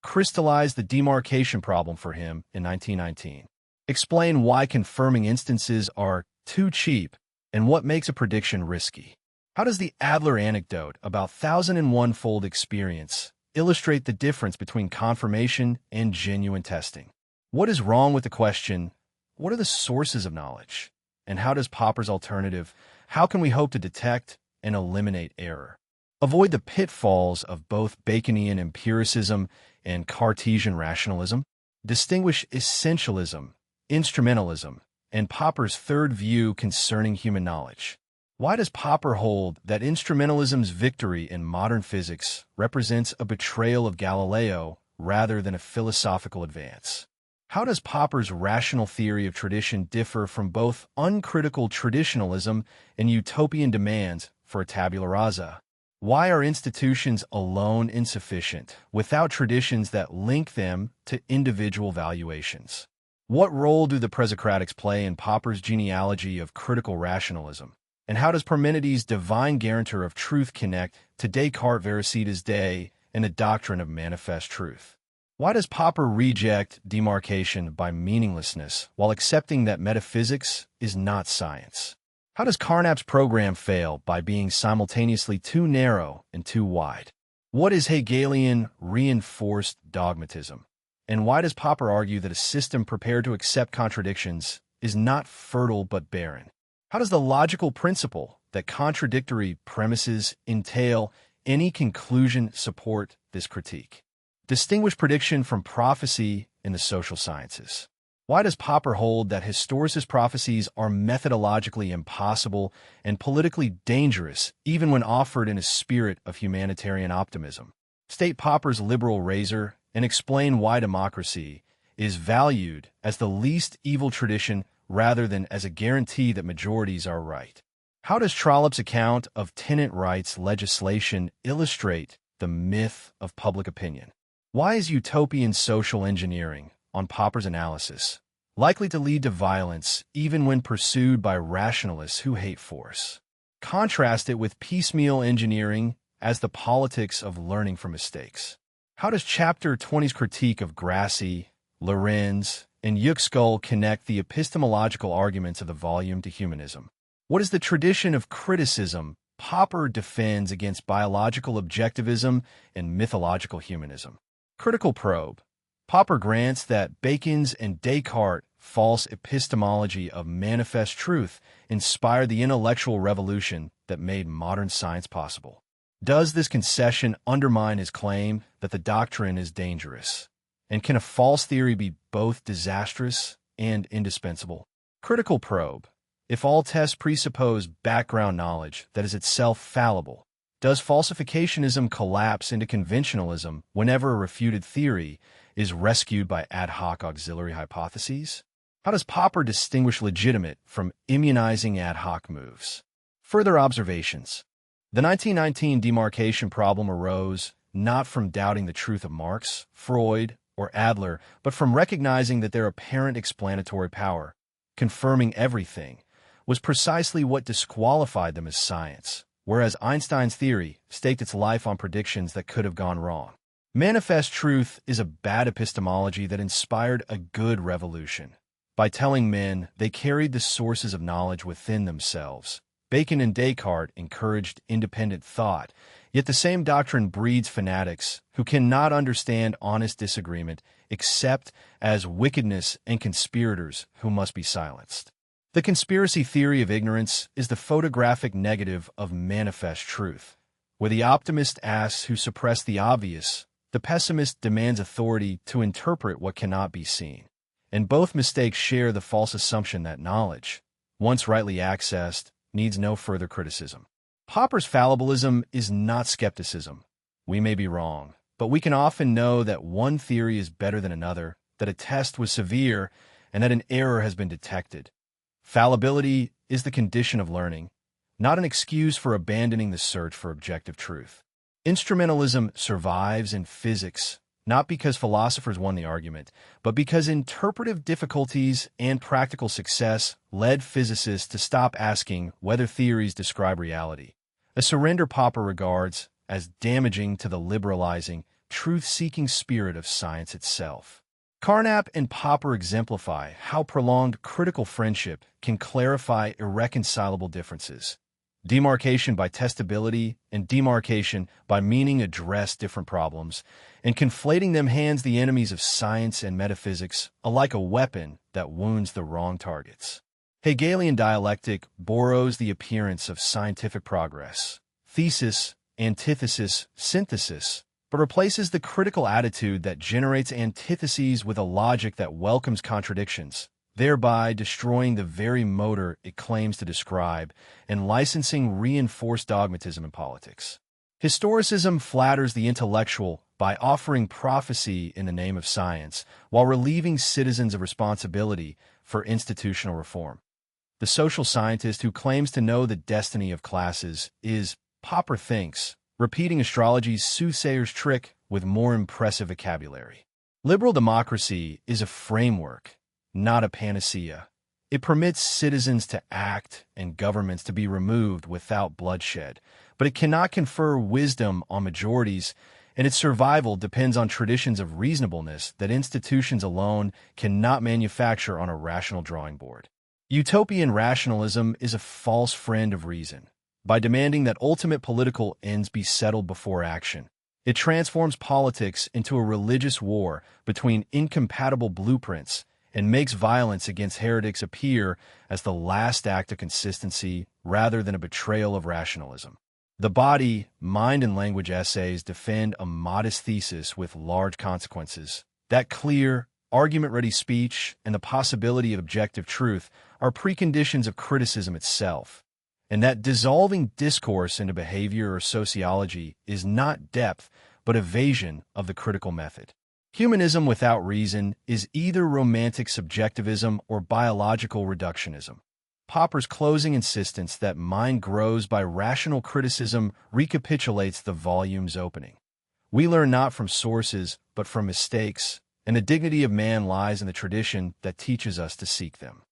crystallize the demarcation problem for him in 1919? Explain why confirming instances are too cheap and what makes a prediction risky. How does the Adler anecdote about 1001-fold experience illustrate the difference between confirmation and genuine testing? What is wrong with the question, what are the sources of knowledge? And how does Popper's alternative, how can we hope to detect and eliminate error? Avoid the pitfalls of both Baconian empiricism and Cartesian rationalism. Distinguish essentialism, instrumentalism, and Popper's third view concerning human knowledge. Why does Popper hold that instrumentalism's victory in modern physics represents a betrayal of Galileo rather than a philosophical advance? How does Popper's rational theory of tradition differ from both uncritical traditionalism and utopian demands for a tabula rasa? Why are institutions alone insufficient without traditions that link them to individual valuations? What role do the Presocratics play in Popper's genealogy of critical rationalism? And how does Parmenides' divine guarantor of truth connect to Descartes' Veracitas Dei and the doctrine of manifest truth? Why does Popper reject demarcation by meaninglessness while accepting that metaphysics is not science? How does Carnap's program fail by being simultaneously too narrow and too wide? What is Hegelian reinforced dogmatism? And why does Popper argue that a system prepared to accept contradictions is not fertile but barren? How does the logical principle that contradictory premises entail any conclusion support this critique? Distinguish prediction from prophecy in the social sciences. Why does Popper hold that historicist prophecies are methodologically impossible and politically dangerous, even when offered in a spirit of humanitarian optimism? State Popper's liberal razor and explain why democracy is valued as the least evil tradition rather than as a guarantee that majorities are right. How does Trollope's account of tenant rights legislation illustrate the myth of public opinion? Why is utopian social engineering, on Popper's analysis, likely to lead to violence even when pursued by rationalists who hate force? Contrast it with piecemeal engineering as the politics of learning from mistakes. How does Chapter 20's critique of Grassi, Lorenz, and Yuxkull connect the epistemological arguments of the volume to humanism? What is the tradition of criticism Popper defends against biological objectivism and mythological humanism? Critical probe. Popper grants that Bacon's and Descartes' false epistemology of manifest truth inspired the intellectual revolution that made modern science possible. Does this concession undermine his claim that the doctrine is dangerous? And can a false theory be both disastrous and indispensable? Critical probe. If all tests presuppose background knowledge that is itself fallible, does falsificationism collapse into conventionalism whenever a refuted theory is rescued by ad hoc auxiliary hypotheses? How does Popper distinguish legitimate from immunizing ad hoc moves? Further observations. The 1919 demarcation problem arose not from doubting the truth of Marx, Freud, or Adler, but from recognizing that their apparent explanatory power, confirming everything, was precisely what disqualified them as science, whereas Einstein's theory staked its life on predictions that could have gone wrong. Manifest truth is a bad epistemology that inspired a good revolution. By telling men they carried the sources of knowledge within themselves, Bacon and Descartes encouraged independent thought, yet the same doctrine breeds fanatics who cannot understand honest disagreement except as wickedness and conspirators who must be silenced. The conspiracy theory of ignorance is the photographic negative of manifest truth, where the optimist asks who suppress the obvious, the pessimist demands authority to interpret what cannot be seen. And both mistakes share the false assumption that knowledge, once rightly accessed, needs no further criticism. Popper's fallibilism is not skepticism. We may be wrong, but we can often know that one theory is better than another, that a test was severe, and that an error has been detected. Fallibility is the condition of learning, not an excuse for abandoning the search for objective truth. Instrumentalism survives in physics, not because philosophers won the argument, but because interpretive difficulties and practical success led physicists to stop asking whether theories describe reality, a surrender Popper regards as damaging to the liberalizing, truth-seeking spirit of science itself. Carnap and Popper exemplify how prolonged critical friendship can clarify irreconcilable differences. Demarcation by testability and demarcation by meaning address different problems, and conflating them hands the enemies of science and metaphysics alike a weapon that wounds the wrong targets. Hegelian dialectic borrows the appearance of scientific progress, thesis, antithesis, synthesis, but replaces the critical attitude that generates antitheses with a logic that welcomes contradictions, thereby destroying the very motor it claims to describe and licensing reinforced dogmatism in politics. Historicism flatters the intellectual by offering prophecy in the name of science, while relieving citizens of responsibility for institutional reform. The social scientist who claims to know the destiny of classes is, Popper thinks, repeating astrology's soothsayer's trick with more impressive vocabulary. Liberal democracy is a framework, not a panacea. It permits citizens to act and governments to be removed without bloodshed, but it cannot confer wisdom on majorities, and its survival depends on traditions of reasonableness that institutions alone cannot manufacture on a rational drawing board. Utopian rationalism is a false friend of reason. By demanding that ultimate political ends be settled before action, it transforms politics into a religious war between incompatible blueprints and makes violence against heretics appear as the last act of consistency rather than a betrayal of rationalism. The body, mind, and language essays defend a modest thesis with large consequences, that clear, argument-ready speech, and the possibility of objective truth are preconditions of criticism itself, and that dissolving discourse into behavior or sociology is not depth, but evasion of the critical method. Humanism without reason is either romantic subjectivism or biological reductionism. Popper's closing insistence that mind grows by rational criticism recapitulates the volume's opening. We learn not from sources, but from mistakes, and the dignity of man lies in the tradition that teaches us to seek them.